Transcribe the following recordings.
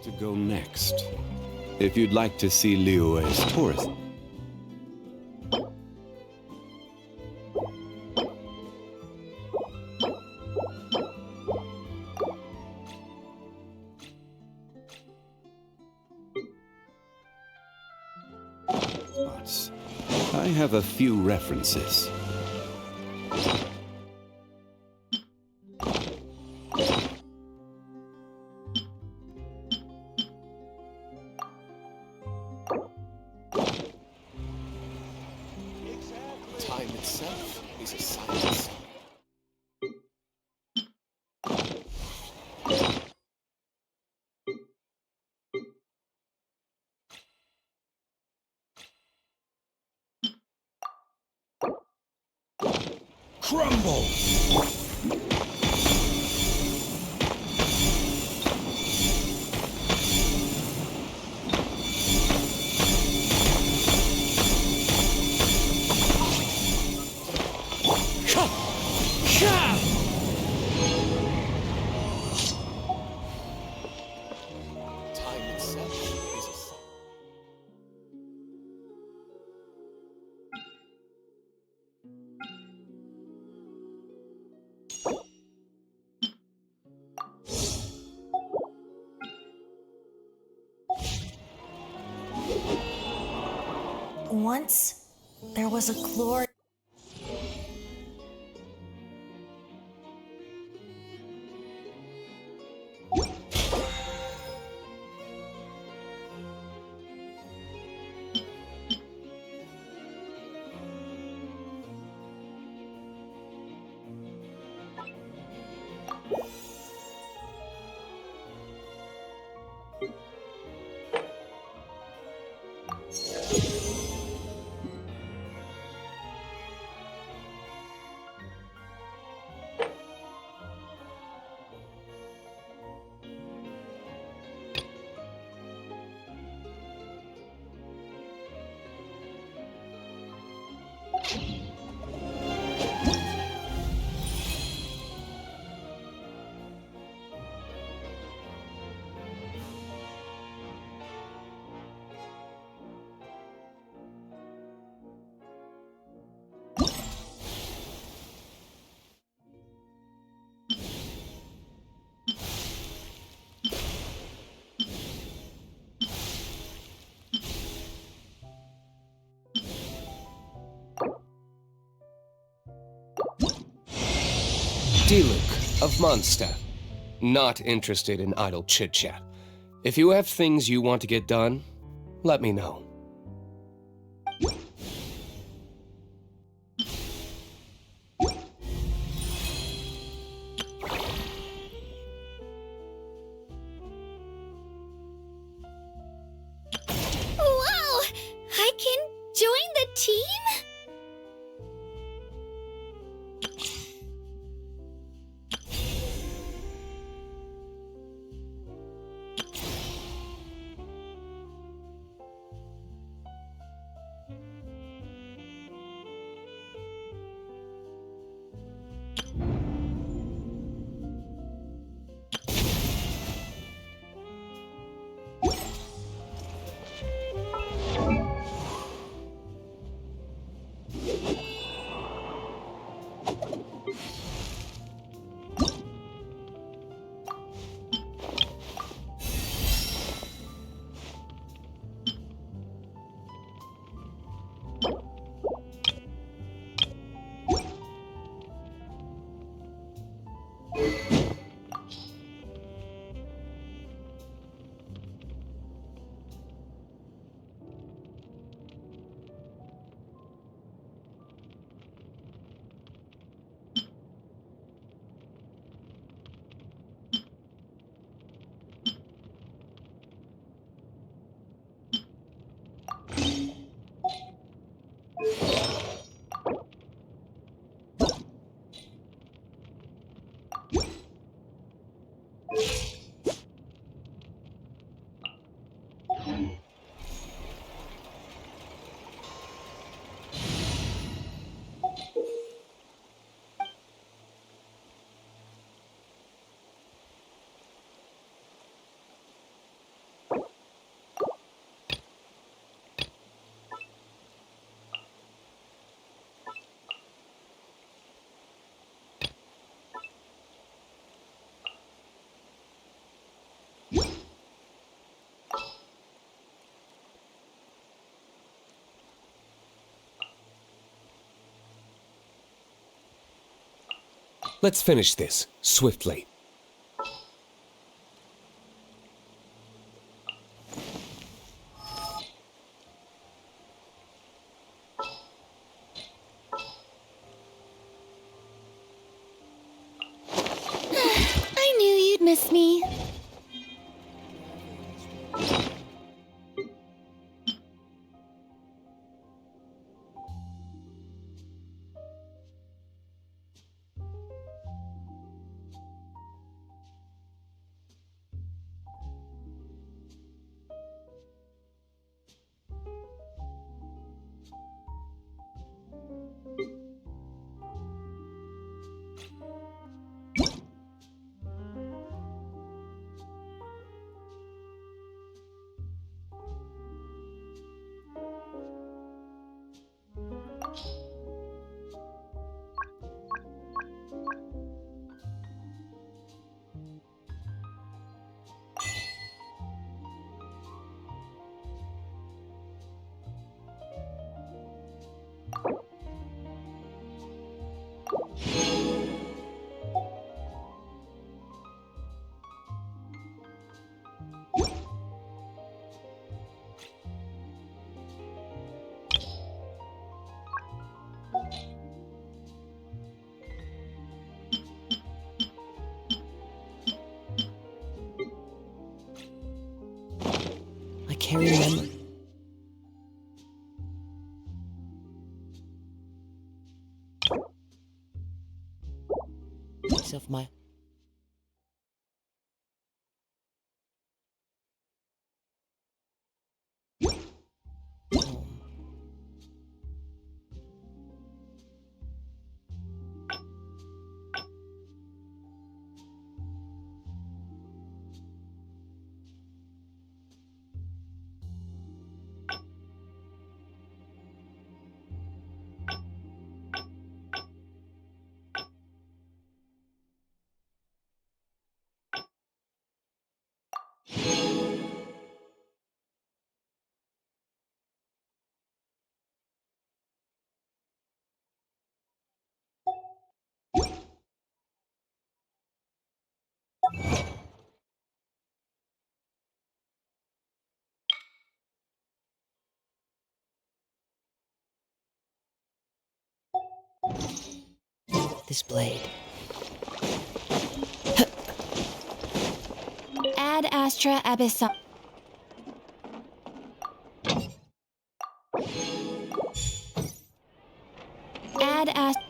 To go next. If you'd like to see Liyue's tourist. Spots. I have a few references. Time itself is a science. Crumble! Time itself is a science. Once, there was a glorious... Diluc of Mondstadt. Not interested in idle chit-chat. If you have things you want to get done, let me know. Wow! I can join the team? Let's finish this, swiftly. I knew you'd miss me. I can't remember. Of my home. This blade. Ad Astra Abyssal. Ad Astra.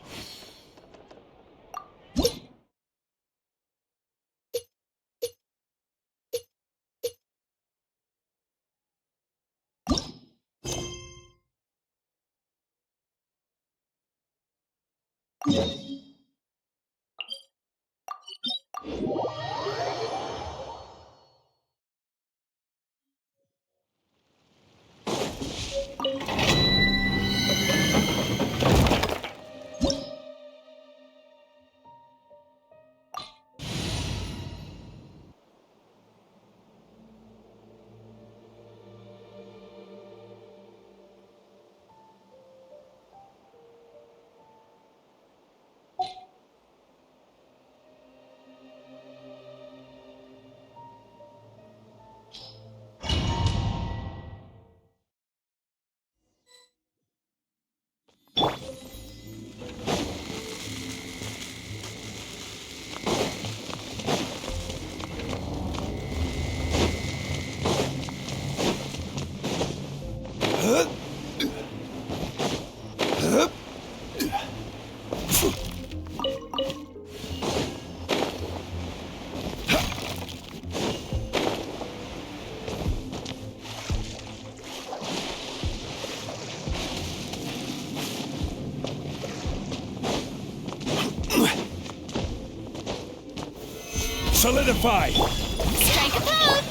Solidify! Strike a pose!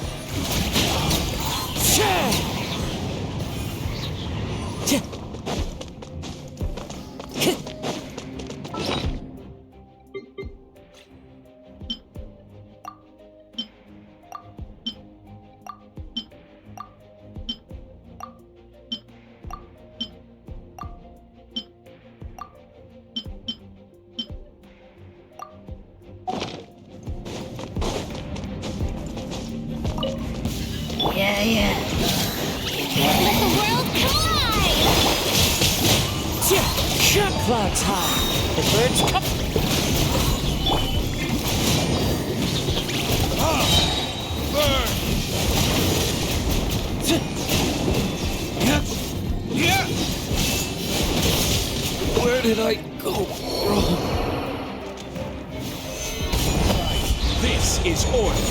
Let the world collide! Clouds high. The birds come. Burn! Where did I go wrong? This is order.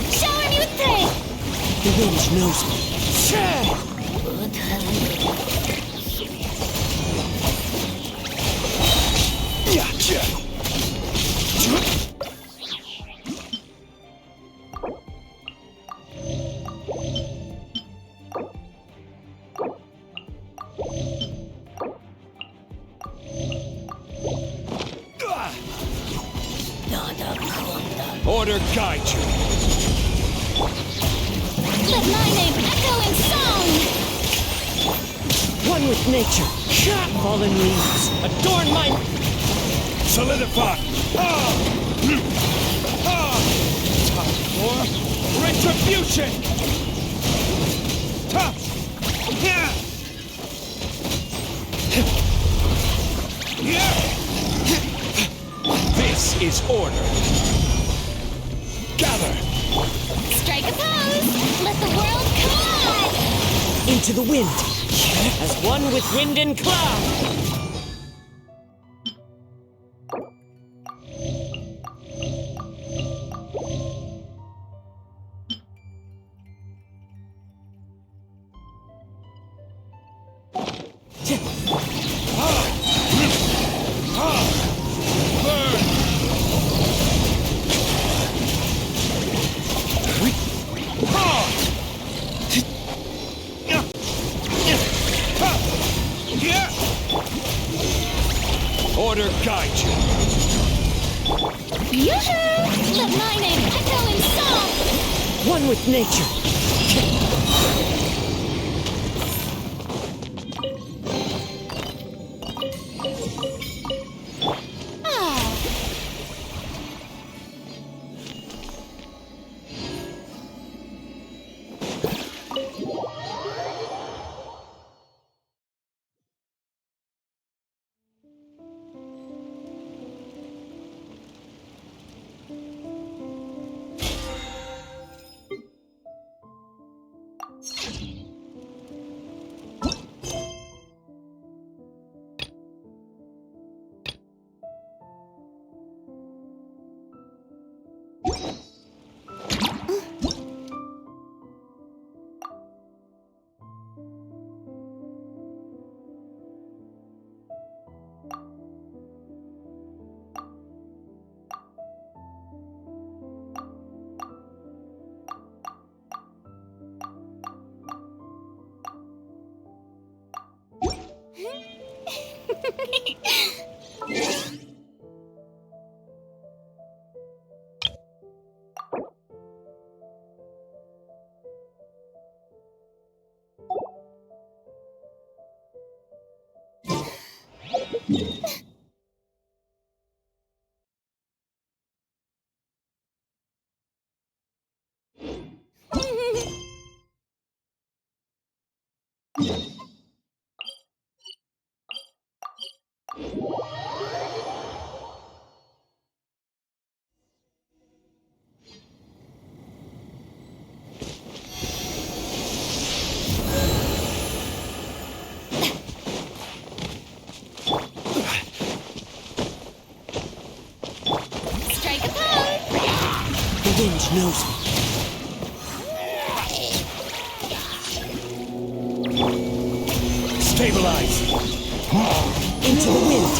Shower me with pain! The wind knows me. Order guide you. Let my name echo in song! One with nature. Fallen leaves. Adorn my. Solidify. Time for retribution. This is order. Gather. Strike a pose! Let the world collide! Into the wind. As one with wind and cloud. Order guide you. Yoo-hoo! Let my name echo in song! One with nature. Ah. Strike a pose! The wind knows me. Stabilize. Into the wind.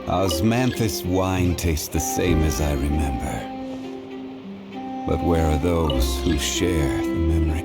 Osmanthus wine tastes the same as I remember. But where are those who share the memory?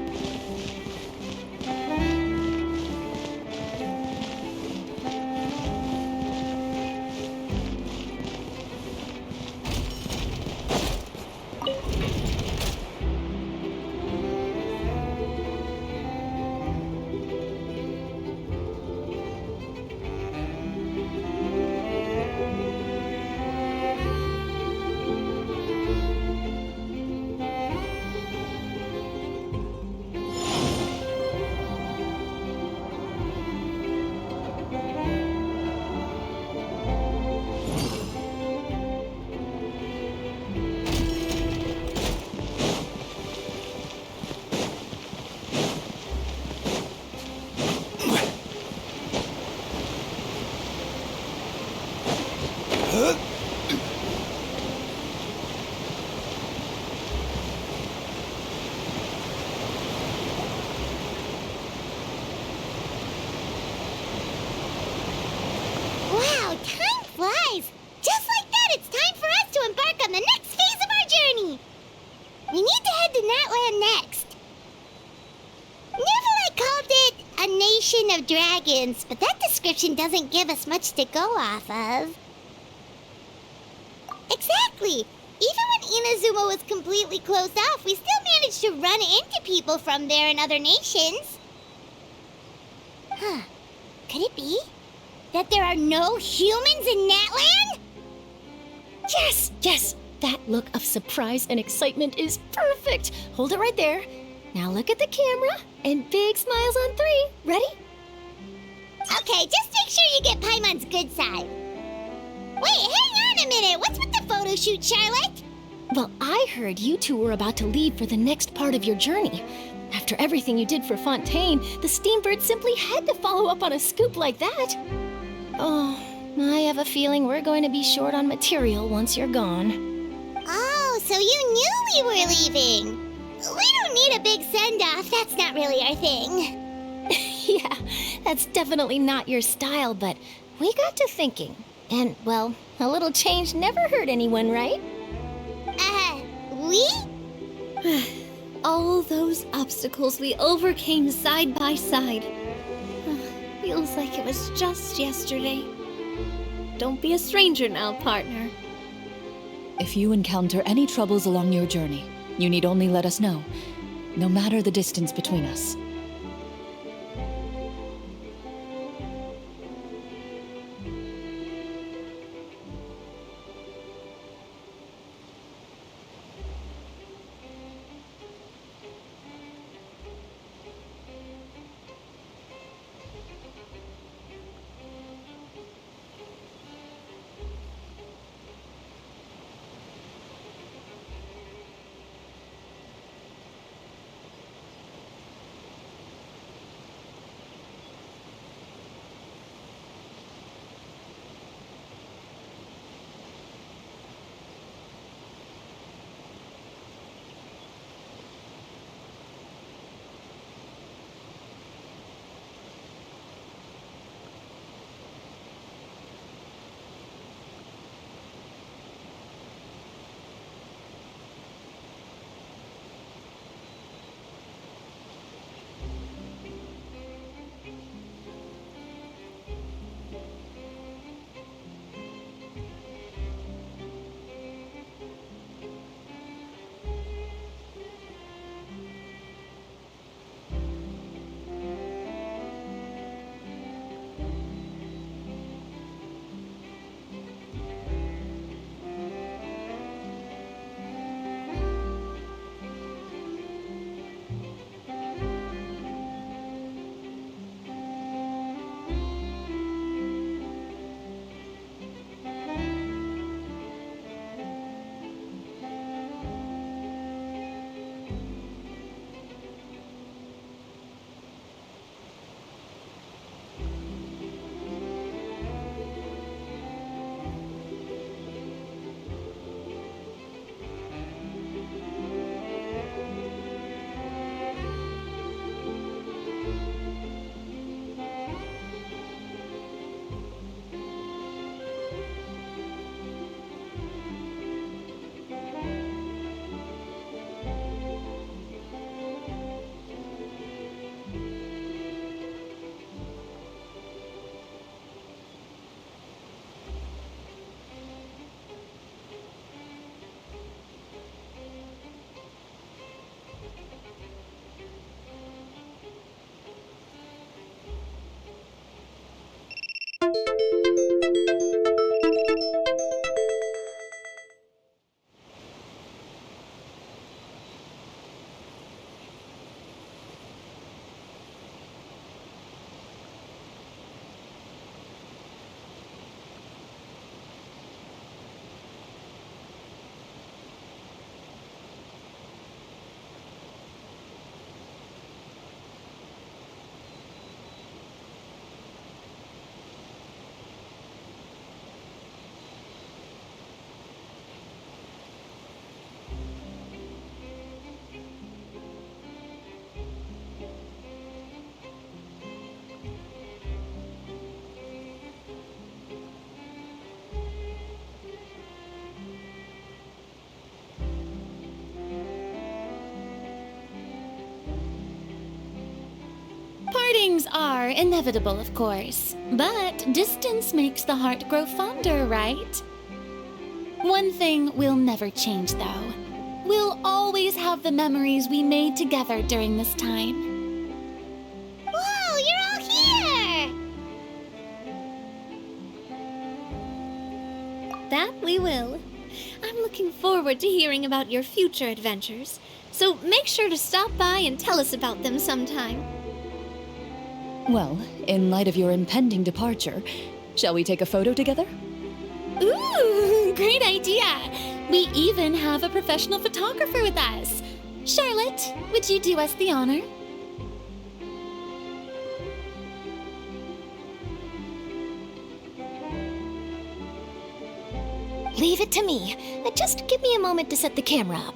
Wow, time flies! Just like that, it's time for us to embark on the next phase of our journey! We need to head to Natland next. Neverlight called it a nation of dragons, but that description doesn't give us much to go off of. Exactly! Even when Inazuma was completely closed off, we still managed to run into people from there in other nations. Huh. Could it be that there are no humans in Natland? Yes, yes! That look of surprise and excitement is perfect! Hold it right there. Now look at the camera, and big smiles on 3. Ready? Okay, just make sure you get Paimon's good side. Wait, hang on a minute! What's with the photo shoot, Charlotte? Well, I heard you two were about to leave for the next part of your journey. After everything you did for Fontaine, the Steambird simply had to follow up on a scoop like that. Oh, I have a feeling we're going to be short on material once you're gone. Oh, so you knew we were leaving. We don't need a big send-off. That's not really our thing. Yeah, that's definitely not your style, but we got to thinking. And, well, a little change never hurt anyone, right? We? All those obstacles we overcame side by side. Feels like it was just yesterday. Don't be a stranger now, partner. If you encounter any troubles along your journey, you need only let us know, no matter the distance between us. things are inevitable, of course. But distance makes the heart grow fonder, right? One thing will never change, though. We'll always have the memories we made together during this time. Whoa, you're all here! That we will. I'm looking forward to hearing about your future adventures, so make sure to stop by and tell us about them sometime. Well, in light of your impending departure, shall we take a photo together? Ooh, great idea! We even have a professional photographer with us. Charlotte, would you do us the honor? Leave it to me. Just give me a moment to set the camera up.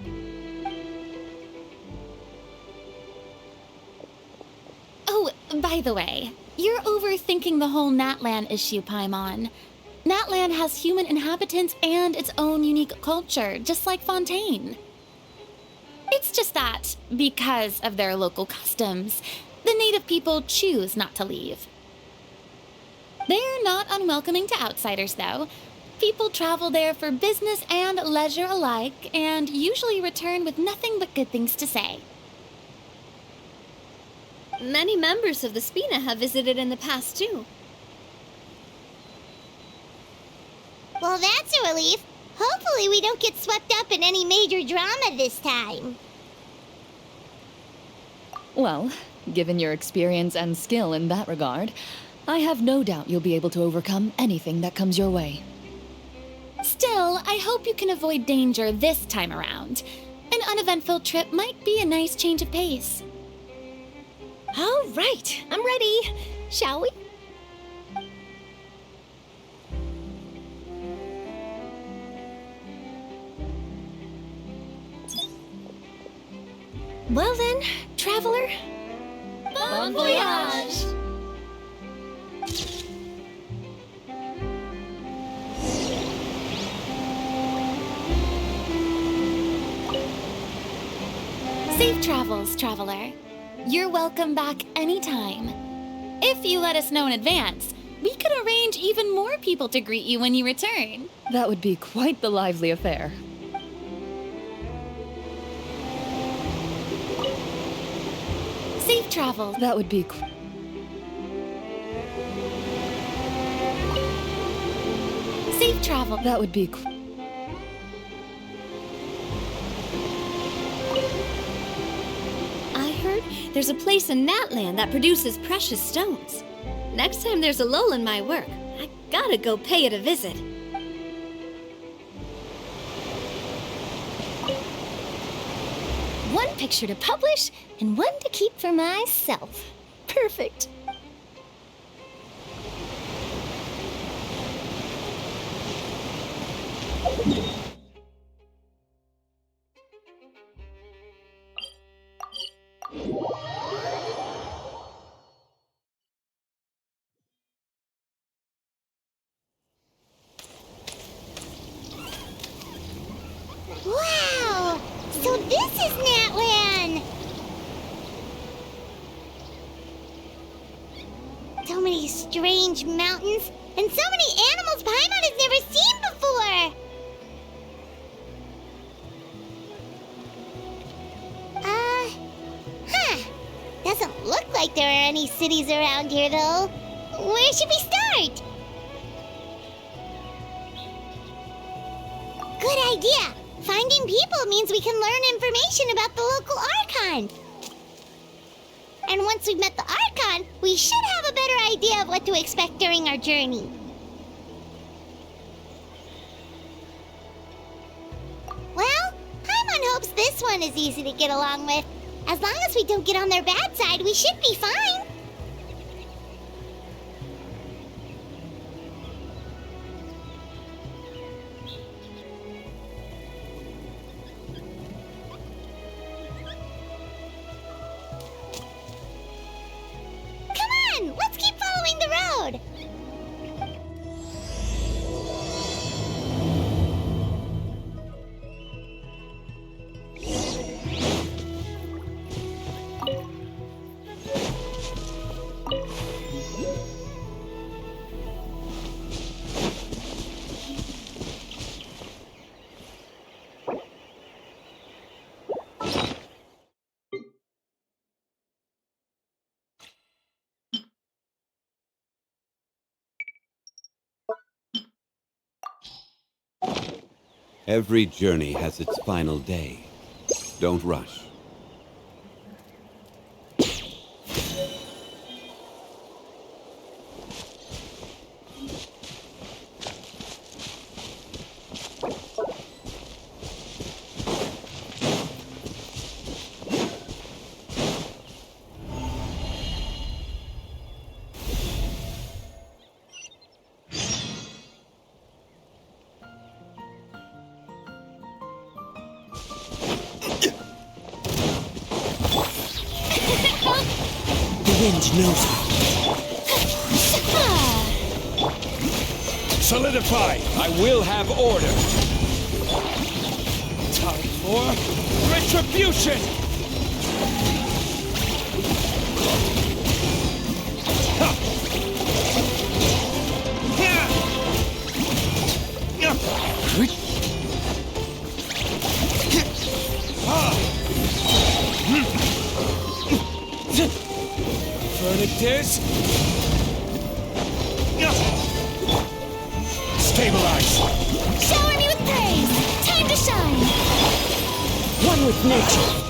Oh, by the way, you're overthinking the whole Natlan issue, Paimon. Natlan has human inhabitants and its own unique culture, just like Fontaine. It's just that, because of their local customs, the native people choose not to leave. They're not unwelcoming to outsiders, though. People travel there for business and leisure alike, and usually return with nothing but good things to say. Many members of the Spina have visited in the past, too. Well, that's a relief. Hopefully we don't get swept up in any major drama this time. Well, given your experience and skill in that regard, I have no doubt you'll be able to overcome anything that comes your way. Still, I hope you can avoid danger this time around. An uneventful trip might be a nice change of pace. All right, I'm ready. Shall we? Well then, traveler. Bon voyage! Safe travels, traveler. You're welcome back anytime. If you let us know in advance, we could arrange even more people to greet you when you return. That would be quite the lively affair. Safe travels. That would be Safe travel. That would be I heard there's a place in Natlan that produces precious stones. Next time there's a lull in my work, I gotta go pay it a visit. One picture to publish and one to keep for myself. Perfect. Wow! So this is Natlan! So many strange mountains, and so many animals Paimon has never seen before! Doesn't look like there are any cities around here, though. Where should we start? Good idea! Finding people means we can learn information about the local Archon. And once we've met the Archon, we should have a better idea of what to expect during our journey. Well, Paimon hopes this one is easy to get along with. As long as we don't get on their bad side, we should be fine. Come on, let's keep following the road. Every journey has its final day. Don't rush. The wind knows me. Solidify! I will have order! Time for retribution! Verdict stabilize! Shower me with praise! Time to shine! One with nature.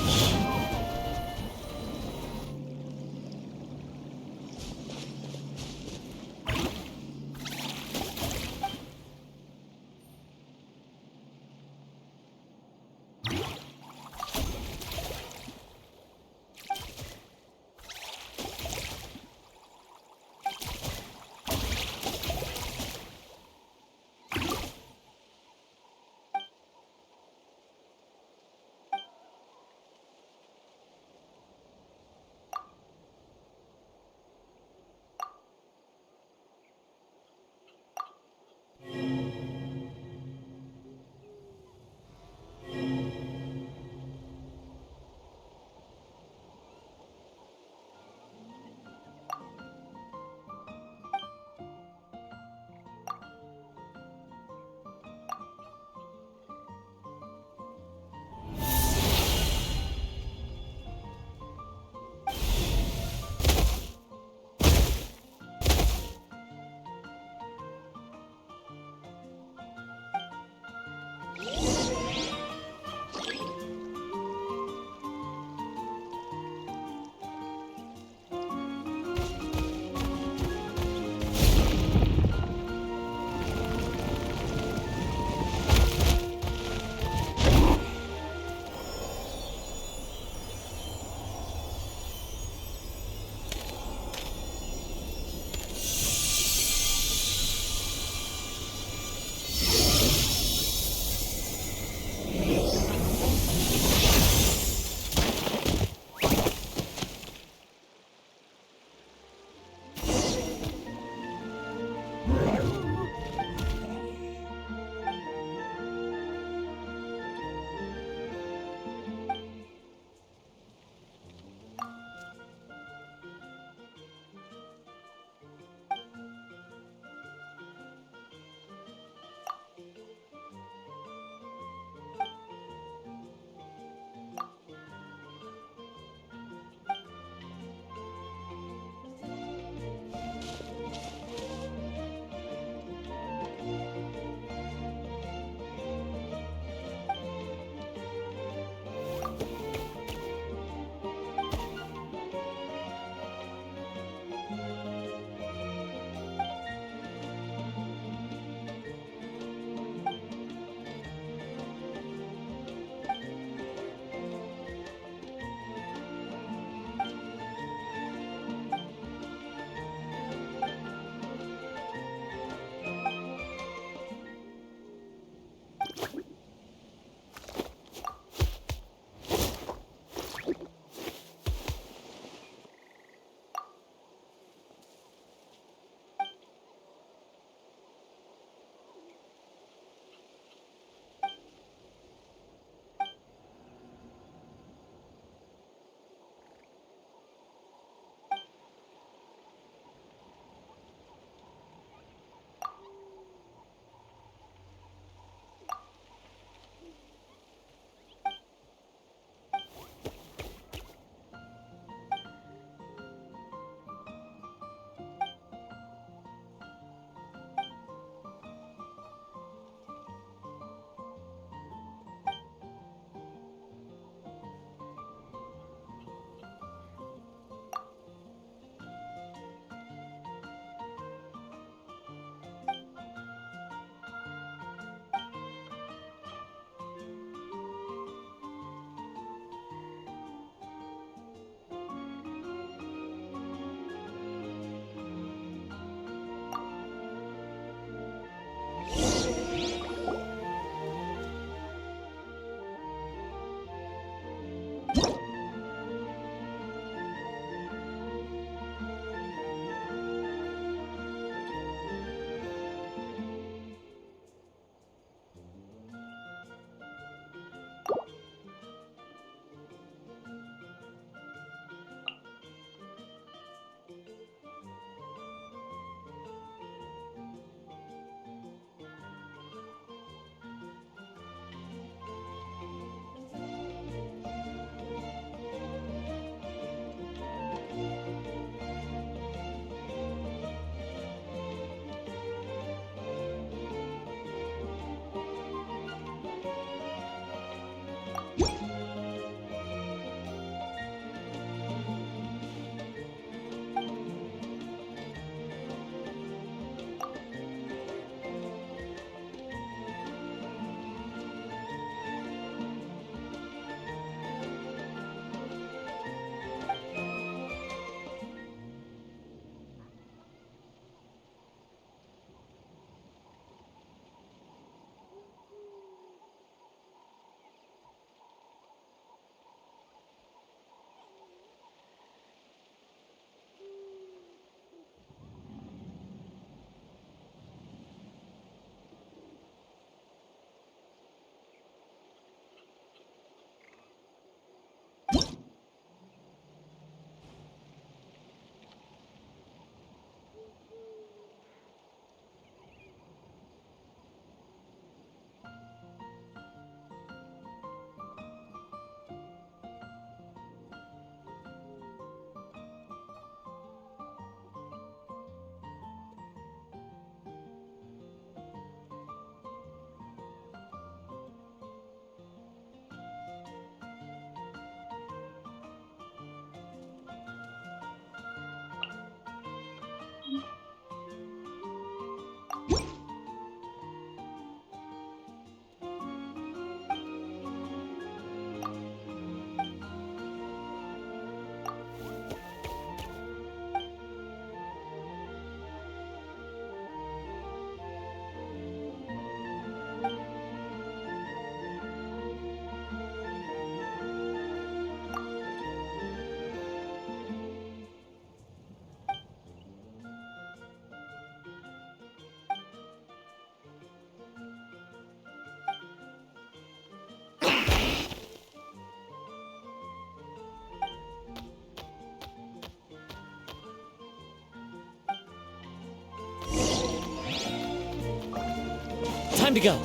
Time to go.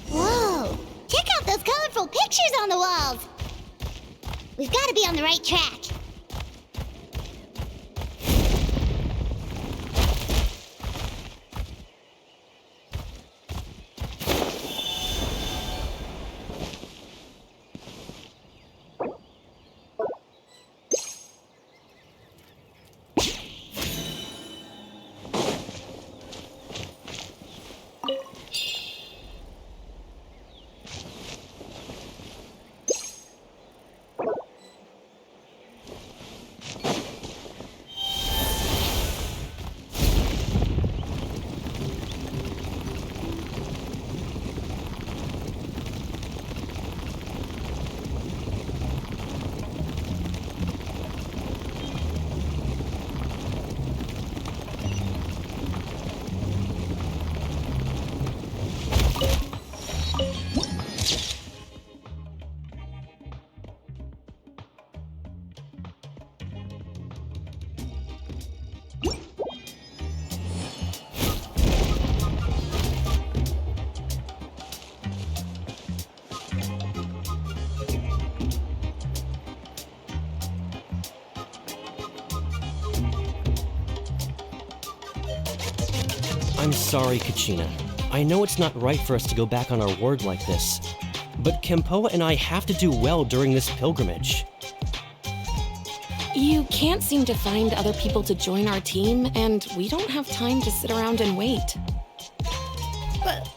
Whoa! Check out those colorful pictures on the walls! We've got to be on the right track. I'm sorry, Kachina. I know it's not right for us to go back on our word like this, but Kempoa and I have to do well during this pilgrimage. You can't seem to find other people to join our team, and we don't have time to sit around and wait. But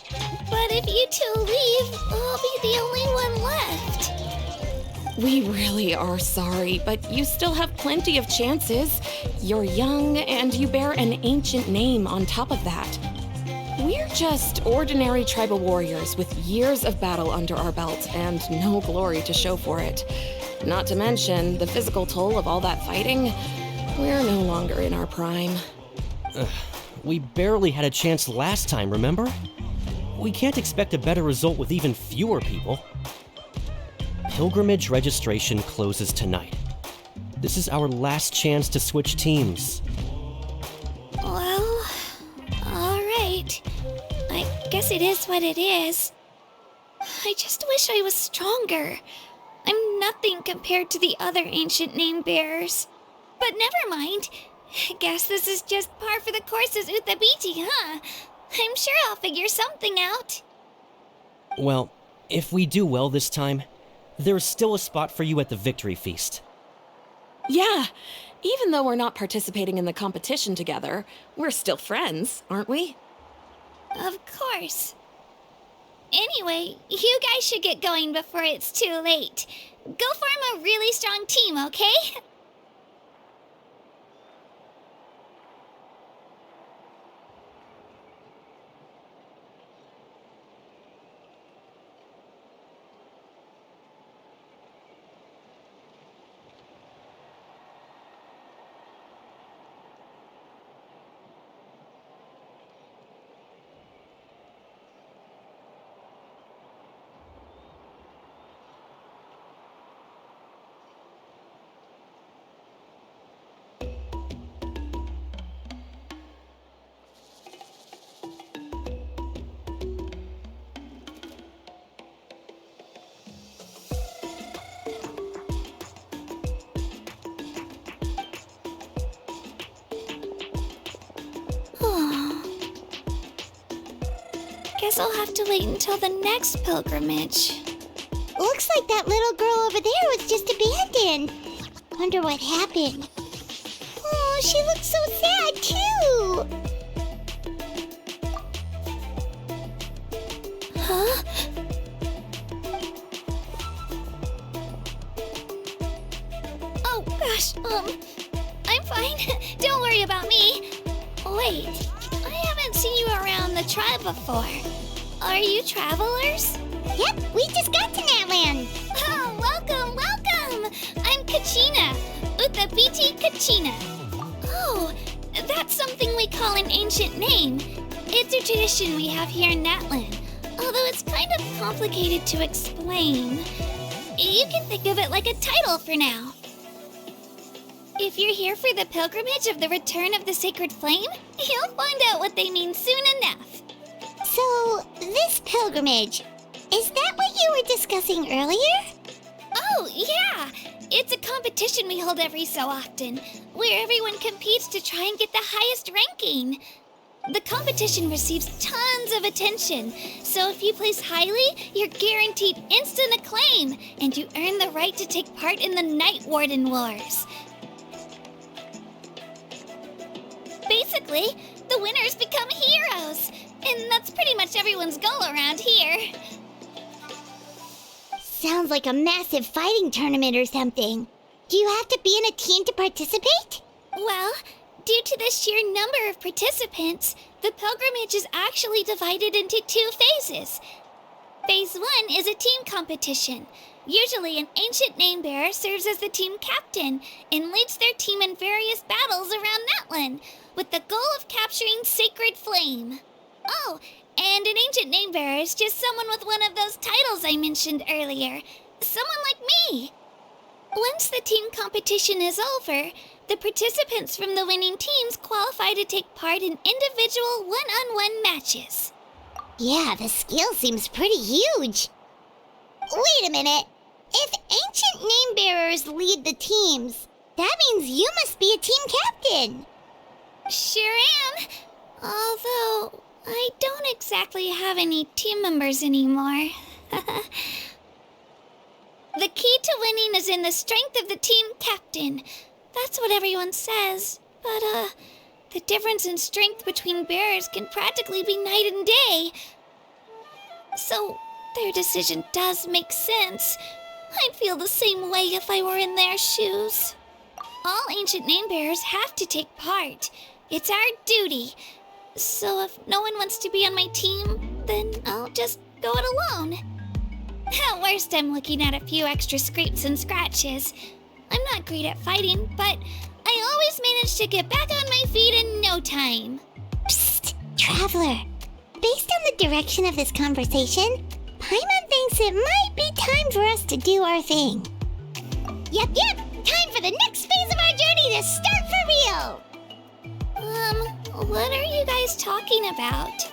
if you two leave, I'll be the only one left. We really are sorry, but you still have plenty of chances. You're young, and you bear an ancient name on top of that. We're just ordinary tribal warriors with years of battle under our belt and no glory to show for it. Not to mention the physical toll of all that fighting. We're no longer in our prime. We barely had a chance last time, remember? We can't expect a better result with even fewer people. Pilgrimage registration closes tonight. This is our last chance to switch teams. Well, alright. I guess it is what it is. I just wish I was stronger. I'm nothing compared to the other ancient name bearers. But never mind. Guess this is just par for the course as Uthabiti, huh? I'm sure I'll figure something out. Well, if we do well this time, there's still a spot for you at the victory feast. Yeah, even though we're not participating in the competition together, we're still friends, aren't we? Of course. Anyway, you guys should get going before it's too late. Go form a really strong team, okay? Guess I'll have to wait until the next pilgrimage. Looks like that little girl over there was just abandoned. Wonder what happened. Oh, she looks so sad, too. Huh? Oh, gosh, I'm fine. Don't worry about me. Wait, I haven't seen you around the tribe before. Are you travelers? Yep, we just got to Natland. Oh, welcome, welcome! I'm Kachina, Uthabiti Kachina. Oh, that's something we call an ancient name. It's a tradition we have here in Natland, although it's kind of complicated to explain. You can think of it like a title for now. If you're here for the pilgrimage of the return of the sacred flame, you'll find out what they mean soon enough. So, this pilgrimage, is that what you were discussing earlier? Oh, yeah! It's a competition we hold every so often, where everyone competes to try and get the highest ranking. The competition receives tons of attention, so if you place highly, you're guaranteed instant acclaim, and you earn the right to take part in the Night Warden Wars. Basically, the winners become heroes, and that's pretty much everyone's goal around here. Sounds like a massive fighting tournament or something. Do you have to be in a team to participate? Well, due to the sheer number of participants, the pilgrimage is actually divided into 2 phases. Phase 1 is a team competition. Usually an ancient name bearer serves as the team captain and leads their team in various battles around Natland, with the goal of capturing Sacred Flame. Oh, and an ancient name bearer is just someone with one of those titles I mentioned earlier. Someone like me. Once the team competition is over, the participants from the winning teams qualify to take part in individual one-on-one matches. Yeah, the scale seems pretty huge. Wait a minute. If ancient name bearers lead the teams, that means you must be a team captain. Sure am. Although, I don't exactly have any team members anymore. The key to winning is in the strength of the team captain. That's what everyone says. But, the difference in strength between bearers can practically be night and day. So, their decision does make sense. I'd feel the same way if I were in their shoes. All ancient name bearers have to take part. It's our duty. So if no one wants to be on my team, then I'll just go it alone. At worst, I'm looking at a few extra scrapes and scratches. I'm not great at fighting, but I always manage to get back on my feet in no time. Psst, Traveler. Based on the direction of this conversation, Paimon thinks it might be time for us to do our thing. Yep. Time for the next phase of our journey to start for real. What are you guys talking about?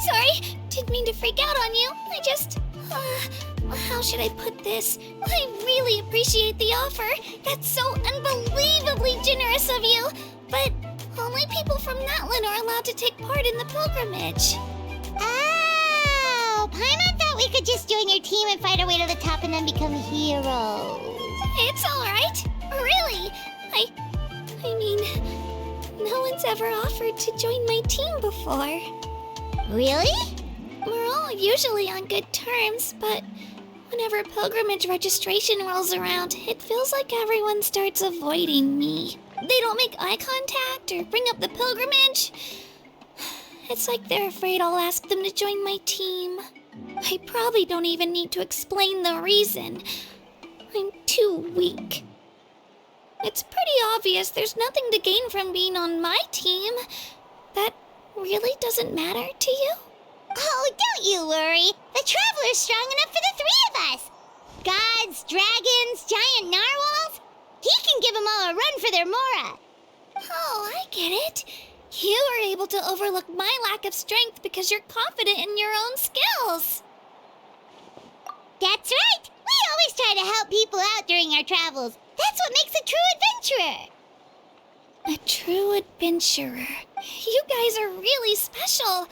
Sorry, didn't mean to freak out on you. I just... how should I put this? I really appreciate the offer. That's so unbelievably generous of you. But only people from Natlan are allowed to take part in the pilgrimage. Oh, Paimon thought we could just join your team and fight our way to the top and then become heroes. It's all right. Really. I mean, no one's ever offered to join my team before. Really? We're all usually on good terms, but whenever pilgrimage registration rolls around, it feels like everyone starts avoiding me. They don't make eye contact or bring up the pilgrimage. It's like they're afraid I'll ask them to join my team. I probably don't even need to explain the reason. I'm too weak. It's pretty obvious there's nothing to gain from being on my team. That really doesn't matter to you? Oh, don't you worry. The Traveler's strong enough for the three of us. Gods, dragons, giant narwhals. He can give them all a run for their Mora. Oh, I get it. You were able to overlook my lack of strength because you're confident in your own skills. That's right. We always try to help people out during our travels. That's what makes a true adventurer. A true adventurer. You guys are really special.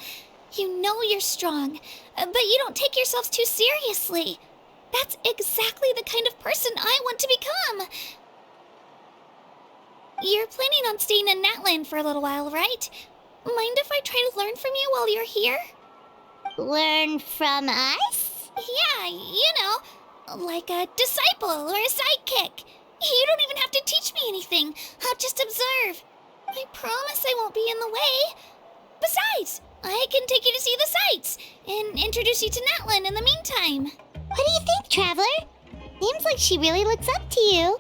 You know you're strong, but you don't take yourselves too seriously. That's exactly the kind of person I want to become. You're planning on staying in Natlan for a little while, right? Mind if I try to learn from you while you're here? Learn from us? Yeah, you know, like a disciple or a sidekick. You don't even have to teach me anything. I'll just observe. I promise I won't be in the way. Besides, I can take you to see the sights and introduce you to Natlan in the meantime. What do you think, Traveler? Seems like she really looks up to you.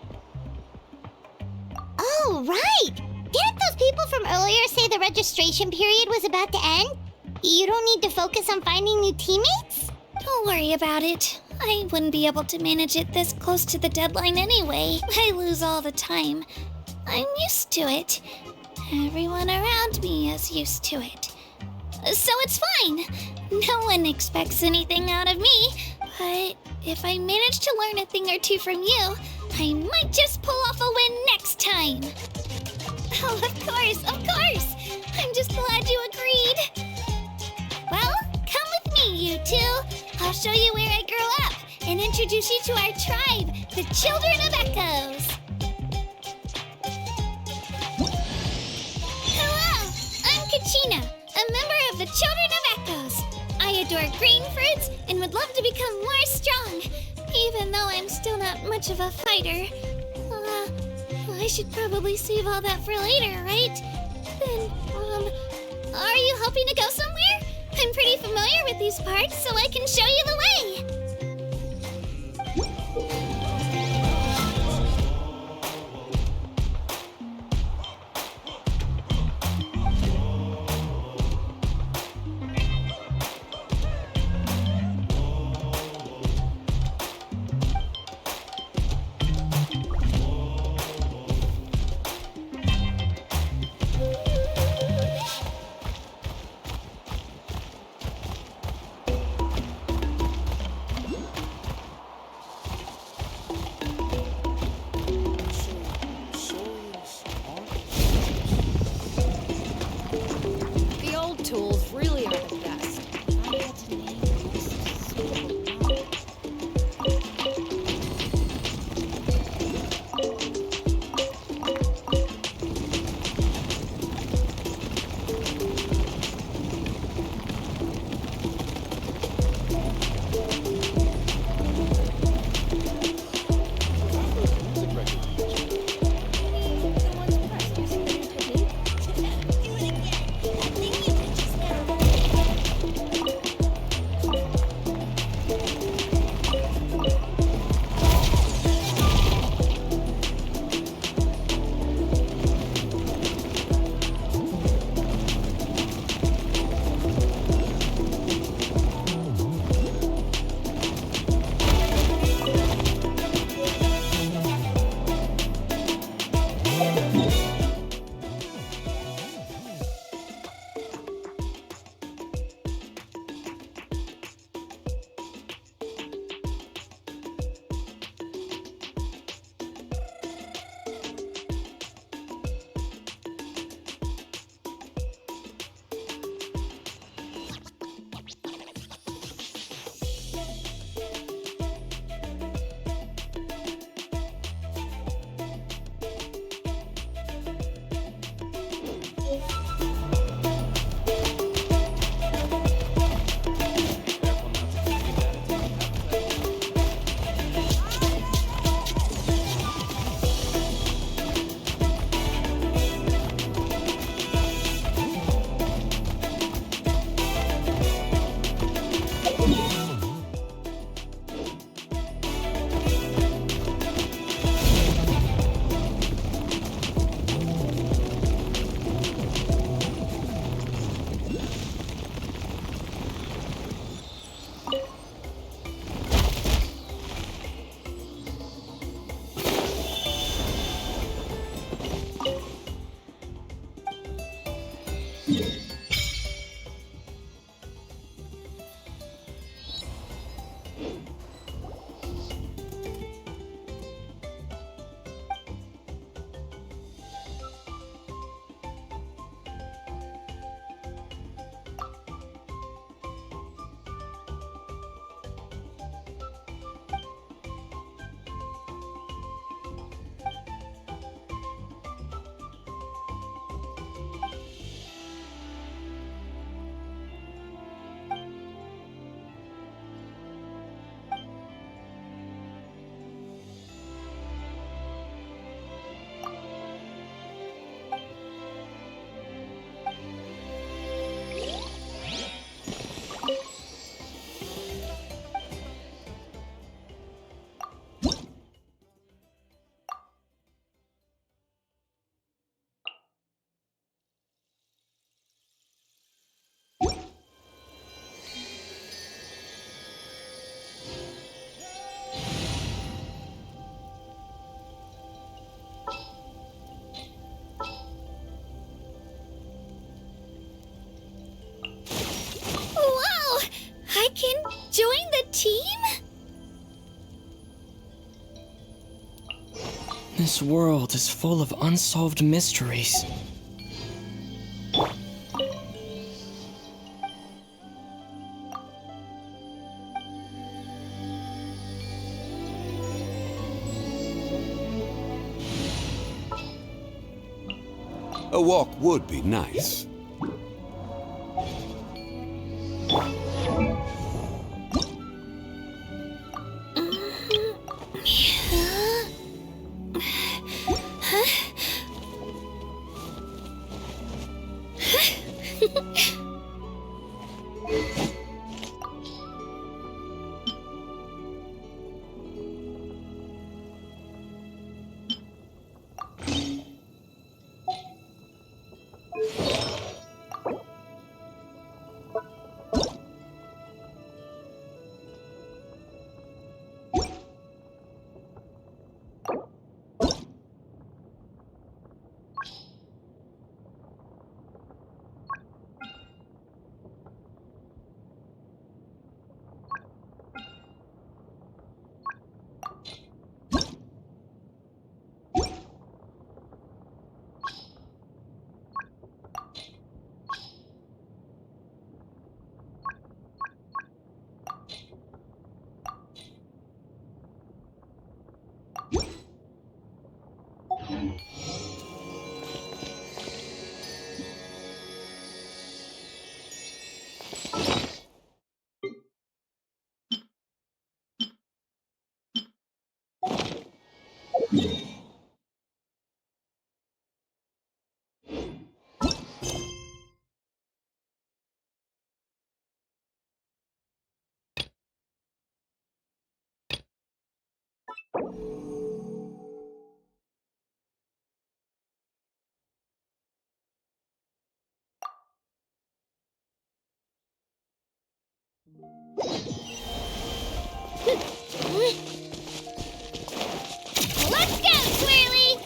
Oh, right! Didn't those people from earlier say the registration period was about to end? You don't need to focus on finding new teammates? Don't worry about it. I wouldn't be able to manage it this close to the deadline anyway. I lose all the time. I'm used to it. Everyone around me is used to it. So it's fine. No one expects anything out of me. But if I manage to learn a thing or two from you, I might just pull off a win next time. Oh, of course. I'm just glad you agreed. Well, come with me, you two. I'll show you where I grew up and introduce you to our tribe, the Children of Echoes. Hello, I'm Kachina, a member of the Children of Echoes. I adore green fruits and would love to become more strong, even though I'm still not much of a fighter. I should probably save all that for later, right? Then, are you hoping to go somewhere? I'm pretty familiar with these parts, so I can show you the way. This world is full of unsolved mysteries. A walk would be nice. Let's go, Swirly!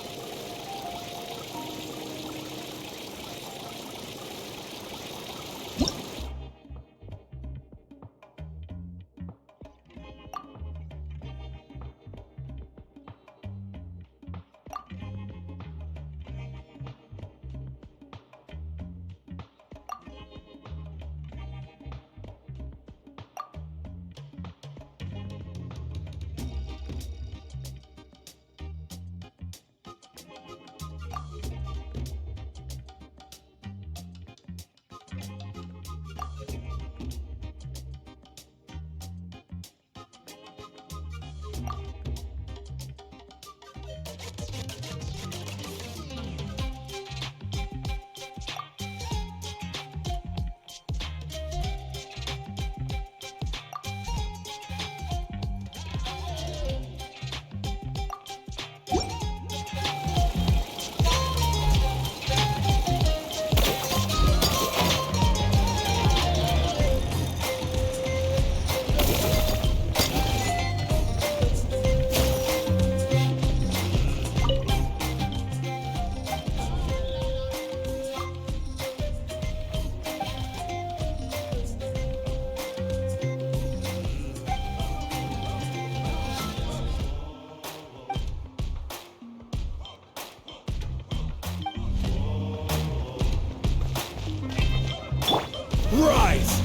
Rise!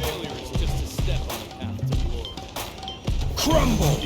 Failure is just a step on the path to glory. Crumble!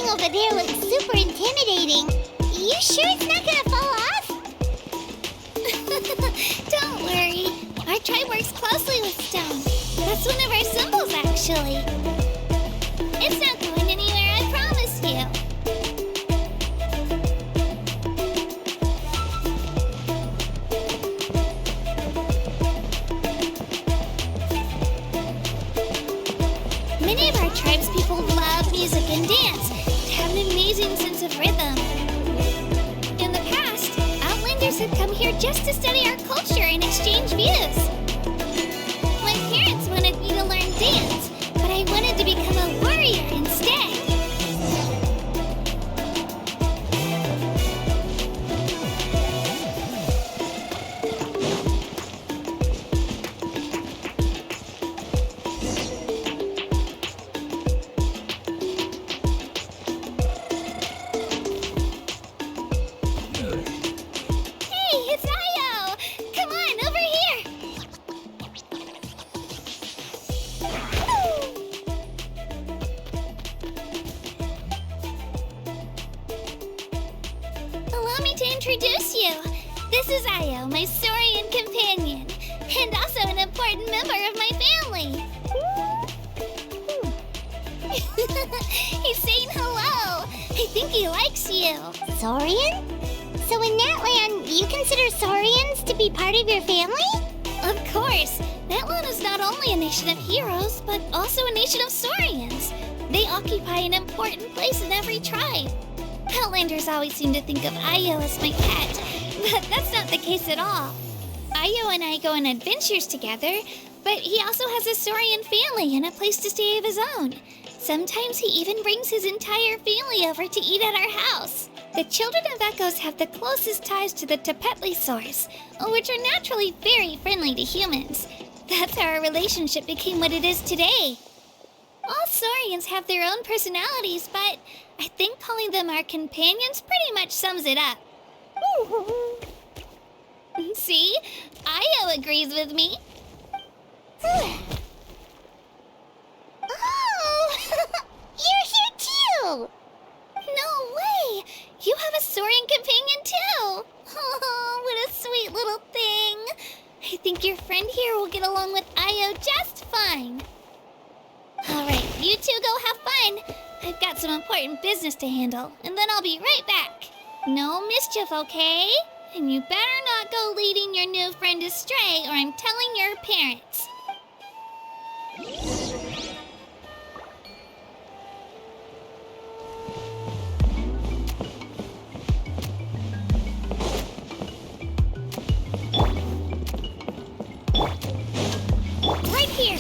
Over there looks super intimidating. You sure it's not gonna fall off? Don't worry. Our tribe works closely with stone. That's one of our symbols, actually. It's not going anywhere, I promise you. Many of our tribes people love music and dance. They have an amazing sense of rhythm. travelers had come here just to study our culture and exchange views. My parents wanted me to learn dance, but I wanted to become a warrior instead. Allow me to introduce you. This is Io, my Saurian companion, and also an important member of my family. He's saying hello. I think he likes you. Saurian? So in that land, you consider Saurians to be part of your family? Of course. That land is not only a nation of heroes, but also a nation of Saurians. They occupy an important place in every tribe. Outlanders always seem to think of Io as my pet, but that's not the case at all. Io and I go on adventures together, but he also has a Saurian family and a place to stay of his own. Sometimes he even brings his entire family over to eat at our house. The children of Echoes have the closest ties to the Tepetlisaurs, which are naturally very friendly to humans. That's how our relationship became what it is today. All Saurians have their own personalities, but I think calling them our companions pretty much sums it up. See? Io agrees with me. Oh! You're here too! No way! You have a Saurian companion too! Oh, what a sweet little thing. I think your friend here will get along with Io just fine. Alright, you two go have fun. I've got some important business to handle, and then I'll be right back. No mischief, okay? And you better not go leading your new friend astray, or I'm telling your parents. Right here.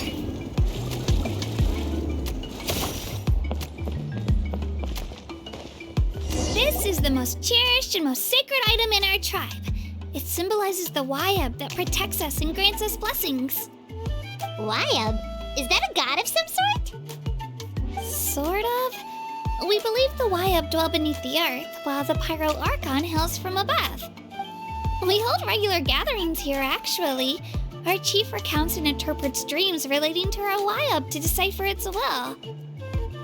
This is the most cherished and most sacred item in our tribe. It symbolizes the Wyab that protects us and grants us blessings. Wyab? Is that a god of some sort? Sort of. We believe the Wyab dwell beneath the earth, while the Pyro Archon hails from above. We hold regular gatherings here, actually. Our chief recounts and interprets dreams relating to our Wyab to decipher its will.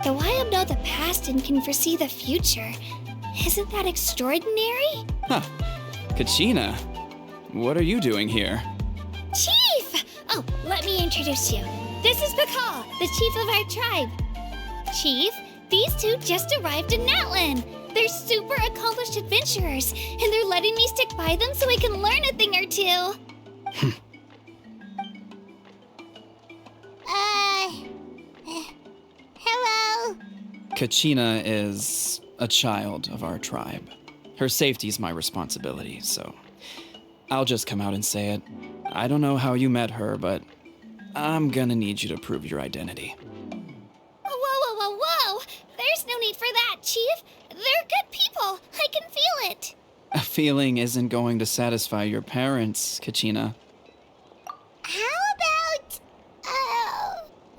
The Wyab know the past and can foresee the future. Isn't that extraordinary? Huh. Kachina, what are you doing here? Chief! Oh, let me introduce you. This is Bakal, the chief of our tribe. Chief, these two just arrived in Natlan. They're super accomplished adventurers, and they're letting me stick by them so I can learn a thing or two. Hello? Kachina is a child of our tribe. Her safety's my responsibility, so I'll just come out and say it. I don't know how you met her, but I'm gonna need you to prove your identity. Whoa. There's no need for that, Chief. They're good people. I can feel it. A feeling isn't going to satisfy your parents, Kachina. How about,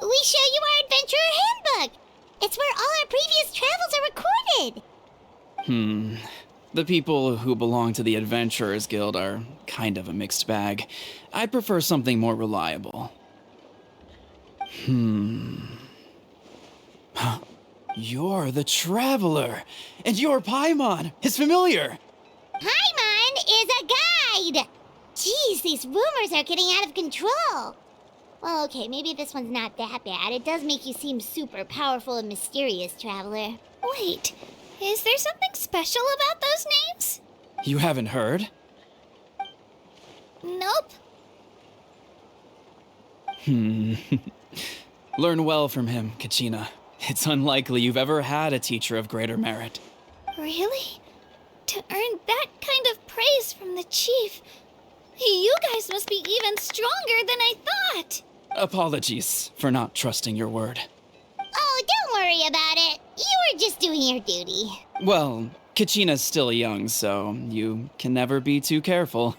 we show you our adventurer handbook? It's where all our previous travels are recorded. The people who belong to the Adventurers Guild are kind of a mixed bag. I'd prefer something more reliable. You're the Traveler, and you're Paimon, his familiar. Paimon is a guide! Jeez, these rumors are getting out of control. Well, okay, maybe this one's not that bad. It does make you seem super powerful and mysterious, Traveler. Wait, is there something special about those names? You haven't heard? Nope. Learn well from him, Kachina. It's unlikely you've ever had a teacher of greater merit. Really? To earn that kind of praise from the chief, you guys must be even stronger than I thought. Apologies for not trusting your word. Oh, don't worry about it. You were just doing your duty. Well, Kachina's still young, so you can never be too careful.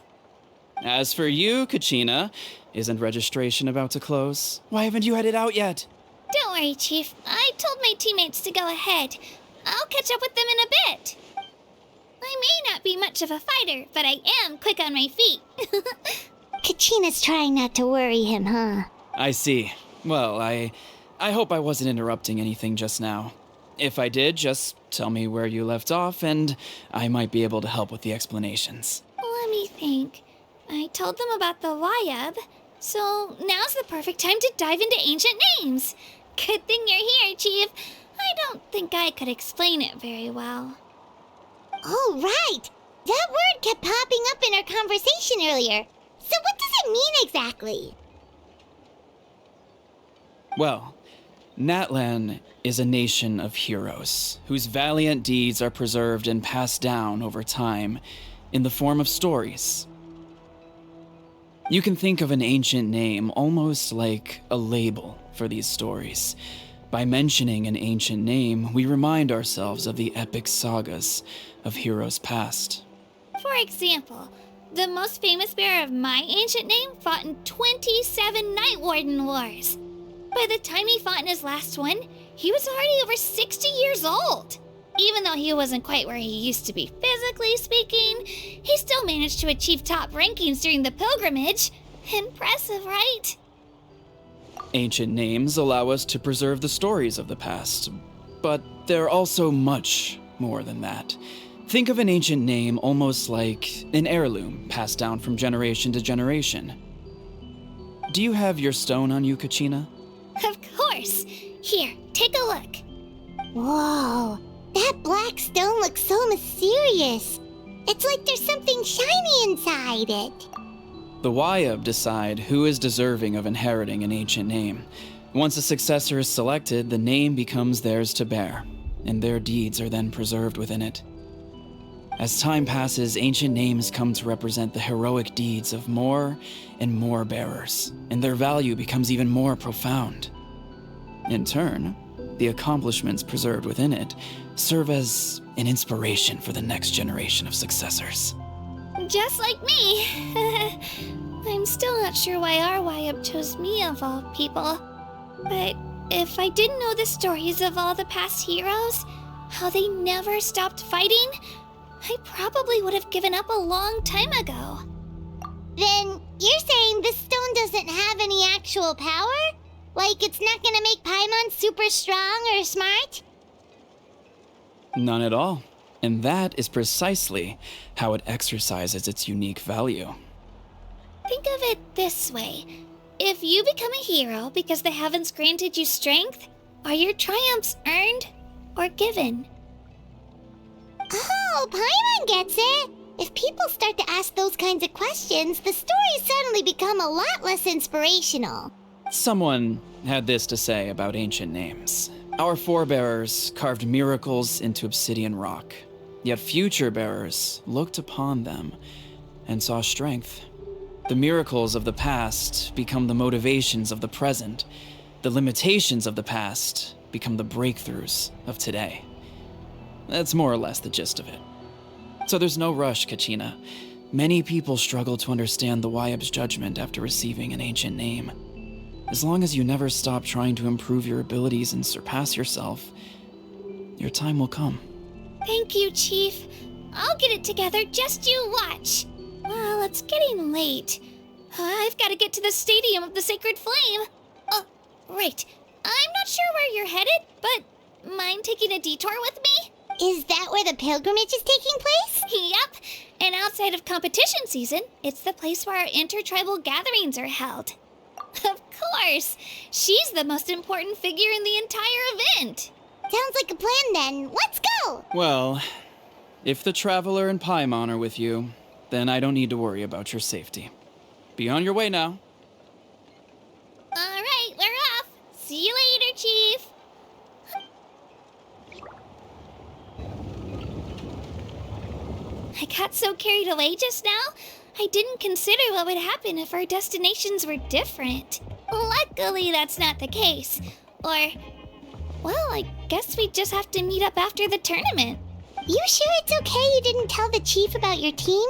As for you, Kachina, isn't registration about to close? Why haven't you headed out yet? Don't worry, Chief. I told my teammates to go ahead. I'll catch up with them in a bit. I may not be much of a fighter, but I am quick on my feet. Kachina's trying not to worry him, huh? I see. Well, I hope I wasn't interrupting anything just now. If I did, just tell me where you left off, and I might be able to help with the explanations. Let me think. I told them about the Wayab, so now's the perfect time to dive into ancient names. Good thing you're here, Chief. I don't think I could explain it very well. Oh, right! That word kept popping up in our conversation earlier. So what does it mean exactly? Well, Natlan is a nation of heroes whose valiant deeds are preserved and passed down over time in the form of stories. You can think of an ancient name almost like a label for these stories. By mentioning an ancient name, we remind ourselves of the epic sagas of heroes past. For example, the most famous bearer of my ancient name fought in 27 Night Warden Wars. By the time he fought in his last one, he was already over 60 years old. Even though he wasn't quite where he used to be physically speaking, he still managed to achieve top rankings during the pilgrimage. Impressive, right? Ancient names allow us to preserve the stories of the past, but they're also much more than that. Think of an ancient name almost like an heirloom passed down from generation to generation. Do you have your stone on you, Kachina? Of course. Here, take a look. Whoa, that black stone looks so mysterious. It's like there's something shiny inside it. The Wayab decide who is deserving of inheriting an ancient name. Once a successor is selected, the name becomes theirs to bear, and their deeds are then preserved within it. As time passes, ancient names come to represent the heroic deeds of more and more bearers, and their value becomes even more profound. In turn, the accomplishments preserved within it serve as an inspiration for the next generation of successors. Just like me. I'm still not sure why our Wayab chose me of all people. But if I didn't know the stories of all the past heroes, how they never stopped fighting, I probably would have given up a long time ago. Then you're saying this stone doesn't have any actual power? Like it's not gonna make Paimon super strong or smart? None at all. And that is precisely how it exercises its unique value. Think of it this way. If you become a hero because the heavens granted you strength, are your triumphs earned or given? Oh, Paimon gets it! If people start to ask those kinds of questions, the stories suddenly become a lot less inspirational. Someone had this to say about ancient names. Our forebears carved miracles into obsidian rock, yet future bearers looked upon them and saw strength. The miracles of the past become the motivations of the present. The limitations of the past become the breakthroughs of today. That's more or less the gist of it. So there's no rush, Kachina. Many people struggle to understand the Wayab's judgment after receiving an ancient name. As long as you never stop trying to improve your abilities and surpass yourself, your time will come. Thank you, Chief. I'll get it together, just you watch. Well, it's getting late. I've got to get to the Stadium of the Sacred Flame. Oh, right. I'm not sure where you're headed, but mind taking a detour with me? Is that where the pilgrimage is taking place? Yep. And outside of competition season, it's the place where our intertribal gatherings are held. Of course! She's the most important figure in the entire event! Sounds like a plan then. Let's go! Well, if the Traveler and Paimon are with you, then I don't need to worry about your safety. Be on your way now. Alright, we're off! See you later, Chief! I got so carried away just now, I didn't consider what would happen if our destinations were different. Luckily, that's not the case. Or, well, I guess we just have to meet up after the tournament. You sure it's okay you didn't tell the chief about your team?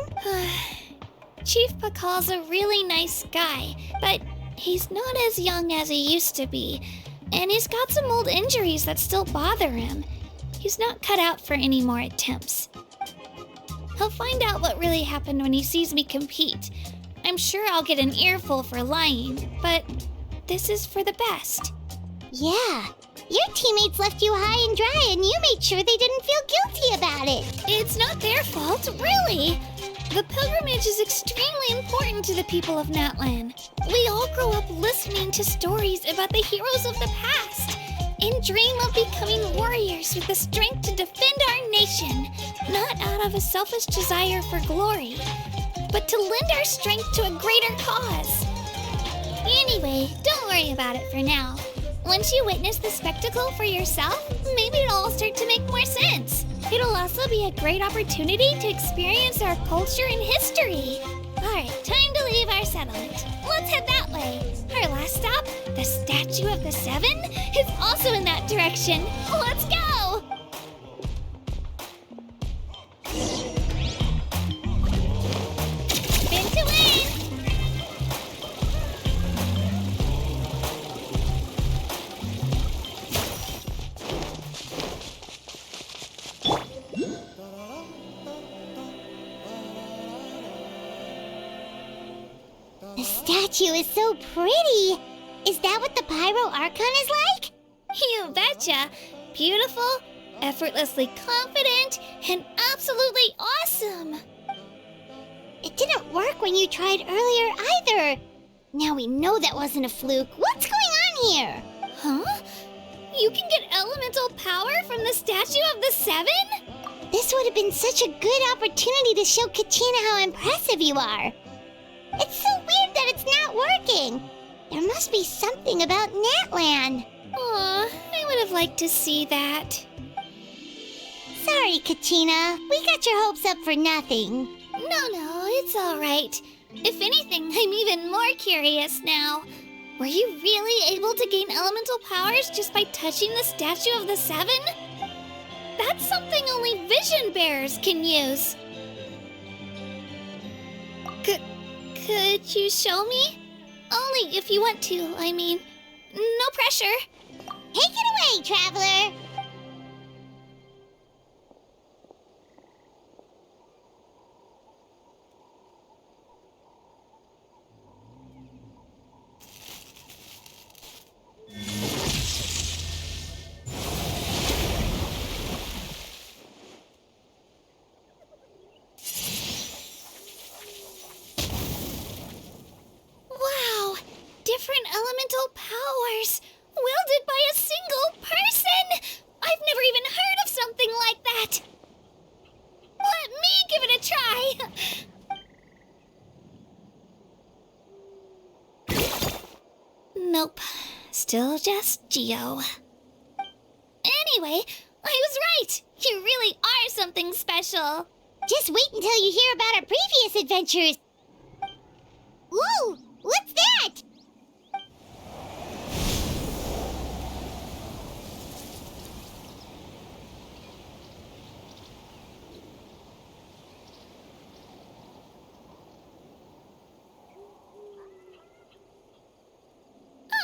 Chief Pakal's a really nice guy, but he's not as young as he used to be, and he's got some old injuries that still bother him. He's not cut out for any more attempts. He'll find out what really happened when he sees me compete. I'm sure I'll get an earful for lying, but this is for the best. Yeah, your teammates left you high and dry and you made sure they didn't feel guilty about it. It's not their fault, really. The pilgrimage is extremely important to the people of Natlan. We all grow up listening to stories about the heroes of the past and dream of becoming warriors with the strength to defend our nation, not out of a selfish desire for glory, but to lend our strength to a greater cause. Anyway, don't worry about it for now. Once you witness the spectacle for yourself, maybe it'll all start to make more sense. It'll also be a great opportunity to experience our culture and history. Alright, time to leave our settlement. Let's head that way. Our last stop, the Statue of the Seven, is also in that direction. Let's go! Spin to win! The statue is so pretty. Is that what the Pyro Archon is like? You betcha. Beautiful, effortlessly confident, and absolutely awesome. It didn't work when you tried earlier either. Now we know that wasn't a fluke. What's going on here? Huh? You can get elemental power from the Statue of the Seven? This would have been such a good opportunity to show Katina how impressive you are. It's so weird that it's not working. There must be something about Natlan. Aw, I would have liked to see that. Sorry, Katina. We got your hopes up for nothing. No, it's all right. If anything, I'm even more curious now. Were you really able to gain elemental powers just by touching the Statue of the Seven? That's something only vision bearers can use. Could you show me? Only if you want to, I mean. No pressure. Take it away, traveler. Wow! Different elemental powers! Wielded by a single person! I've never even heard of something like that! Let me give it a try! Nope. Still just Geo. Anyway, I was right! You really are something special! Just wait until you hear about our previous adventures. Ooh, what's that?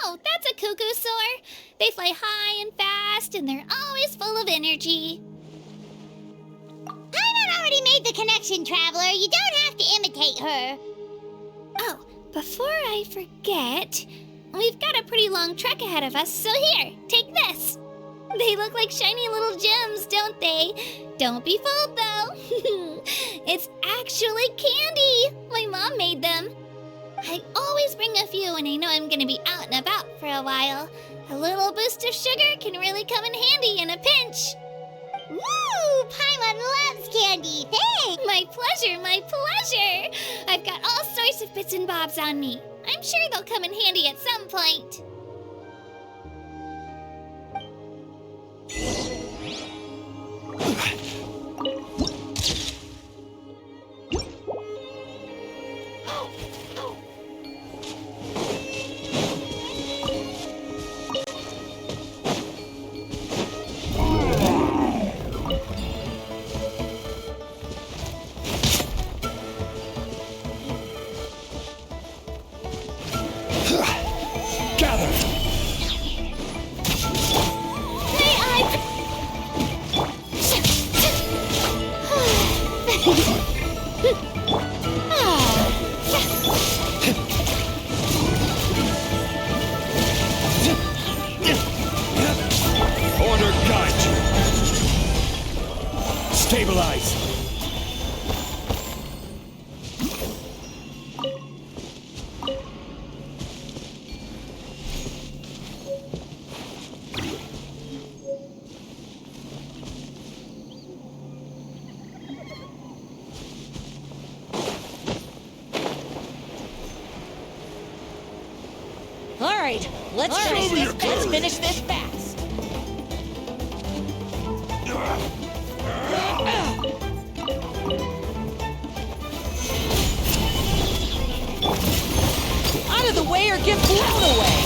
Oh, that's a cuckoo soar. They fly high and fast, and they're always full of energy. Paimon already made the connection, traveler. You don't have to imitate her. Oh, before I forget, we've got a pretty long trek ahead of us, so here, take this. They look like shiny little gems, don't they? Don't be fooled, though. It's actually candy. My mom made them. I always bring a few when I know I'm gonna be out and about for a while. A little boost of sugar can really come in handy in a pinch. Woo! Paimon loves candy. Thanks. My pleasure, my pleasure. I've got all sorts of bits and bobs on me. I'm sure they'll come in handy at some point. Order guide you. Stabilize. All right, let's finish this fast. Out of the way or get blown away.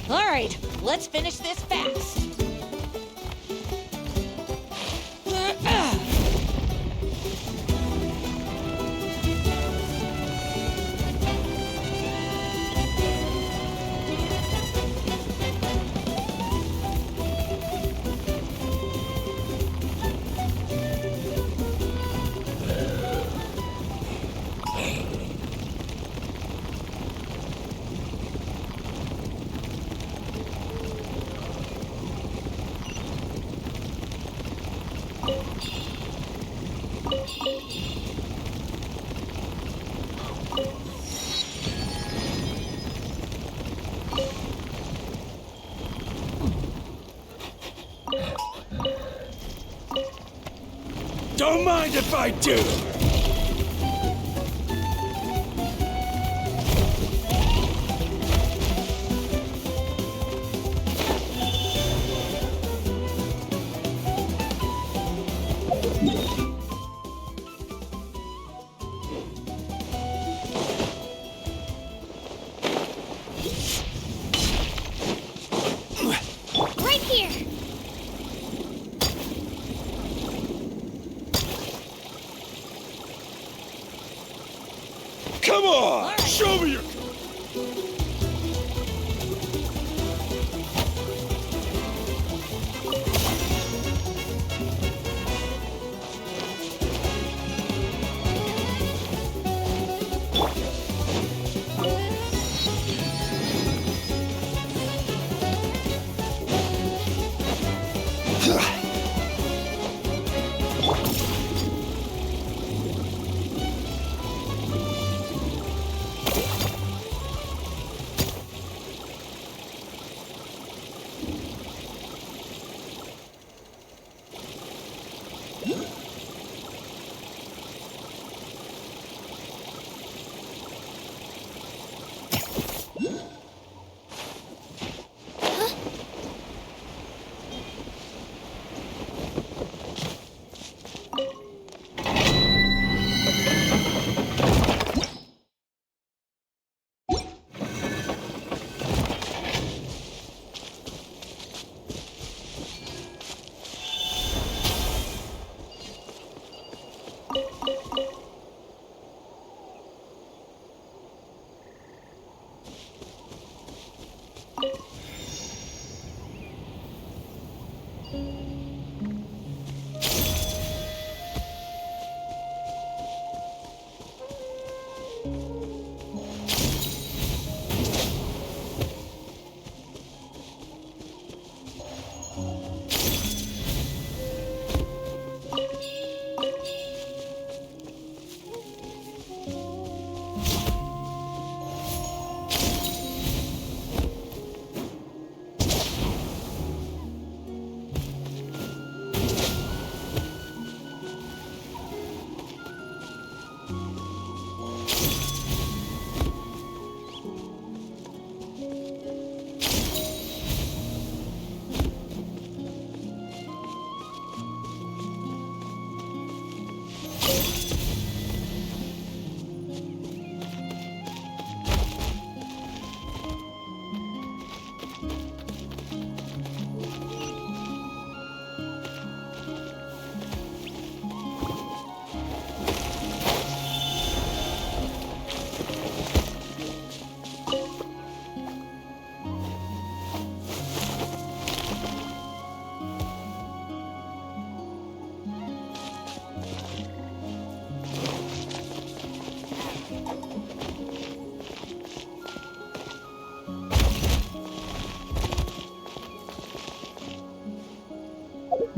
All right, let's finish this fast. Don't mind if I do. Right here.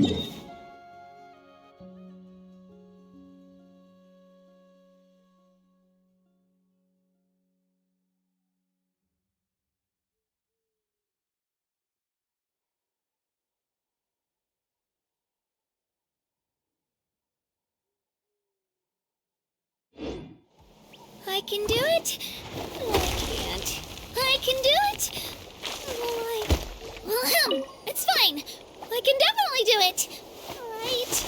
I can do it. No, I can't. I can do it. Oh, it's fine. I can definitely do it. All right.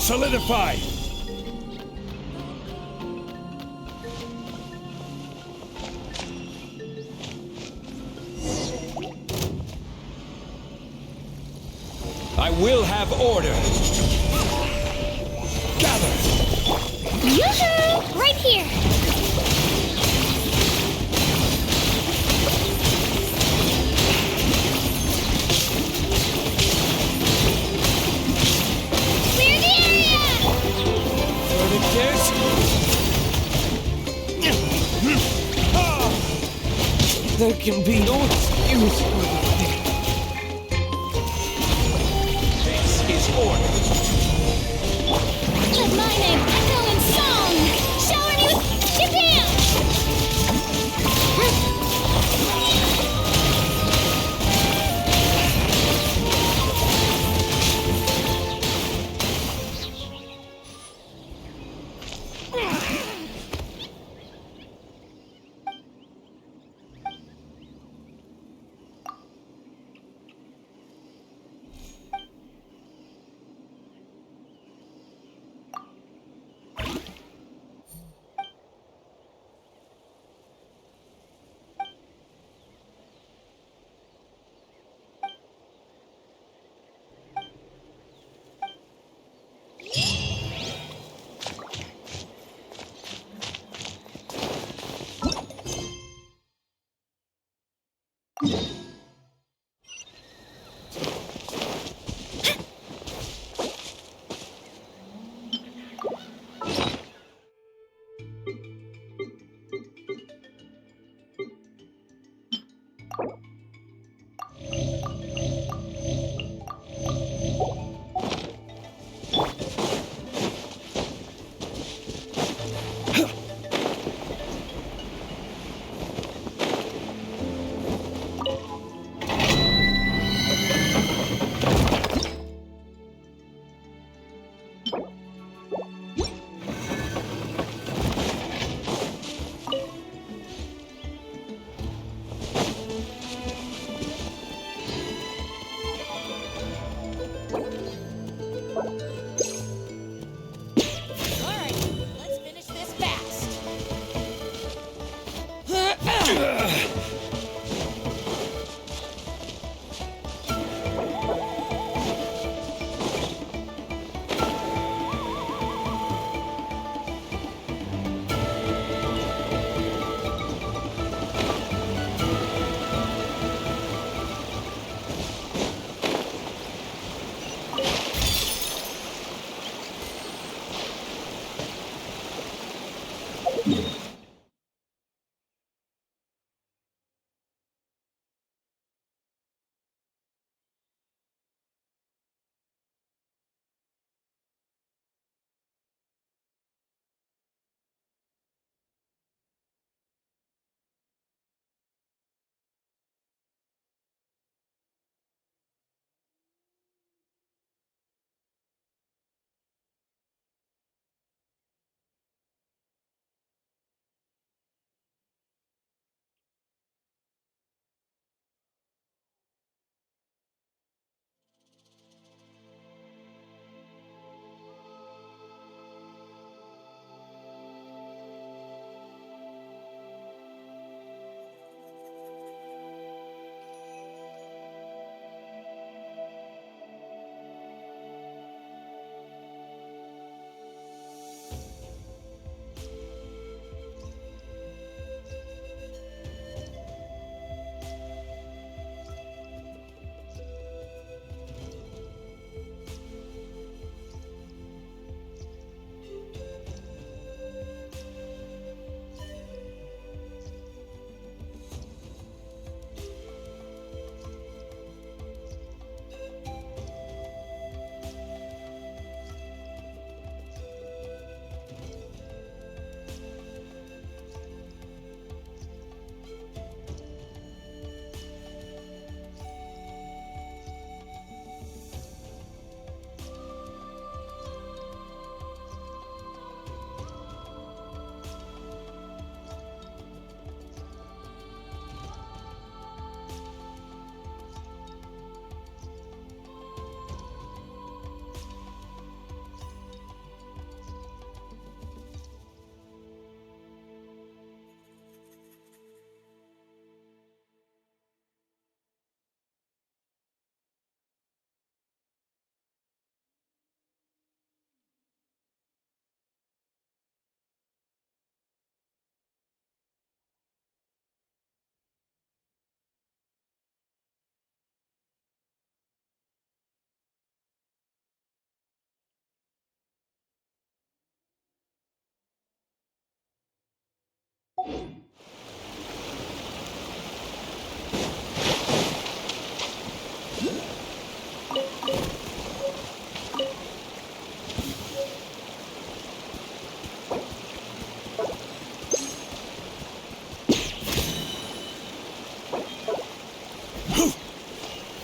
Solidify! I will have order! Gather! Yoo-hoo! Right here! Clear the area! There can be no excuse for this. This is order. Let my name echo in song! Shower me with Japan!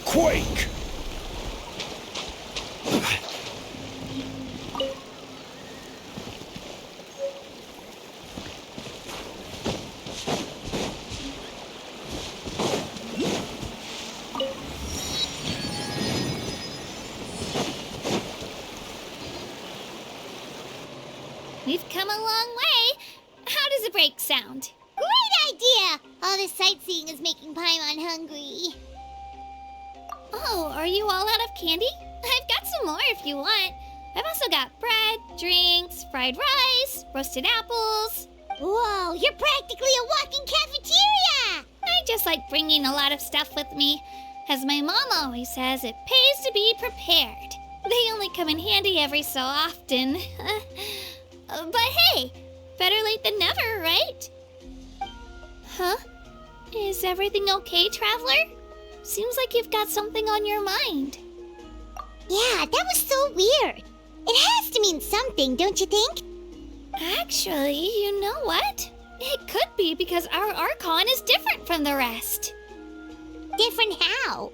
Quake! We've come a long way. How does a break sound? Great idea! All this sightseeing is making Paimon hungry. Oh, are you all out of candy? I've got some more if you want. I've also got bread, drinks, fried rice, roasted apples. Whoa, you're practically a walking cafeteria! I just like bringing a lot of stuff with me. As my mom always says, it pays to be prepared. They only come in handy every so often. But hey, better late than never, right? Huh? Is everything okay, Traveler? Seems like you've got something on your mind. Yeah, that was so weird. It has to mean something, don't you think? Actually, you know what? It could be because our Archon is different from the rest. Different how?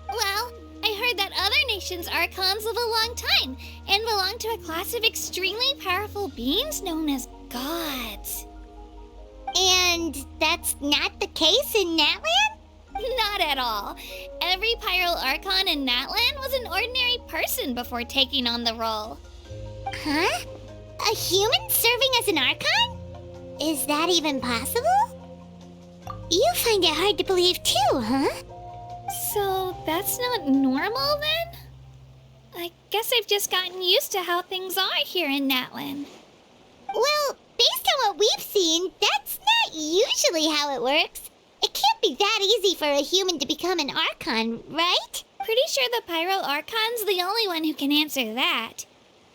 Well, I heard that other nations' Archons live a long time and belong to a class of extremely powerful beings known as gods. And that's not the case in Natlan? Not at all. Every Pyro Archon in Natlan was an ordinary person before taking on the role. Huh? A human serving as an Archon? Is that even possible? You find it hard to believe too, huh? So that's not normal then? I guess I've just gotten used to how things are here in Natlan. Well, based on what we've seen, that's not usually how it works. It can't be that easy for a human to become an Archon, right? Pretty sure the Pyro Archon's the only one who can answer that.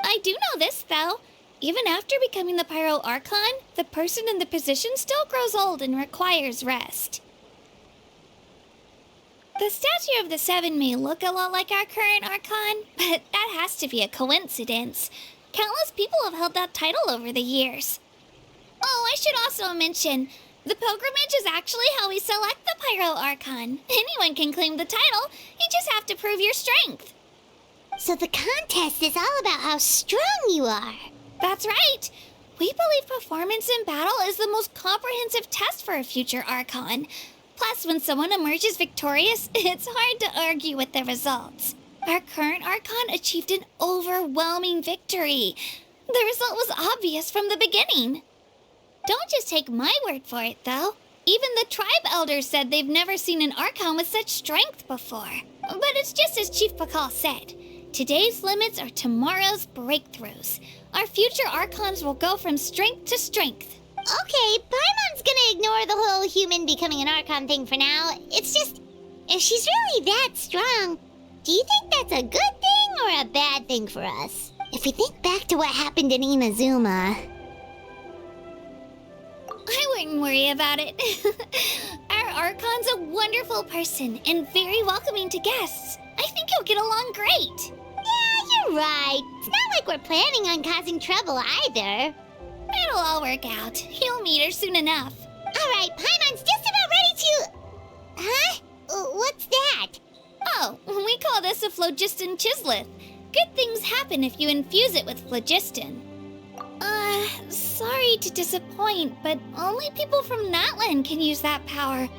I do know this, though. Even after becoming the Pyro Archon, the person in the position still grows old and requires rest. The statue of the Seven may look a lot like our current Archon, but that has to be a coincidence. Countless people have held that title over the years. Oh, I should also mention, the pilgrimage is actually how we select the Pyro Archon. Anyone can claim the title, you just have to prove your strength. So the contest is all about how strong you are. That's right. We believe performance in battle is the most comprehensive test for a future Archon. Plus, when someone emerges victorious, it's hard to argue with the results. Our current Archon achieved an overwhelming victory. The result was obvious from the beginning. Don't just take my word for it, though. Even the tribe elders said they've never seen an Archon with such strength before. But it's just as Chief Pakal said. Today's limits are tomorrow's breakthroughs. Our future Archons will go from strength to strength. Okay, Paimon's gonna ignore the whole human becoming an Archon thing for now. It's just, if she's really that strong, do you think that's a good thing or a bad thing for us? If we think back to what happened in Inazuma... I wouldn't worry about it. Our Archon's a wonderful person and very welcoming to guests. I think you'll get along great. Yeah, you're right. It's not like we're planning on causing trouble either. It'll all work out. You'll meet her soon enough. All right, Paimon's just about ready to... Huh? What's that? Oh, we call this a phlogiston chisleth. Good things happen if you infuse it with phlogiston. Sorry to disappoint, but only people from Natlan can use that power.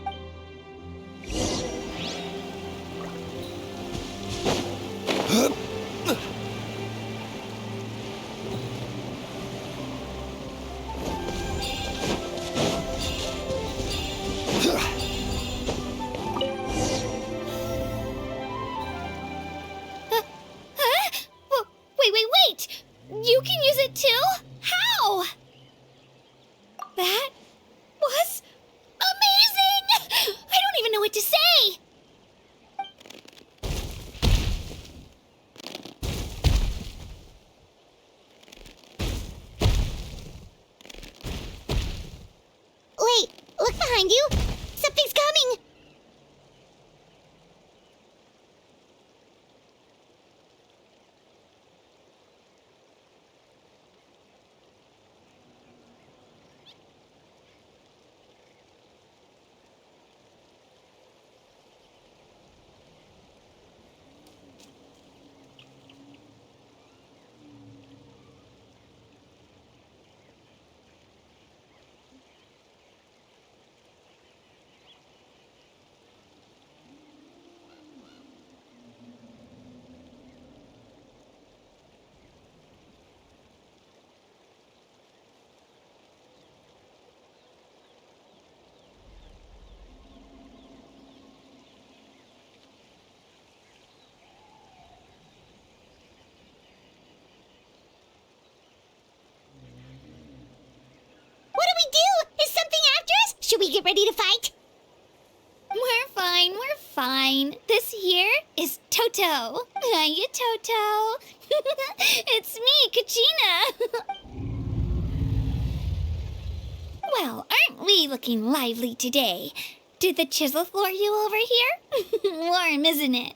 Wait! You can use it too? How? That was amazing! I don't even know what to say! behind you! Something's coming! What do we do? Is something after us? Should we get ready to fight? We're fine. This here is Toto. Hiya, Toto. It's me, Kachina. Well, aren't we looking lively today? Did the chisel floor you over here? Warm, isn't it?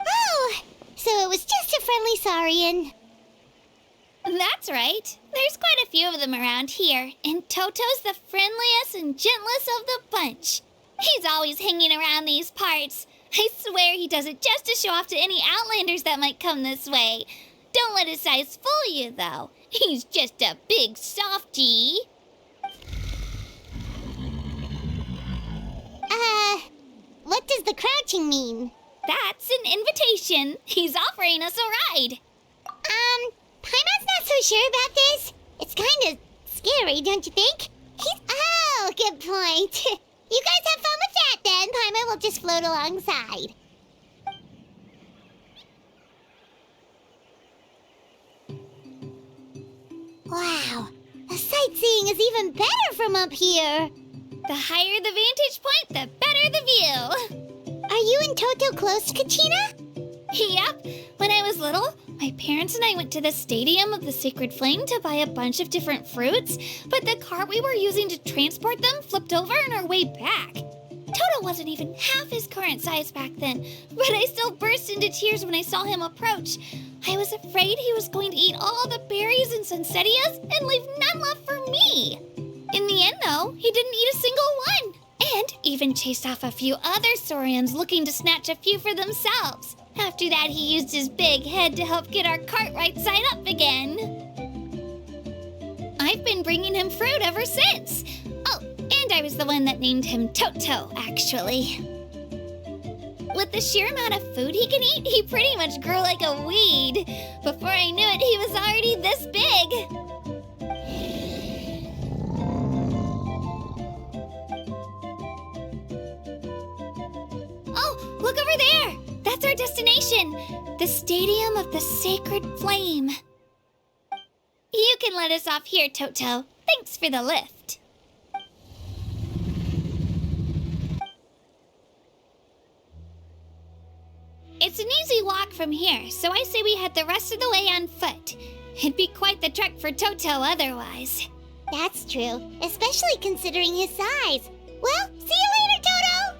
Oh, so it was just a friendly saurian. That's right. There's quite a few of them around here, and Toto's the friendliest and gentlest of the bunch. He's always hanging around these parts. I swear he does it just to show off to any outlanders that might come this way. Don't let his size fool you, though. He's just a big softie. What does the crouching mean? That's an invitation. He's offering us a ride. Paimon's not so sure about this. It's kind of scary, don't you think? Oh, good point. You guys have fun with that then. Paimon will just float alongside. Wow, the sightseeing is even better from up here. The higher the vantage point, the better the view. Are you and Toto close to Kachina? Yep. When I was little, my parents and I went to the Stadium of the Sacred Flame to buy a bunch of different fruits, but the cart we were using to transport them flipped over on our way back. Toto wasn't even half his current size back then, but I still burst into tears when I saw him approach. I was afraid he was going to eat all the berries and sunsettias and leave none left for me. In the end, though, he didn't eat a single one, and even chased off a few other saurians looking to snatch a few for themselves. After that, he used his big head to help get our cart right side up again. I've been bringing him fruit ever since. Oh, and I was the one that named him Toto, actually. With the sheer amount of food he can eat, he pretty much grew like a weed. Before I knew it, he was already this big. Oh, look over there! That's our destination! The Stadium of the Sacred Flame. You can let us off here, Toto. Thanks for the lift. It's an easy walk from here, so I say we head the rest of the way on foot. It'd be quite the trek for Toto otherwise. That's true, especially considering his size. Well, see you later, Toto!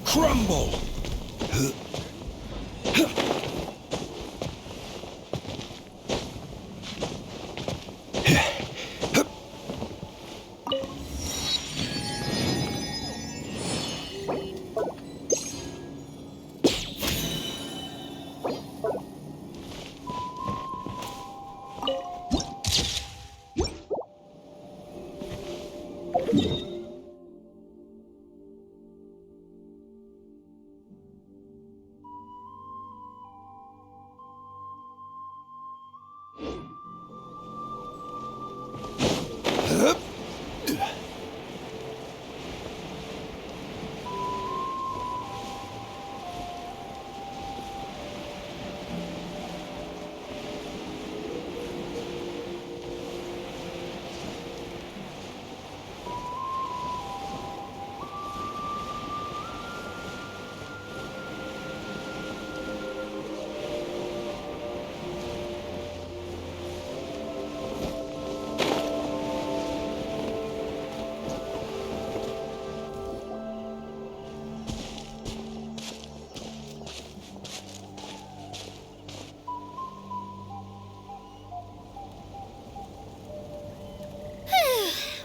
Crumble!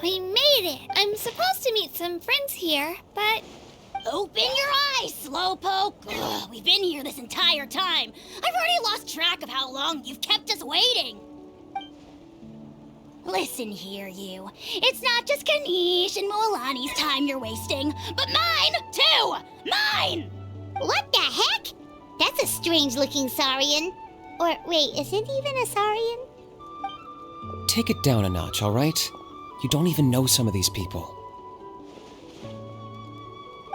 We made it! I'm supposed to meet some friends here, but... Open your eyes, Slowpoke! Ugh, we've been here this entire time. I've already lost track of how long you've kept us waiting. Listen here, you. It's not just Kanish and Moalani's time you're wasting, but mine, too! Mine! What the heck? That's a strange-looking Saurian. Or, wait, is it even a Saurian? Take it down a notch, alright? You don't even know some of these people.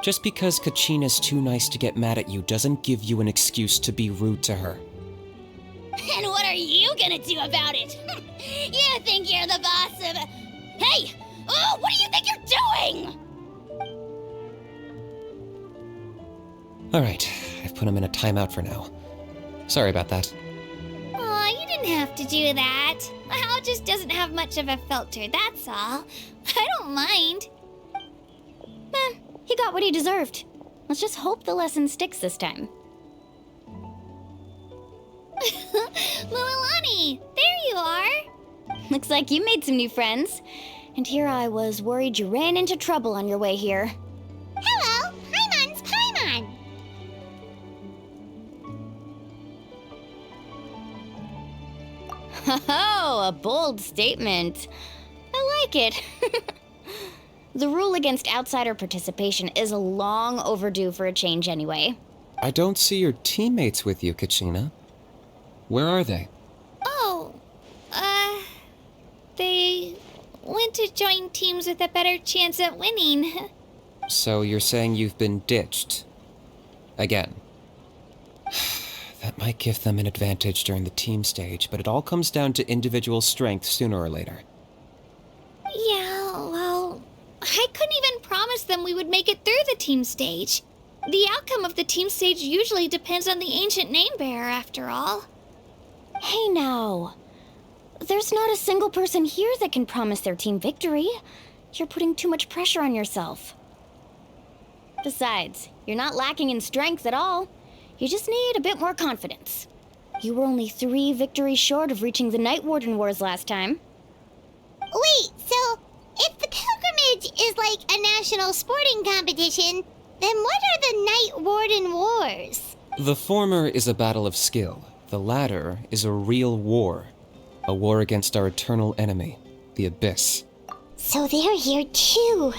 Just because Kachina's too nice to get mad at you doesn't give you an excuse to be rude to her. And what are you gonna do about it? You think you're the boss of... Hey! Oh, what do you think you're doing? Alright, I've put him in a timeout for now. Sorry about that. Aw, you didn't have to do that. Al just doesn't have much of a filter, that's all. I don't mind. He got what he deserved. Let's just hope the lesson sticks this time. Lilani, there you are. Looks like you made some new friends. And here I was worried you ran into trouble on your way here. Hello, Paimon's Paimon. Oh, a bold statement. I like it. The rule against outsider participation is long overdue for a change anyway. I don't see your teammates with you, Kachina. Where are they? Oh, they went to join teams with a better chance at winning. So you're saying you've been ditched? Again. That might give them an advantage during the team stage, but it all comes down to individual strength sooner or later. Yeah, well, I couldn't even promise them we would make it through the team stage. The outcome of the team stage usually depends on the ancient name bearer, after all. Hey now. There's not a single person here that can promise their team victory. You're putting too much pressure on yourself. Besides, you're not lacking in strength at all. You just need a bit more confidence. You were only 3 victories short of reaching the Night Warden Wars last time. Wait, so if the pilgrimage is like a national sporting competition, then what are the Night Warden Wars? The former is a battle of skill. The latter is a real war. A war against our eternal enemy, the Abyss. So they're here too.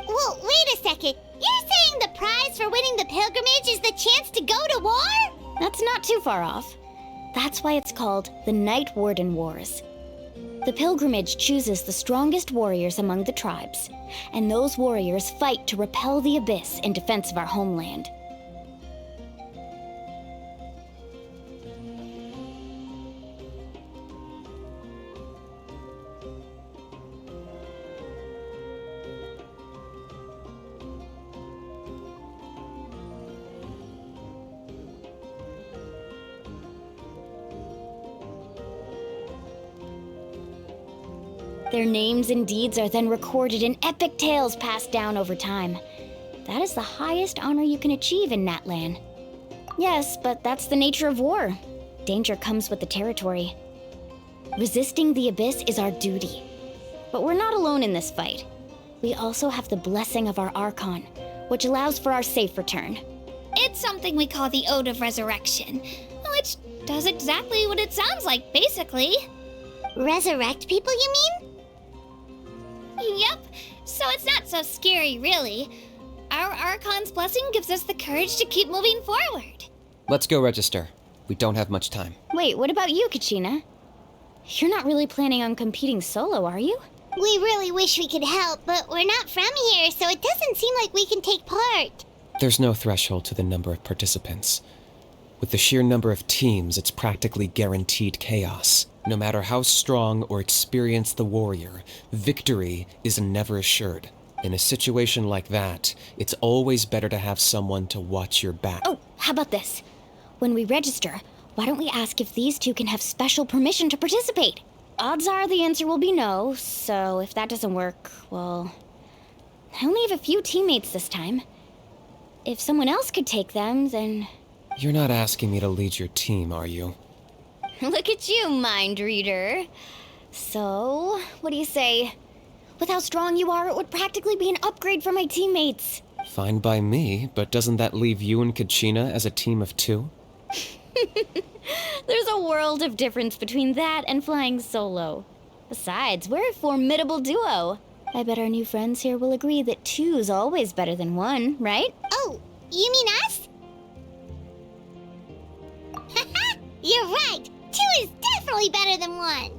Well, wait a second. You're saying the prize for winning the pilgrimage is the chance to go to war? That's not too far off. That's why it's called the Night Warden Wars. The pilgrimage chooses the strongest warriors among the tribes, and those warriors fight to repel the Abyss in defense of our homeland. Their names and deeds are then recorded in epic tales passed down over time. That is the highest honor you can achieve in Natlan. Yes, but that's the nature of war. Danger comes with the territory. Resisting the Abyss is our duty. But we're not alone in this fight. We also have the blessing of our Archon, which allows for our safe return. It's something we call the Ode of Resurrection, which does exactly what it sounds like, basically. Resurrect people, you mean? Yep, so it's not so scary, really. Our Archon's blessing gives us the courage to keep moving forward. Let's go register. We don't have much time. Wait, what about you, Kachina? You're not really planning on competing solo, are you? We really wish we could help, but we're not from here, so it doesn't seem like we can take part. There's no threshold to the number of participants. With the sheer number of teams, it's practically guaranteed chaos. No matter how strong or experienced the warrior, victory is never assured. In a situation like that, it's always better to have someone to watch your back. Oh, how about this? When we register, why don't we ask if these two can have special permission to participate? Odds are the answer will be no, so if that doesn't work, well, I only have a few teammates this time. If someone else could take them, then... You're not asking me to lead your team, are you? Look at you, mind reader. So, what do you say? With how strong you are, it would practically be an upgrade for my teammates. Fine by me, but doesn't that leave you and Kachina as a team of 2? There's a world of difference between that and flying solo. Besides, we're a formidable duo. I bet our new friends here will agree that 2's always better than 1, right? Oh, you mean us? You're right! 2 is definitely better than 1!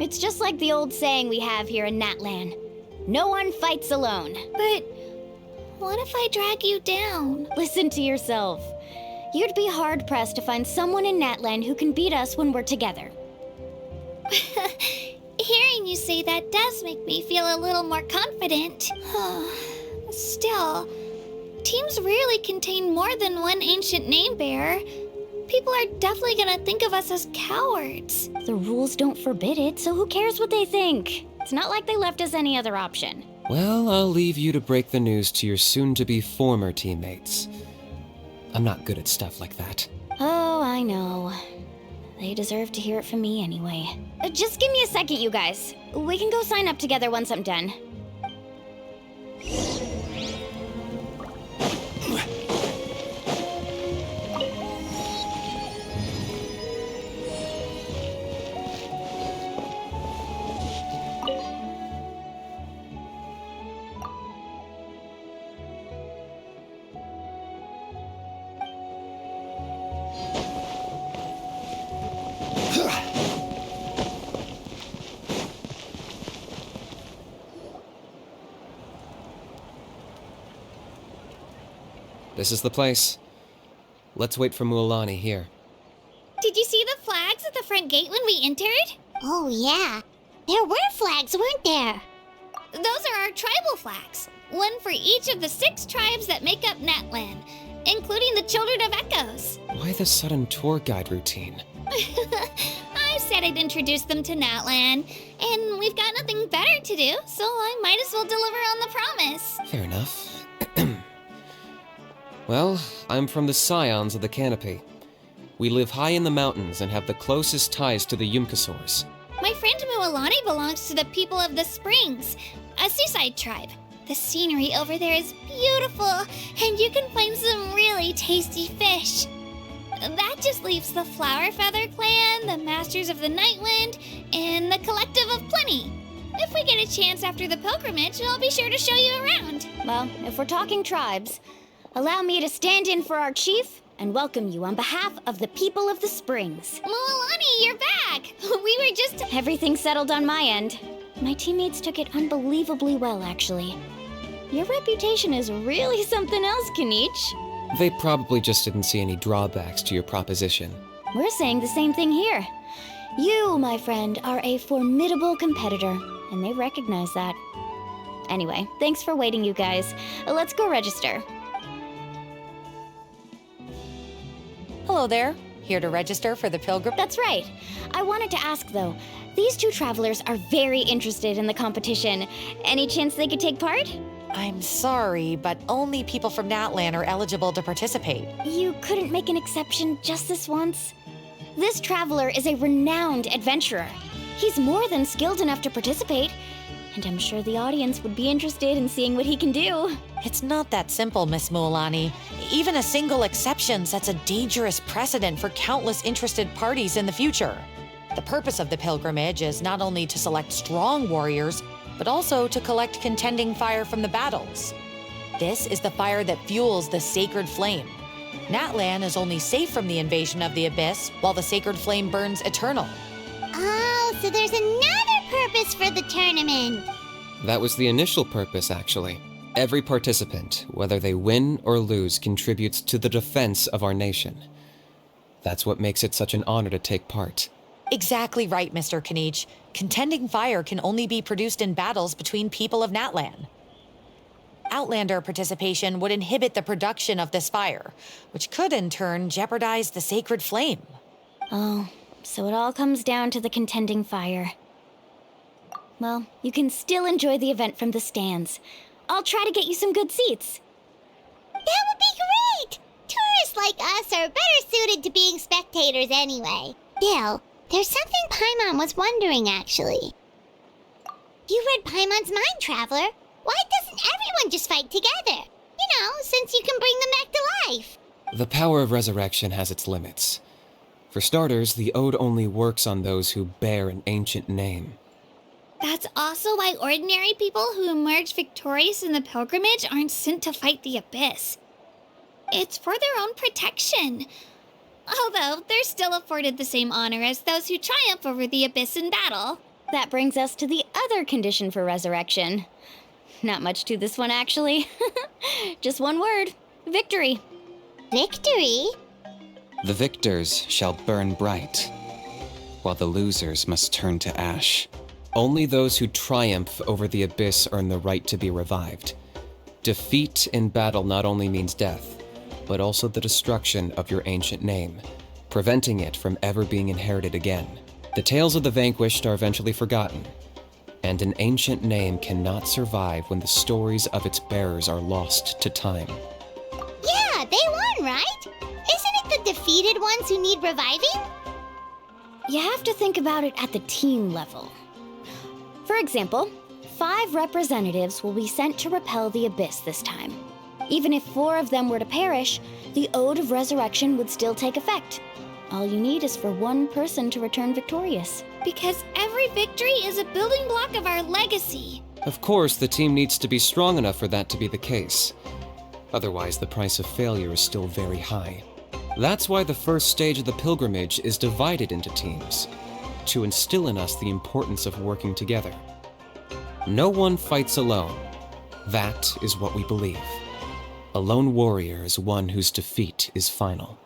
It's just like the old saying we have here in Natlan. No one fights alone. But what if I drag you down? Listen to yourself. You'd be hard-pressed to find someone in Natlan who can beat us when we're together. Hearing you say that does make me feel a little more confident. Still, teams rarely contain more than one ancient name bearer. People are definitely gonna think of us as cowards. The rules don't forbid it, so who cares what they think? It's not like they left us any other option. Well, I'll leave you to break the news to your soon-to-be former teammates. I'm not good at stuff like that. Oh, I know. They deserve to hear it from me anyway. Just give me a second, you guys. We can go sign up together once I'm done. This is the place. Let's wait for Mualani here. Did you see the flags at the front gate when we entered? Oh, yeah. There were flags, weren't there? Those are our tribal flags. One for each of the 6 tribes that make up Natlan, including the Children of Echoes. Why the sudden tour guide routine? I said I'd introduce them to Natlan, and we've got nothing better to do, so I might as well deliver on the promise. Fair enough. Well, I'm from the Scions of the Canopy. We live high in the mountains and have the closest ties to the Yumkasaurs. My friend Mualani belongs to the people of the Springs, a seaside tribe. The scenery over there is beautiful, and you can find some really tasty fish. That just leaves the Flower Feather Clan, the Masters of the Nightwind, and the Collective of Plenty. If we get a chance after the pilgrimage, I'll be sure to show you around. Well, if we're talking tribes, allow me to stand in for our chief and welcome you on behalf of the people of the Springs. Mualani, you're back! We were just... Everything's settled on my end. My teammates took it unbelievably well, actually. Your reputation is really something else, Kanich. They probably just didn't see any drawbacks to your proposition. We're saying the same thing here. You, my friend, are a formidable competitor, and they recognize that. Anyway, thanks for waiting, you guys. Let's go register. Hello there. Here to register for the pilgrim? That's right. I wanted to ask, though. These 2 travelers are very interested in the competition. Any chance they could take part? I'm sorry, but only people from Natlan are eligible to participate. You couldn't make an exception just this once? This traveler is a renowned adventurer. He's more than skilled enough to participate, and I'm sure the audience would be interested in seeing what he can do. It's not that simple, Miss Mualani. Even a single exception sets a dangerous precedent for countless interested parties in the future. The purpose of the pilgrimage is not only to select strong warriors, but also to collect contending fire from the battles. This is the fire that fuels the sacred flame. Natlan is only safe from the invasion of the Abyss, while the sacred flame burns eternal. Oh, so there's another purpose for the tournament. That was the initial purpose, actually. Every participant, whether they win or lose, contributes to the defense of our nation. That's what makes it such an honor to take part. Exactly right, Mr. Kanich. Contending fire can only be produced in battles between people of Natlan. Outlander participation would inhibit the production of this fire, which could in turn jeopardize the sacred flame. Oh, so it all comes down to the contending fire. Well, you can still enjoy the event from the stands. I'll try to get you some good seats. That would be great! Tourists like us are better suited to being spectators anyway. Bill, there's something Paimon was wondering, actually. You read Paimon's mind, Traveler. Why doesn't everyone just fight together? You know, since you can bring them back to life. The power of resurrection has its limits. For starters, the ode only works on those who bear an ancient name. That's also why ordinary people who emerge victorious in the pilgrimage aren't sent to fight the Abyss. It's for their own protection. Although, they're still afforded the same honor as those who triumph over the Abyss in battle. That brings us to the other condition for resurrection. Not much to this one, actually. Just one word. Victory. Victory? The victors shall burn bright, while the losers must turn to ash. Only those who triumph over the Abyss earn the right to be revived. Defeat in battle not only means death, but also the destruction of your ancient name, preventing it from ever being inherited again. The tales of the vanquished are eventually forgotten, and an ancient name cannot survive when the stories of its bearers are lost to time. Yeah, they won, right? Isn't it the defeated ones who need reviving? You have to think about it at the team level. For example, 5 representatives will be sent to repel the Abyss this time. Even if 4 of them were to perish, the Ode of Resurrection would still take effect. All you need is for 1 person to return victorious. Because every victory is a building block of our legacy. Of course, the team needs to be strong enough for that to be the case. Otherwise, the price of failure is still very high. That's why the first stage of the pilgrimage is divided into teams, to instill in us the importance of working together. No one fights alone. That is what we believe. A lone warrior is one whose defeat is final.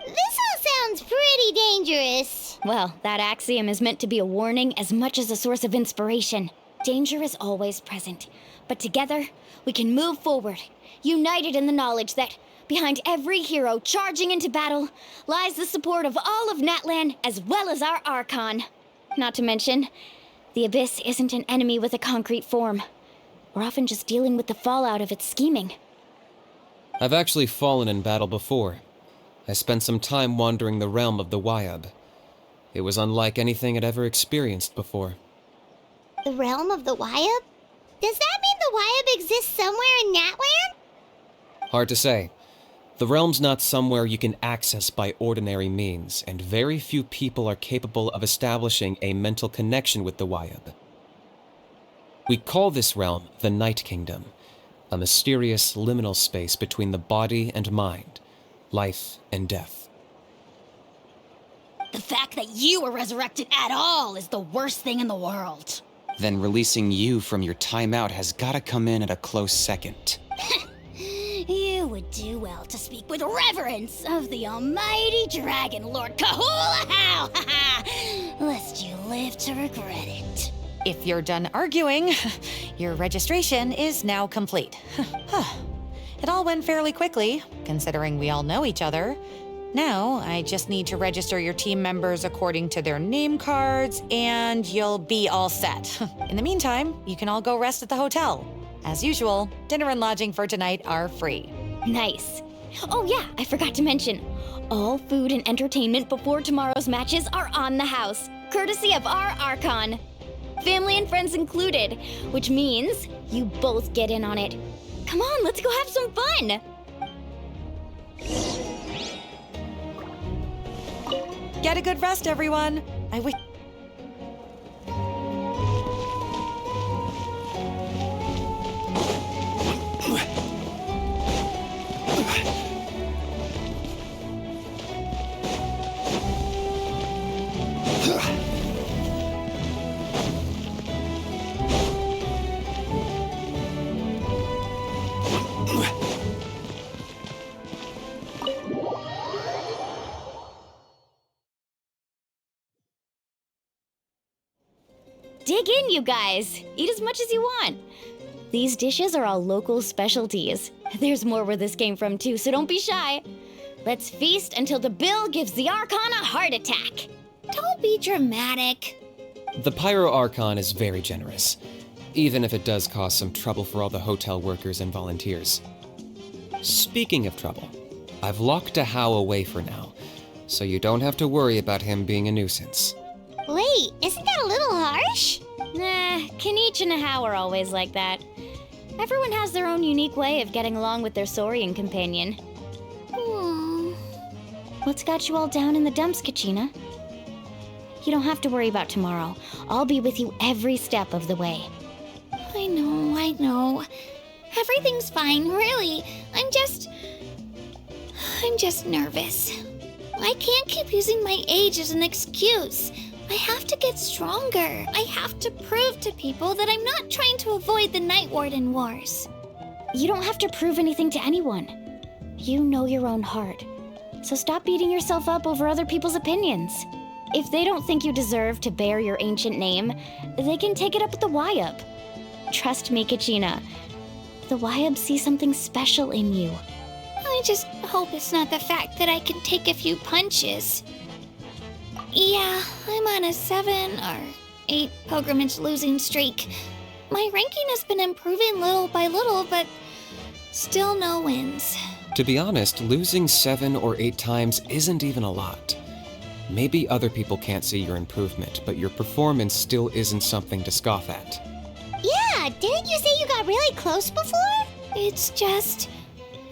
This all sounds pretty dangerous. Well, that axiom is meant to be a warning as much as a source of inspiration. Danger is always present, but together we can move forward, united in the knowledge that behind every hero charging into battle lies the support of all of Natlan as well as our Archon. Not to mention, the Abyss isn't an enemy with a concrete form. We're often just dealing with the fallout of its scheming. I've actually fallen in battle before. I spent some time wandering the realm of the Wyab. It was unlike anything I'd ever experienced before. The realm of the Wyab? Does that mean the Wyab exists somewhere in Natlan? Hard to say. The realm's not somewhere you can access by ordinary means, and very few people are capable of establishing a mental connection with the Wyab. We call this realm the Night Kingdom, a mysterious liminal space between the body and mind, life and death. The fact that you were resurrected at all is the worst thing in the world. Then releasing you from your timeout has gotta come in at a close second. You would do well to speak with reverence of the almighty Dragon Lord Kahula-How, lest you live to regret it. If you're done arguing, your registration is now complete. It all went fairly quickly, considering we all know each other. Now, I just need to register your team members according to their name cards, and you'll be all set. In the meantime, you can all go rest at the hotel. As usual, dinner and lodging for tonight are free. Nice. Oh yeah, I forgot to mention, all food and entertainment before tomorrow's matches are on the house, courtesy of our Archon. Family and friends included, which means you both get in on it. Come on, let's go have some fun! Get a good rest, everyone. I wish. Dig in, you guys. Eat as much as you want. These dishes are all local specialties. There's more where this came from too, so don't be shy. Let's feast until the bill gives the Archon a heart attack. Don't be dramatic. The Pyro Archon is very generous, even if it does cause some trouble for all the hotel workers and volunteers. Speaking of trouble, I've locked Ahau away for now, so you don't have to worry about him being a nuisance. Wait, isn't that a little harsh? Nah, Kanich and Ahau are always like that. Everyone has their own unique way of getting along with their Saurian companion. What's got you all down in the dumps, Kachina? You don't have to worry about tomorrow. I'll be with you every step of the way. I know. Everything's fine, really. I'm just nervous. I can't keep using my age as an excuse. I have to get stronger. I have to prove to people that I'm not trying to avoid the Night Warden Wars. You don't have to prove anything to anyone. You know your own heart. So stop beating yourself up over other people's opinions. If they don't think you deserve to bear your ancient name, they can take it up with the Wyab. Trust me, Kachina. the Wyabs see something special in you. I just hope it's not the fact that I can take a few punches. Yeah, I'm on a 7 or 8 pilgrimage losing streak. My ranking has been improving little by little, but still no wins. To be honest, losing 7 or 8 times isn't even a lot. Maybe other people can't see your improvement, but your performance still isn't something to scoff at. Yeah, didn't you say you got really close before? It's just,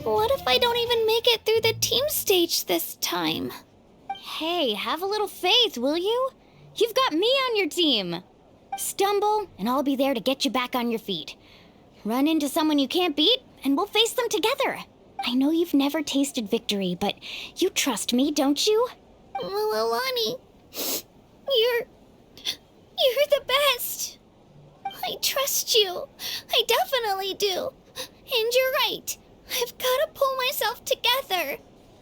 what if I don't even make it through the team stage this time? Hey, have a little faith, will you? You've got me on your team. Stumble, and I'll be there to get you back on your feet. Run into someone you can't beat, and we'll face them together. I know you've never tasted victory, but you trust me, don't you? Mililani, you're the best. I trust you. I definitely do. And you're right. I've got to pull myself together.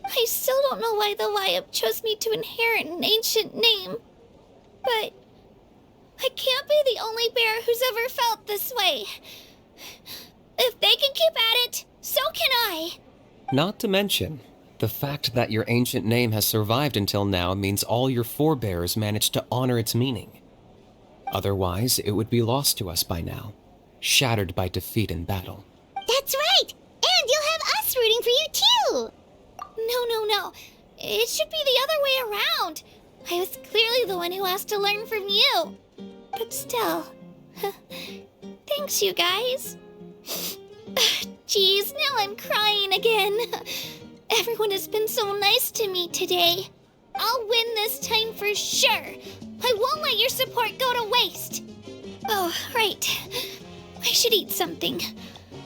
I still don't know why the Wyab chose me to inherit an ancient name. But I can't be the only bear who's ever felt this way. If they can keep at it, so can I. Not to mention, the fact that your ancient name has survived until now means all your forebears managed to honor its meaning. Otherwise, it would be lost to us by now, shattered by defeat in battle. That's right! And you'll have us rooting for you too! No. It should be the other way around. I was clearly the one who asked to learn from you. But still, thanks you guys. Geez, now I'm crying again. Everyone has been so nice to me today. I'll win this time for sure. I won't let your support go to waste. Oh, right. I should eat something.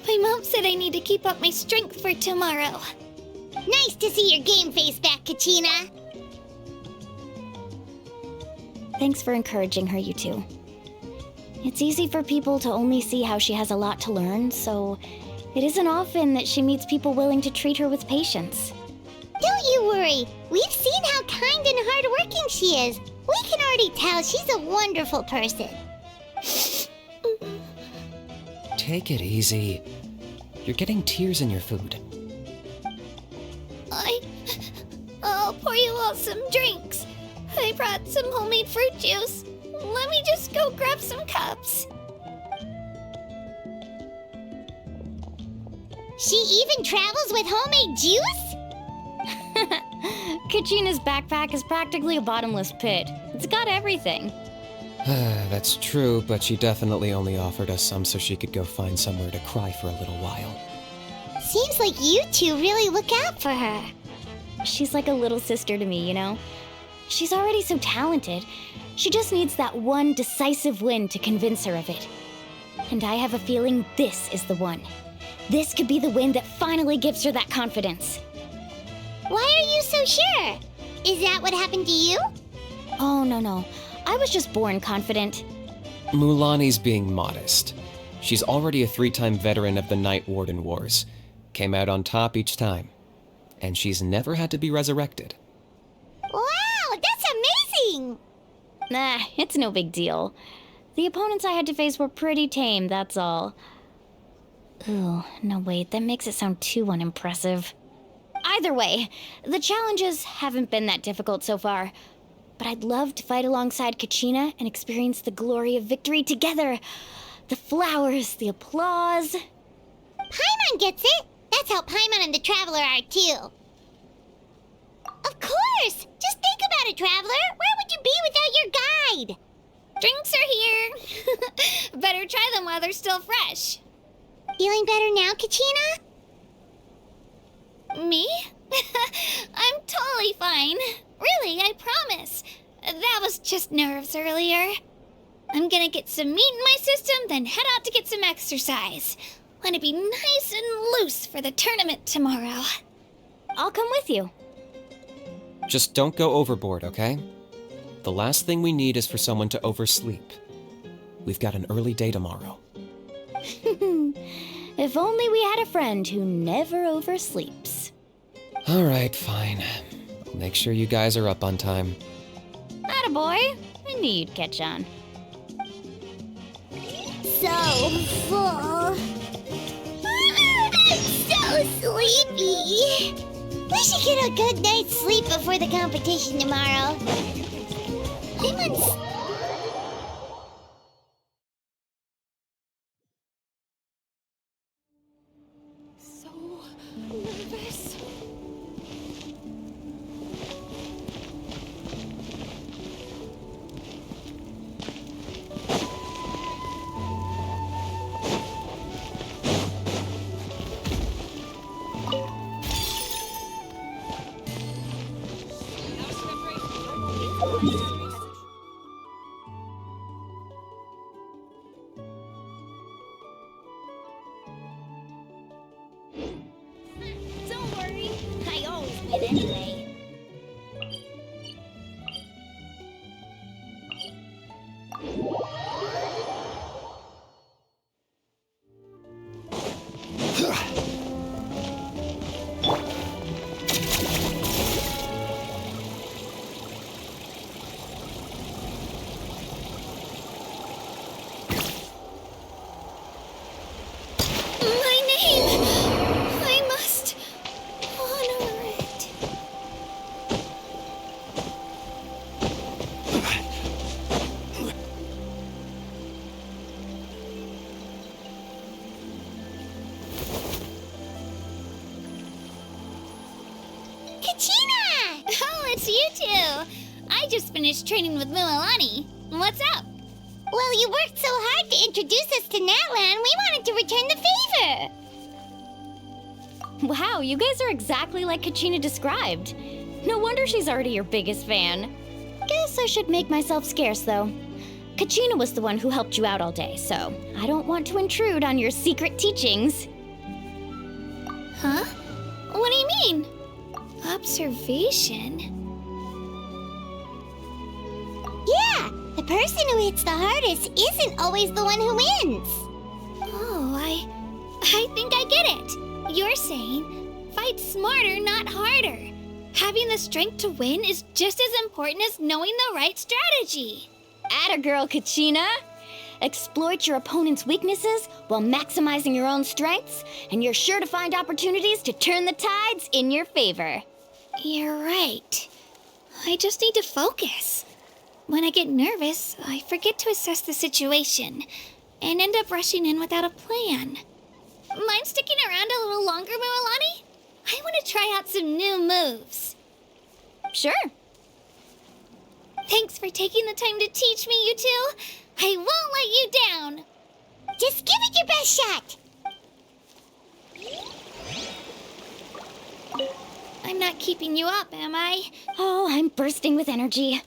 My mom said I need to keep up my strength for tomorrow. Nice to see your game face back, Kachina. Thanks for encouraging her, you two. It's easy for people to only see how she has a lot to learn, so it isn't often that she meets people willing to treat her with patience. Don't you worry. We've seen how kind and hardworking she is. We can already tell she's a wonderful person. Take it easy. You're getting tears in your food. I'll pour you all some drinks. I brought some homemade fruit juice. Let me just go grab some cups. She even travels with homemade juice? Kachina's backpack is practically a bottomless pit. It's got everything. That's true, but she definitely only offered us some so she could go find somewhere to cry for a little while. Seems like you two really look out for her. She's like a little sister to me, you know? She's already so talented. She just needs that one decisive win to convince her of it. And I have a feeling this is the one. This could be the win that finally gives her that confidence. Why are you so sure? Is that what happened to you? Oh, no. I was just born confident. Mulani's being modest. She's already a 3-time veteran of the Night Warden Wars. Came out on top each time. And she's never had to be resurrected. Wow, that's amazing! Nah, it's no big deal. The opponents I had to face were pretty tame, that's all. Ooh, no wait, that makes it sound too unimpressive. Either way, the challenges haven't been that difficult so far. But I'd love to fight alongside Kachina and experience the glory of victory together. The flowers, the applause. Paimon gets it! That's how Paimon and the Traveler are too. Of course! Just think about it, Traveler! Where would you be without your guide? Drinks are here. Better try them while they're still fresh. Feeling better now, Kachina? Me? I'm totally fine. Really, I promise. That was just nerves earlier. I'm gonna get some meat in my system, then head out to get some exercise. Wanna be nice and loose for the tournament tomorrow. I'll come with you. Just don't go overboard, okay? The last thing we need is for someone to oversleep. We've got an early day tomorrow. If only we had a friend who never oversleeps. All right, fine. I'll make sure you guys are up on time. Attaboy. I knew you'd catch on. So full. sleepy. We should get a good night's sleep before the competition tomorrow. So nervous. Don't worry, I always win anyway. My name! I must honor it. Kachina! Oh, it's you two! I just finished training with Mualani. What's up? Well, you worked so hard to introduce us to Natlan, we wanted to return the favor. Wow, you guys are exactly like Kachina described. No wonder she's already your biggest fan. Guess I should make myself scarce, though. Kachina was the one who helped you out all day, so I don't want to intrude on your secret teachings. Huh? What do you mean? Observation? Yeah, the person who hits the hardest isn't always the one who wins. Oh, I think I get it. You're saying, fight smarter, not harder. Having the strength to win is just as important as knowing the right strategy. Atta girl, Kachina! Exploit your opponent's weaknesses while maximizing your own strengths, and you're sure to find opportunities to turn the tides in your favor. You're right. I just need to focus. When I get nervous, I forget to assess the situation and end up rushing in without a plan. Mind sticking around a little longer, Mualani? I want to try out some new moves. Sure. Thanks for taking the time to teach me, you two. I won't let you down. Just give it your best shot. I'm not keeping you up, am I? Oh, I'm bursting with energy.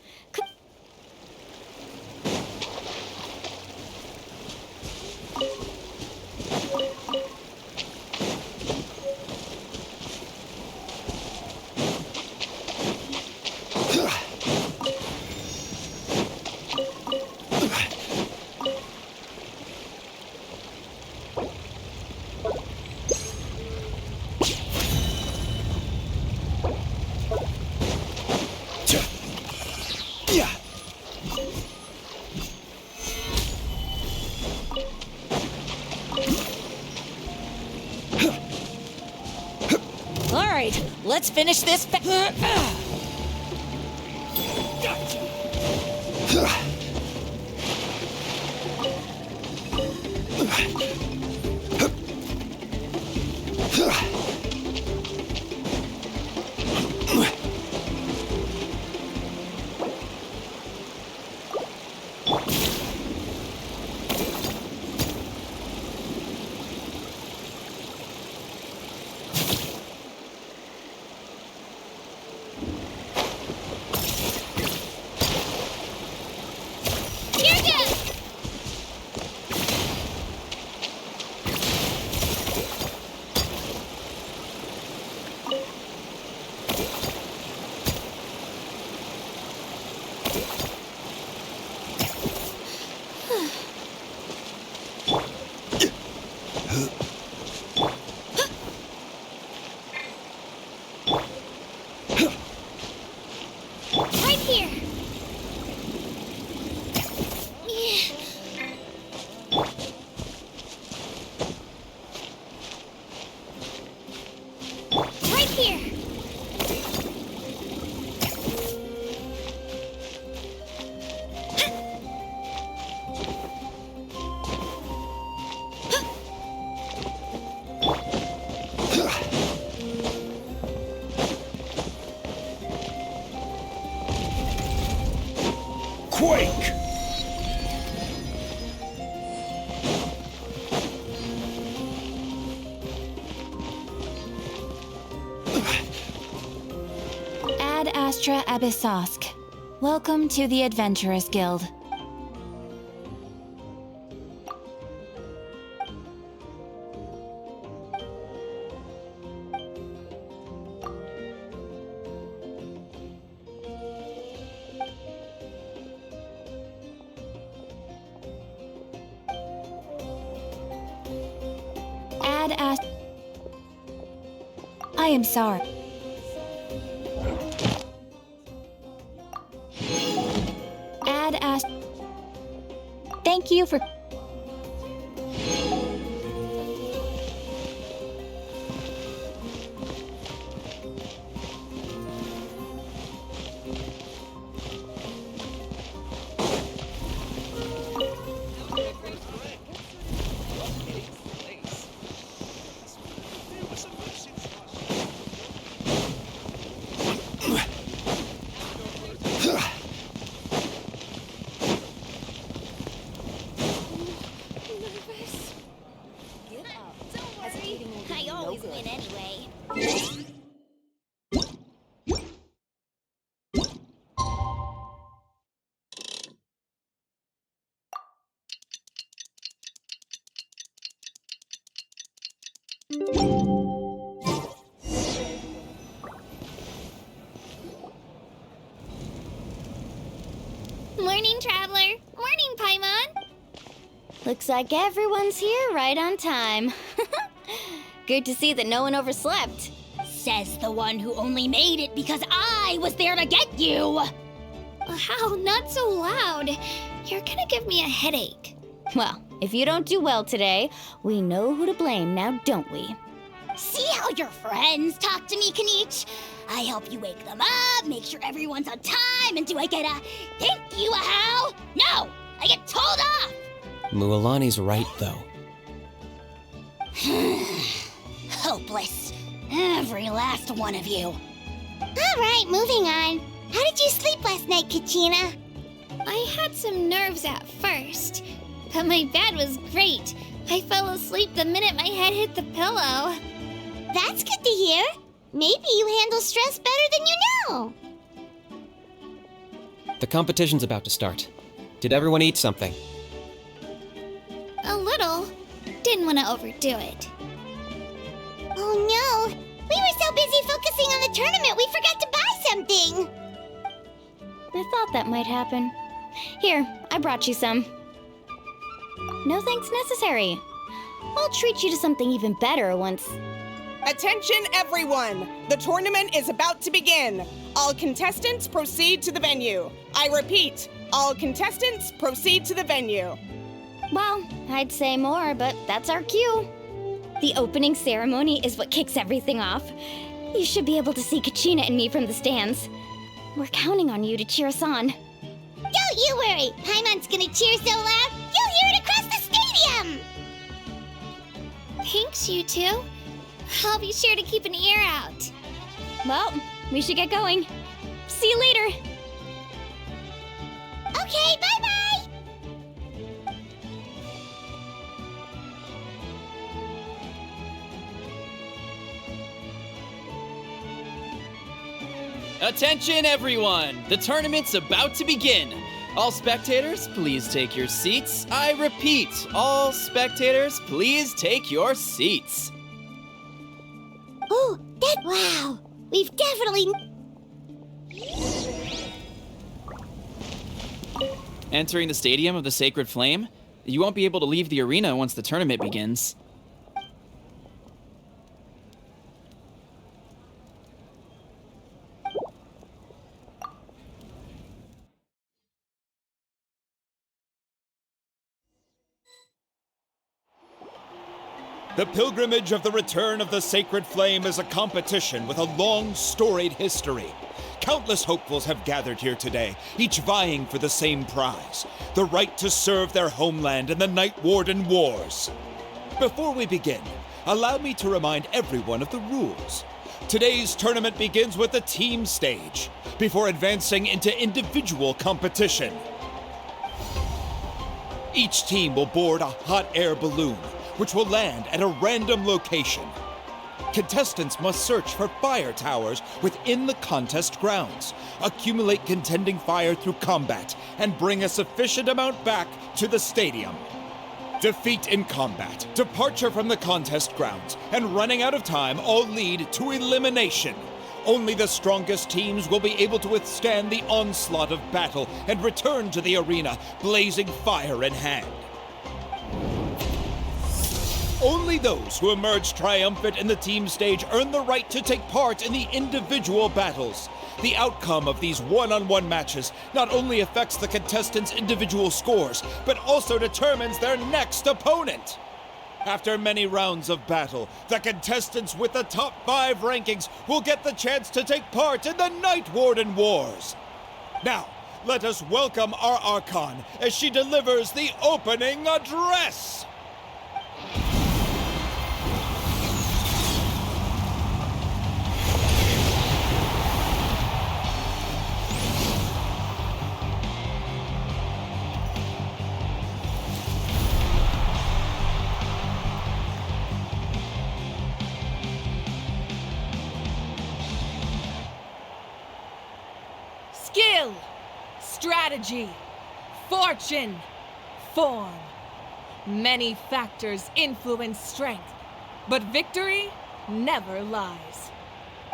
All right, let's finish this. Right here. quake! Ad Astra Abyssosk. Welcome to the Adventurers Guild. Ad Astra. I am sorry. Ad Astra. Thank you for. I always win anyway. Morning, Traveler. Morning, Paimon. Looks like everyone's here right on time. Good to see that no one overslept. Says the one who only made it because I was there to get you! How? Not so loud. You're gonna give me a headache. Well, if you don't do well today, we know who to blame now, don't we? See how your friends talk to me, Kanich? I help you wake them up, make sure everyone's on time, and do I get a thank you, how? No! I get told off! Mualani's right, though. Hopeless. Every last one of you. Alright, moving on. How did you sleep last night, Kachina? I had some nerves at first, but my bed was great. I fell asleep the minute my head hit the pillow. That's good to hear. Maybe you handle stress better than you know. The competition's about to start. Did everyone eat something? A little. Didn't want to overdo it. Oh no! We were so busy focusing on the tournament we forgot to buy something! I thought that might happen. Here, I brought you some. No thanks necessary. I'll treat you to something even better once. Attention, everyone! The tournament is about to begin. All contestants proceed to the venue. I repeat, all contestants proceed to the venue. Well, I'd say more, but that's our cue. The opening ceremony is what kicks everything off. You should be able to see Kachina and me from the stands. We're counting on you to cheer us on. Don't you worry! Paimon's gonna cheer so loud, you'll hear it across the stadium! Thanks, you two. I'll be sure to keep an ear out. Well, we should get going. See you later. Okay, bye-bye! Attention, everyone! The tournament's about to begin. All spectators, please take your seats. I repeat, all spectators, please take your seats. Oh, wow! We've definitely... Entering the stadium of the Sacred Flame, you won't be able to leave the arena once the tournament begins. The pilgrimage of the return of the Sacred Flame is a competition with a long, storied history. Countless hopefuls have gathered here today, each vying for the same prize, the right to serve their homeland in the Night Warden Wars. Before we begin, allow me to remind everyone of the rules. Today's tournament begins with the team stage, before advancing into individual competition. Each team will board a hot air balloon, which will land at a random location. Contestants must search for fire towers within the contest grounds, accumulate contending fire through combat, and bring a sufficient amount back to the stadium. Defeat in combat, departure from the contest grounds, and running out of time all lead to elimination. Only the strongest teams will be able to withstand the onslaught of battle and return to the arena, blazing fire in hand. Only those who emerge triumphant in the team stage earn the right to take part in the individual battles. The outcome of these one-on-one matches not only affects the contestants' individual scores, but also determines their next opponent. After many rounds of battle, the contestants with the top 5 rankings will get the chance to take part in the Night Warden Wars. Now, let us welcome our Archon as she delivers the opening address. Skill, strategy, fortune, form. Many factors influence strength, but victory never lies.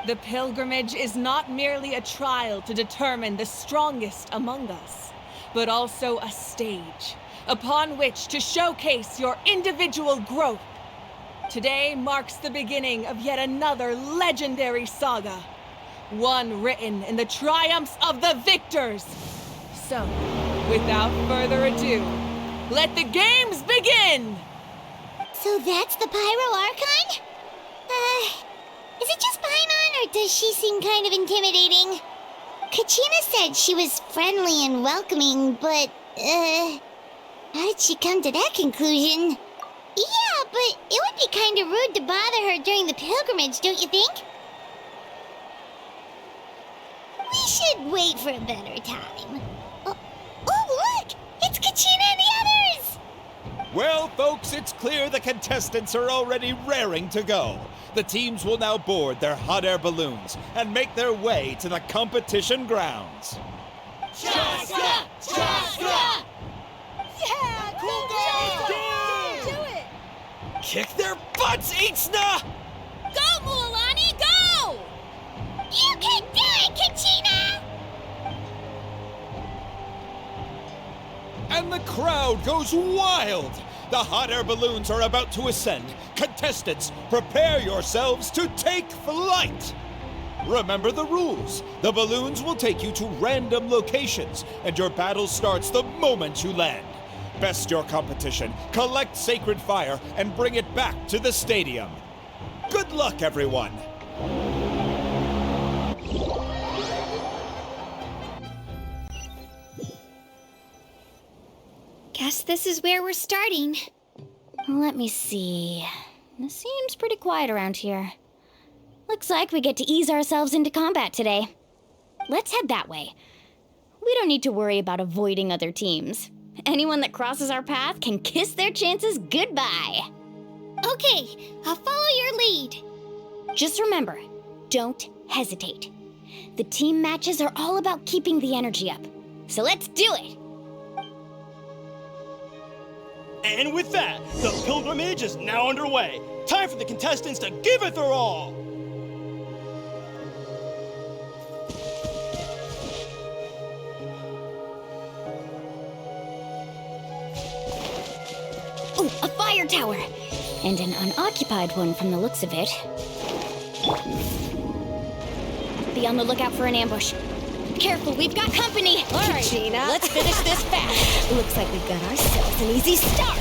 The pilgrimage is not merely a trial to determine the strongest among us, but also a stage upon which to showcase your individual growth. Today marks the beginning of yet another legendary saga. One written in the triumphs of the victors. So, without further ado, let the games begin! So that's the Pyro Archon? Is it just Paimon, or does she seem kind of intimidating? Kachina said she was friendly and welcoming, but, how did she come to that conclusion? Yeah, but it would be kind of rude to bother her during the pilgrimage, don't you think? We should wait for a better time. Oh, look! It's Kachina and the others! Well, folks, it's clear the contestants are already raring to go. The teams will now board their hot air balloons and make their way to the competition grounds. Chaska! Chaska! Yeah! Cool girl! Do it! Kick their butts, Itzna! Go, Mualani, go! You can do it, Kachina! And the crowd goes wild! The hot air balloons are about to ascend. Contestants, prepare yourselves to take flight! Remember the rules. The balloons will take you to random locations, and your battle starts the moment you land. Best your competition, collect sacred fire, and bring it back to the stadium. Good luck, everyone! Guess this is where we're starting. Let me see. It seems pretty quiet around here. Looks like we get to ease ourselves into combat today. Let's head that way. We don't need to worry about avoiding other teams. Anyone that crosses our path can kiss their chances goodbye. Okay, I'll follow your lead. Just remember, don't hesitate. The team matches are all about keeping the energy up. So let's do it! And with that, the pilgrimage is now underway. Time for the contestants to give it their all! Ooh, a fire tower! And an unoccupied one from the looks of it. Be on the lookout for an ambush. Careful, we've got company! All right, Gina, let's finish this fast. Looks like we've got ourselves an easy start.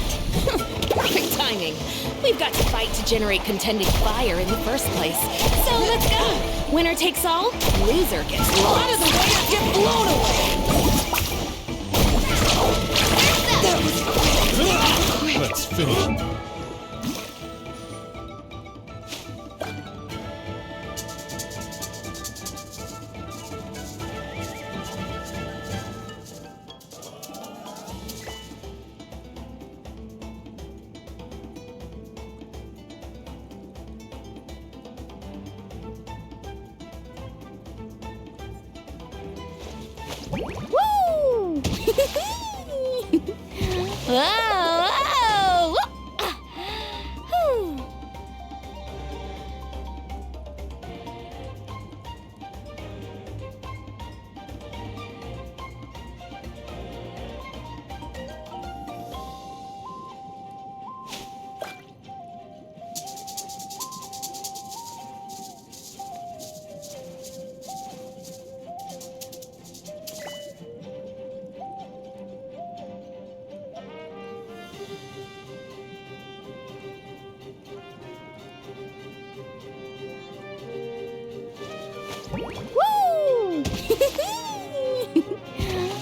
Perfect timing. We've got to fight to generate contending fire in the first place. So let's go. Winner takes all, loser gets lost. Out of the way or get blown away! Let's finish. Woo! Whoa! Whoa! Whew. Woo!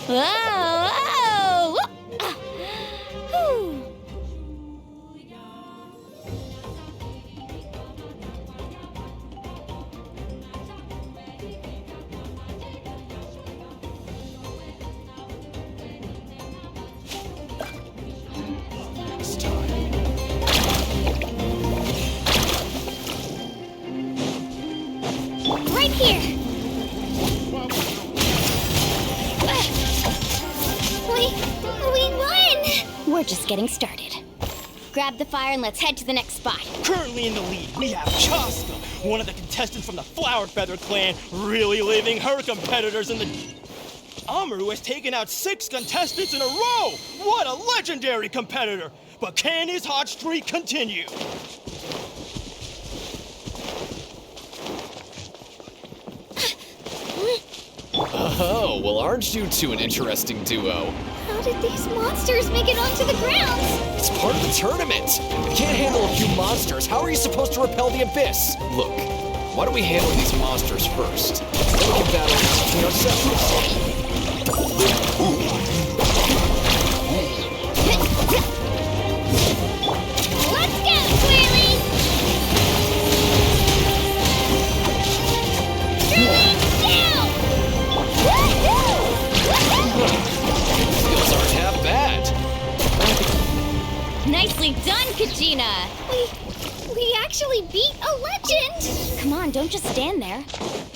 Whoa! Whoa! Whew. Next time. Right here. We won! We're just getting started. Grab the fire and let's head to the next spot. Currently in the lead, we have Chaska, one of the contestants from the Flower Feather clan, really leaving her competitors in the... Amaru has taken out 6 contestants in a row! What a legendary competitor! But can his hot streak continue? Oh, well, aren't you two an interesting duo? How did these monsters make it onto the ground? It's part of the tournament. If you can't handle a few monsters, how are you supposed to repel the abyss? Look, why don't we handle these monsters first? Then we can battle between ourselves. Let's go, Squirrely! Down! Skills aren't half bad. Nicely done, Kajina! We actually beat a legend! Come on, don't just stand there.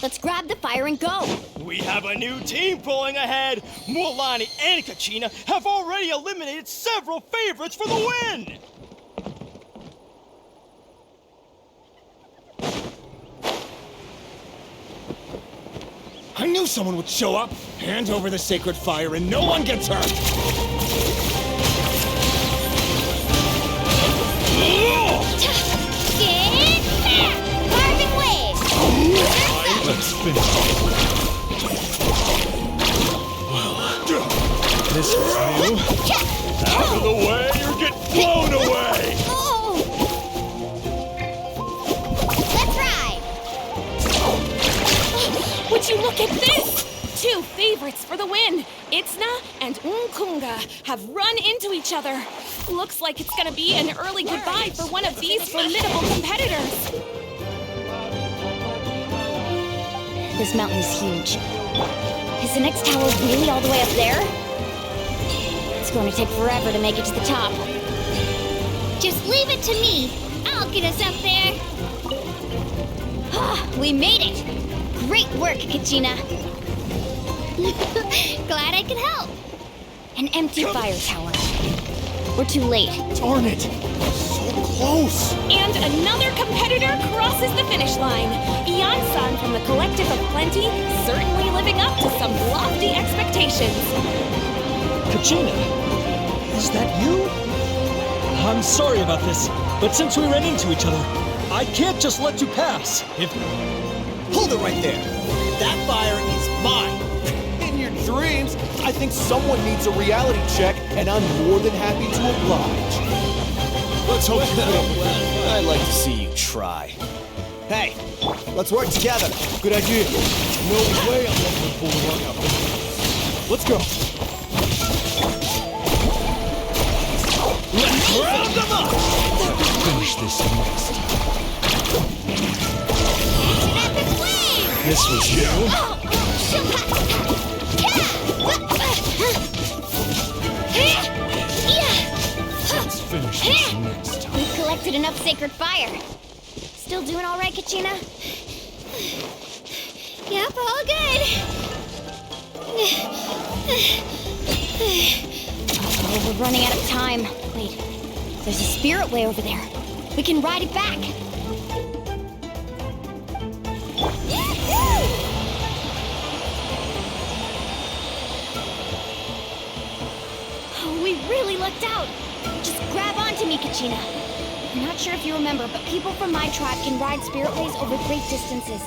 Let's grab the fire and go. We have a new team pulling ahead. Mualani and Kachina have already eliminated several favorites for the win. I knew someone would show up. Hand over the sacred fire and no one gets hurt. Get back! Carbon wave! Let's finish. Well, this was new. Out of the way or get blown away! Let's ride! Would you look at this? 2 favorites for the win. Itzna and Unkunga have run into each other. Looks like it's gonna be an early goodbye for one of these formidable competitors. This mountain's huge. Is the next tower really all the way up there? It's going to take forever to make it to the top. Just leave it to me. I'll get us up there. We made it! Great work, Kachina. Glad I could help. An empty fire tower. We're too late. Darn it! So close! And another competitor crosses the finish line. Ian-san from the Collective of Plenty, certainly living up to some lofty expectations. Kachina, is that you? I'm sorry about this, but since we ran into each other, I can't just let you pass. Hold it right there. That fire is mine. In your dreams, I think someone needs a reality check, and I'm more than happy to oblige. Let's hope you put up with it. I'd like to see you try. Hey, let's work together. Good idea. No way I'm letting her pull the rug out. Let's go. Let's round them up! Finish this next. This was you? Let's finish this next time. We've collected enough sacred fire. Still doing all right, Kachina? Yep, all good. Oh, we're running out of time. Wait, there's a spirit way over there. We can ride it back. Oh, we really lucked out. Just grab onto me, Kachina. I'm not sure if you remember, but people from my tribe can ride spiritways over great distances.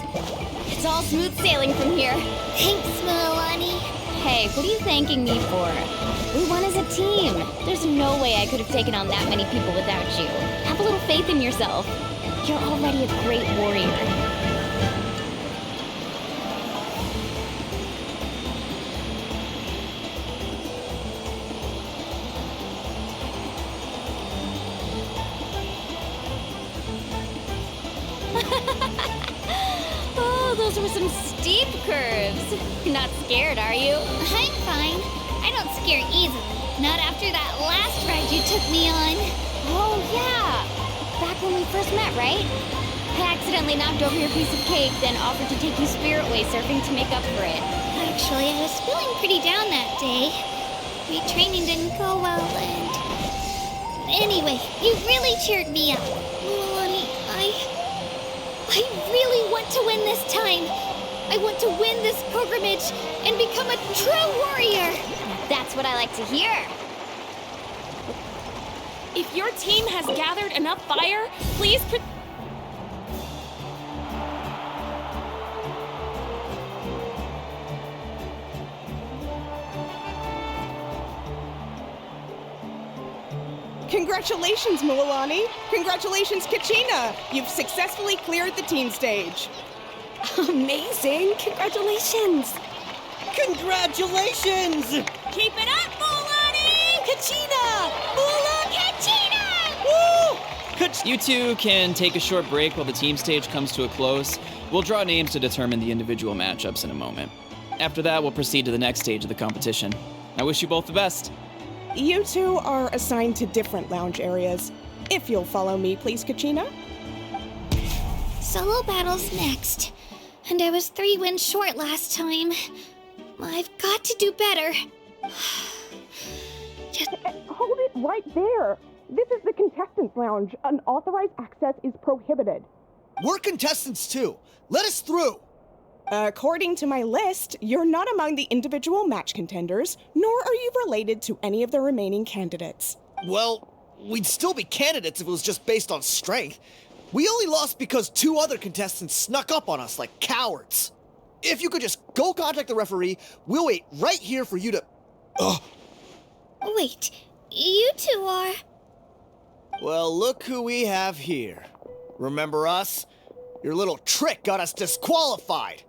It's all smooth sailing from here. Thanks, Milani. Hey, what are you thanking me for? We won as a team. There's no way I could have taken on that many people without you. Have a little faith in yourself. You're already a great warrior. Oh, those were some steep curves. You're not scared, are you? I'm fine. I don't scare easily. Not after that last ride you took me on. Oh, yeah. Back when we first met, right? I accidentally knocked over your piece of cake, then offered to take you spiritway surfing to make up for it. Actually, I was feeling pretty down that day. My training didn't go well, and... Anyway, you really cheered me up. Milani, I really want to win this time. I want to win this pilgrimage and become a true warrior. That's what I like to hear. If your team has gathered enough fire, please Congratulations, Milani. Congratulations, Kachina. You've successfully cleared the team stage. Amazing. Congratulations. Congratulations! Keep it up, Milani! Kachina! Mula Kachina! Woo! You two can take a short break while the team stage comes to a close. We'll draw names to determine the individual matchups in a moment. After that, we'll proceed to the next stage of the competition. I wish you both the best. You two are assigned to different lounge areas. If you'll follow me, please, Kachina. Solo battle's next. And I was 3 wins short last time. I've got to do better. Just hold it right there. This is the contestants' lounge. Unauthorized access is prohibited. We're contestants too. Let us through. According to my list, you're not among the individual match contenders, nor are you related to any of the remaining candidates. Well, we'd still be candidates if it was just based on strength. We only lost because 2 other contestants snuck up on us like cowards. If you could just go contact the referee, we'll wait right here for you to... Wait, you two are... Well, look who we have here. Remember us? Your little trick got us disqualified.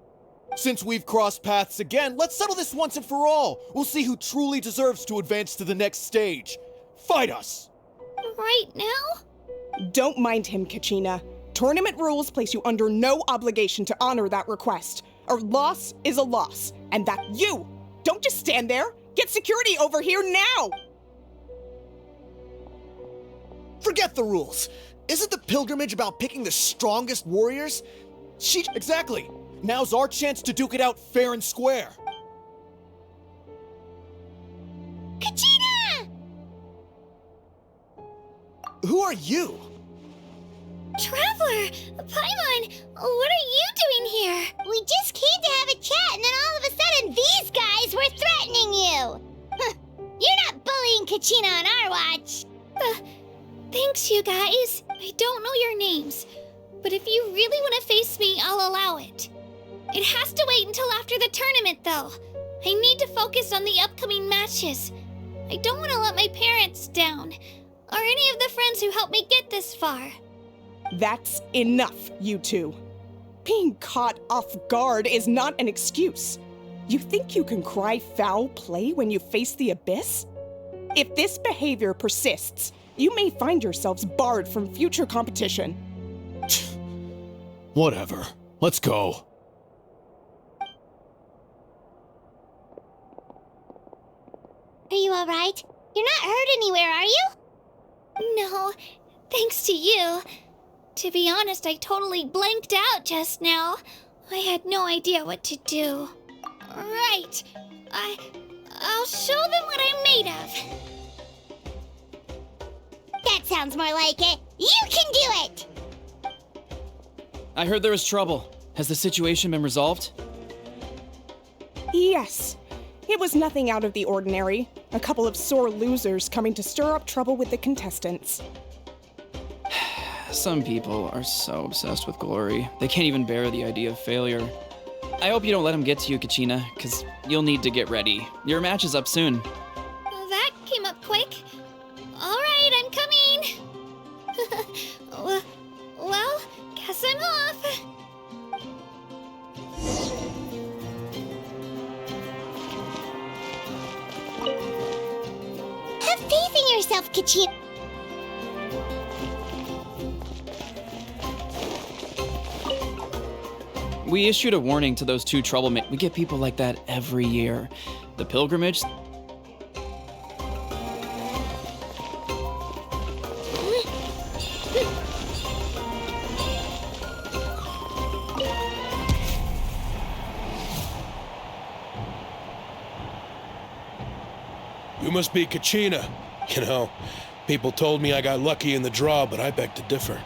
Since we've crossed paths again, let's settle this once and for all. We'll see who truly deserves to advance to the next stage. Fight us! Right now? Don't mind him, Kachina. Tournament rules place you under no obligation to honor that request. A loss is a loss, and that you don't just stand there. Get security over here now! Forget the rules. Isn't the pilgrimage about picking the strongest warriors? Exactly. Now's our chance to duke it out fair and square. Kachina! Who are you? Traveler! Paimon! What are you doing here? We just came to have a chat, and then all of a sudden these guys were threatening you! You're not bullying Kachina on our watch! Thanks, you guys. I don't know your names, but if you really want to face me, I'll allow it. It has to wait until after the tournament, though. I need to focus on the upcoming matches. I don't want to let my parents down, or any of the friends who helped me get this far. That's enough, you two. Being caught off guard is not an excuse. You think you can cry foul play when you face the abyss? If this behavior persists, you may find yourselves barred from future competition. Whatever. Let's go. Are you alright? You're not hurt anywhere, are you? No, thanks to you. To be honest, I totally blanked out just now. I had no idea what to do. Right. I'll show them what I'm made of. That sounds more like it. You can do it! I heard there was trouble. Has the situation been resolved? Yes. It was nothing out of the ordinary. A couple of sore losers coming to stir up trouble with the contestants. Some people are so obsessed with glory, they can't even bear the idea of failure. I hope you don't let them get to you, Kachina, because you'll need to get ready. Your match is up soon. That came up quick. All right, I'm coming. Well, guess I'm off. Have faith in yourself, Kachina. We issued a warning to those two troublemakers. We get people like that every year. The pilgrimage. You must be Kachina. You know, people told me I got lucky in the draw, but I beg to differ.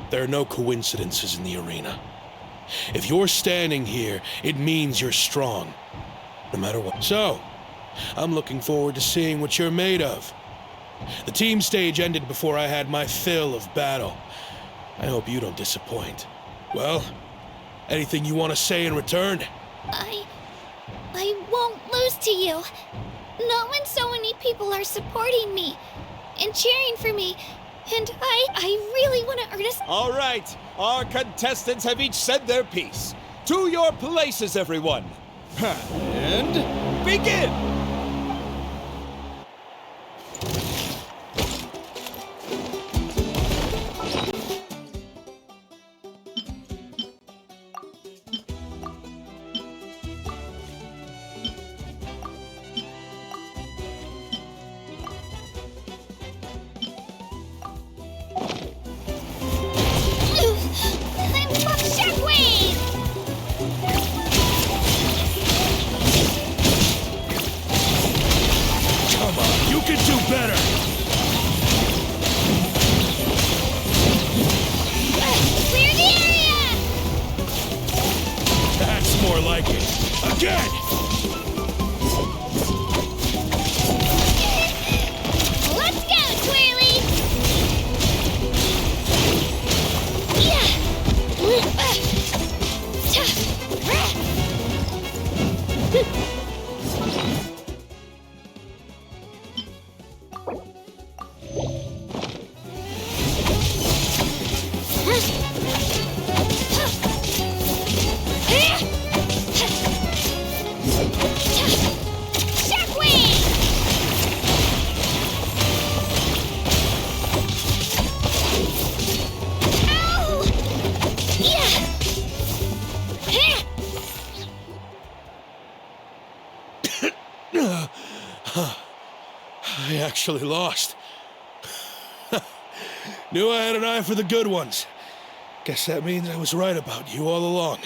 There are no coincidences in the arena. If you're standing here, it means you're strong, no matter what. So, I'm looking forward to seeing what you're made of. The team stage ended before I had my fill of battle. I hope you don't disappoint. Well, anything you want to say in return? I won't lose to you. Not when so many people are supporting me and cheering for me. And I really want to earn a... All right, our contestants have each said their piece. To your places, everyone. And begin! I actually lost. Knew I had an eye for the good ones. Guess that means I was right about you all along.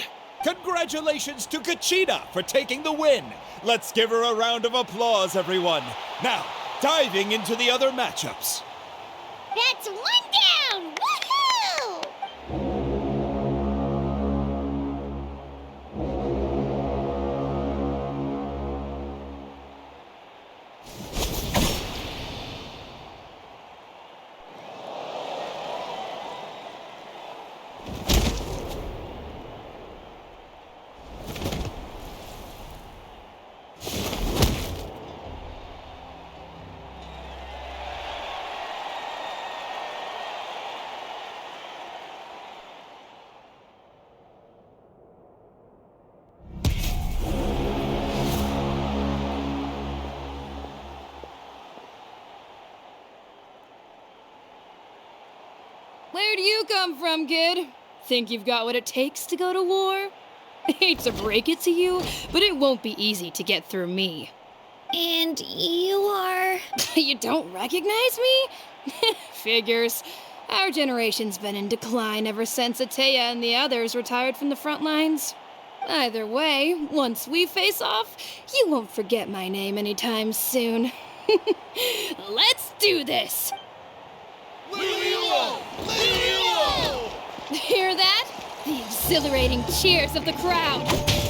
Congratulations to Kachina for taking the win. Let's give her a round of applause, everyone. Now, diving into the other matchups. That's one down! Woohoo! Where'd you come from, kid? Think you've got what it takes to go to war? Hate to break it to you, but it won't be easy to get through me. And you are... You don't recognize me? Figures. Our generation's been in decline ever since Ateya and the others retired from the front lines. Either way, once we face off, you won't forget my name anytime soon. Let's do this! Hear that? The exhilarating cheers of the crowd.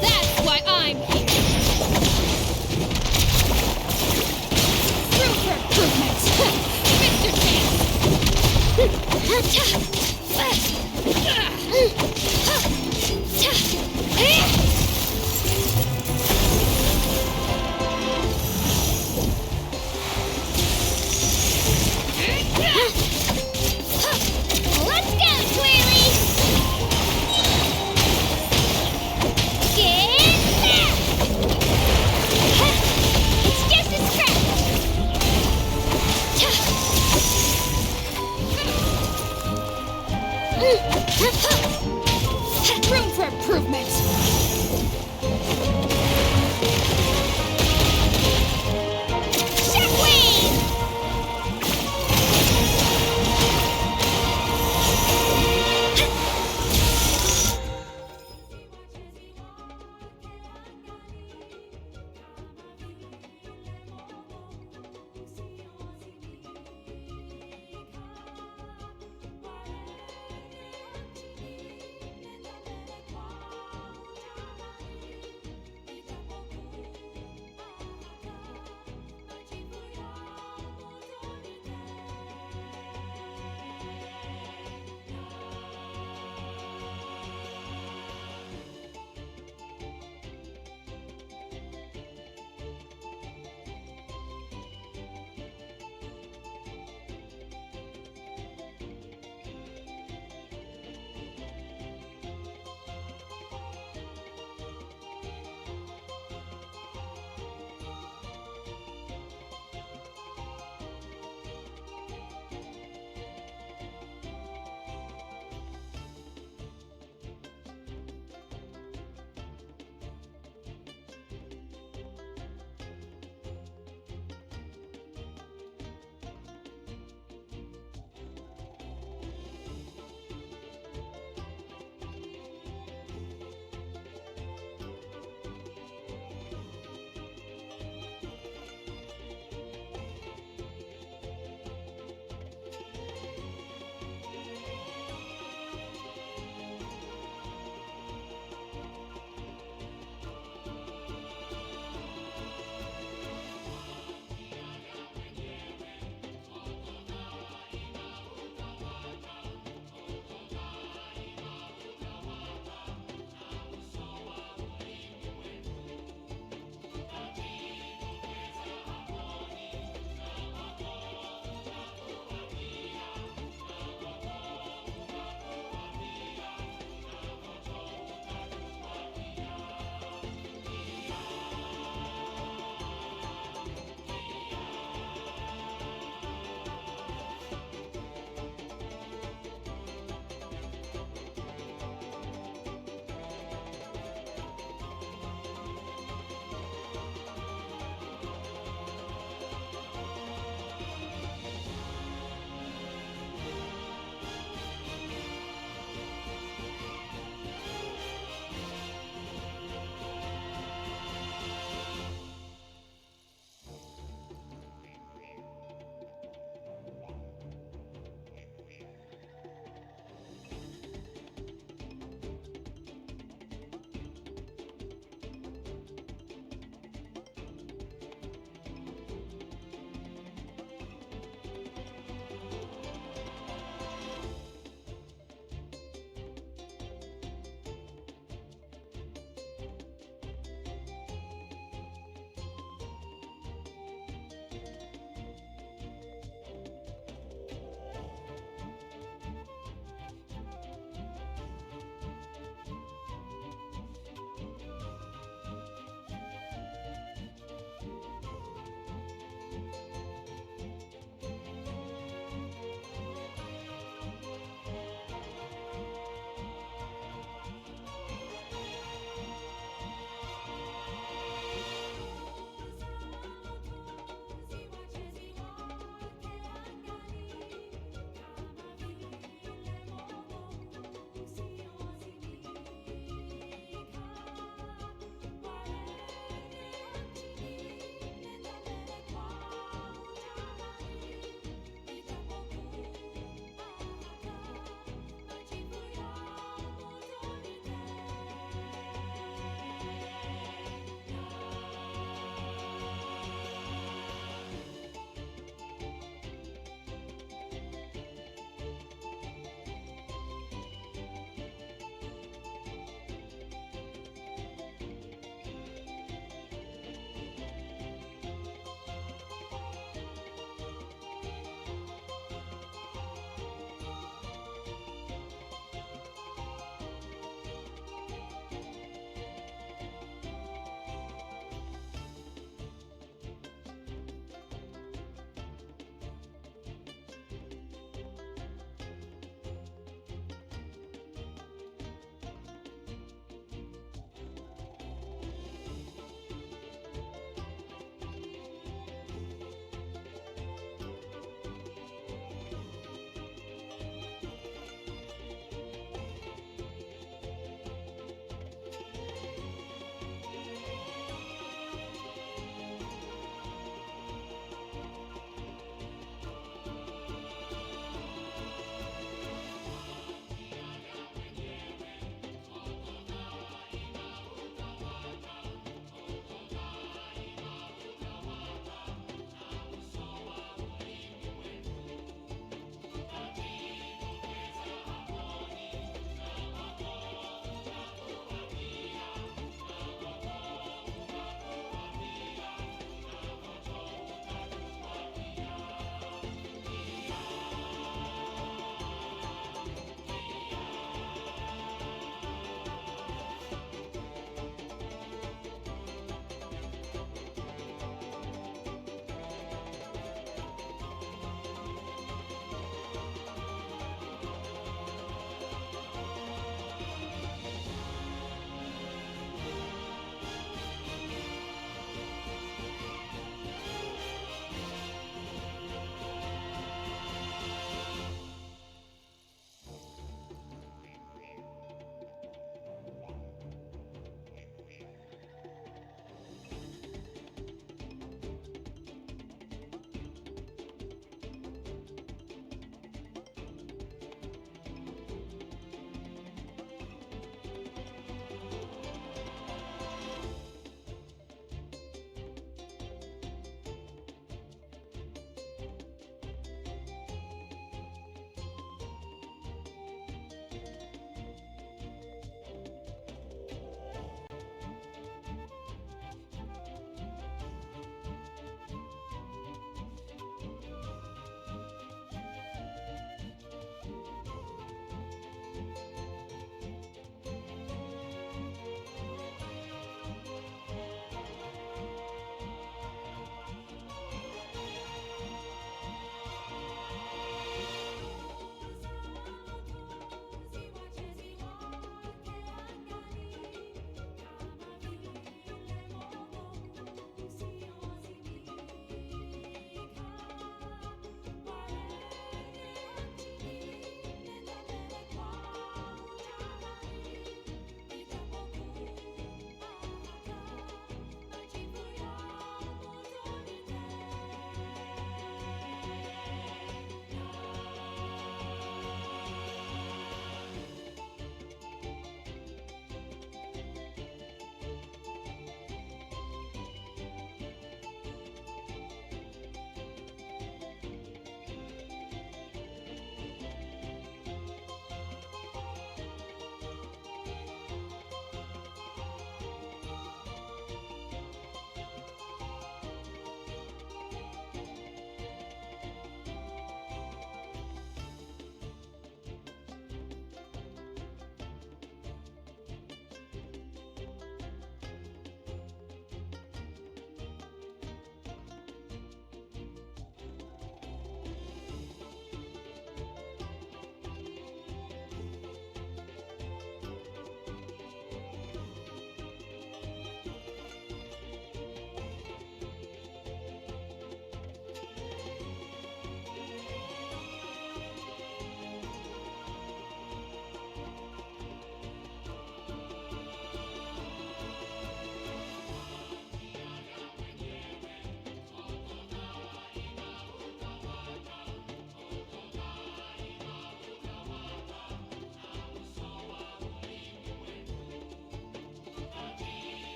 That's why I'm here. Room for improvement. Mr. Let's go, Twirly! Get back! It's just a scratch! Room for improvement.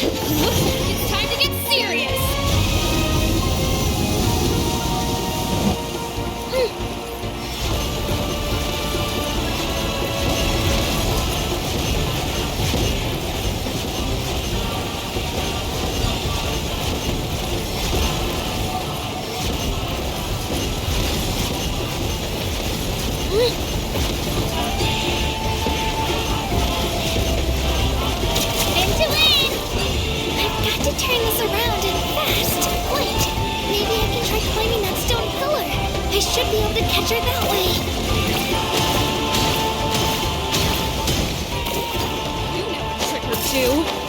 It's time to get serious! Turn this around and fast. Wait, maybe I can try climbing that stone pillar. I should be able to catch her that way. You know a trick or two.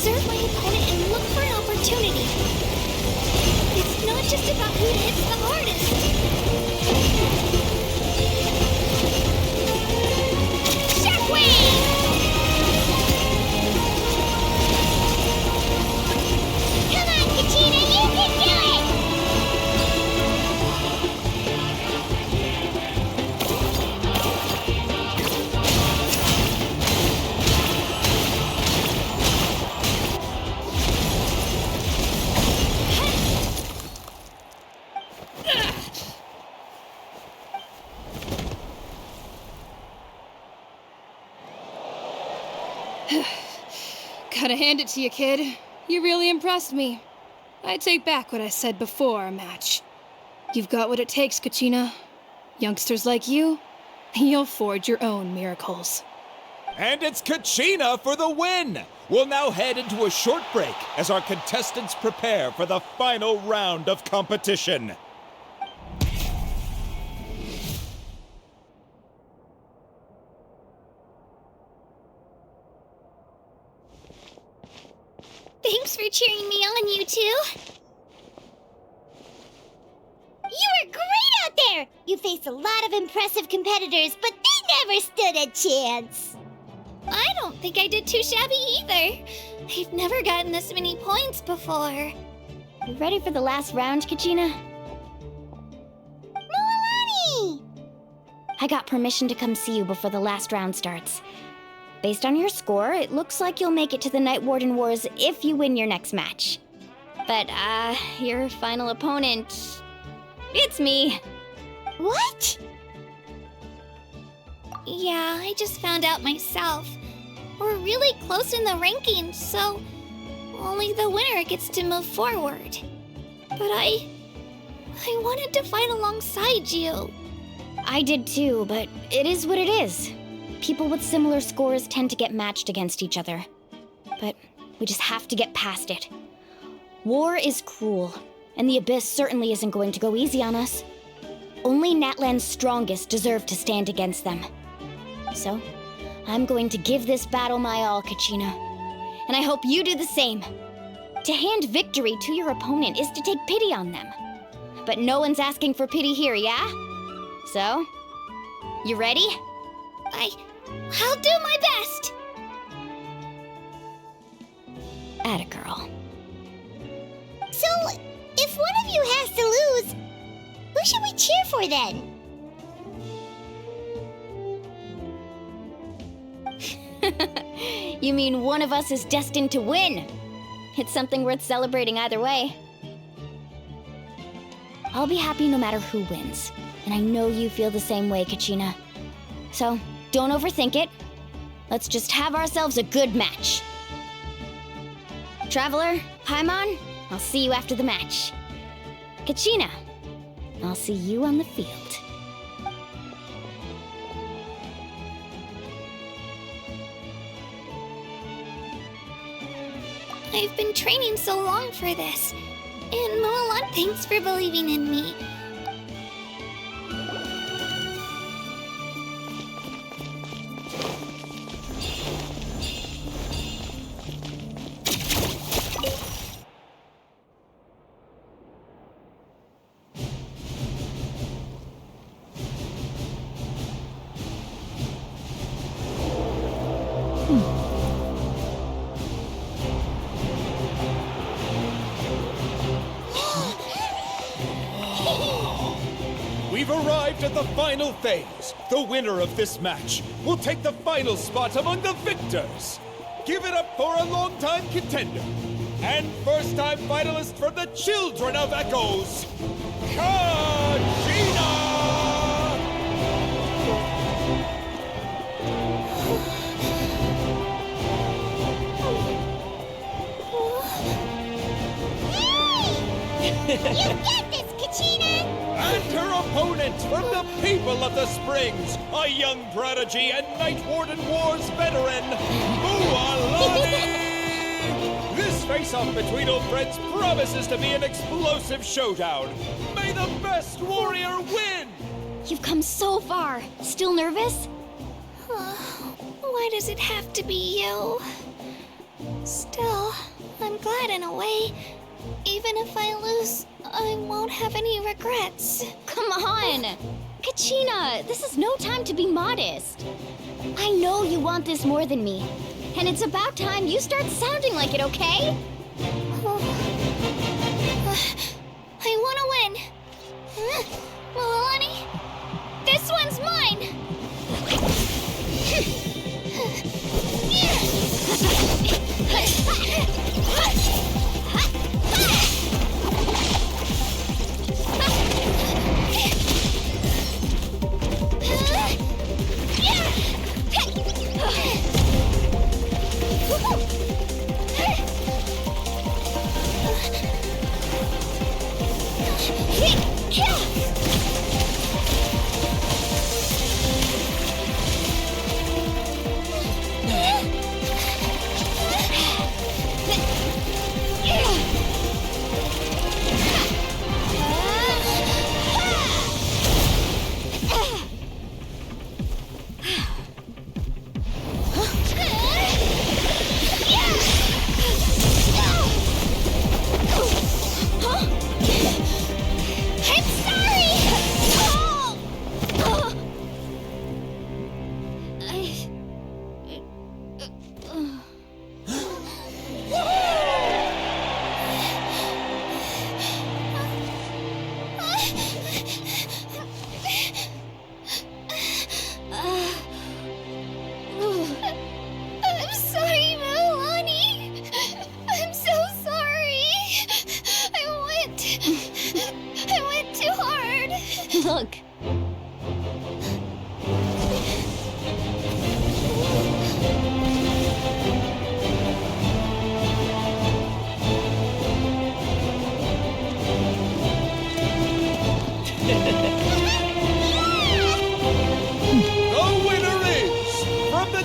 observe my opponent and look for an opportunity. It's not just about who hits the hardest. Shockwave! Come on, Katina, you can do it! Gotta hand it to you, kid. You really impressed me. I take back what I said before our match. You've got what it takes, Kachina. Youngsters like you, you'll forge your own miracles. And it's Kachina for the win! We'll now head into a short break as our contestants prepare for the final round of competition. Thanks for cheering me on, you two. You were great out there! You faced a lot of impressive competitors, but they never stood a chance. I don't think I did too shabby either. I've never gotten this many points before. You ready for the last round, Kachina? Mualani! I got permission to come see you before the last round starts. Based on your score, it looks like you'll make it to the Night Warden Wars if you win your next match. But, your final opponent... it's me. What? Yeah, I just found out myself. We're really close in the rankings, so only the winner gets to move forward. But I wanted to fight alongside you. I did too, but it is what it is. People with similar scores tend to get matched against each other. But we just have to get past it. War is cruel, and the Abyss certainly isn't going to go easy on us. Only Natlan's strongest deserve to stand against them. So, I'm going to give this battle my all, Kachina. And I hope you do the same. To hand victory to your opponent is to take pity on them. But no one's asking for pity here, yeah? So, you ready? I'll do my best! Atta girl. So, if one of you has to lose, who should we cheer for then? You mean one of us is destined to win? It's something worth celebrating either way. I'll be happy no matter who wins, and I know you feel the same way, Kachina. So, don't overthink it. Let's just have ourselves a good match. Traveler, Paimon, I'll see you after the match. Kachina, I'll see you on the field. I've been training so long for this. And Mulan, thanks for believing in me. We've arrived at the final phase. The winner of this match will take the final spot among the victors. Give it up for a longtime contender and first-time finalist from the Children of Echoes, Kachina! You get this, Kachina! And her opponent from the people of the Springs, a young prodigy and Night Warden Wars veteran, Mualani! This face-off between old friends promises to be an explosive showdown. May the best warrior win! You've come so far. Still nervous? Why does it have to be you? Still, I'm glad in a way. Even if I lose, I won't have any regrets. Come on! Kachina, this is no time to be modest. I know you want this more than me. And it's about time you start sounding like it, okay? I want to win. Mualani, this one's mine!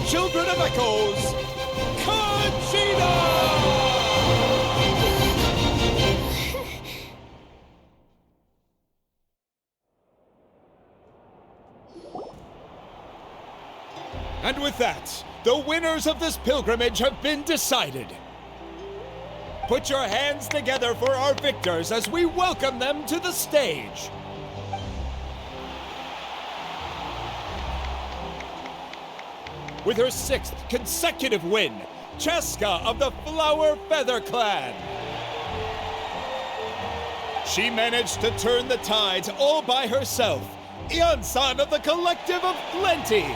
children of echoes, Conchita! And with that, the winners of this pilgrimage have been decided. Put your hands together for our victors as we welcome them to the stage. With her 6th consecutive win, Cheska of the Flower Feather Clan. She managed to turn the tides all by herself. Ian-san of the Collective of Plenty.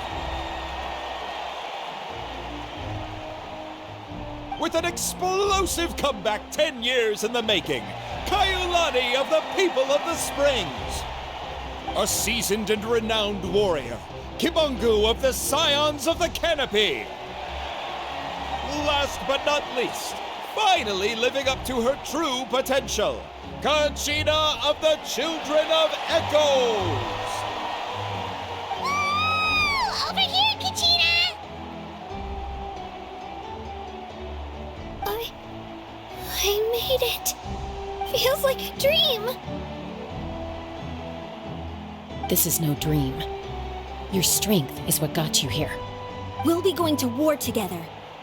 With an explosive comeback 10 years in the making, Kaiulani of the People of the Springs. A seasoned and renowned warrior, Kibungu of the Scions of the Canopy. Last but not least, finally living up to her true potential, Conchita of the Children of Echoes. Woo! Over here, Conchita! I made it. Feels like a dream. This is no dream. Your strength is what got you here. We'll be going to war together.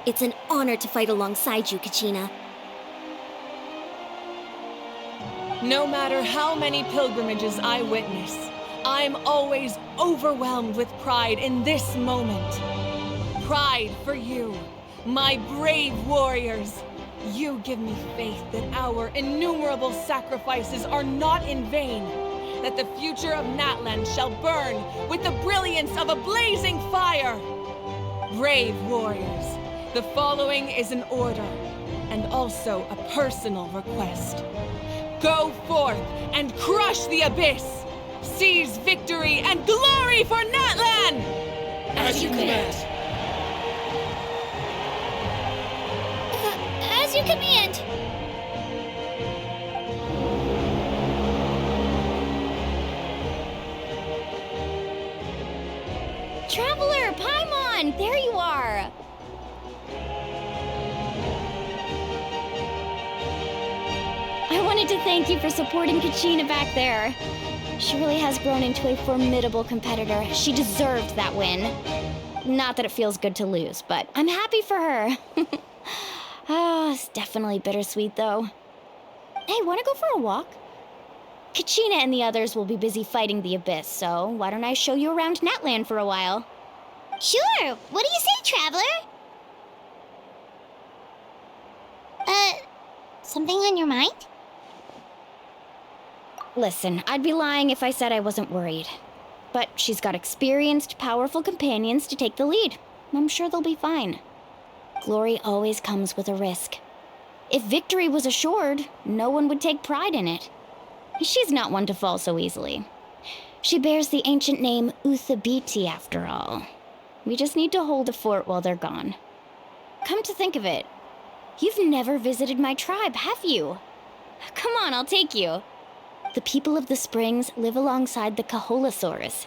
It's an honor to fight alongside you, Kachina. No matter how many pilgrimages I witness, I'm always overwhelmed with pride in this moment. Pride for you, my brave warriors. You give me faith that our innumerable sacrifices are not in vain, that the future of Natlan shall burn with the brilliance of a blazing fire. Brave warriors, the following is an order, and also a personal request. Go forth and crush the abyss! Seize victory and glory for Natlan! As you command. As you command! Traveler, Paimon, there you are! I wanted to thank you for supporting Kachina back there. She really has grown into a formidable competitor. She deserved that win. Not that it feels good to lose, but I'm happy for her. It's definitely bittersweet, though. Hey, wanna go for a walk? Kachina and the others will be busy fighting the Abyss, so why don't I show you around Natlan for a while? Sure. What do you say, Traveler? Something on your mind? Listen, I'd be lying if I said I wasn't worried. But she's got experienced, powerful companions to take the lead. I'm sure they'll be fine. Glory always comes with a risk. If victory was assured, no one would take pride in it. She's not one to fall so easily. She bears the ancient name Uthabiti, after all. We just need to hold the fort while they're gone. Come to think of it, you've never visited my tribe, have you? Come on, I'll take you. The people of the Springs live alongside the Kaholasaurus.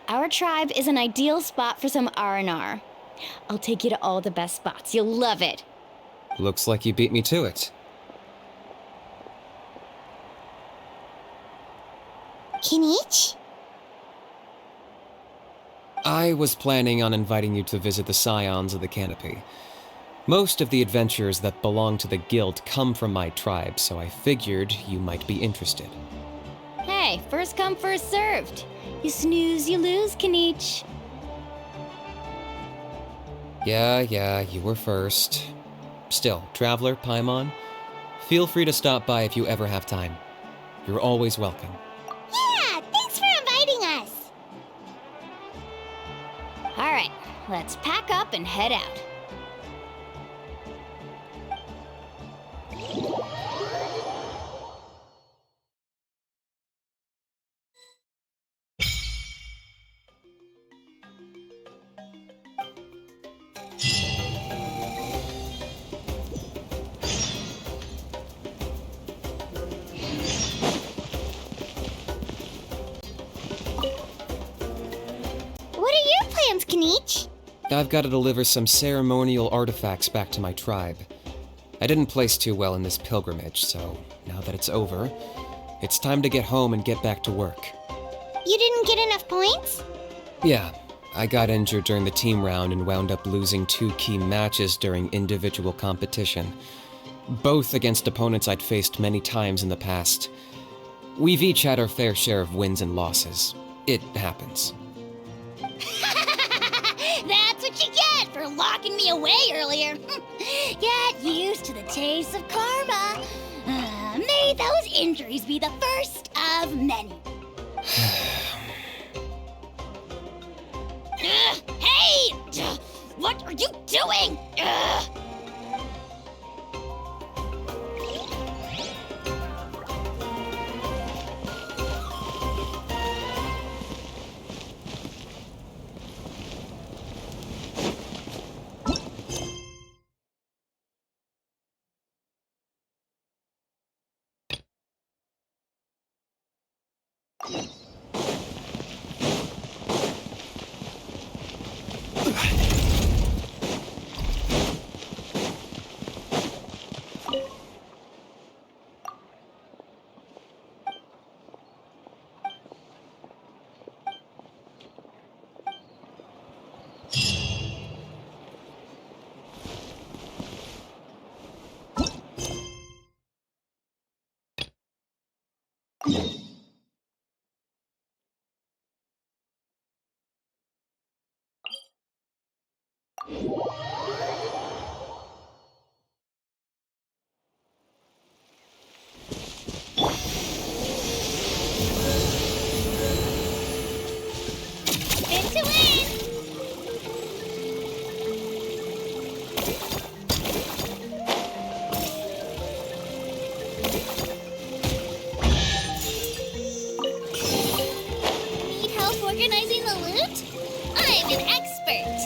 Our tribe is an ideal spot for some R&R. I'll take you to all the best spots. You'll love it. Looks like you beat me to it. Kinich? I was planning on inviting you to visit the Scions of the Canopy. Most of the adventures that belong to the Guild come from my tribe, so I figured you might be interested. Hey, first come, first served. You snooze, you lose, Kinich. Yeah, you were first. Still, Traveler, Paimon, feel free to stop by if you ever have time. You're always welcome. Yeah, thanks for inviting us. All right, let's pack up and head out. What are your plans, Kinich? I've got to deliver some ceremonial artifacts back to my tribe. I didn't place too well in this pilgrimage, so now that it's over, it's time to get home and get back to work. You didn't get enough points? Yeah, I got injured during the team round and wound up losing 2 key matches during individual competition, both against opponents I'd faced many times in the past. We've each had our fair share of wins and losses. It happens. That's what you get for locking me away earlier. Get used to the taste of karma. May those injuries be the first of many. Hey! What are you doing? Need help organizing the loot? I'm an expert.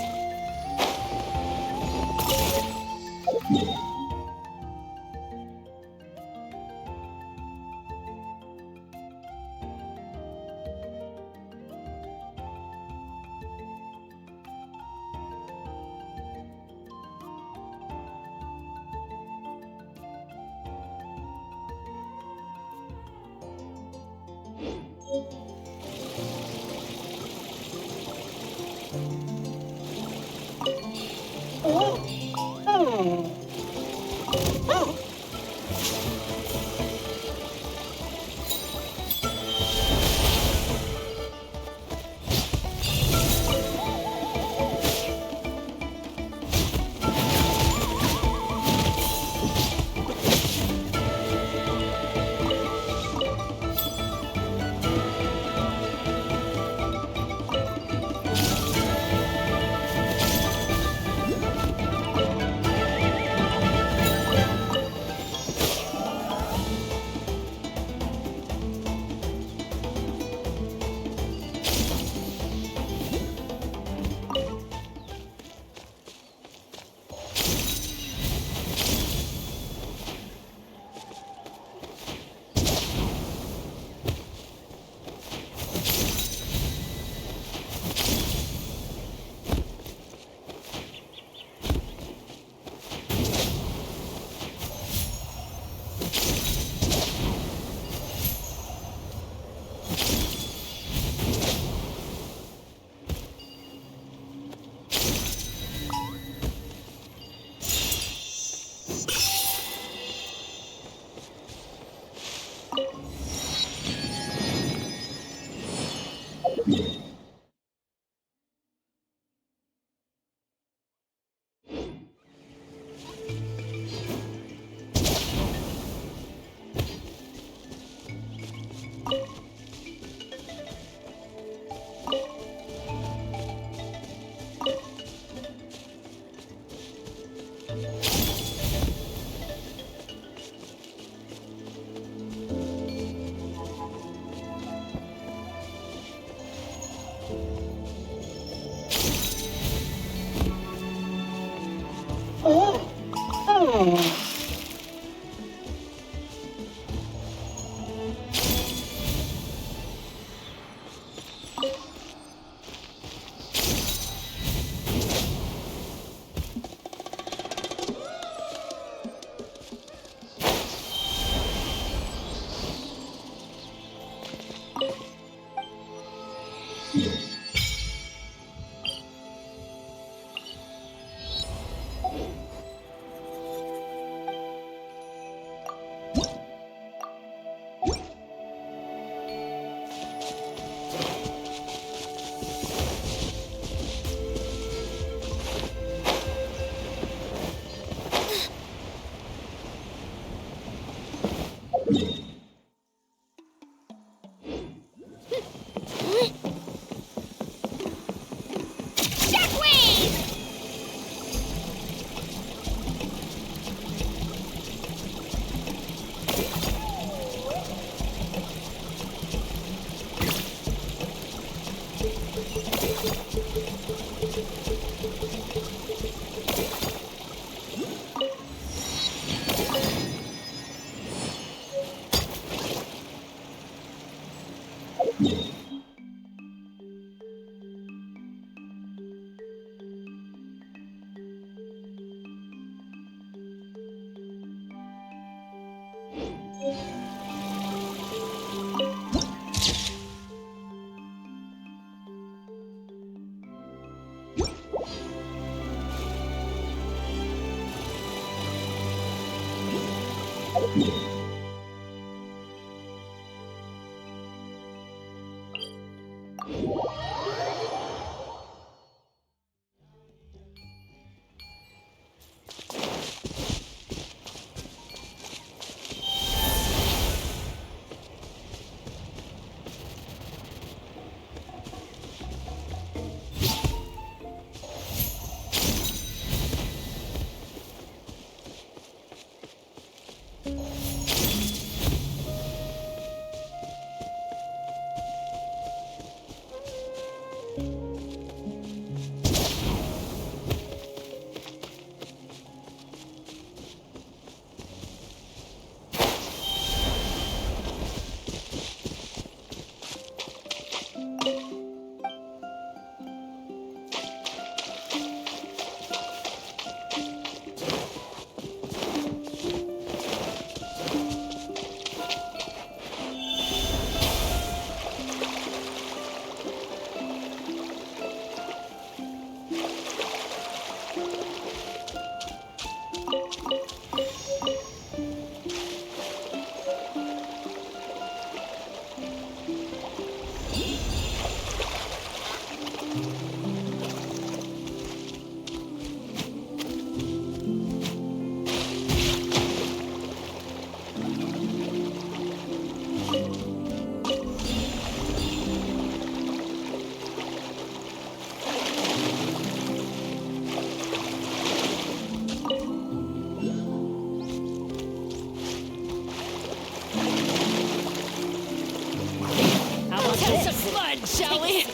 Shall we?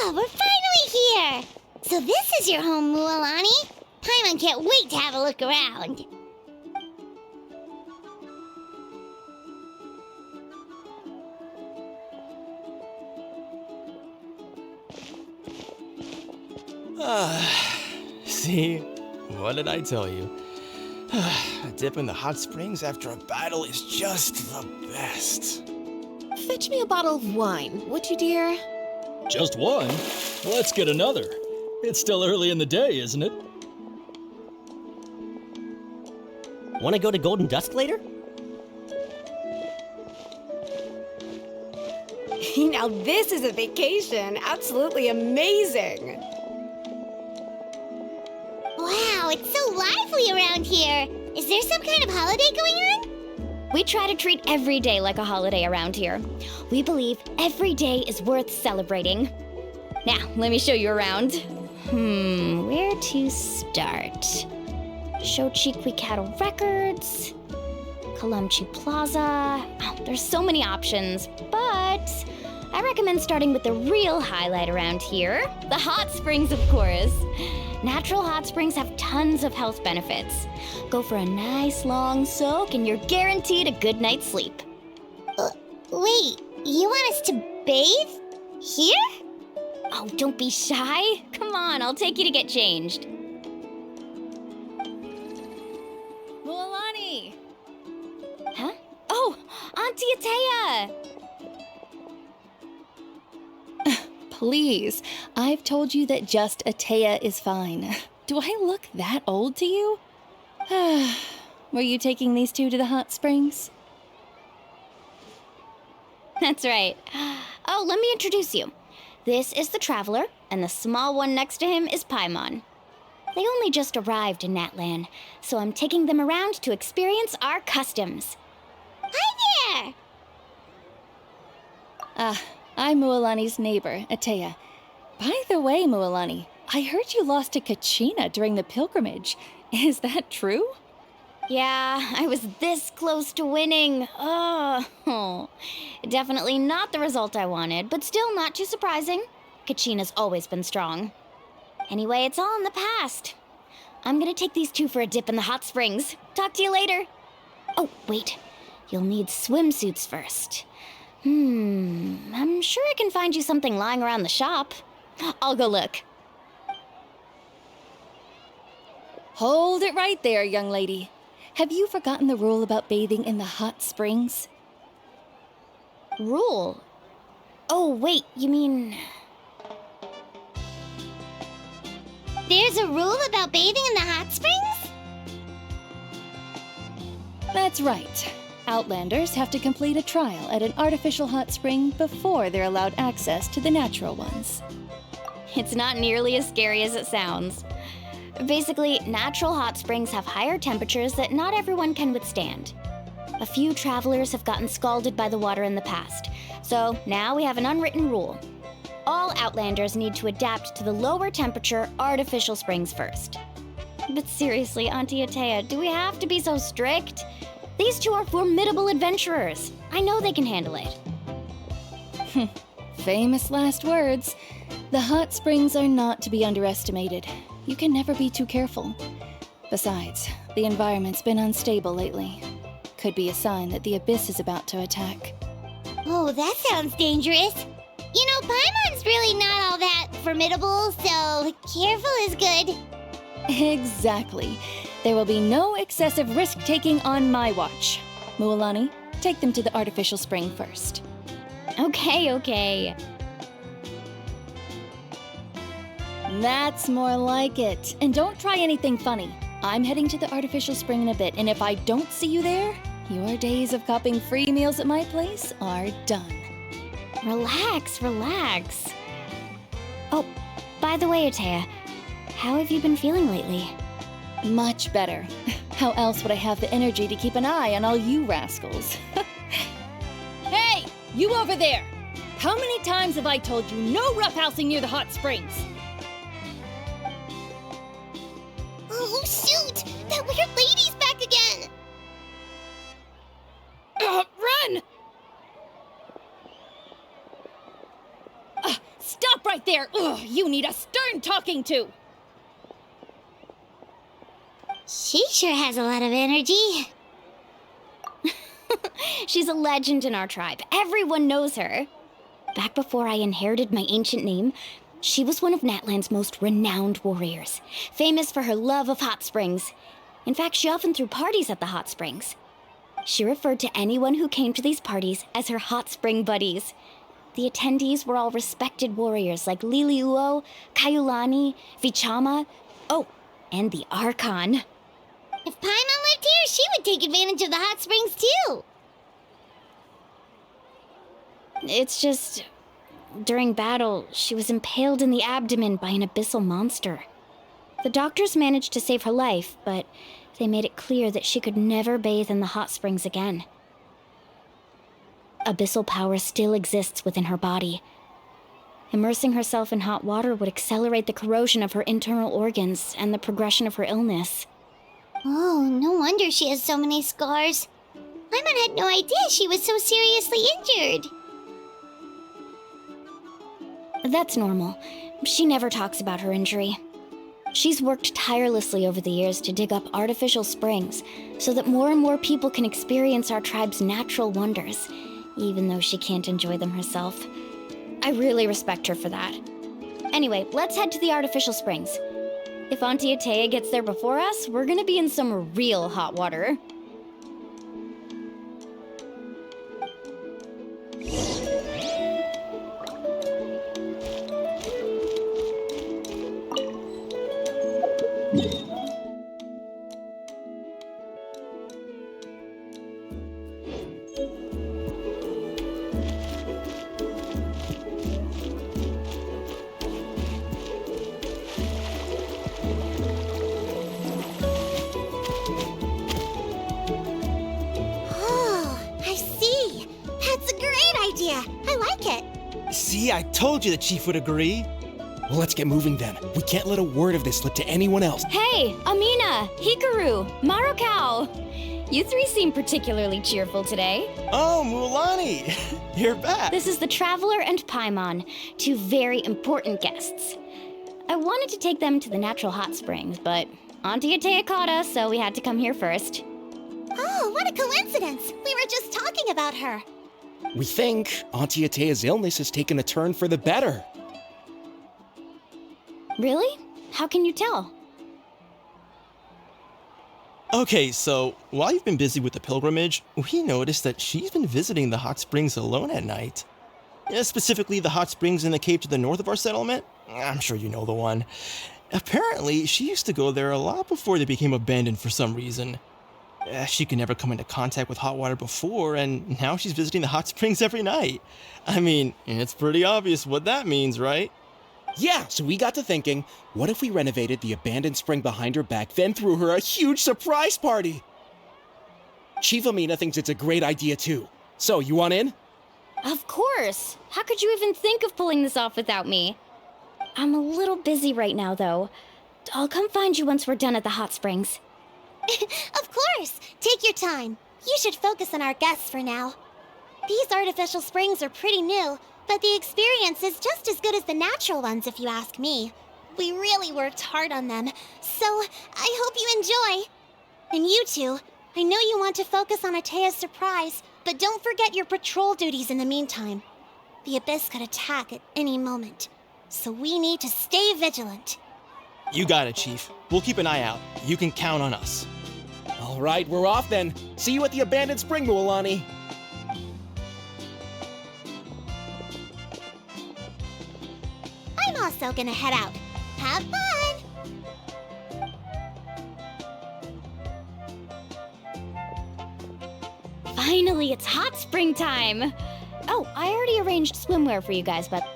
Oh, we're finally here! So this is your home, Mualani? Paimon can't wait to have a look around. See? What did I tell you? A dip in the hot springs after a battle is just the best. Fetch me a bottle of wine, would you, dear? Just one? Let's get another. It's still early in the day, isn't it? Want to go to Golden Dusk later? Now this is a vacation. Absolutely amazing. Wow, it's so lively around here. Is there some kind of holiday going on? We try to treat every day like a holiday around here. We believe every day is worth celebrating. Now, let me show you around. Where to start? Shochiqui Cattle Records, Kalumchi Plaza. Oh, there's so many options, but I recommend starting with the real highlight around here, the hot springs, of course. Natural hot springs have tons of health benefits. Go for a nice long soak and you're guaranteed a good night's sleep. Wait, you want us to bathe? Here? Oh, don't be shy. Come on, I'll take you to get changed. Mualani! Huh? Oh, Auntie Atea! Please, I've told you that just Atea is fine. Do I look that old to you? Were you taking these two to the hot springs? That's right. Oh, let me introduce you. This is the Traveler, and the small one next to him is Paimon. They only just arrived in Natlan, so I'm taking them around to experience our customs. Hi there! I'm Mualani's neighbor, Atea. By the way, Mualani, I heard you lost to Kachina during the pilgrimage. Is that true? Yeah, I was this close to winning. Oh, definitely not the result I wanted, but still not too surprising. Kachina's always been strong. Anyway, it's all in the past. I'm gonna take these two for a dip in the hot springs. Talk to you later. Oh, wait. You'll need swimsuits first. I'm sure I can find you something lying around the shop. I'll go look. Hold it right there, young lady. Have you forgotten the rule about bathing in the hot springs? Rule? Oh, wait, you mean... There's a rule about bathing in the hot springs? That's right. Outlanders have to complete a trial at an artificial hot spring before they're allowed access to the natural ones. It's not nearly as scary as it sounds. Basically, natural hot springs have higher temperatures that not everyone can withstand. A few travelers have gotten scalded by the water in the past, so now we have an unwritten rule. All Outlanders need to adapt to the lower temperature artificial springs first. But seriously, Auntie Atea, do we have to be so strict? These two are formidable adventurers. I know they can handle it. Famous last words. The hot springs are not to be underestimated. You can never be too careful. Besides, the environment's been unstable lately. Could be a sign that the Abyss is about to attack. Oh, that sounds dangerous. You know, Paimon's really not all that formidable, so careful is good. Exactly. There will be no excessive risk-taking on my watch. Mualani, take them to the artificial spring first. Okay. That's more like it. And don't try anything funny. I'm heading to the artificial spring in a bit, and if I don't see you there, your days of copping free meals at my place are done. Relax. Oh, by the way, Atea, how have you been feeling lately? Much better. How else would I have the energy to keep an eye on all you rascals? Hey, you over there! How many times have I told you no roughhousing near the hot springs? Oh, shoot! That weird lady's back again! Run! Stop right there! Ugh, you need a stern talking to! She sure has a lot of energy. She's a legend in our tribe. Everyone knows her. Back before I inherited my ancient name, she was one of Natlan's most renowned warriors, famous for her love of hot springs. In fact, she often threw parties at the hot springs. She referred to anyone who came to these parties as her hot spring buddies. The attendees were all respected warriors like Liliuo, Kaiulani, Vichama, and the Archon. If Paimon lived here, she would take advantage of the hot springs too. It's just, during battle, she was impaled in the abdomen by an abyssal monster. The doctors managed to save her life, but they made it clear that she could never bathe in the hot springs again. Abyssal power still exists within her body. Immersing herself in hot water would accelerate the corrosion of her internal organs and the progression of her illness. Oh, no wonder she has so many scars. Paimon had no idea she was so seriously injured. That's normal. She never talks about her injury. She's worked tirelessly over the years to dig up artificial springs so that more and more people can experience our tribe's natural wonders, even though she can't enjoy them herself. I really respect her for that. Anyway, let's head to the artificial springs. If Auntie Atea gets there before us, we're gonna be in some real hot water. See, I told you the chief would agree. Well, let's get moving then. We can't let a word of this slip to anyone else. Hey, Amina, Hikaru, Marukao. You three seem particularly cheerful today. Oh, Mulani, you're back. This is the Traveler and Paimon, two very important guests. I wanted to take them to the natural hot springs, but Auntie Atea caught us, so we had to come here first. Oh, what a coincidence! We were just talking about her. We think Auntie Atea's illness has taken a turn for the better. Really? How can you tell? Okay, so while you've been busy with the pilgrimage, we noticed that she's been visiting the hot springs alone at night. Specifically, the hot springs in the cave to the north of our settlement. I'm sure you know the one. Apparently, she used to go there a lot before they became abandoned for some reason. She could never come into contact with hot water before, and now she's visiting the hot springs every night. I mean, it's pretty obvious what that means, right? Yeah, so we got to thinking, what if we renovated the abandoned spring behind her back, then threw her a huge surprise party? Chief Amina thinks it's a great idea too. So, you want in? Of course! How could you even think of pulling this off without me? I'm a little busy right now, though. I'll come find you once we're done at the hot springs. Of course! Take your time. You should focus on our guests for now. These artificial springs are pretty new, but the experience is just as good as the natural ones, if you ask me. We really worked hard on them, so I hope you enjoy. And you two, I know you want to focus on Atea's surprise, but don't forget your patrol duties in the meantime. The Abyss could attack at any moment, so we need to stay vigilant. You got it, Chief. We'll keep an eye out. You can count on us. All right, we're off then. See you at the abandoned spring, Mualani. I'm also gonna head out. Have fun! Finally, it's hot spring time! Oh, I already arranged swimwear for you guys, but...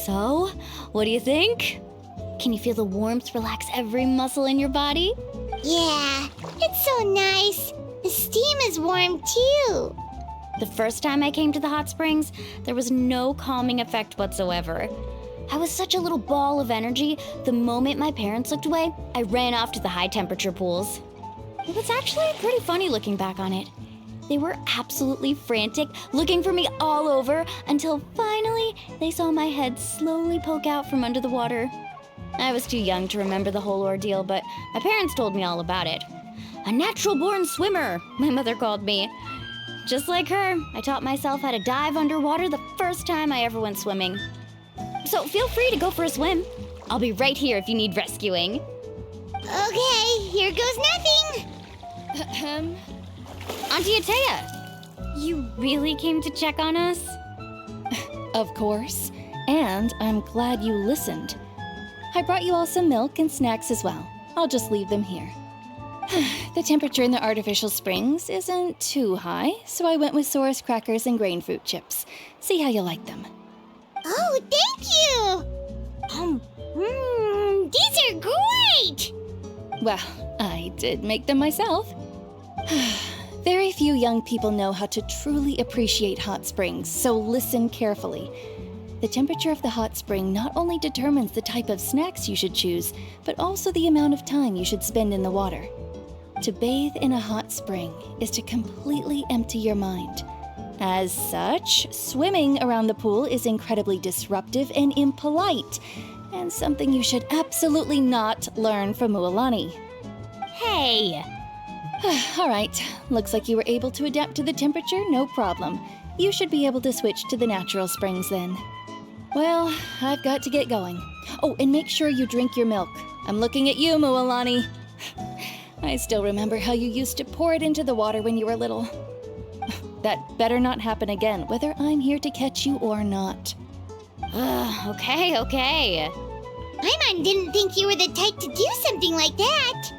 So, what do you think? Can you feel the warmth relax every muscle in your body? Yeah, it's so nice. The steam is warm too. The first time I came to the hot springs, there was no calming effect whatsoever. I was such a little ball of energy, the moment my parents looked away, I ran off to the high temperature pools. It was actually pretty funny looking back on it. They were absolutely frantic, looking for me all over, until finally they saw my head slowly poke out from under the water. I was too young to remember the whole ordeal, but my parents told me all about it. A natural-born swimmer, my mother called me. Just like her, I taught myself how to dive underwater the first time I ever went swimming. So feel free to go for a swim. I'll be right here if you need rescuing. Okay, here goes nothing. Auntie Atea, you really came to check on us? Of course, and I'm glad you listened. I brought you all some milk and snacks as well. I'll just leave them here. The temperature in the artificial springs isn't too high, so I went with Saurus crackers and grain fruit chips. See how you like them. Oh, thank you! These are great! Well, I did make them myself. Very few young people know how to truly appreciate hot springs, so listen carefully. The temperature of the hot spring not only determines the type of snacks you should choose, but also the amount of time you should spend in the water. To bathe in a hot spring is to completely empty your mind. As such, swimming around the pool is incredibly disruptive and impolite, and something you should absolutely not learn from Mualani. Hey! All right, looks like you were able to adapt to the temperature, no problem. You should be able to switch to the natural springs then. Well, I've got to get going. Oh, and make sure you drink your milk. I'm looking at you, Mualani. I still remember how you used to pour it into the water when you were little. That better not happen again, whether I'm here to catch you or not. Okay. Paimon didn't think you were the type to do something like that.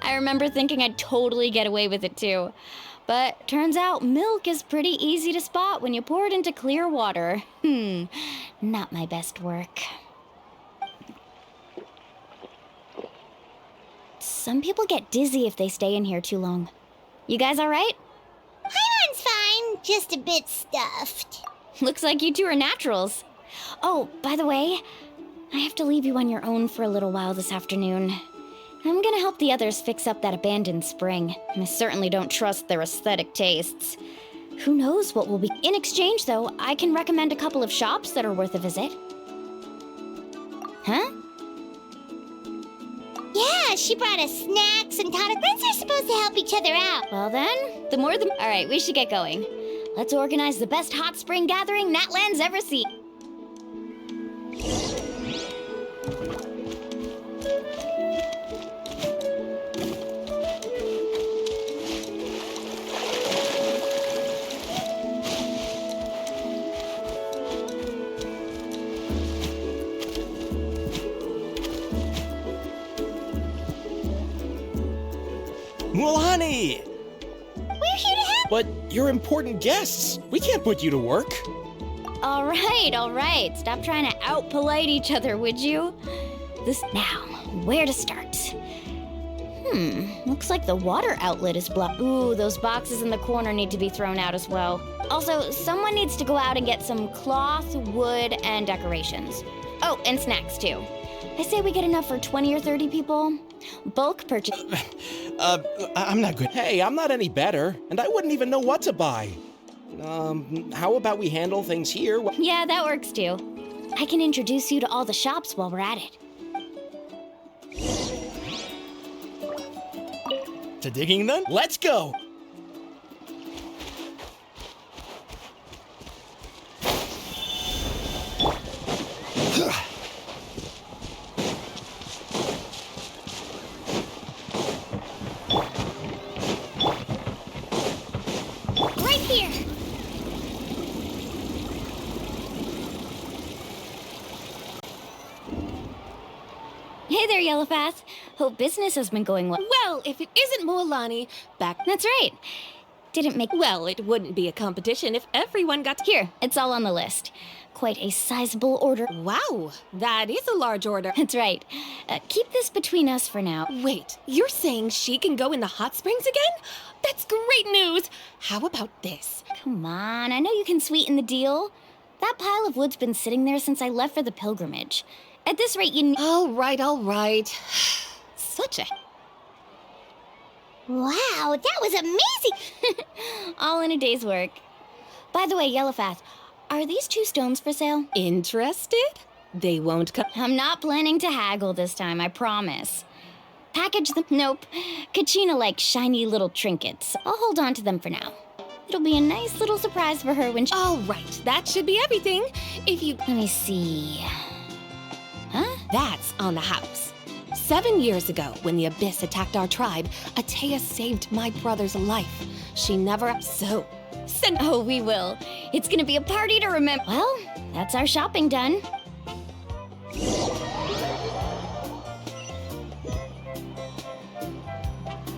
I remember thinking I'd totally get away with it too. But turns out milk is pretty easy to spot when you pour it into clear water. Not my best work. Some people get dizzy if they stay in here too long. You guys all right? Paimon's fine, just a bit stuffed. Looks like you two are naturals. Oh, by the way, I have to leave you on your own for a little while this afternoon. I'm gonna help the others fix up that abandoned spring. I certainly don't trust their aesthetic tastes. Who knows what will be. In exchange, though, I can recommend a couple of shops that are worth a visit. Huh? Yeah, she brought us snacks and taught us. Friends are supposed to help each other out. Well then, the more the... All right, we should get going. Let's organize the best hot spring gathering Natlands ever seen. Mualani! We're here to help! But you're important guests. We can't put you to work. All right. Stop trying to out-polite each other, would you? Now, where to start? Looks like the water outlet is blocked. Ooh, those boxes in the corner need to be thrown out as well. Also, someone needs to go out and get some cloth, wood, and decorations. Oh, and snacks, too. I say we get enough for 20 or 30 people. Bulk purchase. I'm not good. Hey, I'm not any better, and I wouldn't even know what to buy. How about we handle things here? Yeah, that works too. I can introduce you to all the shops while we're at it. To digging then? Let's go! Right here! Hey there, Yellowfast. Hope business has been going well. Well, if it isn't Mualani, back... That's right. Didn't make... Well, it wouldn't be a competition if everyone got... Here, it's all on the list. Quite a sizable order. Wow, that is a large order. That's right. Keep this between us for now. Wait, you're saying she can go in the hot springs again? That's great news! How about this? Come on, I know you can sweeten the deal. That pile of wood's been sitting there since I left for the pilgrimage. At this rate, you... All right. Such a... Wow, that was amazing! All in a day's work. By the way, Yellowfast, are these 2 stones for sale? Interested? They won't come... I'm not planning to haggle this time, I promise. Package them... Nope. Kachina likes shiny little trinkets. I'll hold on to them for now. It'll be a nice little surprise for her when she... All right, that should be everything. If you... Let me see... Huh? That's on the house. 7 years ago, when the Abyss attacked our tribe, Atea saved my brother's life. She never... So... Oh, we will. It's gonna be a party to remember. Well, that's our shopping done.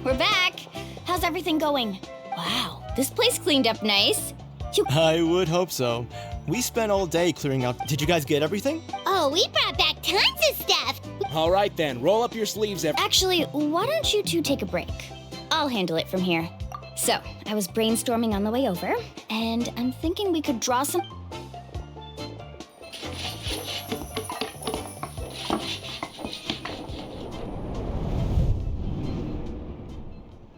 we're back. How's everything going? Wow, this place cleaned up nice. I would hope so. We spent all day clearing out. Did you guys get everything? Oh, we brought back tons of stuff. All right then, roll up your sleeves. Actually, why don't you two take a break? I'll handle it from here. So, I was brainstorming on the way over, and I'm thinking we could draw some...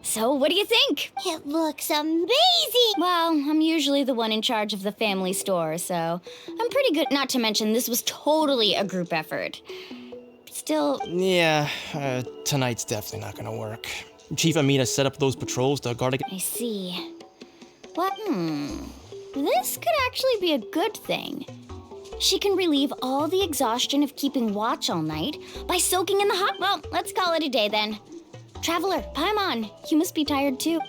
So, what do you think? It looks amazing! Well, I'm usually the one in charge of the family store, so I'm pretty good. Not to mention, this was totally a group effort. Still... Yeah, tonight's definitely not gonna work. Chief Amina set up those patrols to guard against... I see. What? This could actually be a good thing. She can relieve all the exhaustion of keeping watch all night by soaking in the hot... Well, let's call it a day then. Traveler, Paimon, you must be tired too.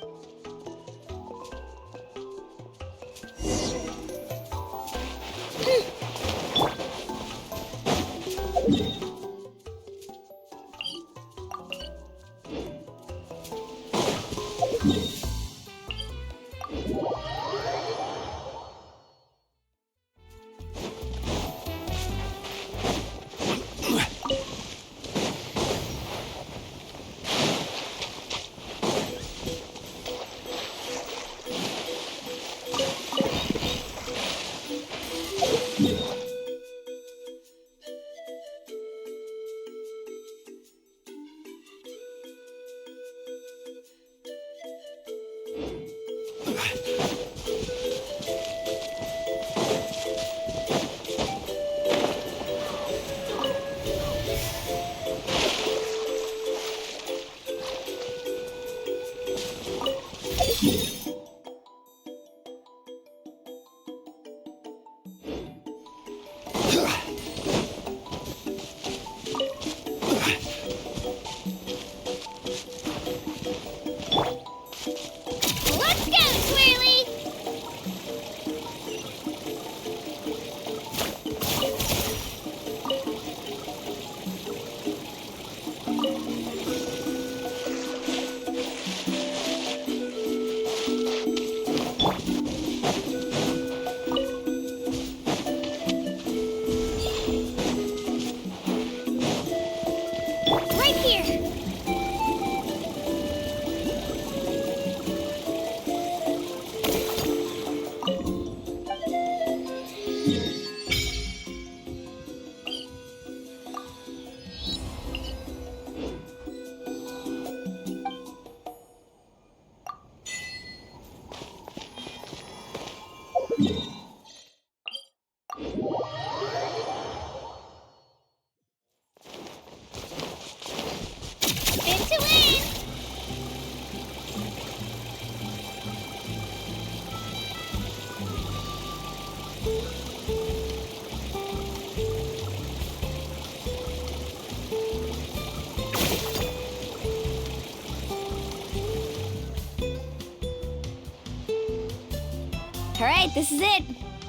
All right, this is it.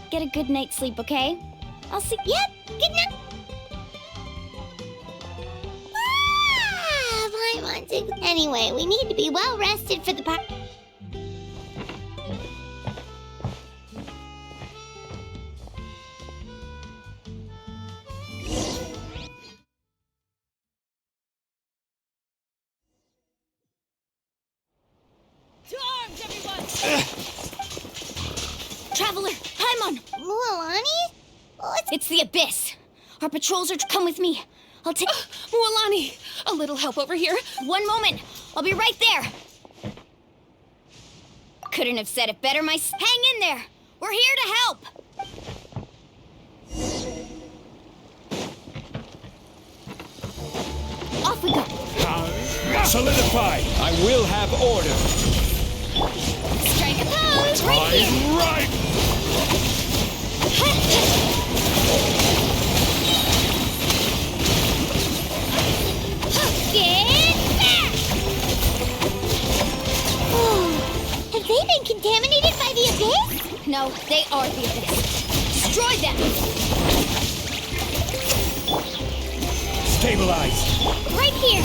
Get a good night's sleep, okay? I'll see... Yep, good night. Anyway, we need to be well rested for the part. To arms, everyone! Traveler, Paimon! Mualani? It's the Abyss. Our patrols are to come with me. I'll take... Mualani, a little help over here. One moment. I'll be right there. Couldn't have said it better, Hang in there. We're here to help. Off we go. Solidify! I will have order. Strike a pose. Right here. Right! Get back! Oh, have they been contaminated by the Abyss? No, they are the Abyss. Destroy them! Stabilize! Right here!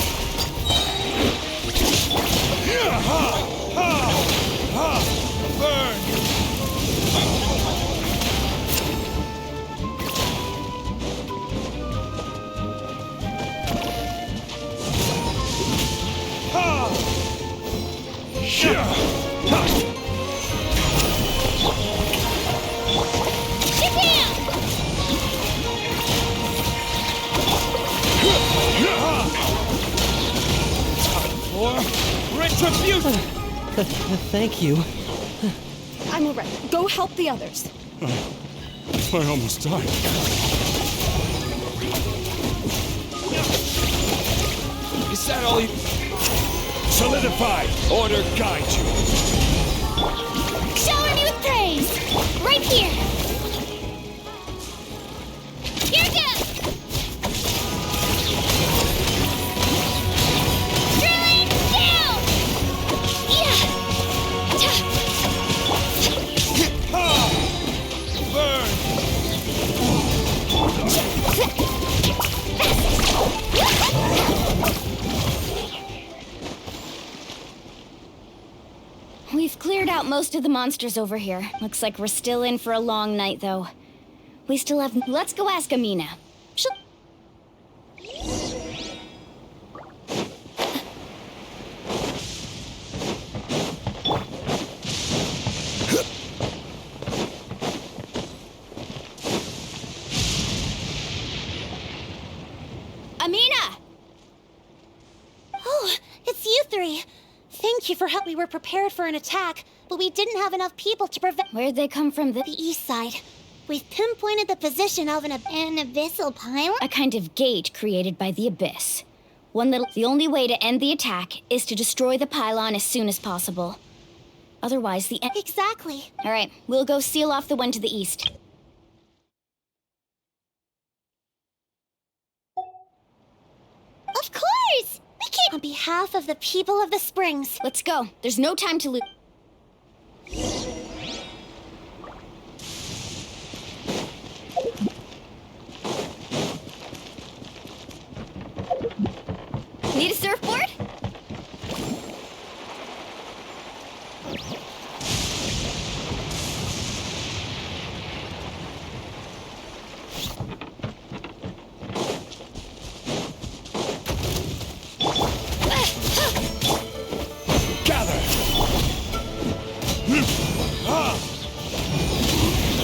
Retribution! Thank you. I'm alright. Go help the others. I almost died. Is that all you... Solidify! Order guide you! Showing you praise! Right here! Here goes! Drilling down! Yeah! We've cleared out most of the monsters over here. Looks like we're still in for a long night, though. We still have... Let's go ask Amina. She'll... Amina! Oh, it's you three. Thank you for help. We were prepared for an attack, but we didn't have enough people to prevent... Where'd they come from? The east side. We've pinpointed the position of an abyssal pylon? A kind of gate created by the Abyss. The only way to end the attack is to destroy the pylon as soon as possible. Otherwise, the... Exactly. All right, we'll go seal off the one to the east. Of course! We can't... On behalf of the people of the Springs. Let's go. There's no time to lose. Need a surfboard?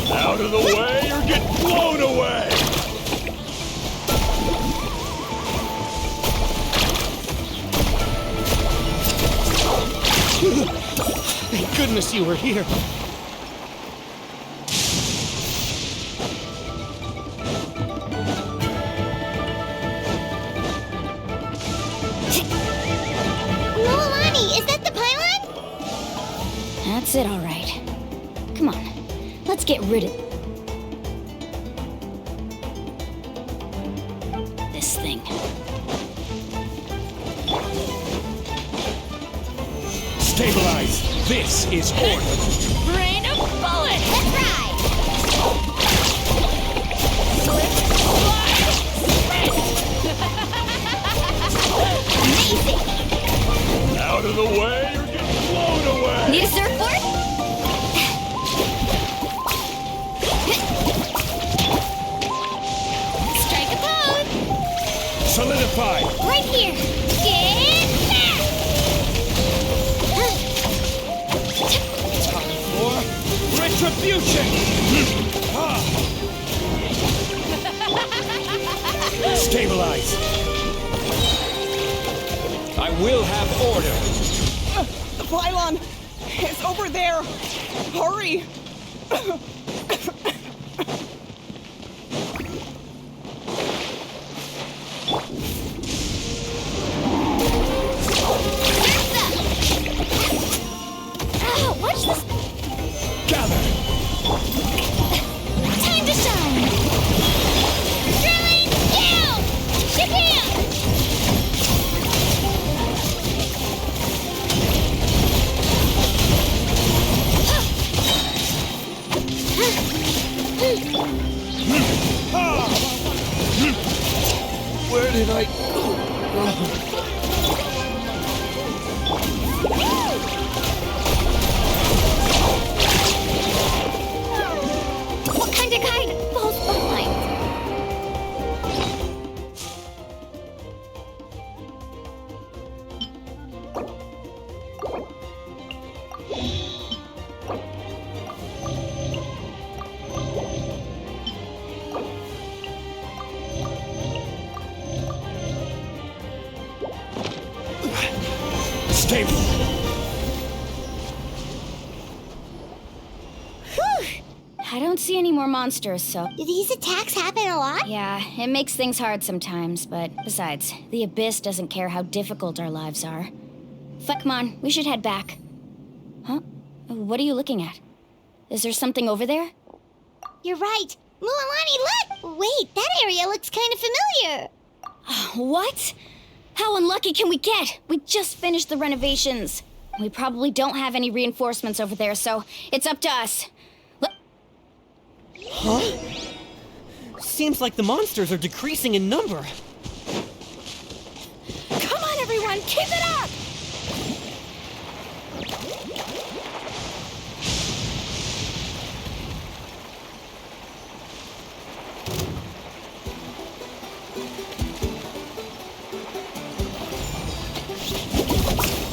Out of the way or get blown away! Thank goodness you were here. Loalani, is that the pylon? That's it, all right. Come on, let's get rid of this thing. Stabilize! This is order! Rain of bullets! Let's ride! Slip, slide, sprint! Amazing! Out of the way or get blown away! Need a surfboard? Strike a pose! Solidify! Right here! Get back! Time for retribution! Stabilize! I will have order! The pylon is over there. Hurry! Oh, watch this! Gather! Time to shine! Drilling down! Japan! Where did I go? What kind of guy falls behind? Save me! Whew! I don't see any more monsters, so... Do these attacks happen a lot? Yeah, it makes things hard sometimes, but besides, the Abyss doesn't care how difficult our lives are. Come on, we should head back. Huh? What are you looking at? Is there something over there? You're right. Mualani, look! Wait, that area looks kind of familiar. What? How unlucky can we get? We just finished the renovations. We probably don't have any reinforcements over there, so it's up to us. Huh? Seems like the monsters are decreasing in number. Come on, everyone, keep it up!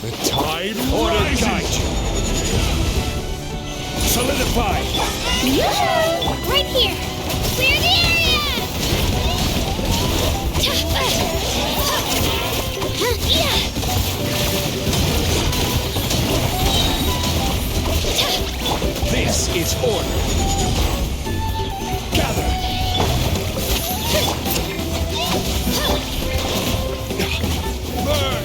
The tide rises! Solidify! Right here! Clear the area! This is order! Gather! Burn!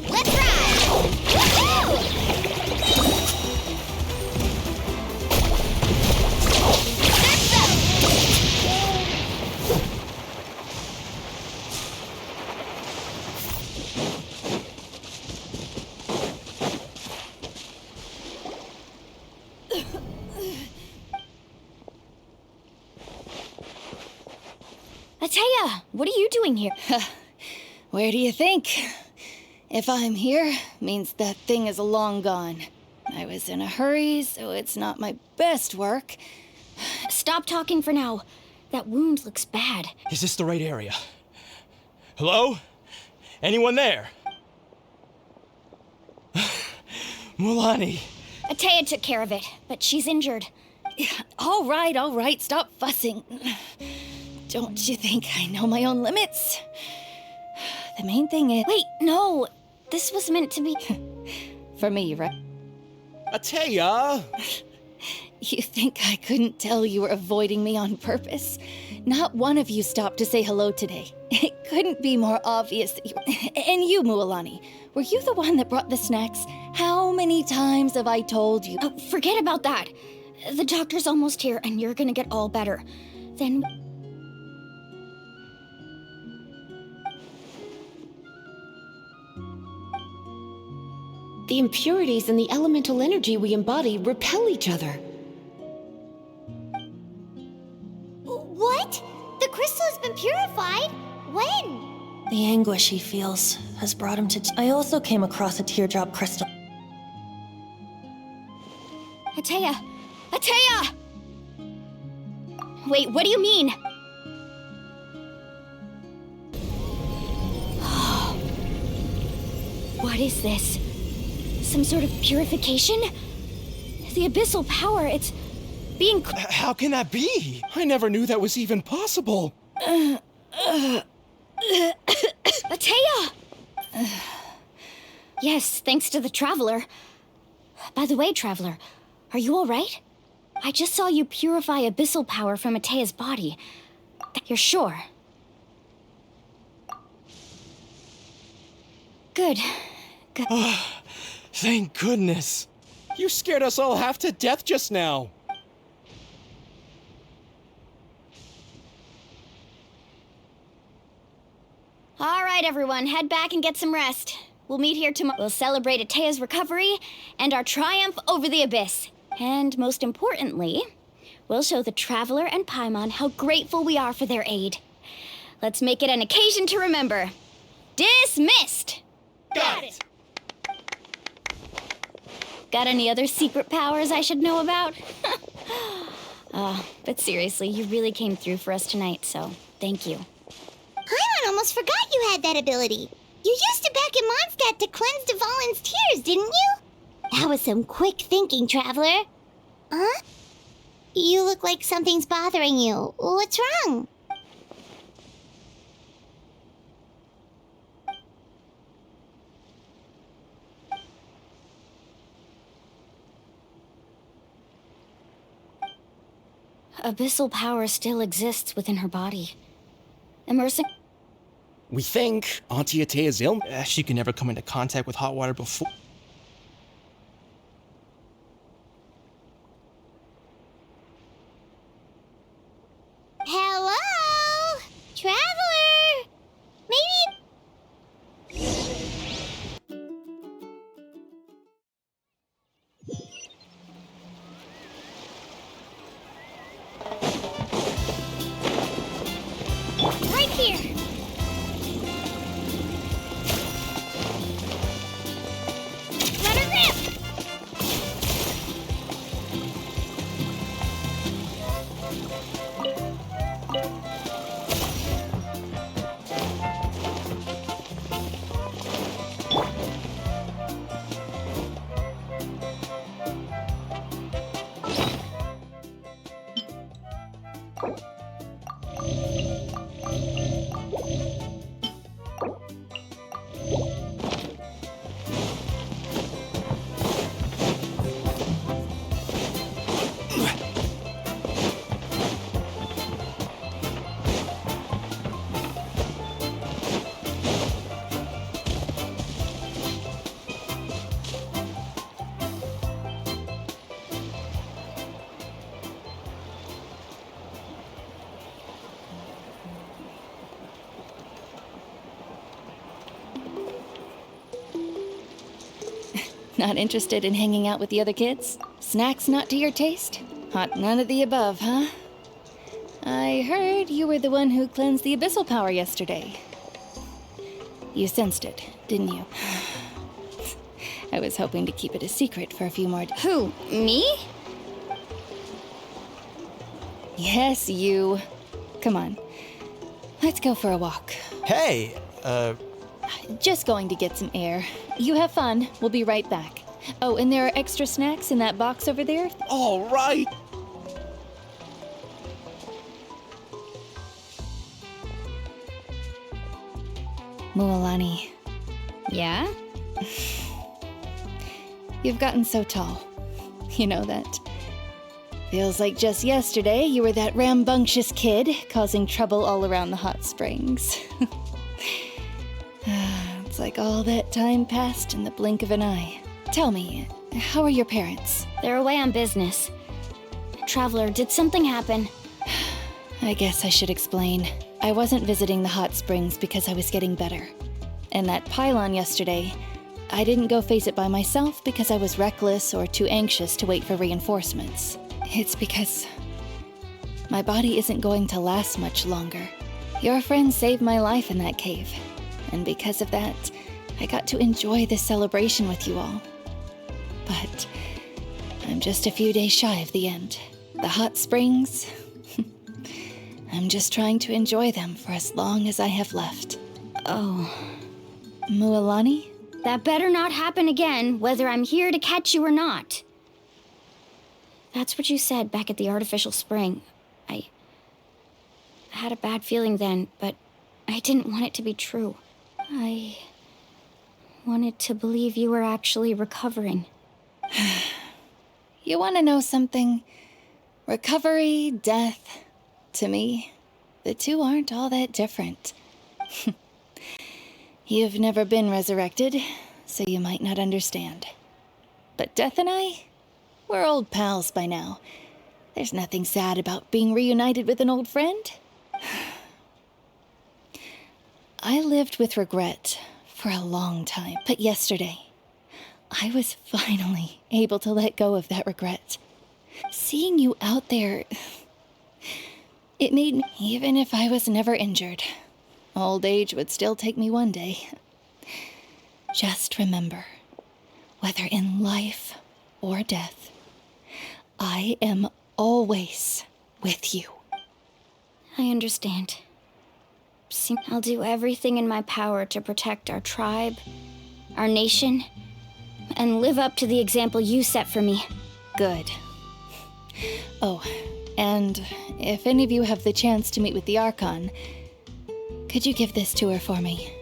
Let's ride! Woohoo! Atea, what are you doing here? Where do you think? If I'm here, means that thing is long gone. I was in a hurry, so it's not my best work. Stop talking for now. That wound looks bad. Is this the right area? Hello? Anyone there? Mualani. Atea took care of it, but she's injured. All right, stop fussing. Don't you think I know my own limits? The main thing is... Wait, no! This was meant to be... For me, right? Atea! You think I couldn't tell you were avoiding me on purpose? Not one of you stopped to say hello today. It couldn't be more obvious that you... And you, Mualani, were you the one that brought the snacks? How many times have I told you? Forget about that. The doctor's almost here, and you're gonna get all better. Then... The impurities in the elemental energy we embody repel each other. What? The crystal has been purified? When? The anguish he feels has brought him to... I also came across a teardrop crystal. Atea! Atea! Wait, what do you mean? What is this? Some sort of purification? The abyssal power, it's being... How can that be? I never knew that was even possible. Atea! Yes, thanks to the Traveler. By the way, Traveler, are you all right? I just saw you purify abyssal power from Atea's body. You're sure? Good. Good. Thank goodness. You scared us all half to death just now. All right, everyone, head back and get some rest. We'll meet here tomorrow. We'll celebrate Atea's recovery and our triumph over the Abyss. And most importantly, we'll show the Traveler and Paimon how grateful we are for their aid. Let's make it an occasion to remember. Dismissed! Got it! Got any other secret powers I should know about? But seriously, you really came through for us tonight, so thank you. Paimon almost forgot you had that ability. You used it back in Mondstadt to cleanse Dvalin's tears, didn't you? That was some quick thinking, Traveler. Huh? You look like something's bothering you. What's wrong? Abyssal power still exists within her body. Immersing. We think Auntie Atea's ill. She can never come into contact with hot water before. Hello? Traveler? Maybe... Right here. Let her rip. Not interested in hanging out with the other kids? Snacks not to your taste? Hot none of the above, huh? I heard you were the one who cleansed the abyssal power yesterday. You sensed it, didn't you? I was hoping to keep it a secret for a few more days. Who? Me? Yes, you. Come on. Let's go for a walk. Hey, Just going to get some air. You have fun. We'll be right back. Oh, and there are extra snacks in that box over there. All right. Mualani. Yeah? You've gotten so tall. You know that. Feels like just yesterday you were that rambunctious kid causing trouble all around the hot springs. It's like all that time passed in the blink of an eye. Tell me, how are your parents? They're away on business. Traveler, did something happen? I guess I should explain. I wasn't visiting the hot springs because I was getting better. And that pylon yesterday, I didn't go face it by myself because I was reckless or too anxious to wait for reinforcements. It's because my body isn't going to last much longer. Your friend saved my life in that cave. And because of that, I got to enjoy this celebration with you all. But I'm just a few days shy of the end. The hot springs, I'm just trying to enjoy them for as long as I have left. Oh. Mualani? That better not happen again, whether I'm here to catch you or not. That's what you said back at the artificial spring. I had a bad feeling then, but I didn't want it to be true. I wanted to believe you were actually recovering. You want to know something? Recovery, death, to me, the two aren't all that different. You've never been resurrected, so you might not understand. But Death and I, we're old pals by now. There's nothing sad about being reunited with an old friend. I lived with regret for a long time, but yesterday, I was finally able to let go of that regret. Seeing you out there, it made me, even if I was never injured, old age would still take me one day. Just remember, whether in life or death, I am always with you. I understand. I'll do everything in my power to protect our tribe, our nation, and live up to the example you set for me. Good. Oh, and if any of you have the chance to meet with the Archon, could you give this to her for me?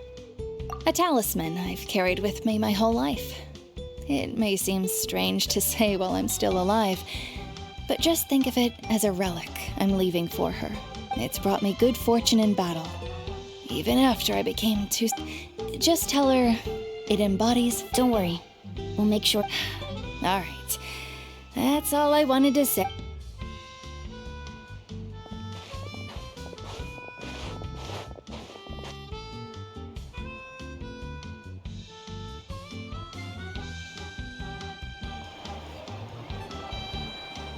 A talisman I've carried with me my whole life. It may seem strange to say while I'm still alive, but just think of it as a relic I'm leaving for her. It's brought me good fortune in battle. Even after I became too... Just tell her it embodies... Don't worry. We'll make sure... Alright. That's all I wanted to say.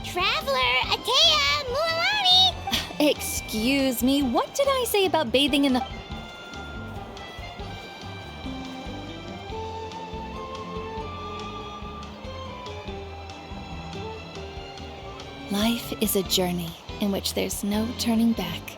Traveler, Atea, Mualani! Excuse me, what did I say about bathing in the... Life is a journey in which there's no turning back.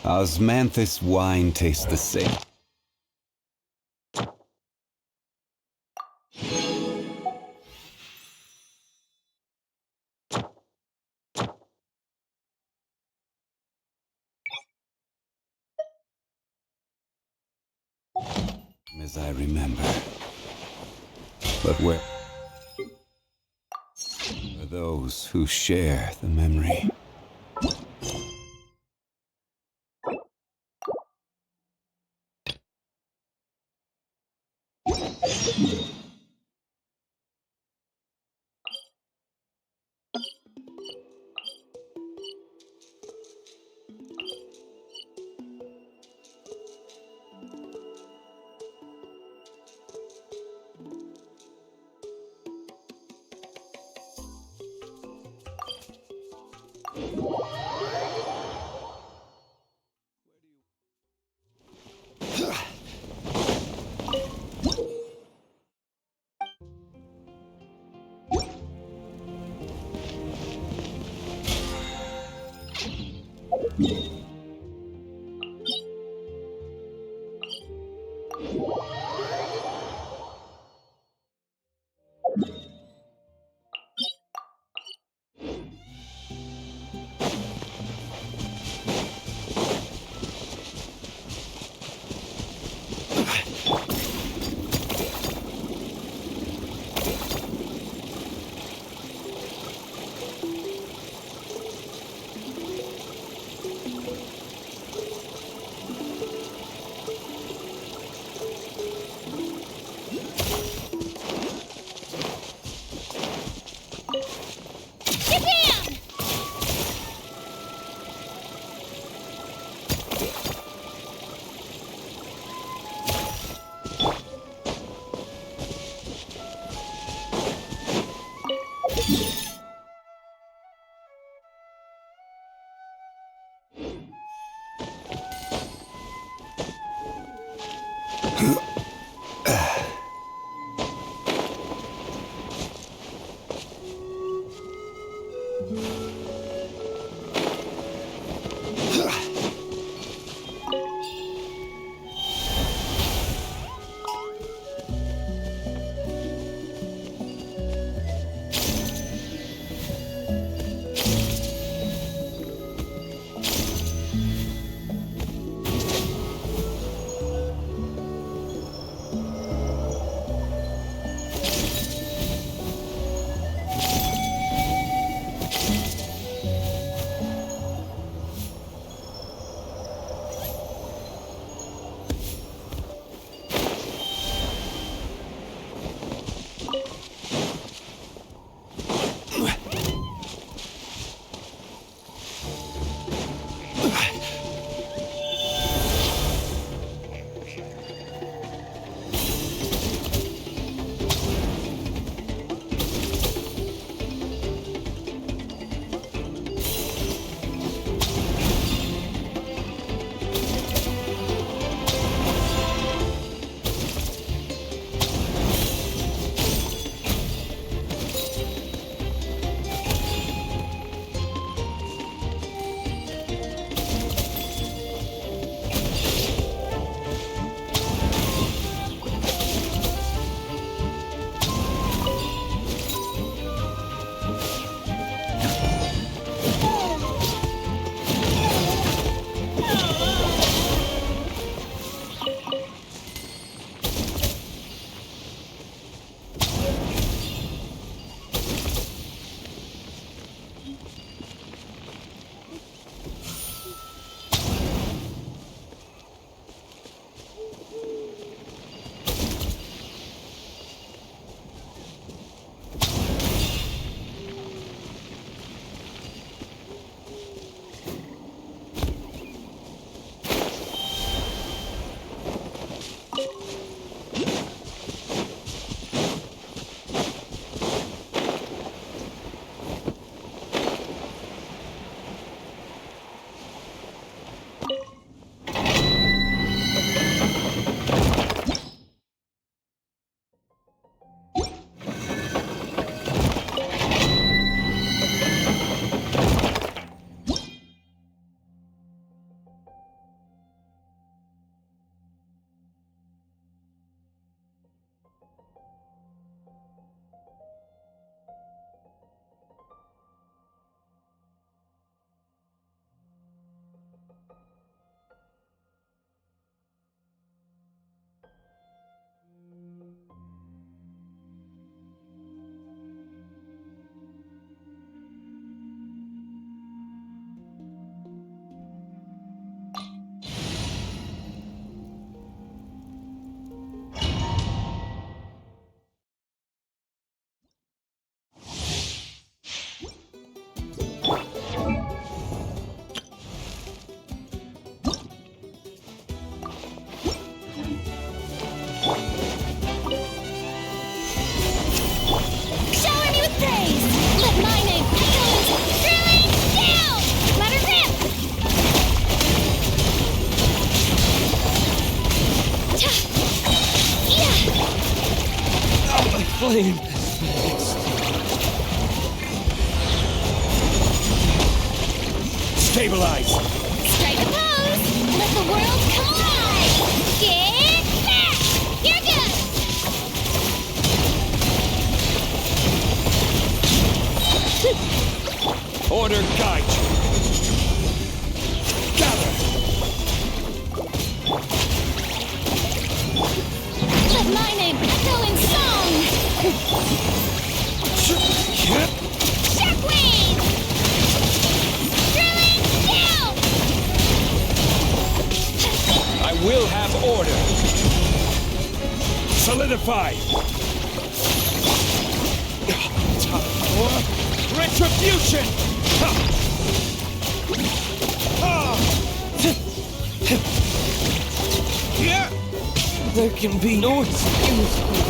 Osmanthus wine tastes the same. As I remember. But where are those who share the memory? am... Stabilize! Strike a pose! Let the world collide! Get back! Here goes! Order guide you. Gather! Let my name echo in song! Shockwave! Drilling down! I will have order. Solidify! Time for retribution! There can be no excuse.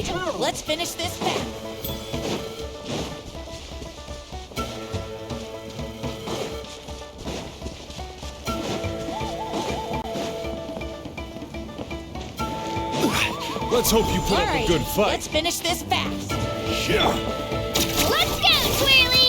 right, let's finish this path. Let's hope you put All up right, a good fight. let's finish this fast. Yeah. Let's go, Twirly!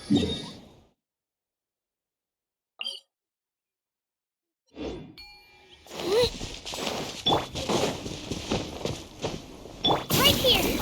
Right here!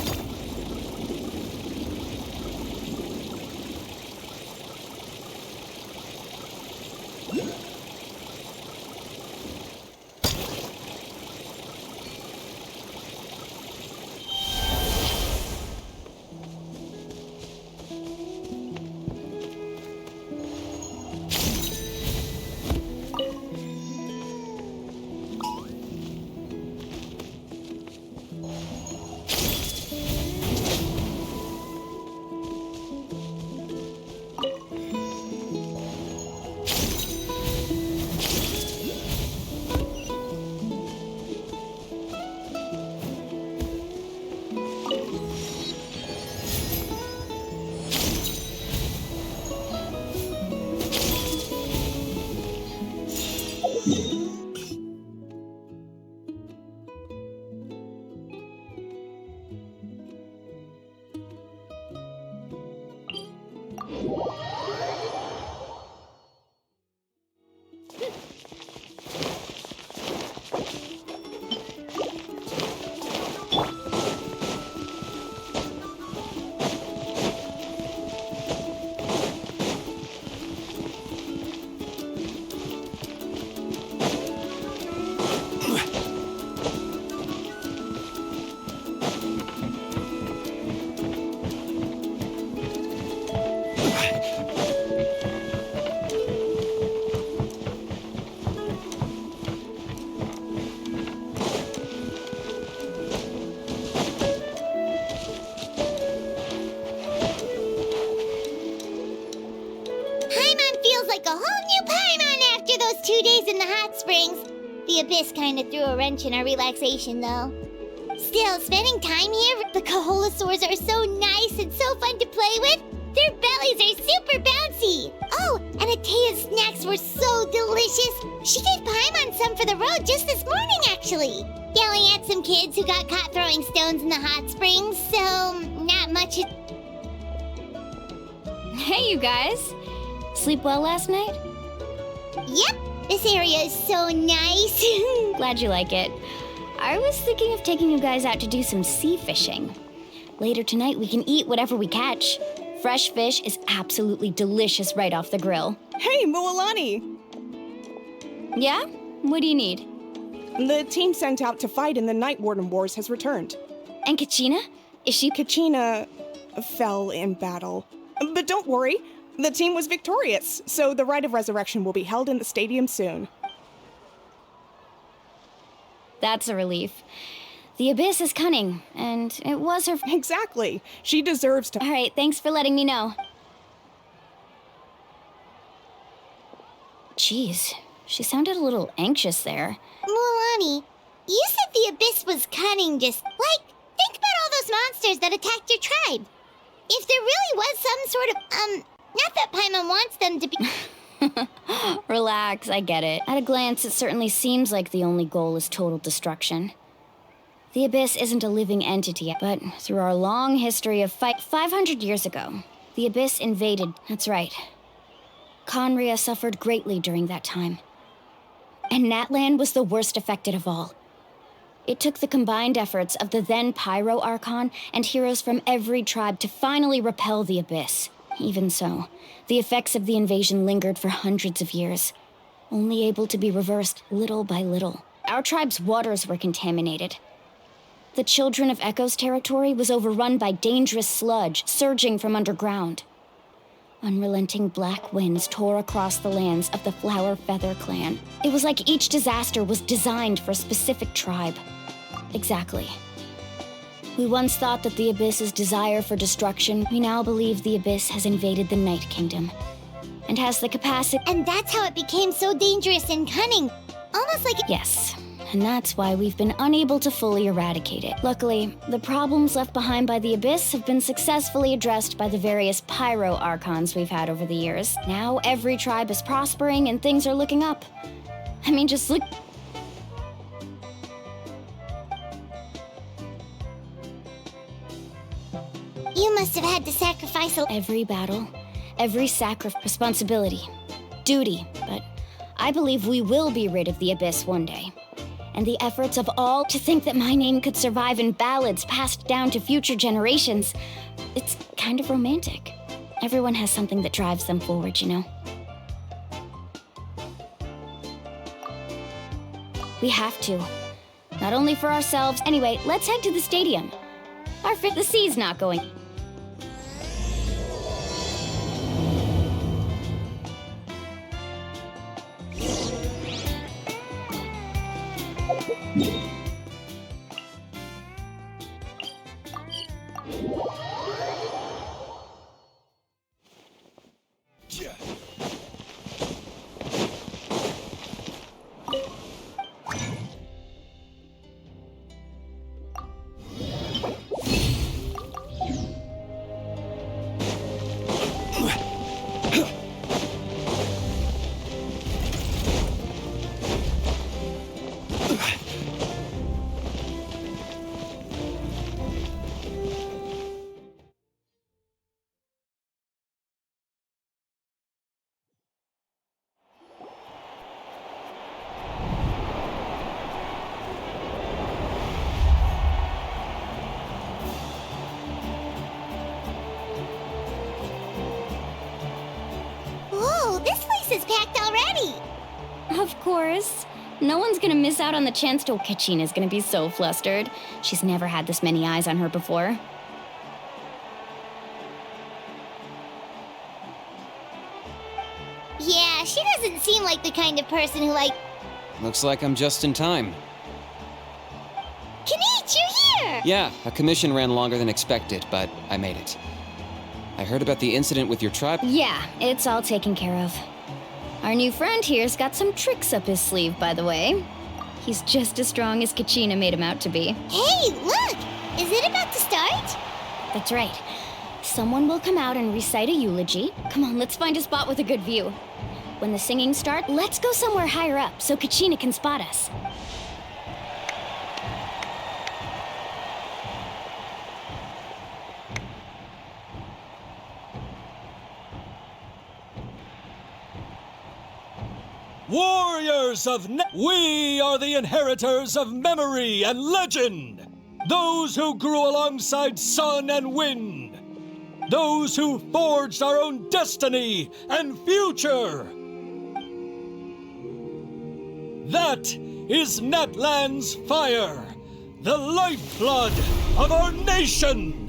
Like a whole new Paimon after those 2 days in the hot springs. The Abyss kind of threw a wrench in our relaxation, though. Still, spending time here, the Kaholosaurs are so nice and so fun to play with. Their bellies are super bouncy. Oh, and Atea's snacks were so delicious. She gave Paimon some for the road just this morning, actually. Yelling at some kids who got caught throwing stones in the hot springs, so not much. Hey, you guys. Sleep well last night? Yep, this area is so nice. Glad you like it. I was thinking of taking you guys out to do some sea fishing. Later tonight, we can eat whatever we catch. Fresh fish is absolutely delicious right off the grill. Hey, Mualani! Yeah? What do you need? The team sent out to fight in the Night Warden Wars has returned. And Kachina? Is she... Kachina fell in battle. But don't worry, the team was victorious, so the Rite of Resurrection will be held in the stadium soon. That's a relief. The Abyss is cunning, and it was her... Exactly. She deserves to... All right, thanks for letting me know. Jeez, she sounded a little anxious there. Mualani, you said the Abyss was cunning, just like, think about all those monsters that attacked your tribe. If there really was some sort of, not that Paimon wants them to be... Relax, I get it. At a glance, it certainly seems like the only goal is total destruction. The Abyss isn't a living entity, but through our long history of fight 500 years ago, the Abyss invaded. That's right. Conria suffered greatly during that time. And Natlan was the worst affected of all. It took the combined efforts of the then Pyro Archon and heroes from every tribe to finally repel the Abyss. Even so, the effects of the invasion lingered for hundreds of years, only able to be reversed little by little. Our tribe's waters were contaminated. The Children of Echo's territory was overrun by dangerous sludge surging from underground. Unrelenting black winds tore across the lands of the Flower Feather clan. It was like each disaster was designed for a specific tribe. Exactly. We once thought that the Abyss's desire for destruction, we now believe the Abyss has invaded the Night Kingdom and has the capacity... And that's how it became so dangerous and cunning. Almost like... Yes, and that's why we've been unable to fully eradicate it. Luckily, the problems left behind by the Abyss have been successfully addressed by the various Pyro Archons we've had over the years. Now every tribe is prospering and things are looking up. I mean, just look... You must have had to sacrifice every battle, Every responsibility, duty, but I believe we will be rid of the Abyss one day. And the efforts of all to think that my name could survive in ballads passed down to future generations, it's kind of romantic. Everyone has something that drives them forward, you know? We have to. Not only for ourselves. Anyway, let's head to the stadium. The sea's not going. Whoa, this place is packed already! Of course. No one's gonna miss out on the chance to... Kachina's gonna be so flustered. She's never had this many eyes on her before. Yeah, she doesn't seem like the kind of person who Looks like I'm just in time. Kanich, you're here! Yeah, a commission ran longer than expected, but I made it. I heard about the incident with your tribe. Yeah, it's all taken care of. Our new friend here's got some tricks up his sleeve, by the way. He's just as strong as Kachina made him out to be. Hey, look! Is it about to start? That's right. Someone will come out and recite a eulogy. Come on, let's find a spot with a good view. When the singing starts, let's go somewhere higher up so Kachina can spot us. Warriors of we are the inheritors of memory and legend. Those who grew alongside sun and wind. Those who forged our own destiny and future. That is Natlan's fire, the lifeblood of our nation.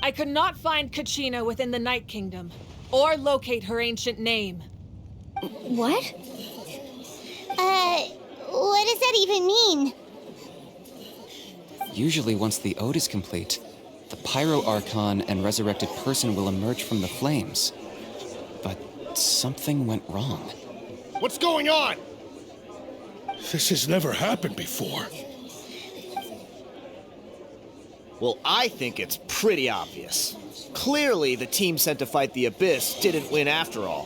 I could not find Kachina within the Night Kingdom, or locate her ancient name. What? What does that even mean? Usually once the ode is complete, the Pyro Archon and resurrected person will emerge from the flames. But something went wrong. What's going on? This has never happened before. Well, I think it's pretty obvious. Clearly, the team sent to fight the Abyss didn't win after all.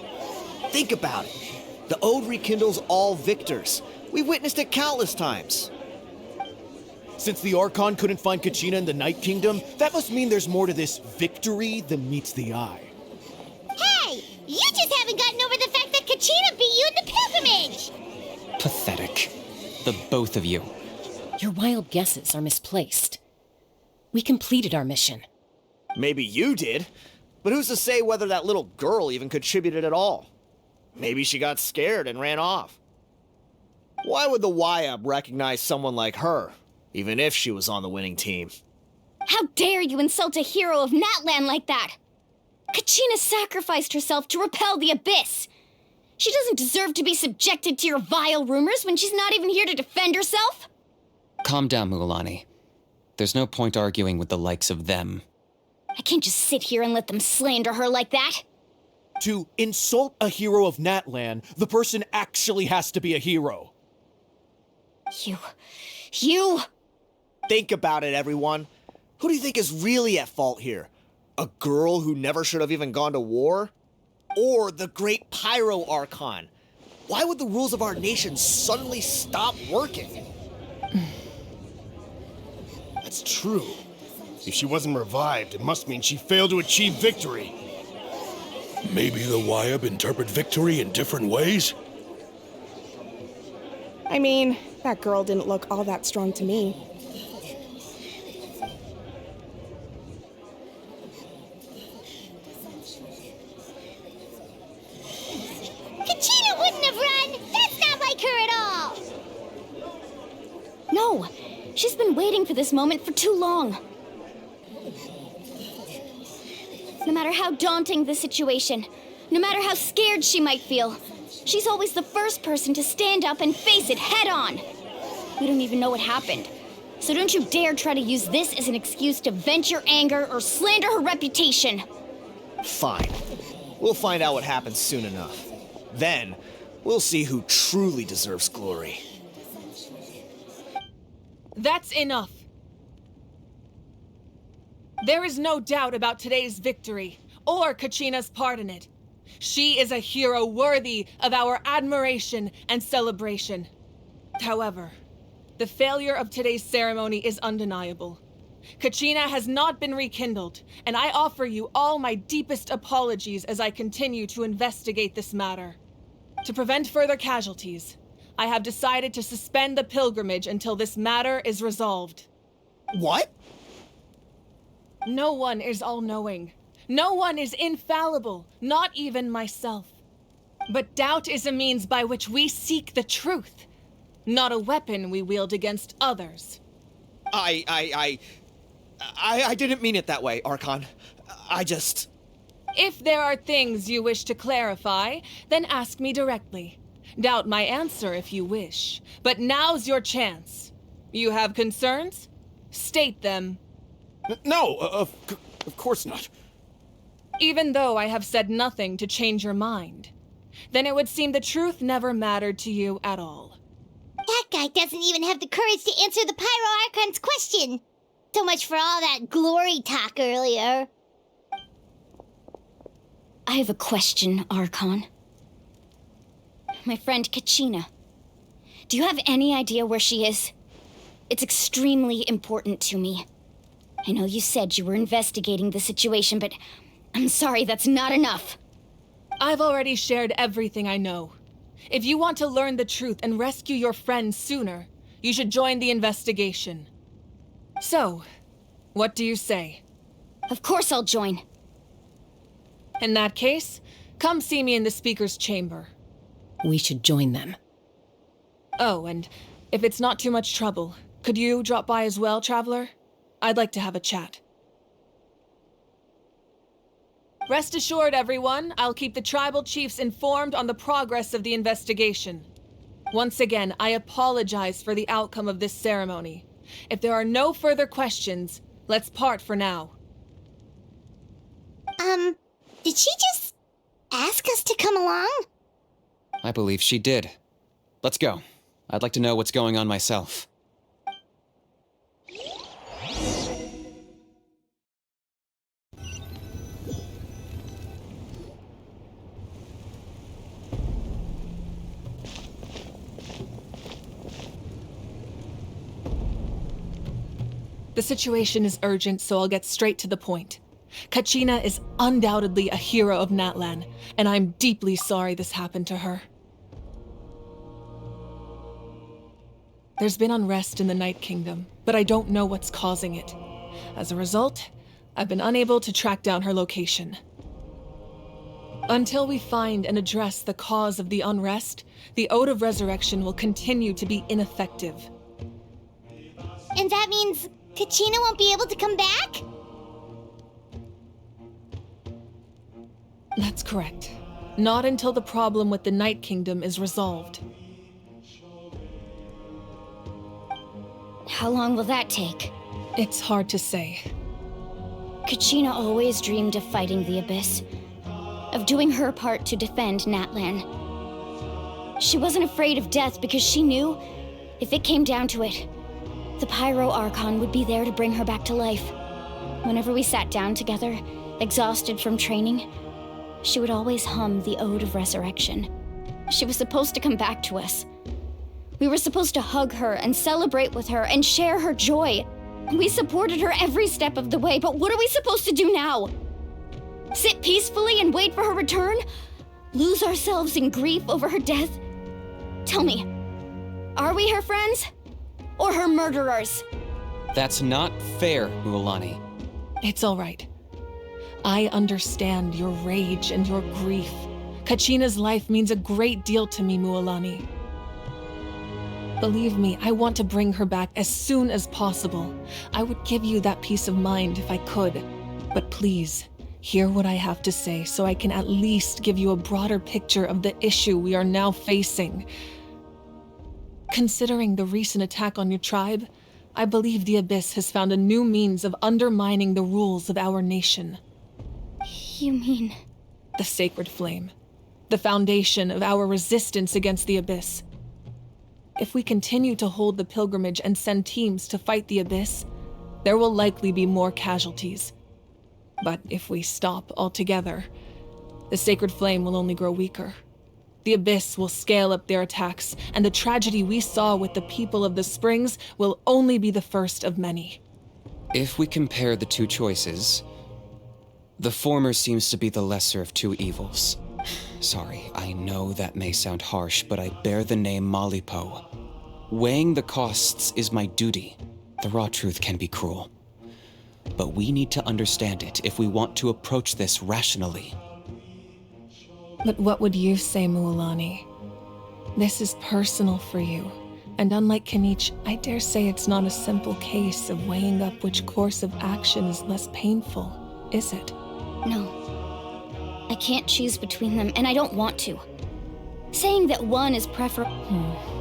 Think about it. The ode rekindles all victors. We've witnessed it countless times. Since the Archon couldn't find Kachina in the Night Kingdom, that must mean there's more to this victory than meets the eye. Hey! You just haven't gotten over the fact that Kachina beat you in the pilgrimage! Pathetic. The both of you. Your wild guesses are misplaced. We completed our mission. Maybe you did, but who's to say whether that little girl even contributed at all? Maybe she got scared and ran off. Why would the YAB recognize someone like her, even if she was on the winning team? How dare you insult a hero of Natlan like that? Kachina sacrificed herself to repel the Abyss. She doesn't deserve to be subjected to your vile rumors when she's not even here to defend herself. Calm down, Mualani. There's no point arguing with the likes of them. I can't just sit here and let them slander her like that. To insult a hero of Natlan, the person actually has to be a hero. You... Think about it, everyone. Who do you think is really at fault here? A girl who never should have even gone to war? Or the great Pyro Archon? Why would the rules of our nation suddenly stop working? That's true. If she wasn't revived, it must mean she failed to achieve victory. Maybe the YAB interpret victory in different ways? I mean, that girl didn't look all that strong to me. Kachina wouldn't have run! That's not like her at all! No, she's been waiting for this moment for too long. No matter how daunting the situation, no matter how scared she might feel, she's always the first person to stand up and face it head on. We don't even know what happened, so don't you dare try to use this as an excuse to vent your anger or slander her reputation. Fine. We'll find out what happens soon enough. Then, we'll see who truly deserves glory. That's enough. There is no doubt about today's victory, or Kachina's part in it. She is a hero worthy of our admiration and celebration. However, the failure of today's ceremony is undeniable. Kachina has not been rekindled, and I offer you all my deepest apologies as I continue to investigate this matter. To prevent further casualties, I have decided to suspend the pilgrimage until this matter is resolved. What? No one is all-knowing. No one is infallible, not even myself. But doubt is a means by which we seek the truth, not a weapon we wield against others. I didn't mean it that way, Archon. I just... If there are things you wish to clarify, then ask me directly. Doubt my answer if you wish. But now's your chance. You have concerns? State them. No, of course not. Even though I have said nothing to change your mind, then it would seem the truth never mattered to you at all. That guy doesn't even have the courage to answer the Pyro Archon's question. So much for all that glory talk earlier. I have a question, Archon. My friend Kachina. Do you have any idea where she is? It's extremely important to me. I know you said you were investigating the situation, but I'm sorry, that's not enough. I've already shared everything I know. If you want to learn the truth and rescue your friend sooner, you should join the investigation. So, what do you say? Of course I'll join. In that case, come see me in the speaker's chamber. We should join them. Oh, and if it's not too much trouble, could you drop by as well, Traveler? I'd like to have a chat. Rest assured, everyone, I'll keep the tribal chiefs informed on the progress of the investigation. Once again, I apologize for the outcome of this ceremony. If there are no further questions, let's part for now. Did she just ask us to come along? I believe she did. Let's go. I'd like to know what's going on myself. The situation is urgent, so I'll get straight to the point. Kachina is undoubtedly a hero of Natlan, and I'm deeply sorry this happened to her. There's been unrest in the Night Kingdom, but I don't know what's causing it. As a result, I've been unable to track down her location. Until we find and address the cause of the unrest, the Ode of Resurrection will continue to be ineffective. And that means Kachina won't be able to come back? That's correct. Not until the problem with the Night Kingdom is resolved. How long will that take? It's hard to say. Kachina always dreamed of fighting the Abyss, of doing her part to defend Natlan. She wasn't afraid of death because she knew, if it came down to it, the Pyro Archon would be there to bring her back to life. Whenever we sat down together, exhausted from training, she would always hum the Ode of Resurrection. She was supposed to come back to us. We were supposed to hug her and celebrate with her and share her joy. We supported her every step of the way, but what are we supposed to do now? Sit peacefully and wait for her return? Lose ourselves in grief over her death? Tell me, are we her friends? Or her murderers? That's not fair, Mualani. It's all right. I understand your rage and your grief. Kachina's life means a great deal to me, Mualani. Believe me, I want to bring her back as soon as possible. I would give you that peace of mind if I could. But please, hear what I have to say so I can at least give you a broader picture of the issue we are now facing. Considering the recent attack on your tribe, I believe the Abyss has found a new means of undermining the rules of our nation. You mean? The Sacred Flame. The foundation of our resistance against the Abyss. If we continue to hold the pilgrimage and send teams to fight the Abyss, there will likely be more casualties. But if we stop altogether, the Sacred Flame will only grow weaker. The Abyss will scale up their attacks, and the tragedy we saw with the people of the Springs will only be the first of many. If we compare the two choices, the former seems to be the lesser of two evils. Sorry, I know that may sound harsh, but I bear the name Malipo. Weighing the costs is my duty. The raw truth can be cruel. But we need to understand it if we want to approach this rationally. But what would you say, Mualani? This is personal for you, and unlike Kanich, I dare say it's not a simple case of weighing up which course of action is less painful, is it? No. I can't choose between them, and I don't want to. Saying that one is preferable...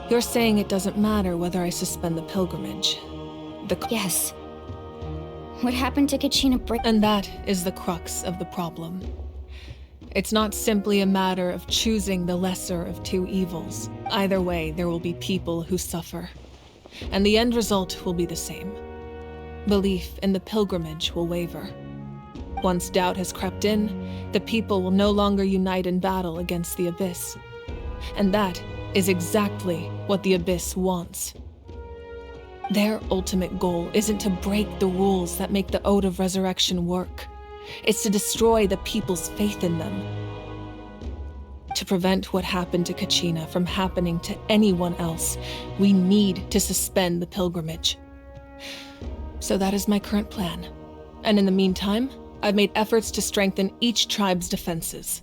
You're saying it doesn't matter whether I suspend the pilgrimage. Yes. What happened to Kachina And that is the crux of the problem. It's not simply a matter of choosing the lesser of two evils. Either way, there will be people who suffer. And the end result will be the same. Belief in the pilgrimage will waver. Once doubt has crept in, the people will no longer unite in battle against the Abyss. And that is exactly what the Abyss wants. Their ultimate goal isn't to break the rules that make the Ode of Resurrection work. It's to destroy the people's faith in them. To prevent what happened to Kachina from happening to anyone else, we need to suspend the pilgrimage. So that is my current plan. And in the meantime, I've made efforts to strengthen each tribe's defenses.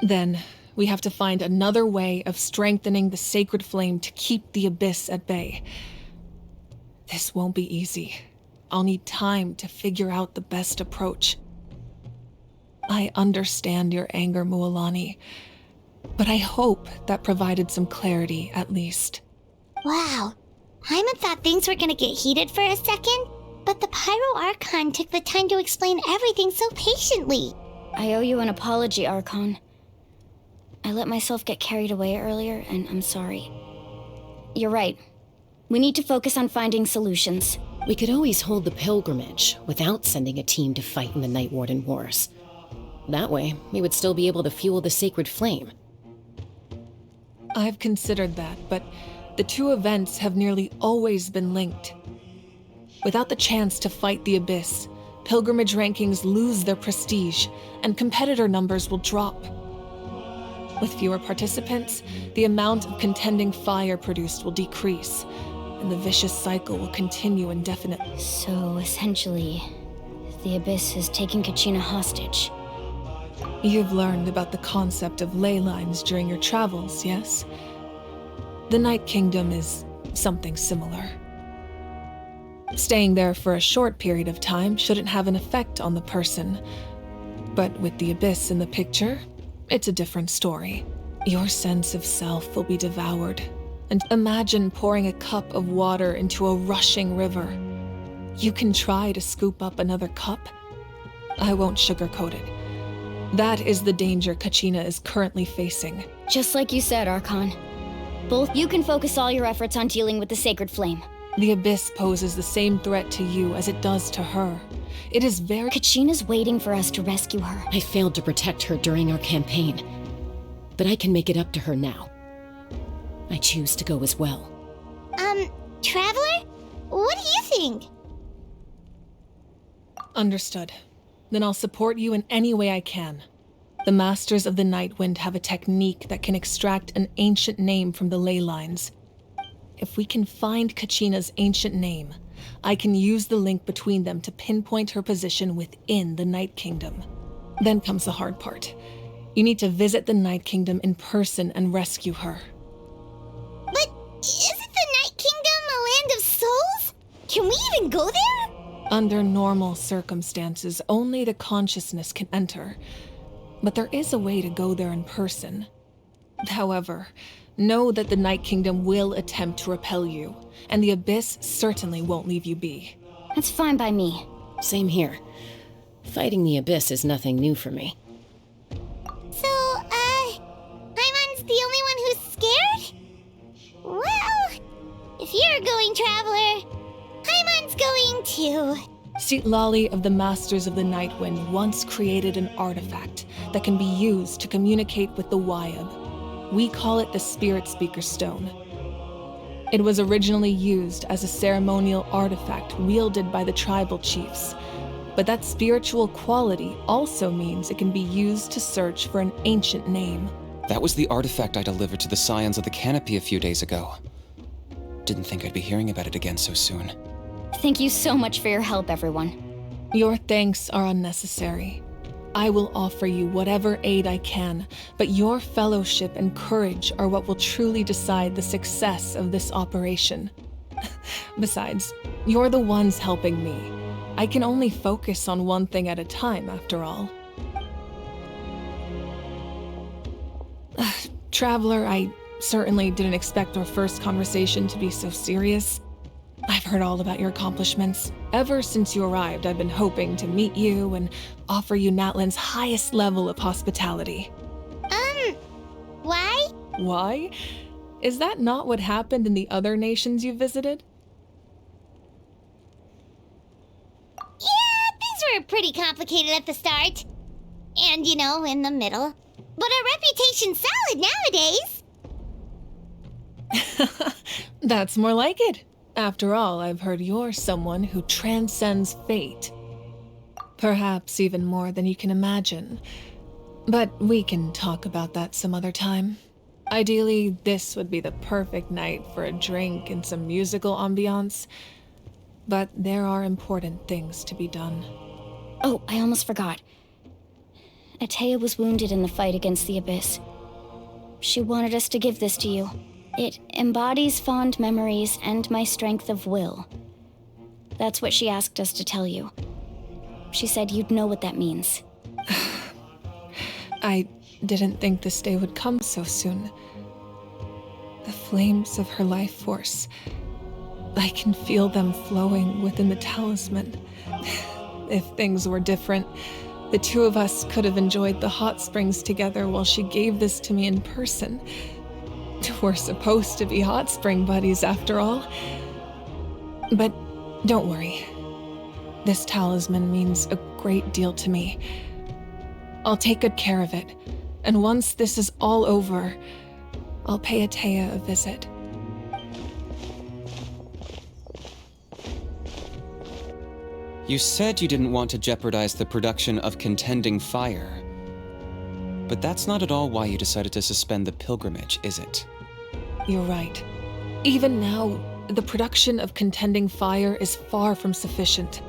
Then, we have to find another way of strengthening the Sacred Flame to keep the Abyss at bay. This won't be easy. I'll need time to figure out the best approach. I understand your anger, Mualani, but I hope that provided some clarity, at least. Wow. Hyman thought things were gonna get heated for a second, but the Pyro Archon took the time to explain everything so patiently. I owe you an apology, Archon. I let myself get carried away earlier, and I'm sorry. You're right. We need to focus on finding solutions. We could always hold the pilgrimage without sending a team to fight in the Night Warden Wars. That way, we would still be able to fuel the Sacred Flame. I've considered that, but The two events have nearly always been linked. Without the chance to fight the Abyss, pilgrimage rankings lose their prestige, and competitor numbers will drop. With fewer participants, the amount of contending fire produced will decrease, and the vicious cycle will continue indefinitely. So, essentially, the Abyss has taken Kachina hostage. You've learned about the concept of ley lines during your travels, yes? The Night Kingdom is something similar. Staying there for a short period of time shouldn't have an effect on the person. But with the Abyss in the picture, it's a different story. Your sense of self will be devoured. And imagine pouring a cup of water into a rushing river. You can try to scoop up another cup. I won't sugarcoat it. That is the danger Kachina is currently facing. Just like you said, Archon. Both you can focus all your efforts on dealing with the Sacred Flame. The Abyss poses the same threat to you as it does to her. It is very— Kachina's waiting for us to rescue her. I failed to protect her during our campaign, but I can make it up to her now. I choose to go as well. Traveler? What do you think? Understood. Then I'll support you in any way I can. The Masters of the Nightwind have a technique that can extract an ancient name from the ley lines. If we can find Kachina's ancient name, I can use the link between them to pinpoint her position within the Night Kingdom. Then comes the hard part. You need to visit the Night Kingdom in person and rescue her. But isn't the Night Kingdom a land of souls? Can we even go there? Under normal circumstances, only the consciousness can enter. But there is a way to go there in person. However, know that the Night Kingdom will attempt to repel you, and the Abyss certainly won't leave you be. That's fine by me. Same here. Fighting the Abyss is nothing new for me. So, Paimon's the only one who's scared? Well, if you're going, Traveler, Paimon's going too. Citlali of the Masters of the Nightwind once created an artifact that can be used to communicate with the Wyab. We call it the Spirit Speaker Stone. It was originally used as a ceremonial artifact wielded by the tribal chiefs, but that spiritual quality also means it can be used to search for an ancient name. That was the artifact I delivered to the Scions of the Canopy a few days ago. Didn't think I'd be hearing about it again so soon. Thank you so much for your help, everyone. Your thanks are unnecessary. I will offer you whatever aid I can, but your fellowship and courage are what will truly decide the success of this operation. Besides, you're the ones helping me. I can only focus on one thing at a time, after all. Traveler, I certainly didn't expect our first conversation to be so serious. I've heard all about your accomplishments. Ever since you arrived, I've been hoping to meet you and offer you Natlan's highest level of hospitality. Why? Why? Is that not what happened in the other nations you visited? Yeah, things were pretty complicated at the start. And, in the middle. But our reputation's solid nowadays. That's more like it. After all, I've heard you're someone who transcends fate. Perhaps even more than you can imagine. But we can talk about that some other time. Ideally, this would be the perfect night for a drink and some musical ambiance. But there are important things to be done. Oh, I almost forgot. Atea was wounded in the fight against the Abyss. She wanted us to give this to you. It embodies fond memories and my strength of will. That's what she asked us to tell you. She said you'd know what that means. I didn't think this day would come so soon. The flames of her life force. I can feel them flowing within the talisman. If things were different, the two of us could have enjoyed the hot springs together while she gave this to me in person. We're supposed to be hot spring buddies after all. But don't worry. This talisman means a great deal to me. I'll take good care of it, and once this is all over, I'll pay Atea a visit. You said you didn't want to jeopardize the production of contending fire. But that's not at all why you decided to suspend the pilgrimage, is it? You're right. Even now, the production of contending fire is far from sufficient.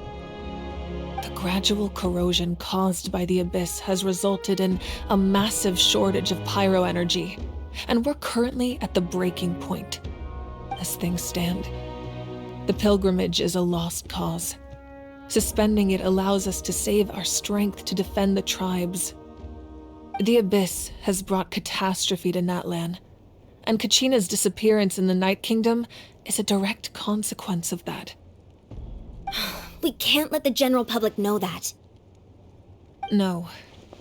The gradual corrosion caused by the abyss has resulted in a massive shortage of pyro energy, and we're currently at the breaking point. As things stand, the pilgrimage is a lost cause. Suspending it allows us to save our strength to defend the tribes. The abyss has brought catastrophe to Natlan, and Kachina's disappearance in the Night Kingdom is a direct consequence of that. We can't let the general public know that. No.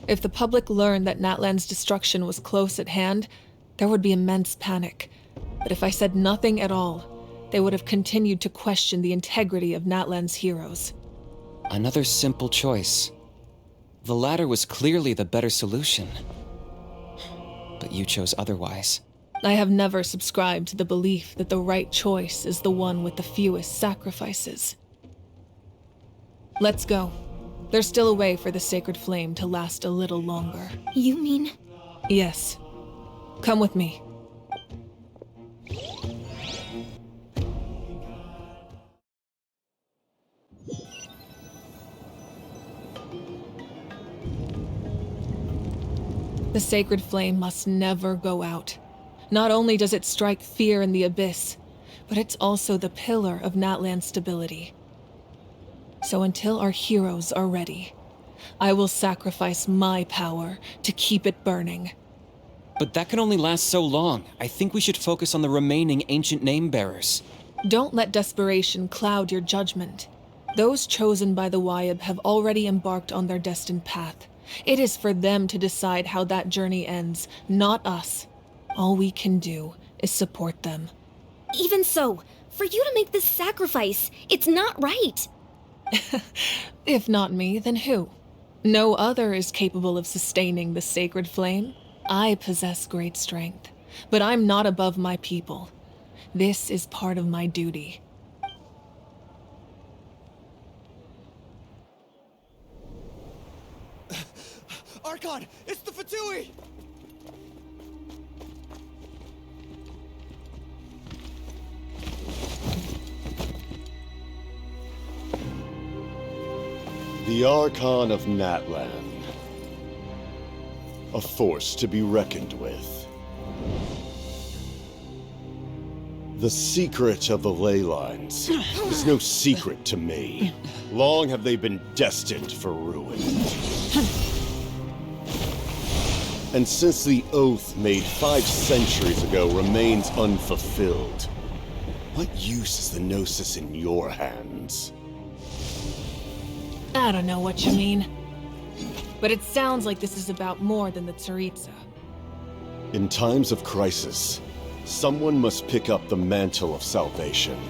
If the public learned that Natlan's destruction was close at hand, there would be immense panic. But if I said nothing at all, they would have continued to question the integrity of Natlan's heroes. Another simple choice. The latter was clearly the better solution. But you chose otherwise. I have never subscribed to the belief that the right choice is the one with the fewest sacrifices. Let's go. There's still a way for the sacred flame to last a little longer. You mean? Yes. Come with me. The sacred flame must never go out. Not only does it strike fear in the abyss, but it's also the pillar of Natlan's stability. So until our heroes are ready, I will sacrifice my power to keep it burning. But that can only last so long. I think we should focus on the remaining ancient name bearers. Don't let desperation cloud your judgment. Those chosen by the Wyeb have already embarked on their destined path. It is for them to decide how that journey ends, not us. All we can do is support them. Even so, for you to make this sacrifice, it's not right. If not me, then who? No other is capable of sustaining the sacred flame. I possess great strength, but I'm not above my people. This is part of my duty. Archon, it's the Fatui! The Archon of Natlan. A force to be reckoned with. The secret of the ley lines is no secret to me. Long have they been destined for ruin. And since the oath made 5 centuries ago remains unfulfilled, what use is the Gnosis in your hands? I don't know what you mean. But it sounds like this is about more than the Tsaritsa. In times of crisis, someone must pick up the mantle of salvation.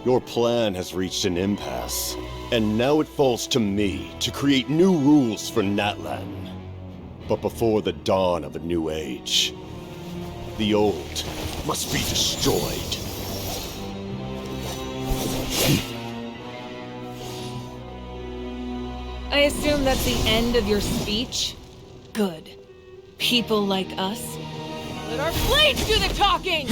Your plan has reached an impasse, and now it falls to me to create new rules for Natlan. But before the dawn of a new age, the old must be destroyed. I assume that's the end of your speech? Good. People like us. Let our blades do the talking!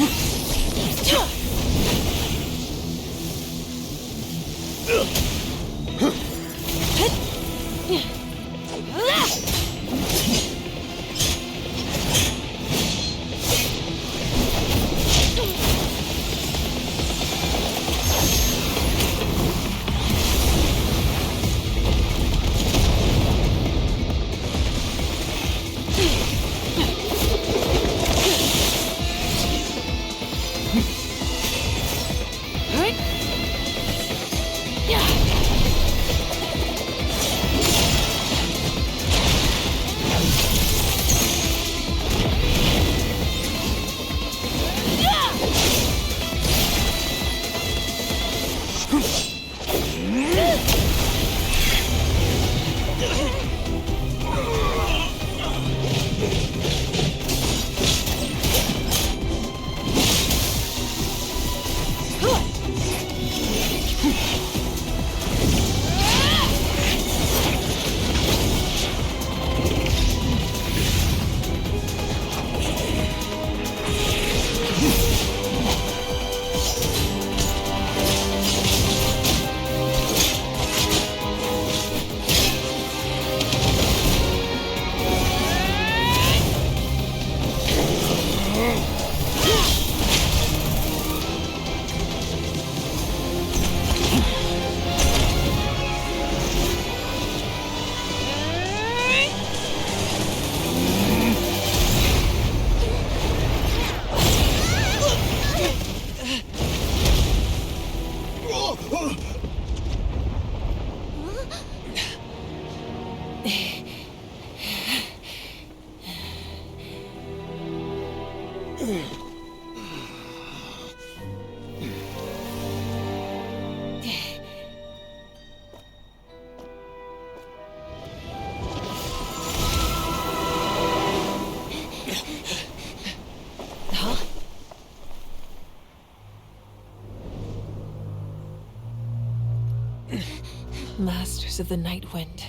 Masters of the Night Wind.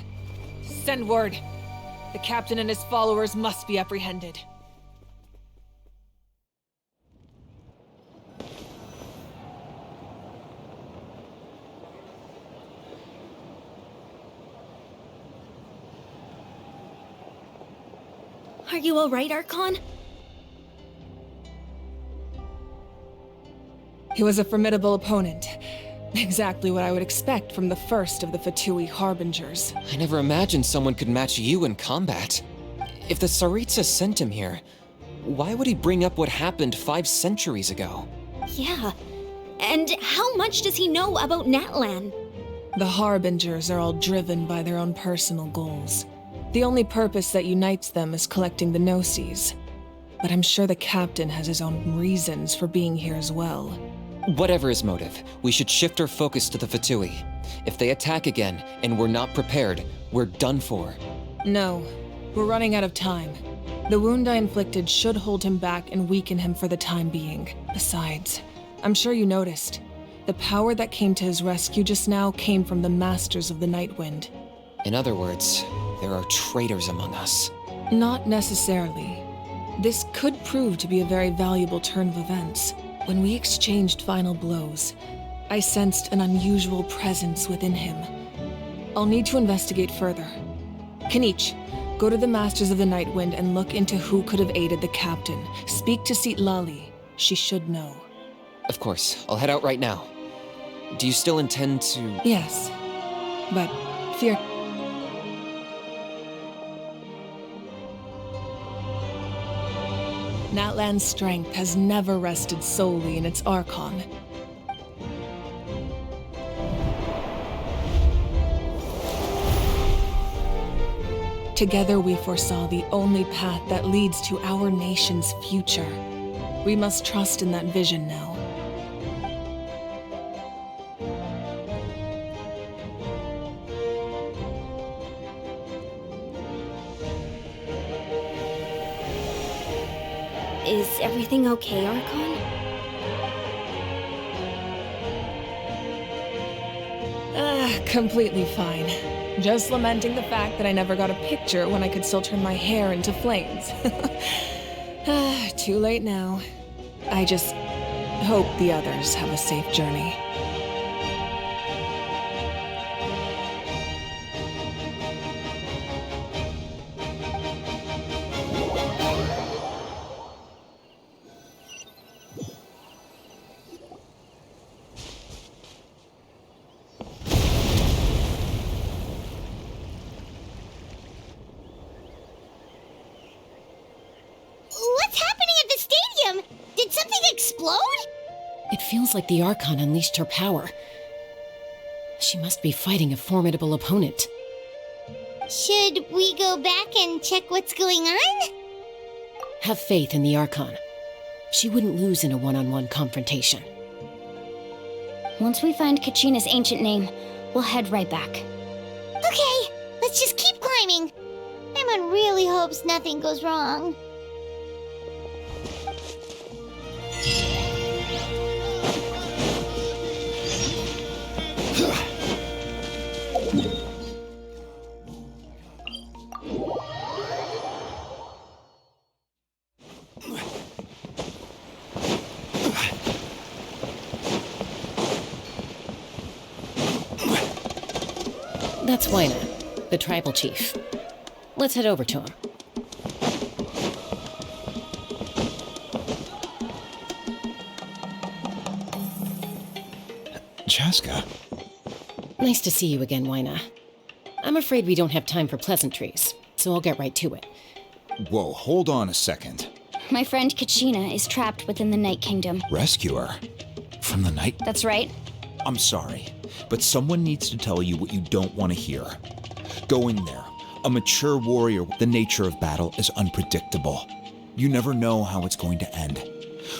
Send word. The captain and his followers must be apprehended. Are you alright, Archon? He was a formidable opponent. Exactly what I would expect from the first of the Fatui Harbingers. I never imagined someone could match you in combat. If the Tsaritsa sent him here, why would he bring up what happened 5 centuries ago? Yeah. And how much does he know about Natlan? The Harbingers are all driven by their own personal goals. The only purpose that unites them is collecting the Gnosis. But I'm sure the captain has his own reasons for being here as well. Whatever his motive, we should shift our focus to the Fatui. If they attack again and we're not prepared, we're done for. No, we're running out of time. The wound I inflicted should hold him back and weaken him for the time being. Besides, I'm sure you noticed, the power that came to his rescue just now came from the Masters of the Night Wind. In other words, there are traitors among us. Not necessarily. This could prove to be a very valuable turn of events. When we exchanged final blows, I sensed an unusual presence within him. I'll need to investigate further. Kanich, go to the Masters of the Night Wind and look into who could have aided the captain. Speak to Sitlali. She should know. Of course, I'll head out right now. Do you still intend to... Yes, but fear... Natlan's strength has never rested solely in its Archon. Together we foresaw the only path that leads to our nation's future. We must trust in that vision now. Is everything okay, Archon? Completely fine. Just lamenting the fact that I never got a picture when I could still turn my hair into flames. Too late now. I just hope the others have a safe journey. It feels like the Archon unleashed her power. She must be fighting a formidable opponent. Should we go back and check what's going on? Have faith in the Archon. She wouldn't lose in a one-on-one confrontation. Once we find Kachina's ancient name, we'll head right back. Okay, let's just keep climbing. Emma really hopes nothing goes wrong. That's Wyna, the tribal chief. Let's head over to him. Chaska. Nice to see you again, Wyna. I'm afraid we don't have time for pleasantries, so I'll get right to it. Whoa, hold on a second. My friend Kachina is trapped within the Night Kingdom. Rescue her? From the night? That's right. I'm sorry, but someone needs to tell you what you don't want to hear. Go in there. A mature warrior, the nature of battle is unpredictable. You never know how it's going to end.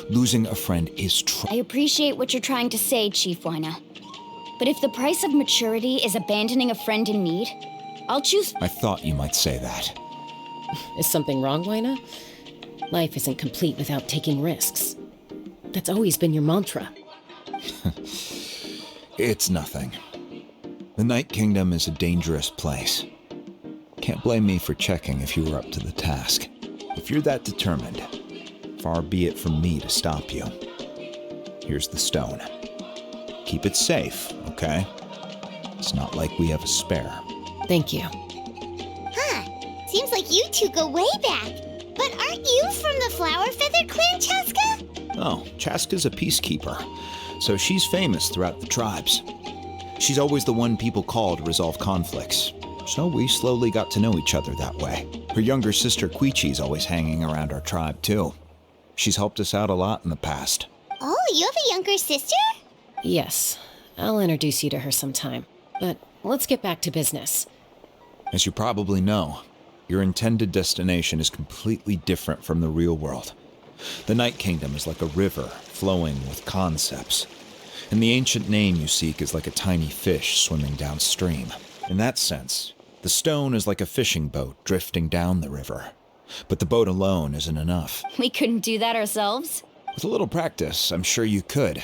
Losing a friend is I appreciate what you're trying to say, Chief Wina. But if the price of maturity is abandoning a friend in need, I'll choose. I thought you might say that. Is something wrong, Wina? Life isn't complete without taking risks. That's always been your mantra. It's nothing. The Night Kingdom is a dangerous place. Can't blame me for checking if you were up to the task. If you're that determined, far be it from me to stop you. Here's the stone. Keep it safe, okay? It's not like we have a spare. Thank you. Huh. Seems like you two go way back. But aren't you from the Flower Feather Clan, Chaska? Oh, Chaska's a peacekeeper, so she's famous throughout the tribes. She's always the one people call to resolve conflicts, so we slowly got to know each other that way. Her younger sister Quichi's always hanging around our tribe, too. She's helped us out a lot in the past. Oh, you have a younger sister? Yes, I'll introduce you to her sometime. But let's get back to business. As you probably know, your intended destination is completely different from the real world. The Night Kingdom is like a river flowing with concepts, and the ancient name you seek is like a tiny fish swimming downstream. In that sense, the stone is like a fishing boat drifting down the river. But the boat alone isn't enough. We couldn't do that ourselves? With a little practice, I'm sure you could.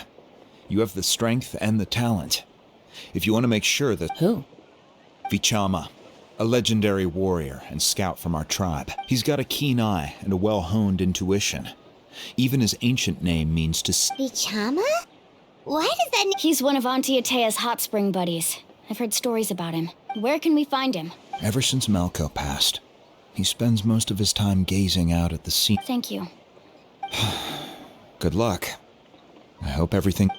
You have the strength and the talent. If you want to make sure that... Who? Vichama, a legendary warrior and scout from our tribe. He's got a keen eye and a well-honed intuition. Even his ancient name means to... Vichama? Why does that... He's one of Auntie Atea's hot spring buddies. I've heard stories about him. Where can we find him? Ever since Malco passed, he spends most of his time gazing out at the sea. Thank you. Good luck. I hope everything...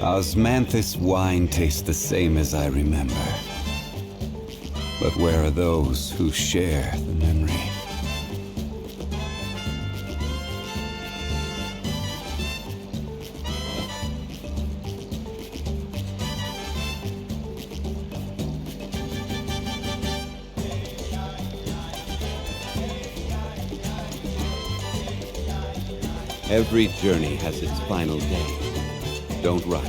Osmanthus wine tastes the same as I remember. But where are those who share the memory? Every journey has its final day. Don't rush.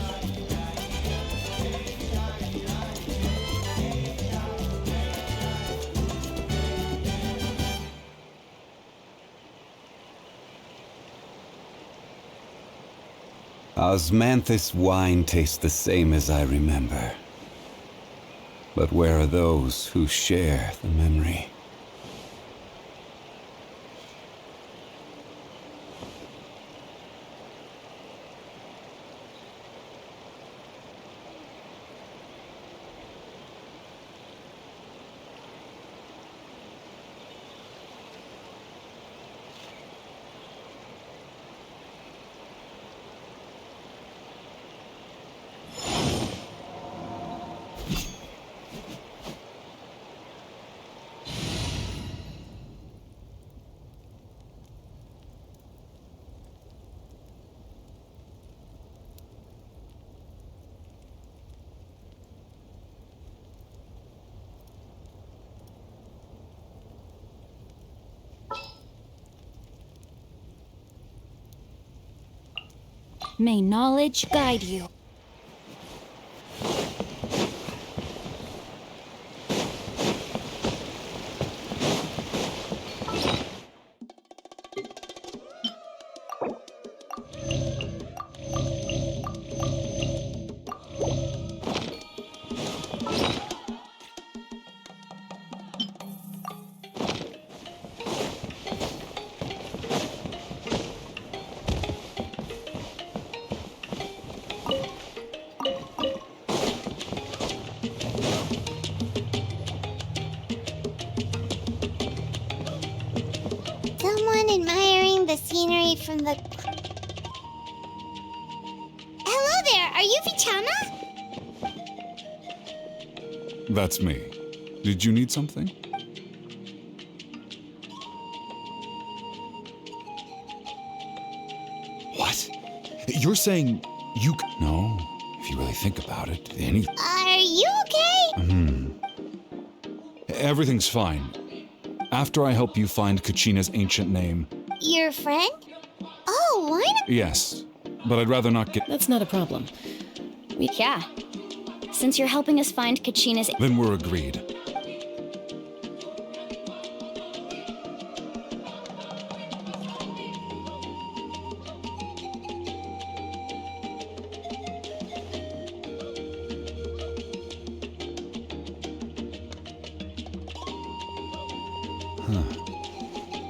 Osmanthus wine tastes the same as I remember. But where are those who share the memory? May knowledge guide you. scenery from the... Hello there, are you Vichama? That's me. Did you need something? What? You're saying you No, if you really think about it, Are you okay? Everything's fine. After I help you find Kachina's ancient name... Your friend? Oh, why not? Yes, but I'd rather not get... That's not a problem. Yeah. Since you're helping us find Kachina's... Then we're agreed.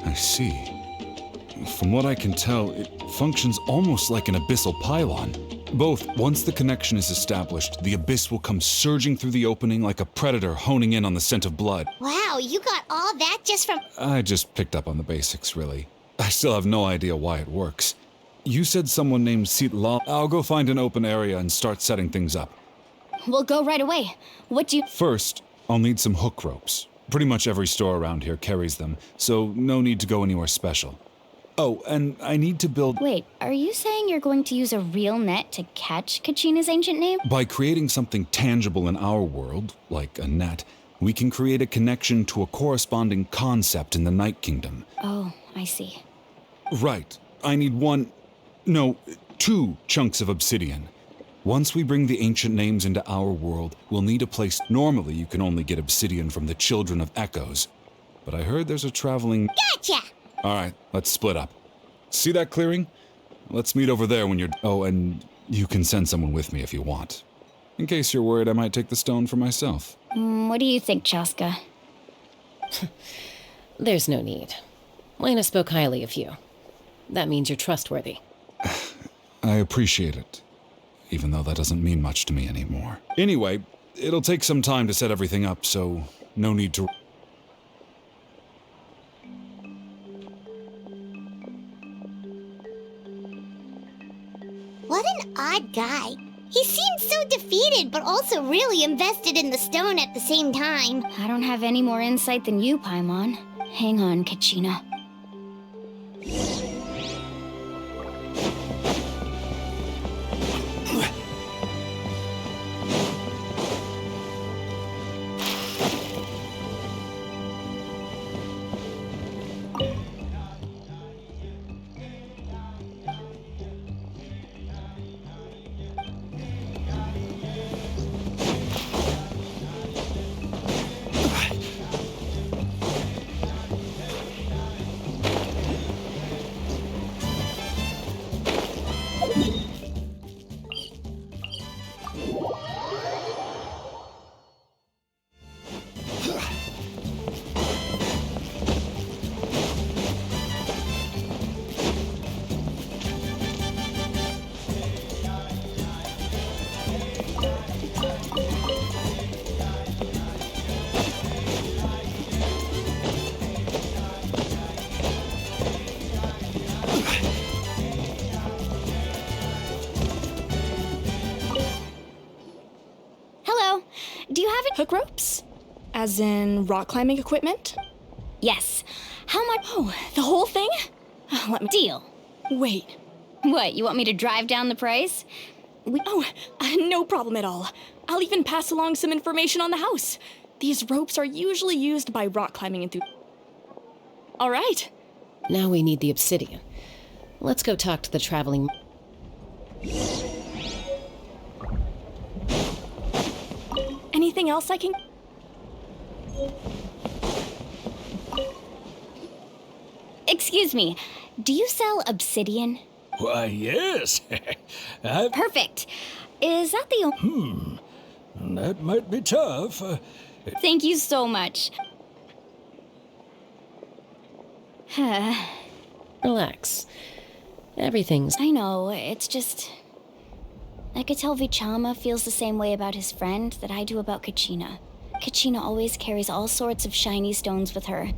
I see. From what I can tell, it functions almost like an abyssal pylon. Both, once the connection is established, the abyss will come surging through the opening like a predator honing in on the scent of blood. Wow, you got all that just from... I just picked up on the basics, really. I still have no idea why it works. You said someone named Sitla. I'll go find an open area and start setting things up. We'll go right away. What do you... First, I'll need some hook ropes. Pretty much every store around here carries them, so no need to go anywhere special. Oh, and I need to build... Wait, are you saying you're going to use a real net to catch Kachina's ancient name? By creating something tangible in our world, like a net, we can create a connection to a corresponding concept in the Night Kingdom. Oh, I see. Right. I need two chunks of obsidian. Once we bring the ancient names into our world, we'll need a place. Normally, you can only get obsidian from the Children of Echoes. But I heard there's a traveling... Gotcha! Alright, let's split up. See that clearing? Let's meet over there when you're... Oh, and you can send someone with me if you want. In case you're worried I might take the stone for myself. What do you think, Chaska? There's no need. Lena spoke highly of you. That means you're trustworthy. I appreciate it. Even though that doesn't mean much to me anymore. Anyway, it'll take some time to set everything up, so no need to... What an odd guy. He seemed so defeated, but also really invested in the stone at the same time. I don't have any more insight than you, Paimon. Hang on, Kachina. Hook ropes? As in rock climbing equipment? Yes. How much? Oh, the whole thing? Let me deal. Wait. What, you want me to drive down the price? No problem at all. I'll even pass along some information on the house. These ropes are usually used by rock climbing enthusiasts. All right. Now we need the obsidian. Let's go talk to the traveling... Anything else I can... Excuse me, do you sell obsidian? Why, yes. Perfect. Is that the... That might be tough. Thank you so much. Relax. Everything's... I know, it's just... I could tell Vichama feels the same way about his friend that I do about Kachina. Kachina always carries all sorts of shiny stones with her.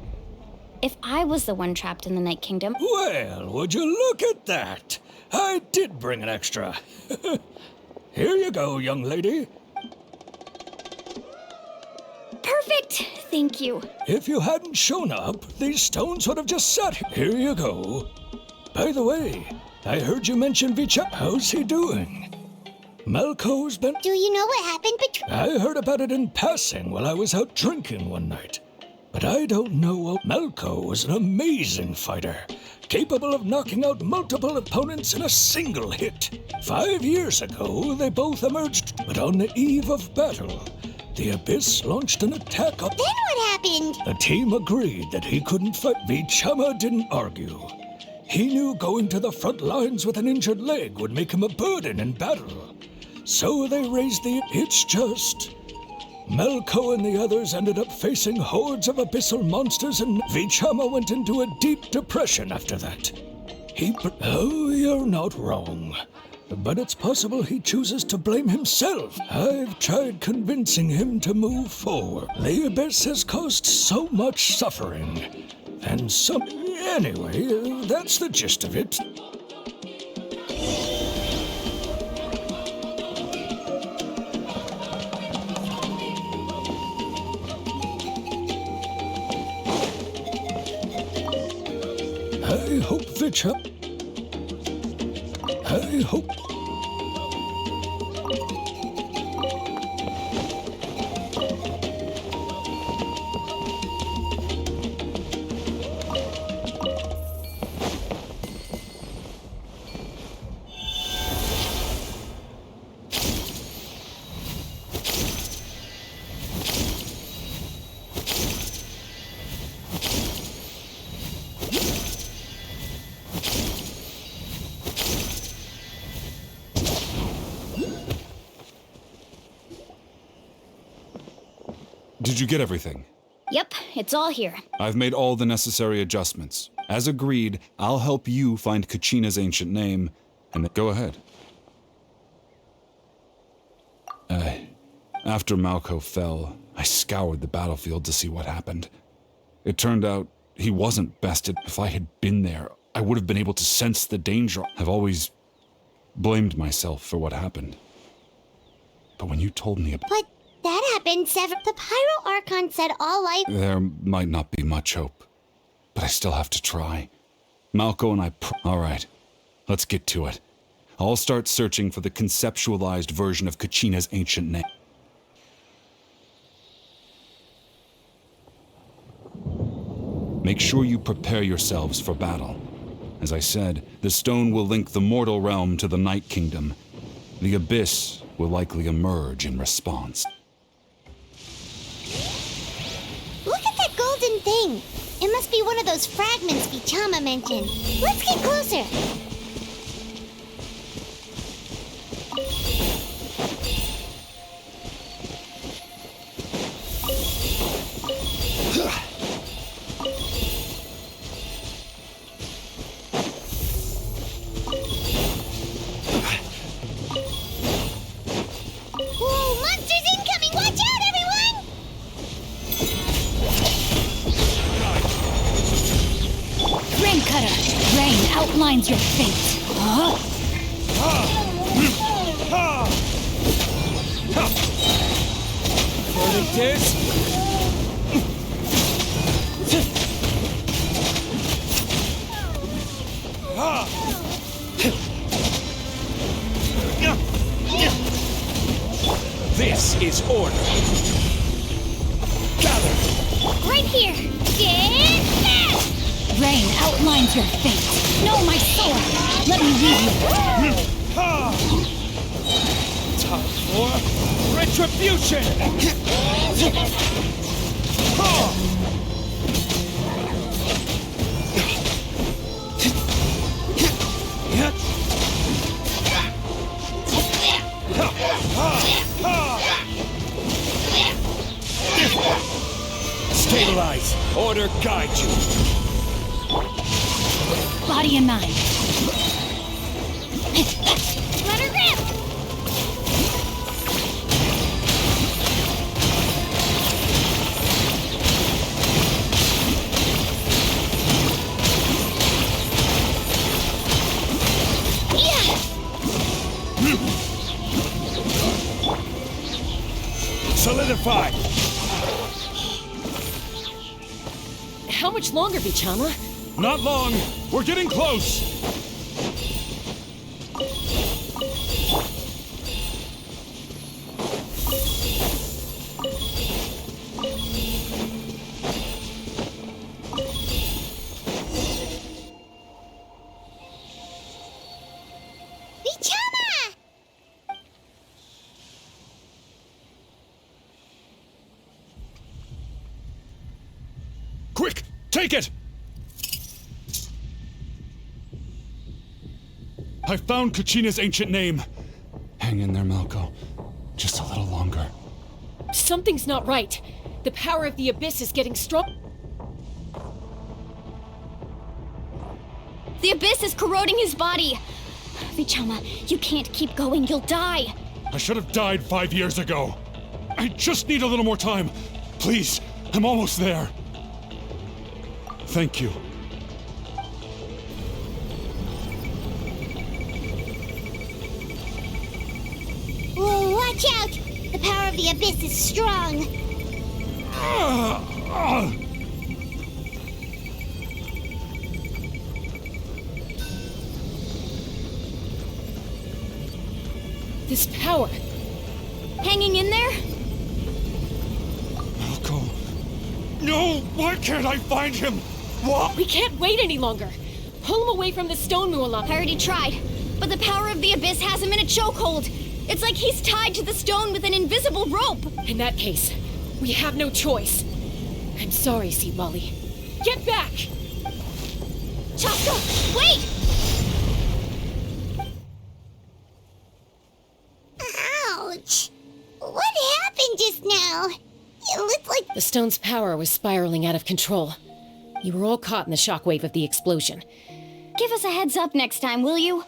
if I was the one trapped in the Night Kingdom. Well, would you look at that? I did bring an extra. Here you go, young lady. Perfect! Thank you. If you hadn't shown up, these stones would have just sat here. Here you go. By the way, I heard you mention Vicha. How's he doing? Malco's been... Do you know what happened between... I heard about it in passing while I was out drinking one night. But I don't know. Malco was an amazing fighter, capable of knocking out multiple opponents in a single hit. 5 years ago, they both emerged, but on the eve of battle, the Abyss launched an attack on... Then what happened? The team agreed that he couldn't fight. Vichama didn't argue. He knew going to the front lines with an injured leg would make him a burden in battle. So they raised the... It's just... Malco and the others ended up facing hordes of abyssal monsters, and Vichama went into a deep depression after that. Oh, you're not wrong. But it's possible he chooses to blame himself. I've tried convincing him to move forward. The Abyss has caused so much suffering. And so... Anyway, that's the gist of it. I hope Vicha... I hope... Did you get everything? Yep, it's all here. I've made all the necessary adjustments. As agreed, I'll help you find Kachina's ancient name, and then go ahead. After Malco fell, I scoured the battlefield to see what happened. It turned out he wasn't bested. If I had been there, I would have been able to sense the danger. I've always blamed myself for what happened. But when you told me about... But that happened The Pyro Archon said all life... There might not be much hope, but I still have to try. Malco and I... All right, let's get to it. I'll start searching for the conceptualized version of Kachina's ancient name. Make sure you prepare yourselves for battle. As I said, the stone will link the mortal realm to the Night Kingdom. The Abyss will likely emerge in response. Look at that golden thing! It must be one of those fragments Vichama mentioned. Let's get closer! Whoa, monsters incoming! Watch out, everyone! Rain Cutter, rain outlines your fate. Huh? Verdict is... This is order. Gather. Right here! Get back! Rain outlines your fate. No, my sword! Let me lead you. Time for retribution! Stabilize. Order guide you. Body and mind. Let her rip! purified! How much longer, Vichama? Not long. We're getting close. Vichama! Quick, take it! I found Kachina's ancient name. Hang in there, Malko. Just a little longer. Something's not right. The power of the Abyss is getting strong. The Abyss is corroding his body. Vichama, you can't keep going. You'll die. I should have died 5 years ago. I just need a little more time. Please, I'm almost there. Thank you. Whoa, watch out! The power of the Abyss is strong. This power. Hanging in there? Malko. No! Why can't I find him? What? We can't wait any longer. Pull him away from the stone, Mualana. I already tried, but the power of the Abyss has him in a chokehold. It's like he's tied to the stone with an invisible rope. In that case, we have no choice. I'm sorry, Sea Molly. Get back! Chaska, wait! Ouch! What happened just now? It looked like The stone's power was spiraling out of control. You were all caught in the shockwave of the explosion. Give us a heads up next time, will you?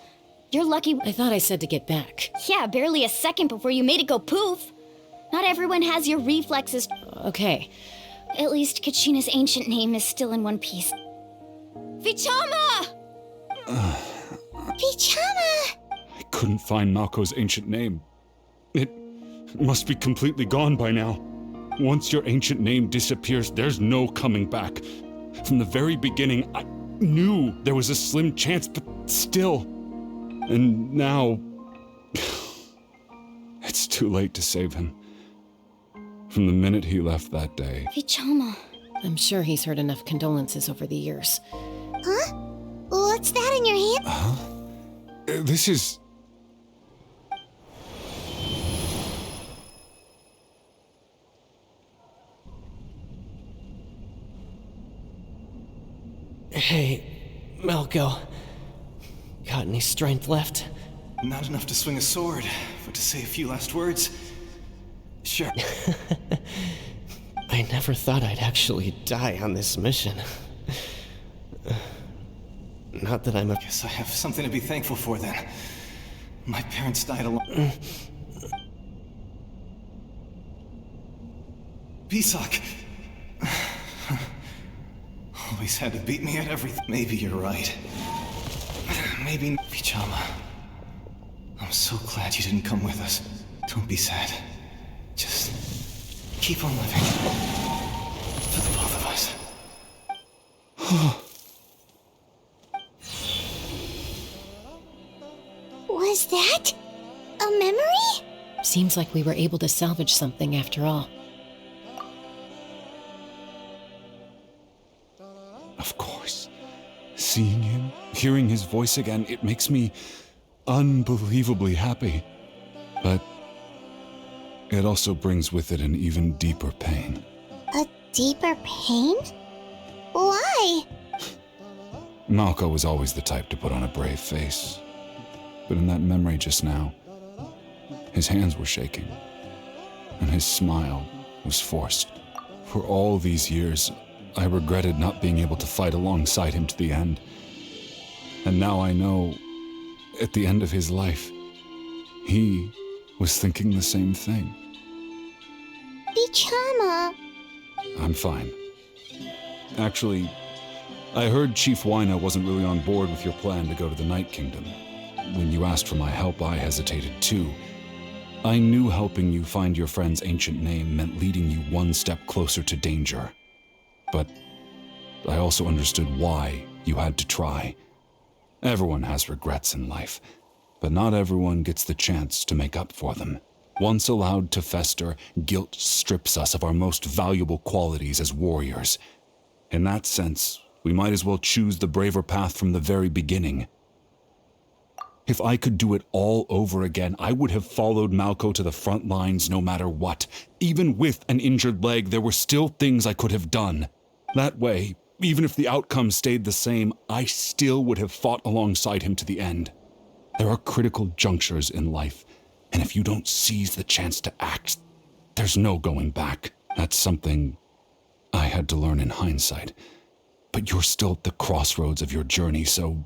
You're lucky. I thought I said to get back. Yeah, barely a second before you made it go poof. Not everyone has your reflexes. Okay. At least Kachina's ancient name is still in one piece. Vichama! Vichama! I couldn't find Malko's ancient name. It must be completely gone by now. Once your ancient name disappears, there's no coming back. From the very beginning, I knew there was a slim chance, but still. And now, it's too late to save him. From the minute he left that day. Vichama. I'm sure he's heard enough condolences over the years. Huh? What's that in your hand? Huh? This is... Hey, Malko. Got any strength left? Not enough to swing a sword, but to say a few last words. Sure. I never thought I'd actually die on this mission. Not that I'm a... Guess I have something to be thankful for then. My parents died alone. Pisak! Always had to beat me at everything. Maybe you're right. Maybe... Vichama. I'm so glad you didn't come with us. Don't be sad. Just keep on living. For the both of us. Was that a memory? Seems like we were able to salvage something after all. Of course. Seeing him, hearing his voice again, it makes me unbelievably happy. But it also brings with it an even deeper pain. A deeper pain? Why? Malko was always the type to put on a brave face. But in that memory just now, his hands were shaking, and his smile was forced. For all these years, I regretted not being able to fight alongside him to the end. And now I know, at the end of his life, he was thinking the same thing. Vichama. I'm fine. Actually, I heard Chief Wyna wasn't really on board with your plan to go to the Night Kingdom. When you asked for my help, I hesitated too. I knew helping you find your friend's ancient name meant leading you one step closer to danger. But I also understood why you had to try. Everyone has regrets in life, but not everyone gets the chance to make up for them. Once allowed to fester, guilt strips us of our most valuable qualities as warriors. In that sense, we might as well choose the braver path from the very beginning. If I could do it all over again, I would have followed Malco to the front lines no matter what. Even with an injured leg, there were still things I could have done. That way, even if the outcome stayed the same, I still would have fought alongside him to the end. There are critical junctures in life, and if you don't seize the chance to act, there's no going back. That's something I had to learn in hindsight. But you're still at the crossroads of your journey, so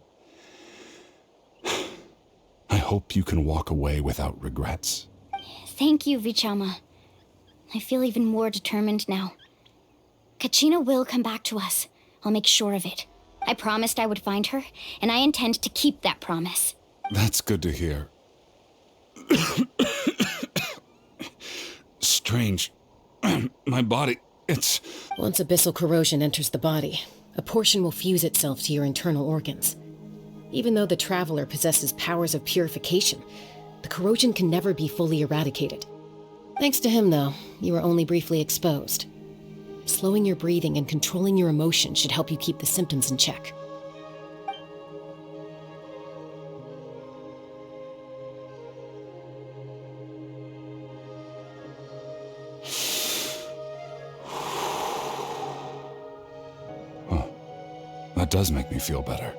I hope you can walk away without regrets. Thank you, Vichama. I feel even more determined now. Kachina will come back to us. I'll make sure of it. I promised I would find her, and I intend to keep that promise. That's good to hear. Strange. My body, it's... Once abyssal corrosion enters the body, a portion will fuse itself to your internal organs. Even though the Traveler possesses powers of purification, the corrosion can never be fully eradicated. Thanks to him, though, you were only briefly exposed. Slowing your breathing and controlling your emotions should help you keep the symptoms in check. That does make me feel better.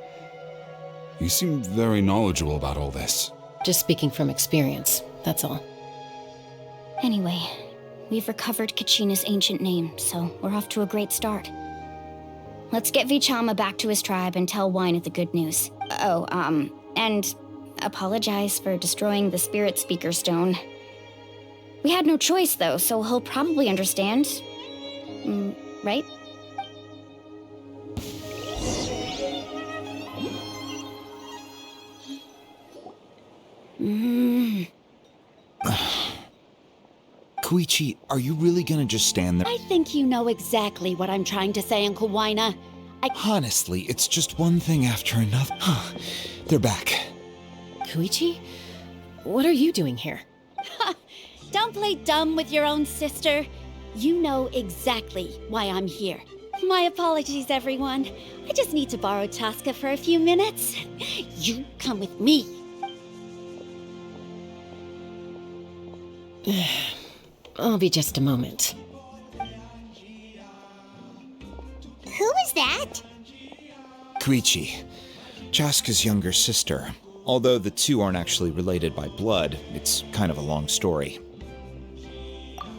You seem very knowledgeable about all this. Just speaking from experience, that's all. Anyway, we've recovered Kachina's ancient name, so we're off to a great start. Let's get Vichama back to his tribe and tell Wyneth the good news. And apologize for destroying the Spirit Speaker Stone. We had no choice, though, so he'll probably understand. Right? Koichi, are you really gonna just stand there? I think you know exactly what I'm trying to say, Uncle Wyna. Honestly, it's just one thing after another. They're back. Koichi? What are you doing here? Don't play dumb with your own sister. You know exactly why I'm here. My apologies, everyone. I just need to borrow Chaska for a few minutes. You come with me. I'll be just a moment. Who was that? Koichi, Chaska's younger sister. Although the two aren't actually related by blood, it's kind of a long story.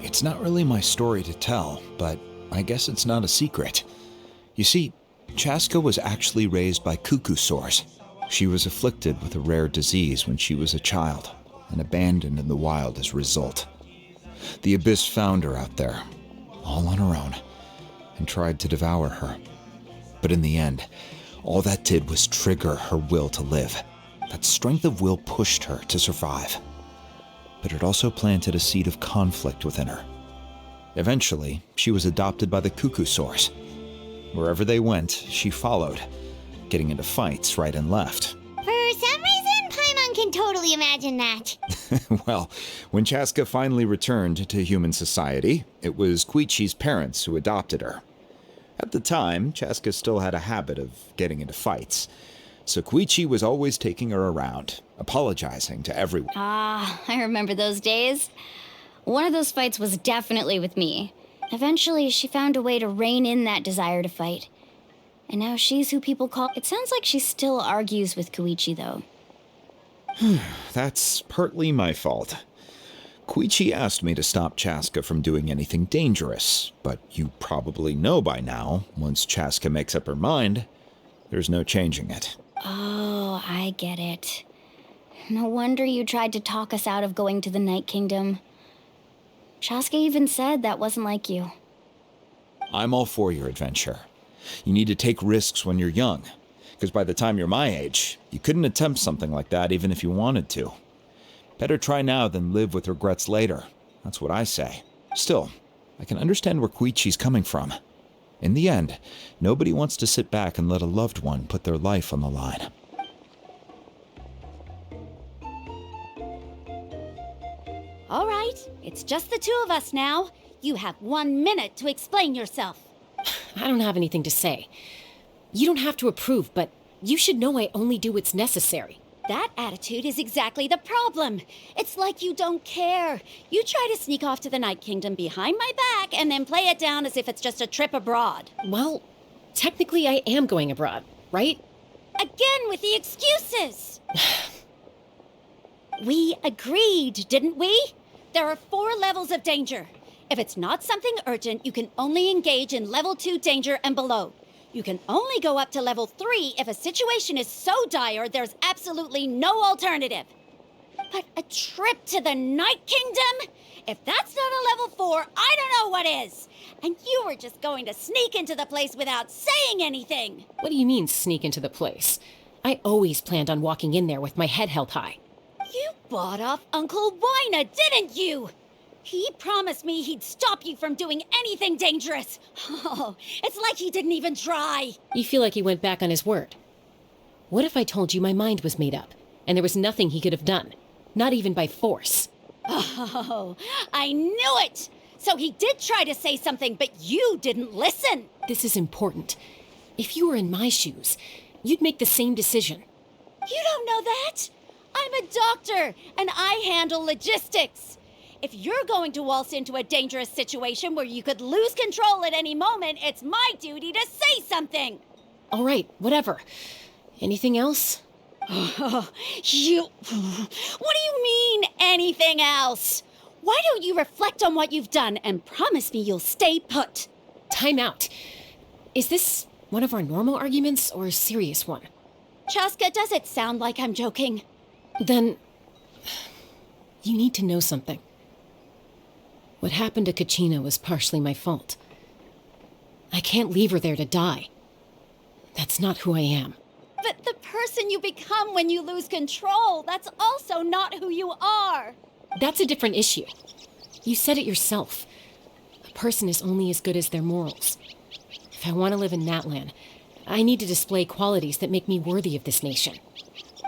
It's not really my story to tell, but I guess it's not a secret. You see, Chaska was actually raised by cuckoo sores. She was afflicted with a rare disease when she was a child, and abandoned in the wild as a result. The Abyss found her out there, all on her own, and tried to devour her. But in the end, all that did was trigger her will to live. That strength of will pushed her to survive. But it also planted a seed of conflict within her. Eventually, she was adopted by the cuckoo sores. Wherever they went, she followed, getting into fights right and left. For some reason, Paimon can totally imagine that. Well, when Chaska finally returned to human society, it was Koichi's parents who adopted her. At the time, Chaska still had a habit of getting into fights, so Koichi was always taking her around, apologizing to everyone. I remember those days. One of those fights was definitely with me. Eventually, she found a way to rein in that desire to fight. And now she's who people call... It sounds like she still argues with Koichi, though. That's partly my fault. Koichi asked me to stop Chaska from doing anything dangerous, but you probably know by now, once Chaska makes up her mind, there's no changing it. Oh, I get it. No wonder you tried to talk us out of going to the Night Kingdom. Chaska even said that wasn't like you. I'm all for your adventure. You need to take risks when you're young, because by the time you're my age, you couldn't attempt something like that even if you wanted to. Better try now than live with regrets later. That's what I say. Still, I can understand where Koichi's coming from. In the end, nobody wants to sit back and let a loved one put their life on the line. All right, it's just the two of us now. You have 1 minute to explain yourself. I don't have anything to say. You don't have to approve, but you should know I only do what's necessary. That attitude is exactly the problem. It's like you don't care. You try to sneak off to the Night Kingdom behind my back and then play it down as if it's just a trip abroad. Well, technically I am going abroad, right? Again with the excuses! We agreed, didn't we? There are 4 levels of danger. If it's not something urgent, you can only engage in level 2 danger and below. You can only go up to level 3 if a situation is so dire there's absolutely no alternative. But a trip to the Night Kingdom? If that's not a level 4, I don't know what is. And you were just going to sneak into the place without saying anything. What do you mean, sneak into the place? I always planned on walking in there with my head held high. You bought off Uncle Wina, didn't you? He promised me he'd stop you from doing anything dangerous. Oh, it's like he didn't even try. You feel like he went back on his word. What if I told you my mind was made up, and there was nothing he could have done? Not even by force. Oh, I knew it! So he did try to say something, but you didn't listen. This is important. If you were in my shoes, you'd make the same decision. You don't know that? I'm a doctor, and I handle logistics. If you're going to waltz into a dangerous situation where you could lose control at any moment, it's my duty to say something. All right, whatever. Anything else? What do you mean, anything else? Why don't you reflect on what you've done and promise me you'll stay put? Time out. Is this one of our normal arguments or a serious one? Chaska, does it sound like I'm joking? Then, you need to know something. What happened to Kachina was partially my fault. I can't leave her there to die. That's not who I am. But the person you become when you lose control, that's also not who you are. That's a different issue. You said it yourself. A person is only as good as their morals. If I want to live in Natlan, I need to display qualities that make me worthy of this nation.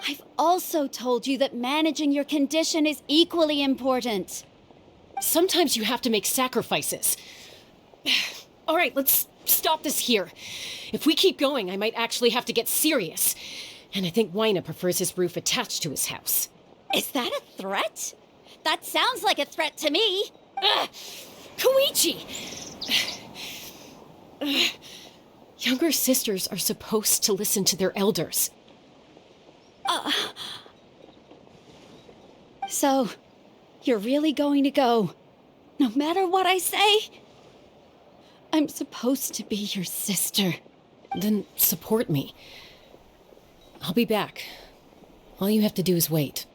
I've also told you that managing your condition is equally important. Sometimes you have to make sacrifices. All right, let's stop this here. If we keep going, I might actually have to get serious. And I think Wina prefers his roof attached to his house. Is that a threat? That sounds like a threat to me. Koichi! Younger sisters are supposed to listen to their elders. So, you're really going to go, no matter what I say? I'm supposed to be your sister. Then support me. I'll be back. All you have to do is wait.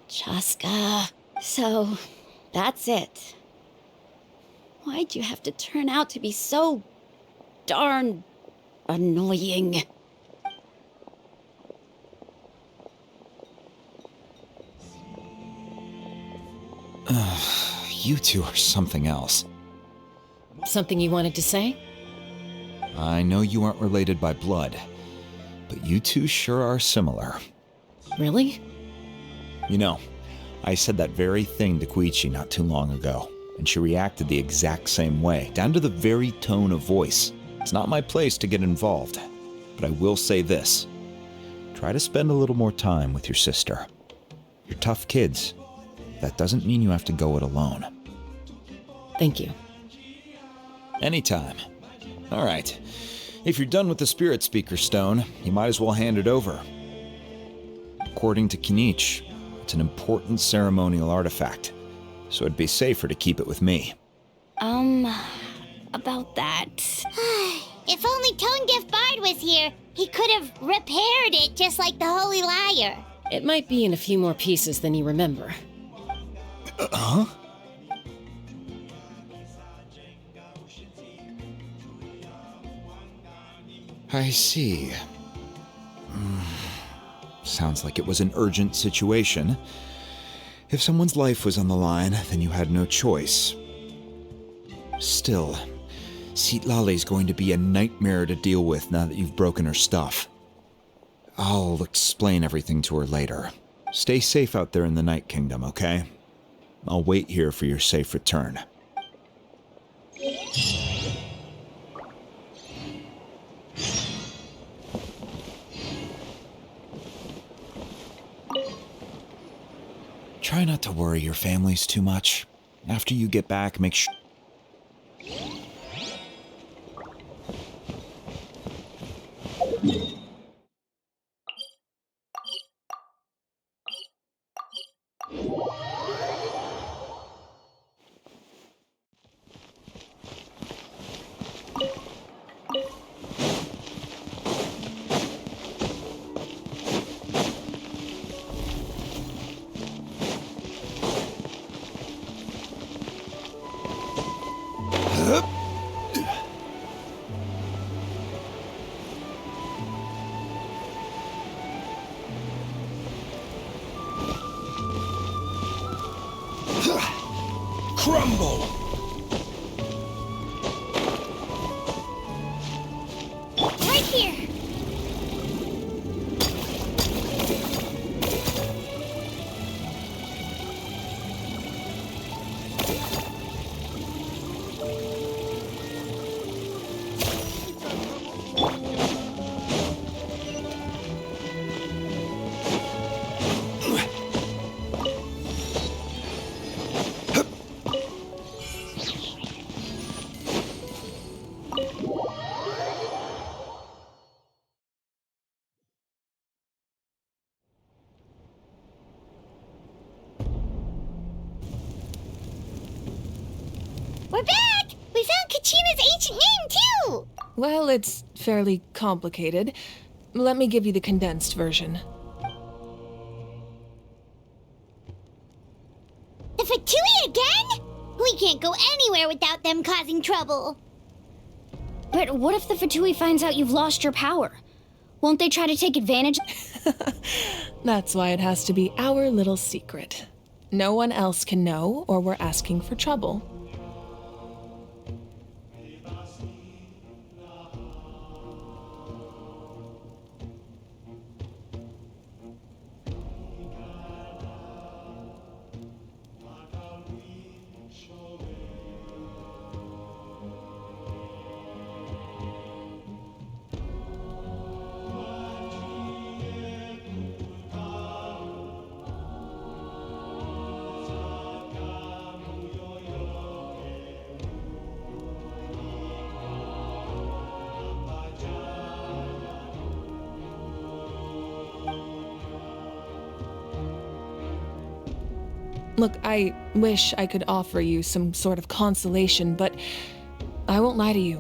Chaska. So, that's it. Why'd you have to turn out to be so darn annoying? You two are something else. Something you wanted to say? I know you aren't related by blood, but you two sure are similar. Really? You know, I said that very thing to Koichi not too long ago, and she reacted the exact same way, down to the very tone of voice. It's not my place to get involved, but I will say this. Try to spend a little more time with your sister. You're tough kids. That doesn't mean you have to go it alone. Thank you. Anytime. All right. If you're done with the Spirit Speaker Stone, you might as well hand it over. According to Kinich, it's an important ceremonial artifact, so it'd be safer to keep it with me. About that. If only Tone-Deaf Bard was here, he could have repaired it just like the Holy Liar. It might be in a few more pieces than you remember. Huh? I see. Sounds like it was an urgent situation. If someone's life was on the line, then you had no choice. Still, Citlali's going to be a nightmare to deal with now that you've broken her stuff. I'll explain everything to her later. Stay safe out there in the Night Kingdom, okay? I'll wait here for your safe return. Try not to worry your families too much. After you get back, make sure... Crumble! Right here. We're back! We found Kachina's ancient name, too! Well, it's fairly complicated. Let me give you the condensed version. The Fatui again? We can't go anywhere without them causing trouble. But what if the Fatui finds out you've lost your power? Won't they try to take advantage? That's why it has to be our little secret. No one else can know, or we're asking for trouble. Look, I wish I could offer you some sort of consolation, but I won't lie to you.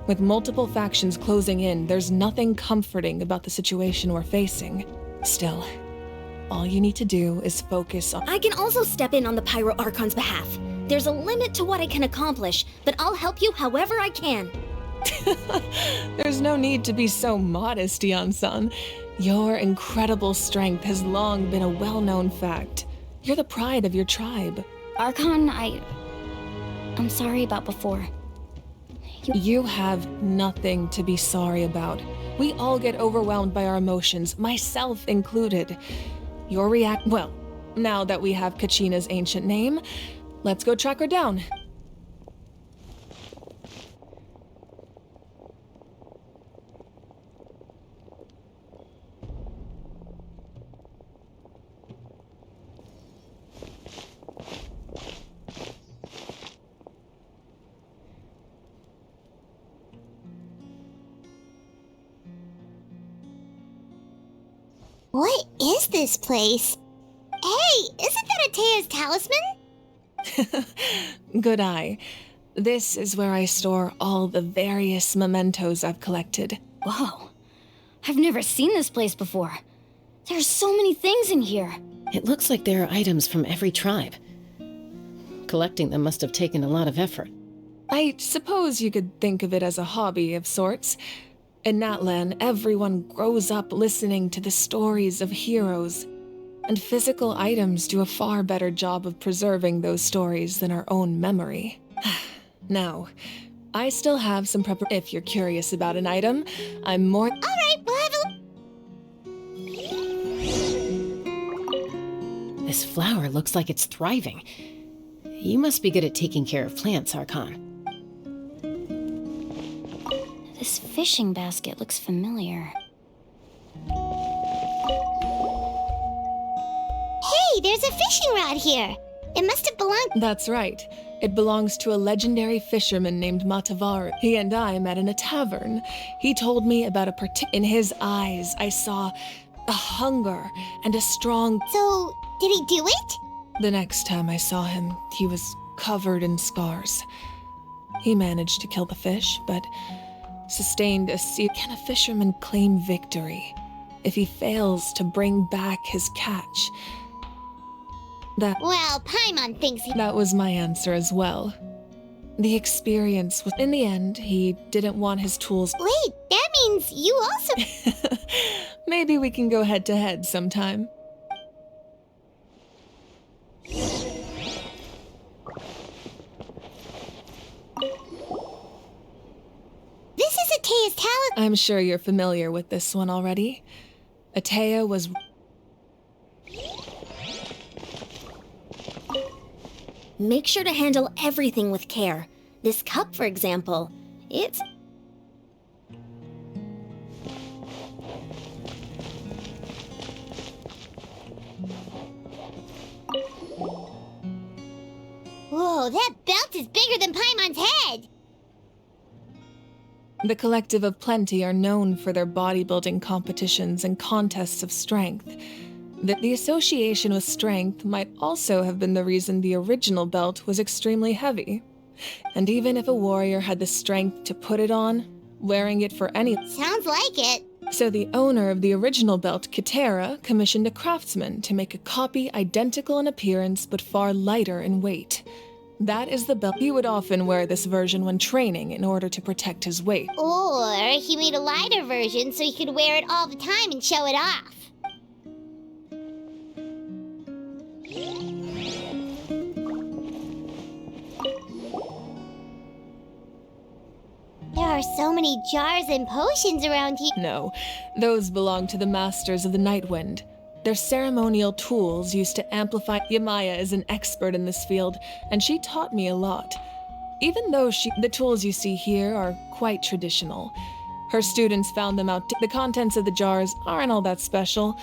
With multiple factions closing in, there's nothing comforting about the situation we're facing. Still, all you need to do is focus on— I can also step in on the Pyro Archon's behalf. There's a limit to what I can accomplish, but I'll help you however I can. There's no need to be so modest, Yan-san. Your incredible strength has long been a well-known fact. You're the pride of your tribe. Archon, I'm sorry about before. You have nothing to be sorry about. We all get overwhelmed by our emotions, myself included. Well, now that we have Kachina's ancient name, let's go track her down. What is this place? Hey, isn't that Atea's talisman? Good eye. This is where I store all the various mementos I've collected. Whoa. I've never seen this place before. There's so many things in here. It looks like there are items from every tribe. Collecting them must have taken a lot of effort. I suppose you could think of it as a hobby of sorts. In Natlan, everyone grows up listening to the stories of heroes, and physical items do a far better job of preserving those stories than our own memory. Now, I still have some If you're curious about an item, I'm more— Alright, we'll have a— This flower looks like it's thriving. You must be good at taking care of plants, Archon. This fishing basket looks familiar. Hey, there's a fishing rod here. It must have belonged— That's right. It belongs to a legendary fisherman named Matavaru. He and I met in a tavern. He told me about in his eyes, I saw a hunger and a strong— So, did he do it? The next time I saw him, he was covered in scars. He managed to kill the fish, but sustained a Can a fisherman claim victory if he fails to bring back his catch? Well, Paimon thinks he— That was my answer as well. The experience was— In the end, he didn't want his tools— Wait, that means you also— Maybe we can go head-to-head sometime. This is Atea's talisman. I'm sure you're familiar with this one already. Atea was— Make sure to handle everything with care. This cup, for example, it's... Whoa, that belt is bigger than Paimon's head! The Collective of Plenty are known for their bodybuilding competitions and contests of strength. The association with strength might also have been the reason the original belt was extremely heavy. And even if a warrior had the strength to put it on, wearing it for any— Sounds like it. So the owner of the original belt, Kitera, commissioned a craftsman to make a copy identical in appearance but far lighter in weight. That is the belt. He would often wear this version when training in order to protect his weight. Or he made a lighter version so he could wear it all the time and show it off. There are so many jars and potions around here. No, those belong to the Masters of the Nightwind. They're ceremonial tools used to amplify— Yamaya is an expert in this field, and she taught me a lot. Even though the tools you see here are quite traditional. Her students found them out— The contents of the jars aren't all that special.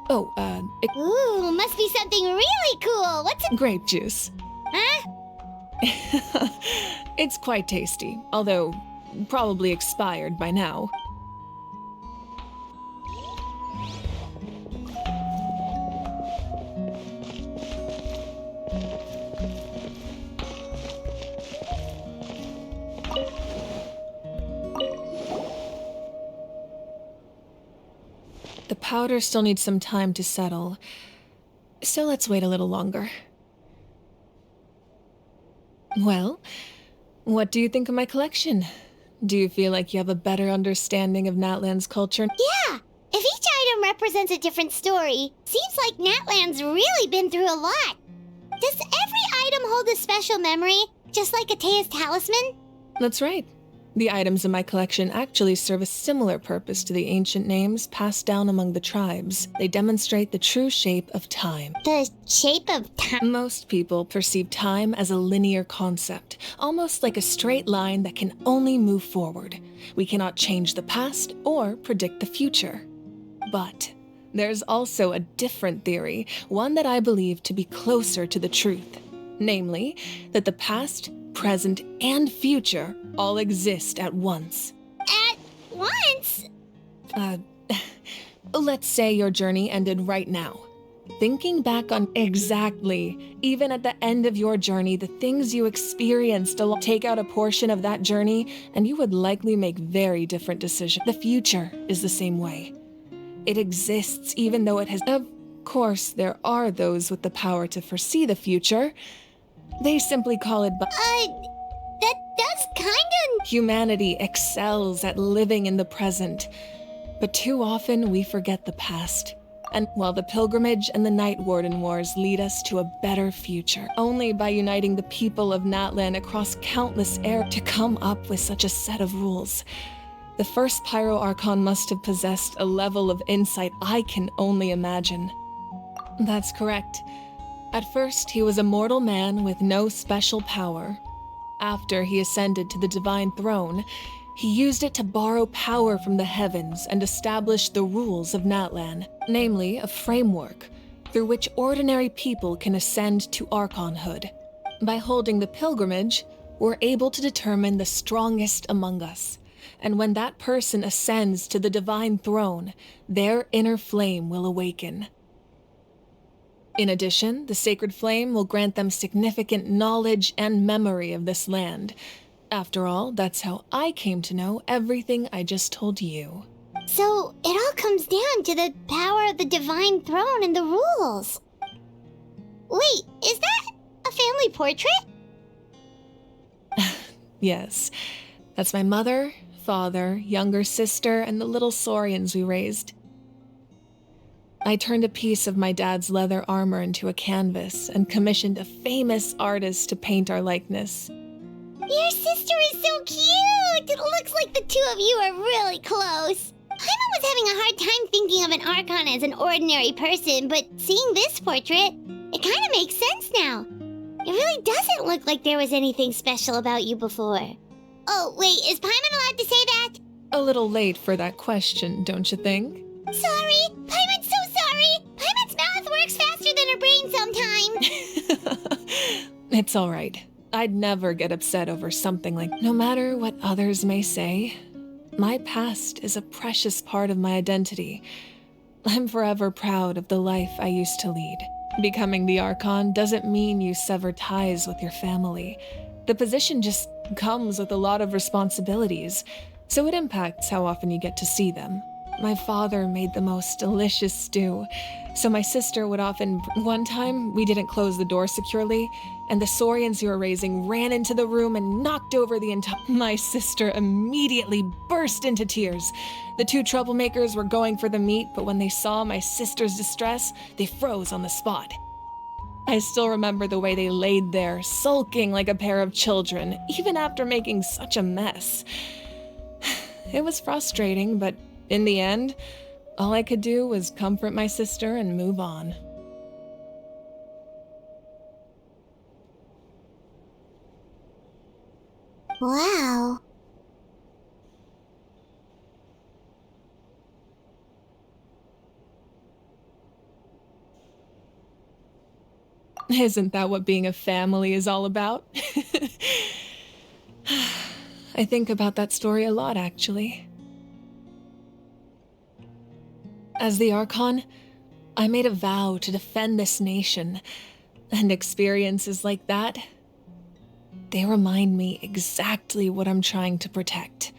Oh, Ooh, must be something really cool. What's it? Grape juice. Huh? It's quite tasty, although probably expired by now. The powder still needs some time to settle, so let's wait a little longer. Well, what do you think of my collection? Do you feel like you have a better understanding of Natlan's culture? Yeah! If each item represents a different story, seems like Natlan's really been through a lot. Does every item hold a special memory, just like Atea's talisman? That's right. The items in my collection actually serve a similar purpose to the ancient names passed down among the tribes. They demonstrate the true shape of time. The shape of time? Most people perceive time as a linear concept, almost like a straight line that can only move forward. We cannot change the past or predict the future. But there's also a different theory, one that I believe to be closer to the truth. Namely, that the past, present, and future all exist at once. At once? Let's say your journey ended right now. Thinking back on— Exactly. Even at the end of your journey, the things you experienced take out a portion of that journey, and you would likely make very different decisions. The future is the same way. It exists even though it has— Of course, there are those with the power to foresee the future. They simply call it— that does kinda... Humanity excels at living in the present, but too often we forget the past. And while the pilgrimage and the Night Warden Wars lead us to a better future, only by uniting the people of Natlan across countless eras to come up with such a set of rules. The first Pyro Archon must have possessed a level of insight I can only imagine. That's correct. At first, he was a mortal man with no special power. After he ascended to the Divine Throne, he used it to borrow power from the heavens and establish the rules of Natlan, namely a framework through which ordinary people can ascend to Archonhood. By holding the pilgrimage, we're able to determine the strongest among us, and when that person ascends to the Divine Throne, their inner flame will awaken. In addition, the sacred flame will grant them significant knowledge and memory of this land. After all, that's how I came to know everything I just told you. So, it all comes down to the power of the Divine Throne and the rules. Wait, is that a family portrait? Yes, that's my mother, father, younger sister, and the little saurians we raised. I turned a piece of my dad's leather armor into a canvas and commissioned a famous artist to paint our likeness. Your sister is so cute! It looks like the two of you are really close. Paimon was having a hard time thinking of an Archon as an ordinary person, but seeing this portrait, it kind of makes sense now. It really doesn't look like there was anything special about you before. Oh, wait, is Paimon allowed to say that? A little late for that question, don't you think? Sorry! Paimon's so sorry! Paimon's mouth works faster than her brain sometimes! It's all right. I'd never get upset over something like, no matter what others may say, my past is a precious part of my identity. I'm forever proud of the life I used to lead. Becoming the Archon doesn't mean you sever ties with your family. The position just comes with a lot of responsibilities, so it impacts how often you get to see them. My father made the most delicious stew, so my sister would often... One time, we didn't close the door securely, and the saurians you were raising ran into the room and knocked over the entire... My sister immediately burst into tears. The two troublemakers were going for the meat, but when they saw my sister's distress, they froze on the spot. I still remember the way they laid there, sulking like a pair of children, even after making such a mess. It was frustrating, but in the end, all I could do was comfort my sister and move on. Wow. Isn't that what being a family is all about? I think about that story a lot, actually. As the Archon, I made a vow to defend this nation, and experiences like that, they remind me exactly what I'm trying to protect.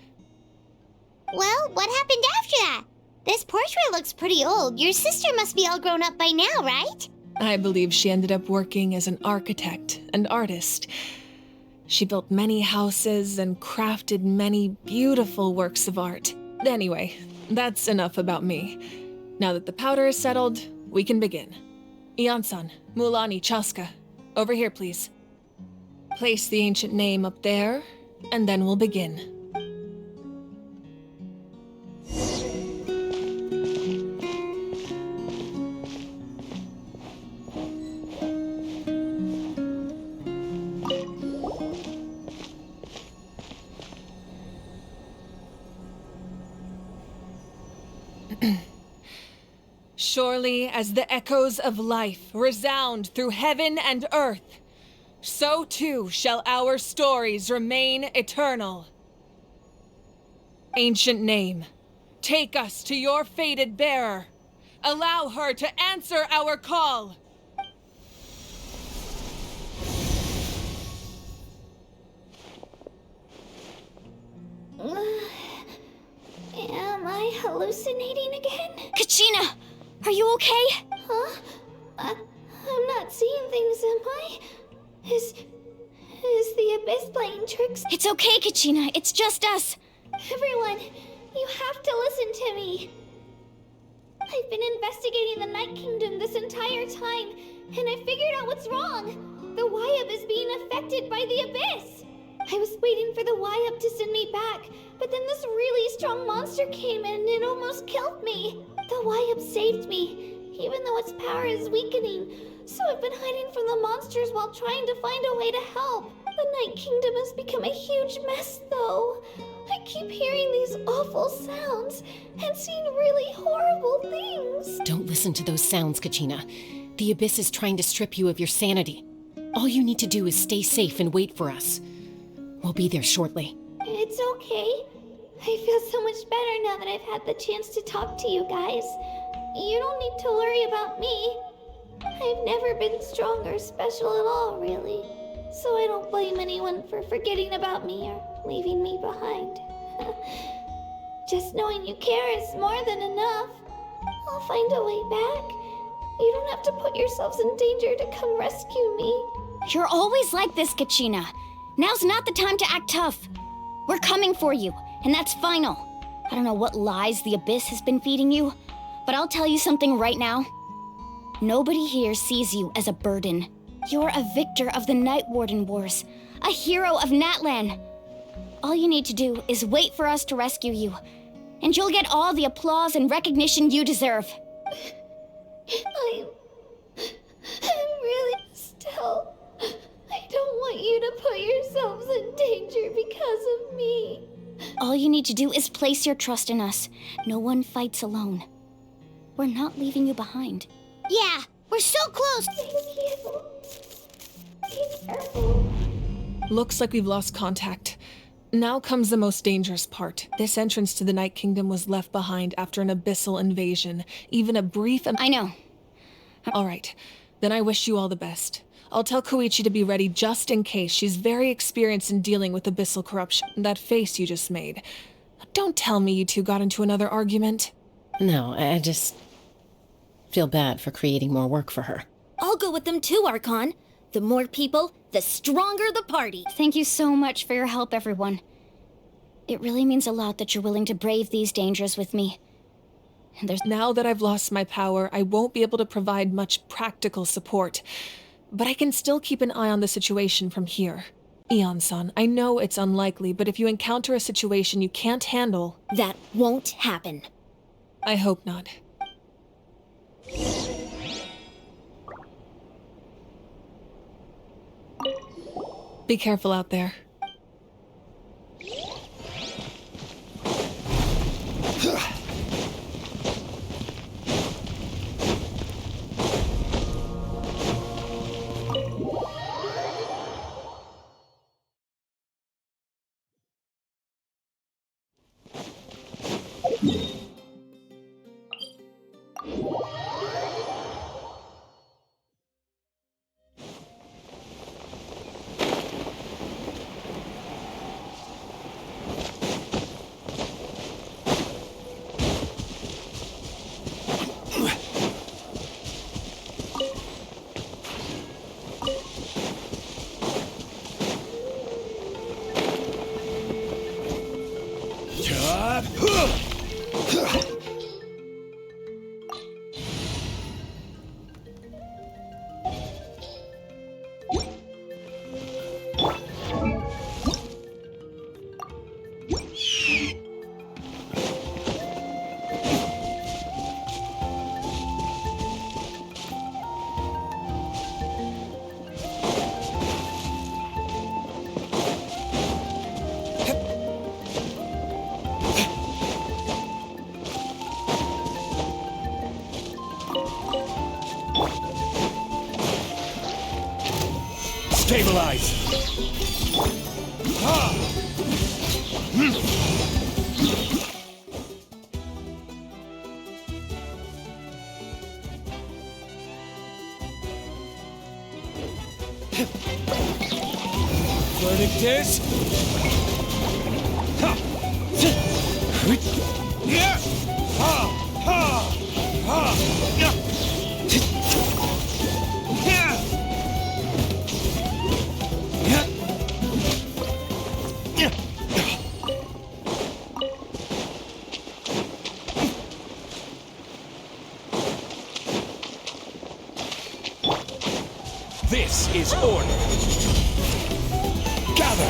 Well, what happened after that? This portrait looks pretty old. Your sister must be all grown up by now, right? I believe she ended up working as an architect and artist. She built many houses and crafted many beautiful works of art. Anyway, that's enough about me. Now that the powder is settled, we can begin. Iansan, Mulani, Chaska, over here, please. Place the ancient name up there, and then we'll begin. Surely as the echoes of life resound through heaven and earth, so too shall our stories remain eternal. Ancient name, take us to your fated bearer. Allow her to answer our call. Am I hallucinating again? Kachina! Are you okay? Huh? I'm not seeing things, am I? Is the Abyss playing tricks. It's okay, Kachina. It's just us. Everyone, you have to listen to me. I've been investigating the Night Kingdom this entire time, and I figured out what's wrong. The Wyab is being affected by the Abyss. I was waiting for the Wyab to send me back, but then this really strong monster came in and it almost killed me. The Wyab saved me, even though its power is weakening. So I've been hiding from the monsters while trying to find a way to help. The Night Kingdom has become a huge mess, though. I keep hearing these awful sounds and seeing really horrible things. Don't listen to those sounds, Kachina. The Abyss is trying to strip you of your sanity. All you need to do is stay safe and wait for us. We'll be there shortly. It's okay. I feel so much better now that I've had the chance to talk to you guys. You don't need to worry about me. I've never been strong or special at all, really. So I don't blame anyone for forgetting about me or leaving me behind. Just knowing you care is more than enough. I'll find a way back. You don't have to put yourselves in danger to come rescue me. You're always like this, Kachina. Now's not the time to act tough. We're coming for you, and that's final. I don't know what lies the Abyss has been feeding you, but I'll tell you something right now. Nobody here sees you as a burden. You're a victor of the Night Warden Wars, a hero of Natlan. All you need to do is wait for us to rescue you, and you'll get all the applause and recognition you deserve. I'm really still. I don't want you to put yourselves in danger because of me. All you need to do is place your trust in us. No one fights alone. We're not leaving you behind. Yeah, we're so close. Thank you. Be careful. Looks like we've lost contact. Now comes the most dangerous part. This entrance to the Night Kingdom was left behind after an abyssal invasion. Even a brief... I know. All right. Then I wish you all the best. I'll tell Koichi to be ready just in case. She's very experienced in dealing with abyssal corruption. That face you just made. Don't tell me you two got into another argument. No, I just feel bad for creating more work for her. I'll go with them too, Archon. The more people, the stronger the party. Thank you so much for your help, everyone. It really means a lot that you're willing to brave these dangers with me. And now that I've lost my power, I won't be able to provide much practical support. But I can still keep an eye on the situation from here. Eon-san, I know it's unlikely, but if you encounter a situation you can't handle... That won't happen. I hope not. Be careful out there. Stabilize! Verdict is... This is order. Gather.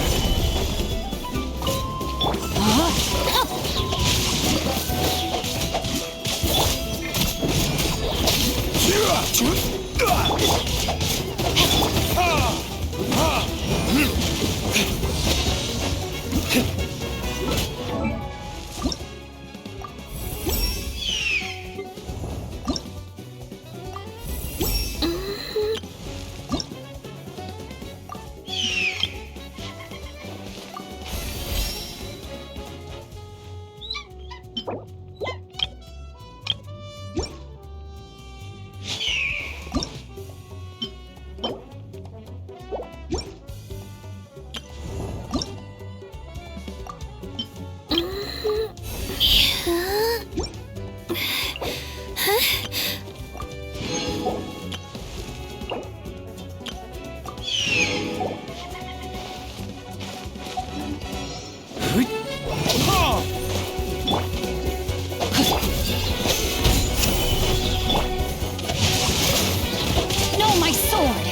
No, my sword!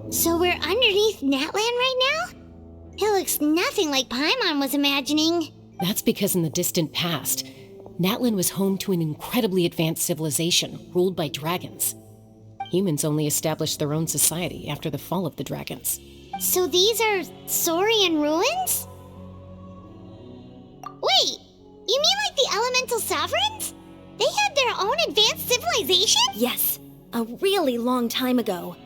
So we're underneath Natlan right now? It looks nothing like Paimon was imagining. That's because in the distant past, Natlan was home to an incredibly advanced civilization ruled by dragons. Humans only established their own society after the fall of the dragons. So these are Saurian ruins? Wait, you mean like the elemental sovereigns? They had their own advanced civilization? Yes, a really long time ago.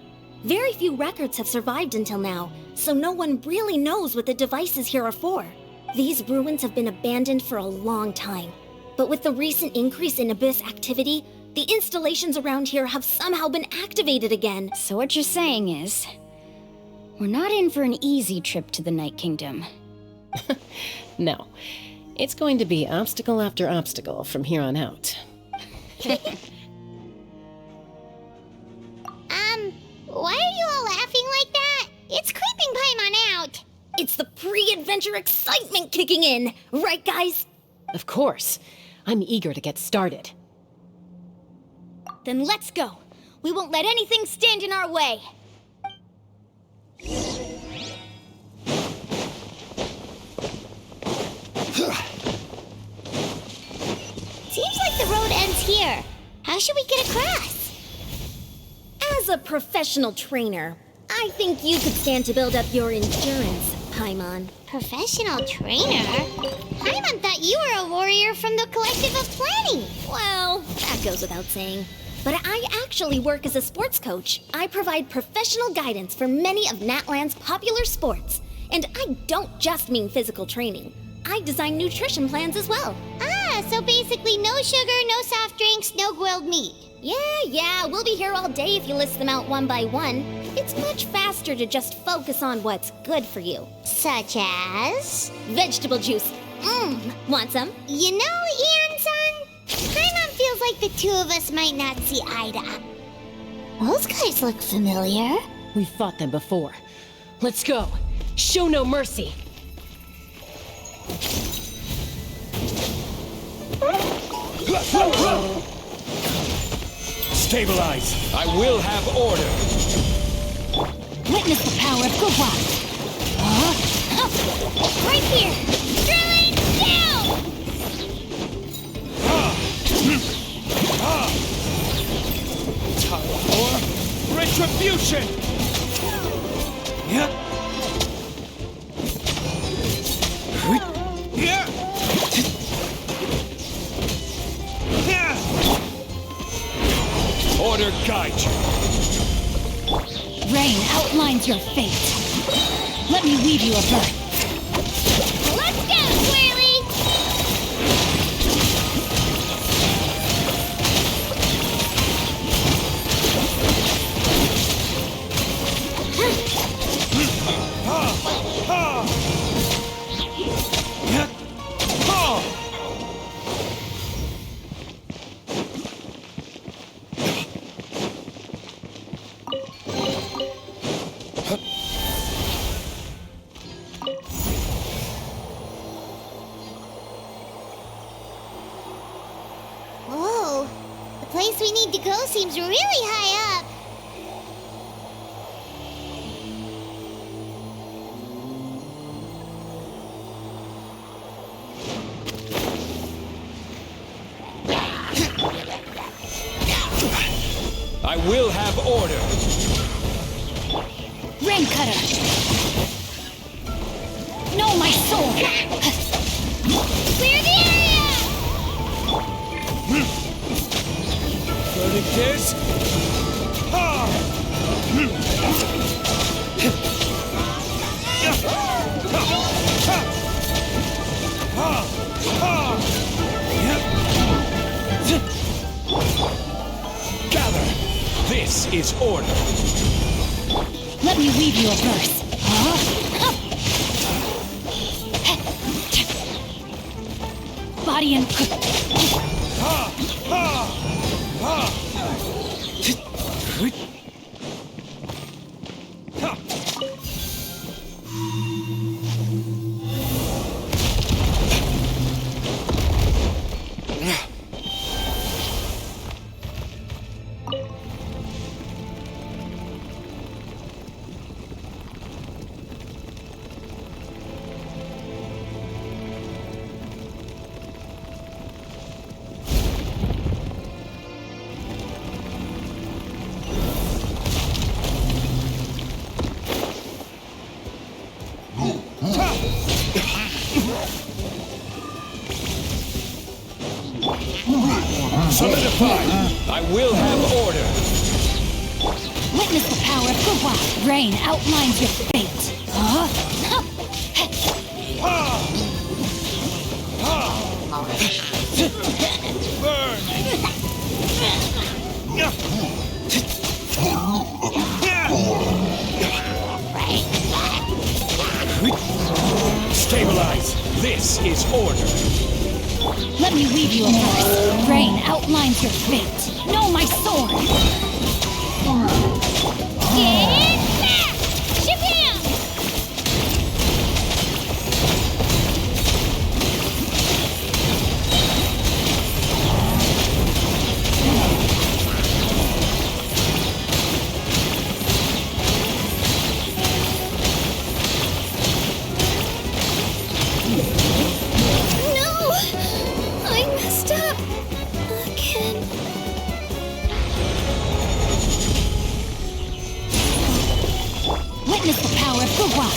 Very few records have survived until now, so no one really knows what the devices here are for. These ruins have been abandoned for a long time, but with the recent increase in Abyss activity, the installations around here have somehow been activated again. So what you're saying is, we're not in for an easy trip to the Night Kingdom. No, it's going to be obstacle after obstacle from here on out. Why are you all laughing like that? It's creeping Paimon out. It's the pre-adventure excitement kicking in, right guys? Of course. I'm eager to get started. Then let's go. We won't let anything stand in our way. Seems like the road ends here. How should we get across? As a professional trainer, I think you could stand to build up your endurance, Paimon. Professional trainer? Paimon thought you were a warrior from the Collective of Planning. Well, that goes without saying. But I actually work as a sports coach. I provide professional guidance for many of Natlan's popular sports. And I don't just mean physical training. I design nutrition plans as well. Ah, so basically no sugar, no soft drinks, no grilled meat. Yeah, we'll be here all day if you list them out one by one. It's much faster to just focus on what's good for you. Such as? Vegetable juice. Want some? You know, Ian-san, Paimon feels like the two of us might not see eye to eye. Those guys look familiar. We've fought them before. Let's go. Show no mercy. Stabilize! I will have order! Witness the power of Gugwa! Right here! Drilling down! Time for retribution! Yeah. Order guide you. Rain outlines your fate. Let me weave you a birth. Let's go, Swirly! Whoa, the place we need to go seems really high up. I will have order. Rain cutter. No, my soul. Clear the area! Burning this. Gather. This is order. Let me weave you a verse. Body and Solidify. I will have order. witness the power of Gugwa. Rain outlines your fate. Burn. Stabilize. This is order. Let me weave you a verse. Rain outlines your fate. No, my sword. Get back! Shabam! No! I messed up. Again. Witness the power of Gugwa.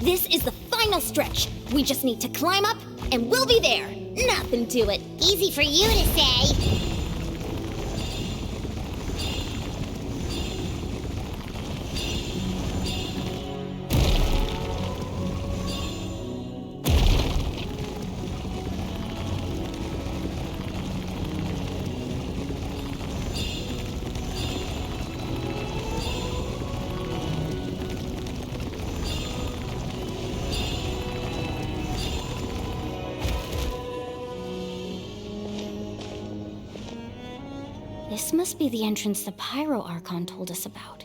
This is the final final stretch. We just need to climb up, and we'll be there. Nothing to it. Easy for you to say. This must be the entrance the Pyro Archon told us about.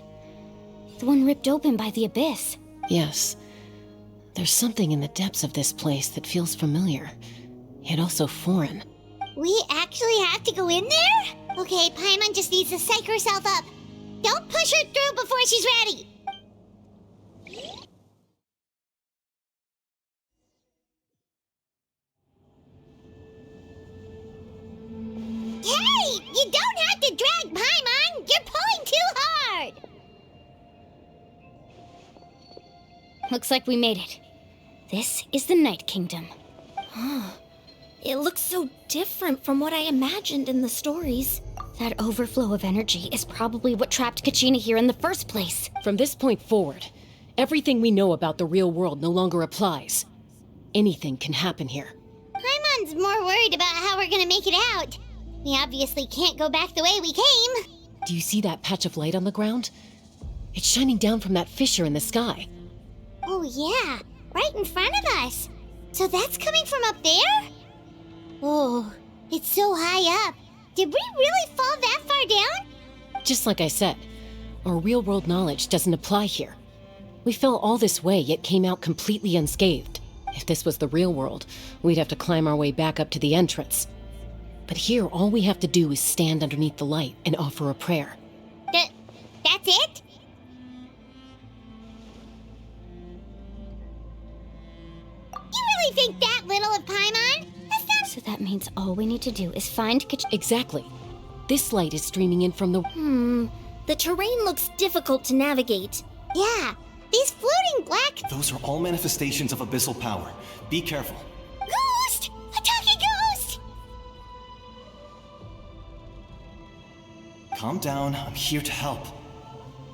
The one ripped open by the Abyss. Yes. There's something in the depths of this place that feels familiar, yet also foreign. We actually have to go in there? Okay, Paimon just needs to psych herself up. Don't push her through before she's ready. Hey! You don't have to drag Paimon! You're pulling too hard! Looks like we made it. This is the Night Kingdom. It looks so different from what I imagined in the stories. That overflow of energy is probably what trapped Kachina here in the first place. From this point forward, everything we know about the real world no longer applies. Anything can happen here. Paimon's more worried about how we're gonna make it out. We obviously can't go back the way we came. Do you see that patch of light on the ground? It's shining down from that fissure in the sky. Oh yeah, right in front of us. So that's coming from up there? Oh, it's so high up. Did we really fall that far down? Just like I said, our real-world knowledge doesn't apply here. We fell all this way, yet came out completely unscathed. If this was the real world, we'd have to climb our way back up to the entrance. But here, all we have to do is stand underneath the light and offer a prayer. That's it? You really think that little of Paimon? So that means all we need to do is find Exactly. This light is streaming in from the... The terrain looks difficult to navigate. Yeah, these floating black... Those are all manifestations of abyssal power. Be careful. Ghost! A talking ghost! Calm down, I'm here to help.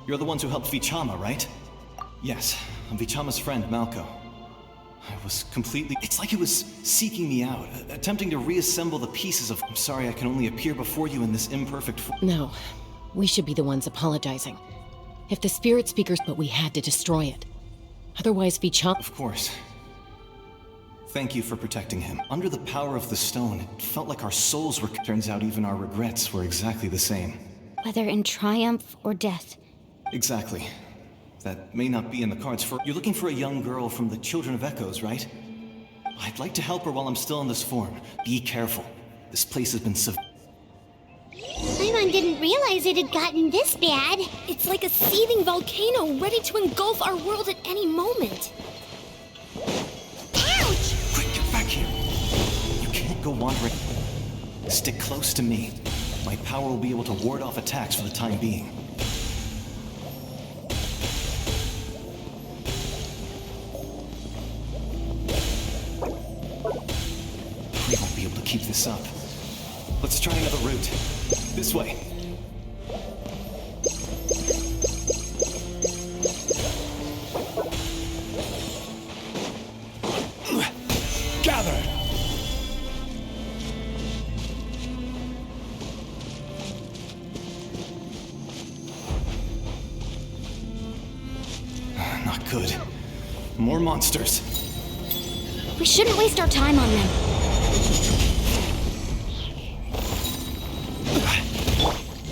You're the ones who helped Vichama, right? Yes, I'm Vichama's friend, Malko. I was completely... It's like it was seeking me out, attempting to reassemble the pieces of... I'm sorry I can only appear before you in this imperfect form. No, we should be the ones apologizing. If the spirit speakers... But we had to destroy it. Otherwise, Vichama... Of course. Thank you for protecting him. Under the power of the stone, it felt like our souls were... Turns out even our regrets were exactly the same. Whether in triumph or death. Exactly. That may not be in the cards for... You're looking for a young girl from the Children of Echoes, right? I'd like to help her while I'm still in this form. Be careful. This place has been Paimon didn't realize it had gotten this bad. It's like a seething volcano ready to engulf our world at any moment. Ouch! Quick, get back here. You can't go wandering. Stick close to me. My power will be able to ward off attacks for the time being. We won't be able to keep this up. Let's try another route. This way. Gather! Not good. More monsters. We shouldn't waste our time on them.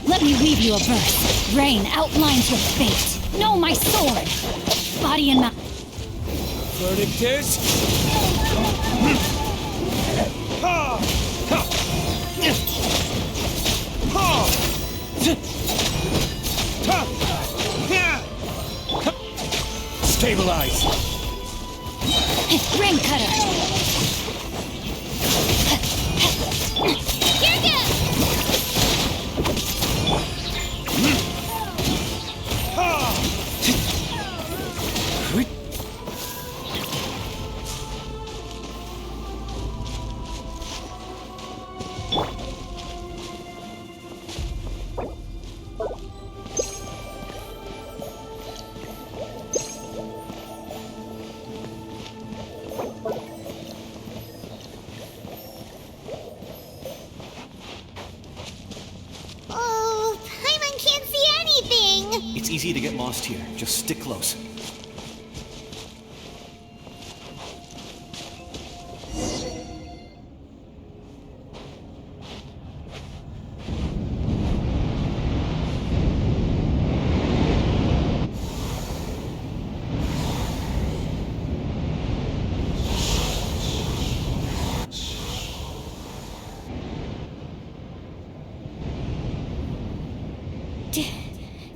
Let me read you a verse. Rain outlines your fate. Know my sword. Body and mouth. Verdict is... Stabilize. Ring cutter. You're good! easy to get lost here. Just stick close.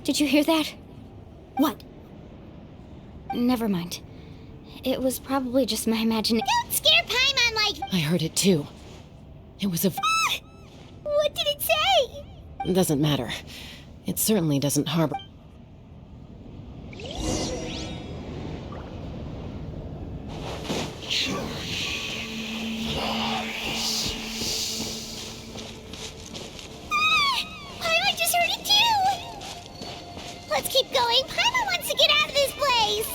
Did you hear that? What? Never mind. It was probably just my imagination. Don't scare Paimon like... I heard it too. It was a... What did it say? It doesn't matter. It certainly doesn't harbor... Paimon just heard it too! Let's keep going. Paimon wants to get out of this place!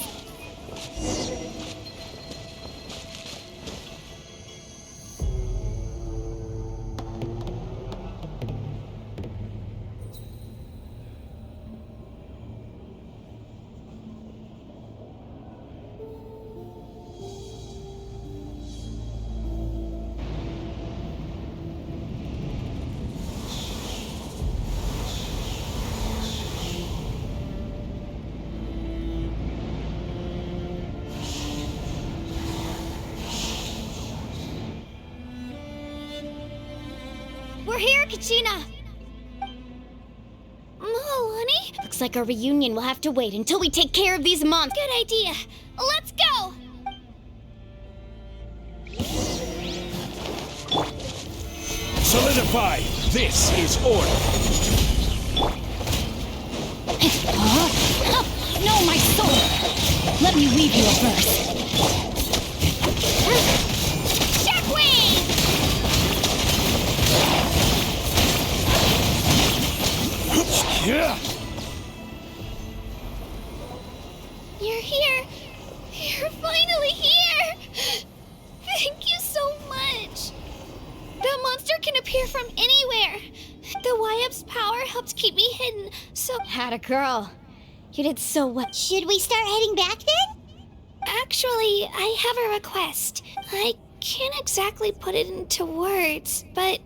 We're here, Kachina! Mualani? Looks like our reunion will have to wait until we take care of these monsters. Good idea. Let's go! Solidify! This is order! No, my soul! Let me weave you a verse. Shockwave! Yeah! You're here! You're finally here! Thank you so much! That monster can appear from anywhere! The Wyap's power helped keep me hidden, so... Had a girl. You did so well. Should we start heading back then? Actually, I have a request. I can't exactly put it into words, but...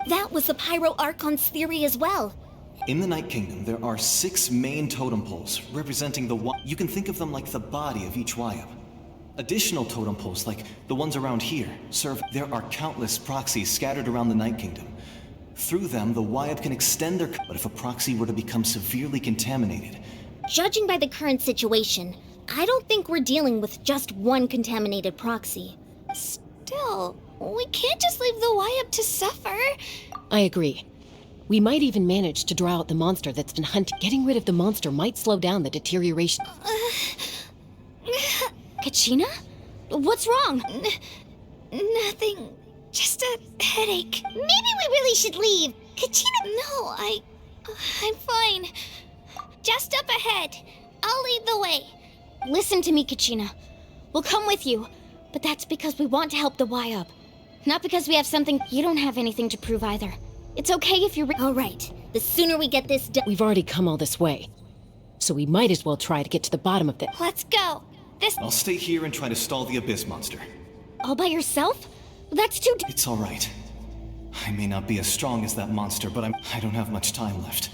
That was the Pyro Archon's theory as well. In the Night Kingdom, there are 6 main totem poles representing the You can think of them like the body of each Wyap. Additional totem poles, like the ones around here, serve... There are countless proxies scattered around the Night Kingdom. Through them, the Wyap can extend their... But if a proxy were to become severely contaminated... Judging by the current situation, I don't think we're dealing with just one contaminated proxy. Still, we can't just leave the Wyap to suffer. I agree. We might even manage to draw out the monster that's been hunted. Getting rid of the monster might slow down the deterioration. Kachina? What's wrong? Nothing. Just a headache. Maybe we really should leave. Kachina... No, I'm fine. Just up ahead. I'll lead the way. Listen to me, Kachina. We'll come with you, but that's because we want to help the Wyap. Not because we have something... You don't have anything to prove either. It's okay if you're... All right. The sooner we get this done... We've already come all this way, so we might as well try to get to the bottom of this. Let's go. I'll stay here and try to stall the Abyss monster. All by yourself? That's too... It's all right. I may not be as strong as that monster, but I don't have much time left.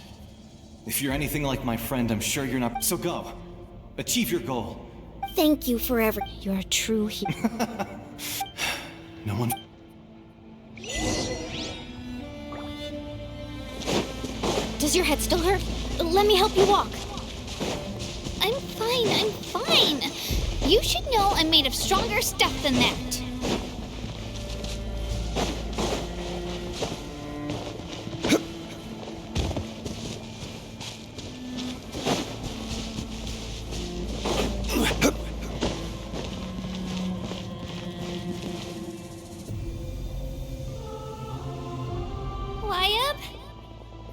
If you're anything like my friend, I'm sure you're not... So go. Achieve your goal. Thank you for every... You're a true hero. No one... Does your head still hurt? Let me help you walk. I'm fine. You should know I'm made of stronger stuff than that.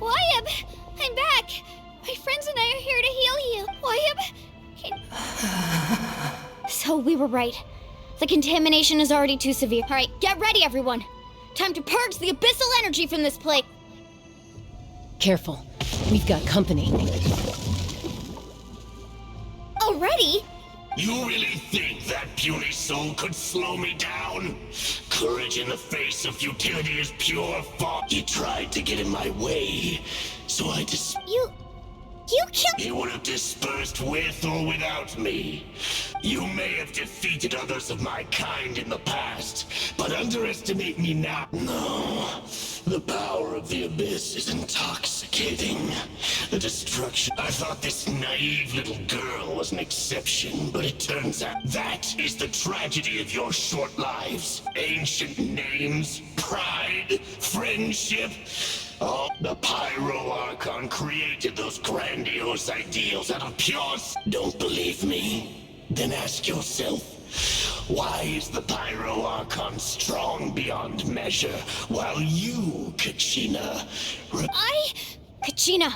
Wyap! I'm back! My friends and I are here to heal you. Wyap! So we were right. The contamination is already too severe. All right, get ready, everyone. Time to purge the abyssal energy from this place. Careful. We've got company. Already? You really think that puny soul could slow me down? Courage in the face of futility is pure folly. He tried to get in my way, so I You killed— He would have dispersed with or without me. You may have defeated others of my kind in the past, but underestimate me now. No, the power of the Abyss is intoxicating. The destruction— I thought this naive little girl was an exception, but it turns out that is the tragedy of your short lives. Ancient names, pride, friendship. Oh, the Pyro Archon created those grandiose ideals out of pure— Don't believe me? Then ask yourself, why is the Pyro Archon strong beyond measure, while you, Kachina— Kachina,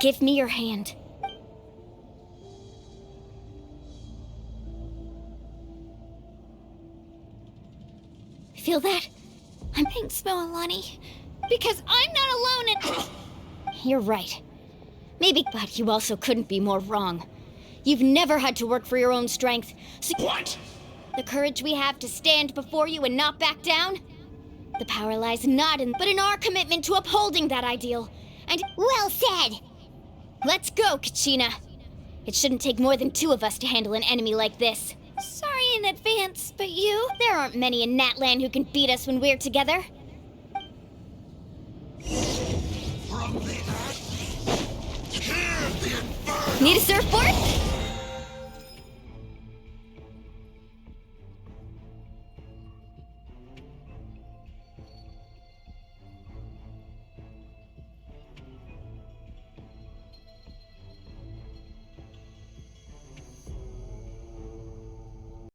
give me your hand. Feel that? Thanks, Moalani. Because I'm not alone in— You're right. Maybe, but you also couldn't be more wrong. You've never had to work for your own strength. So what? The courage we have to stand before you and not back down? The power lies not in, but in our commitment to upholding that ideal. And— Well said! Let's go, Kachina. It shouldn't take more than 2 of us to handle an enemy like this. Sorry in advance, but you— There aren't many in Natlan who can beat us when we're together. Need a surfboard?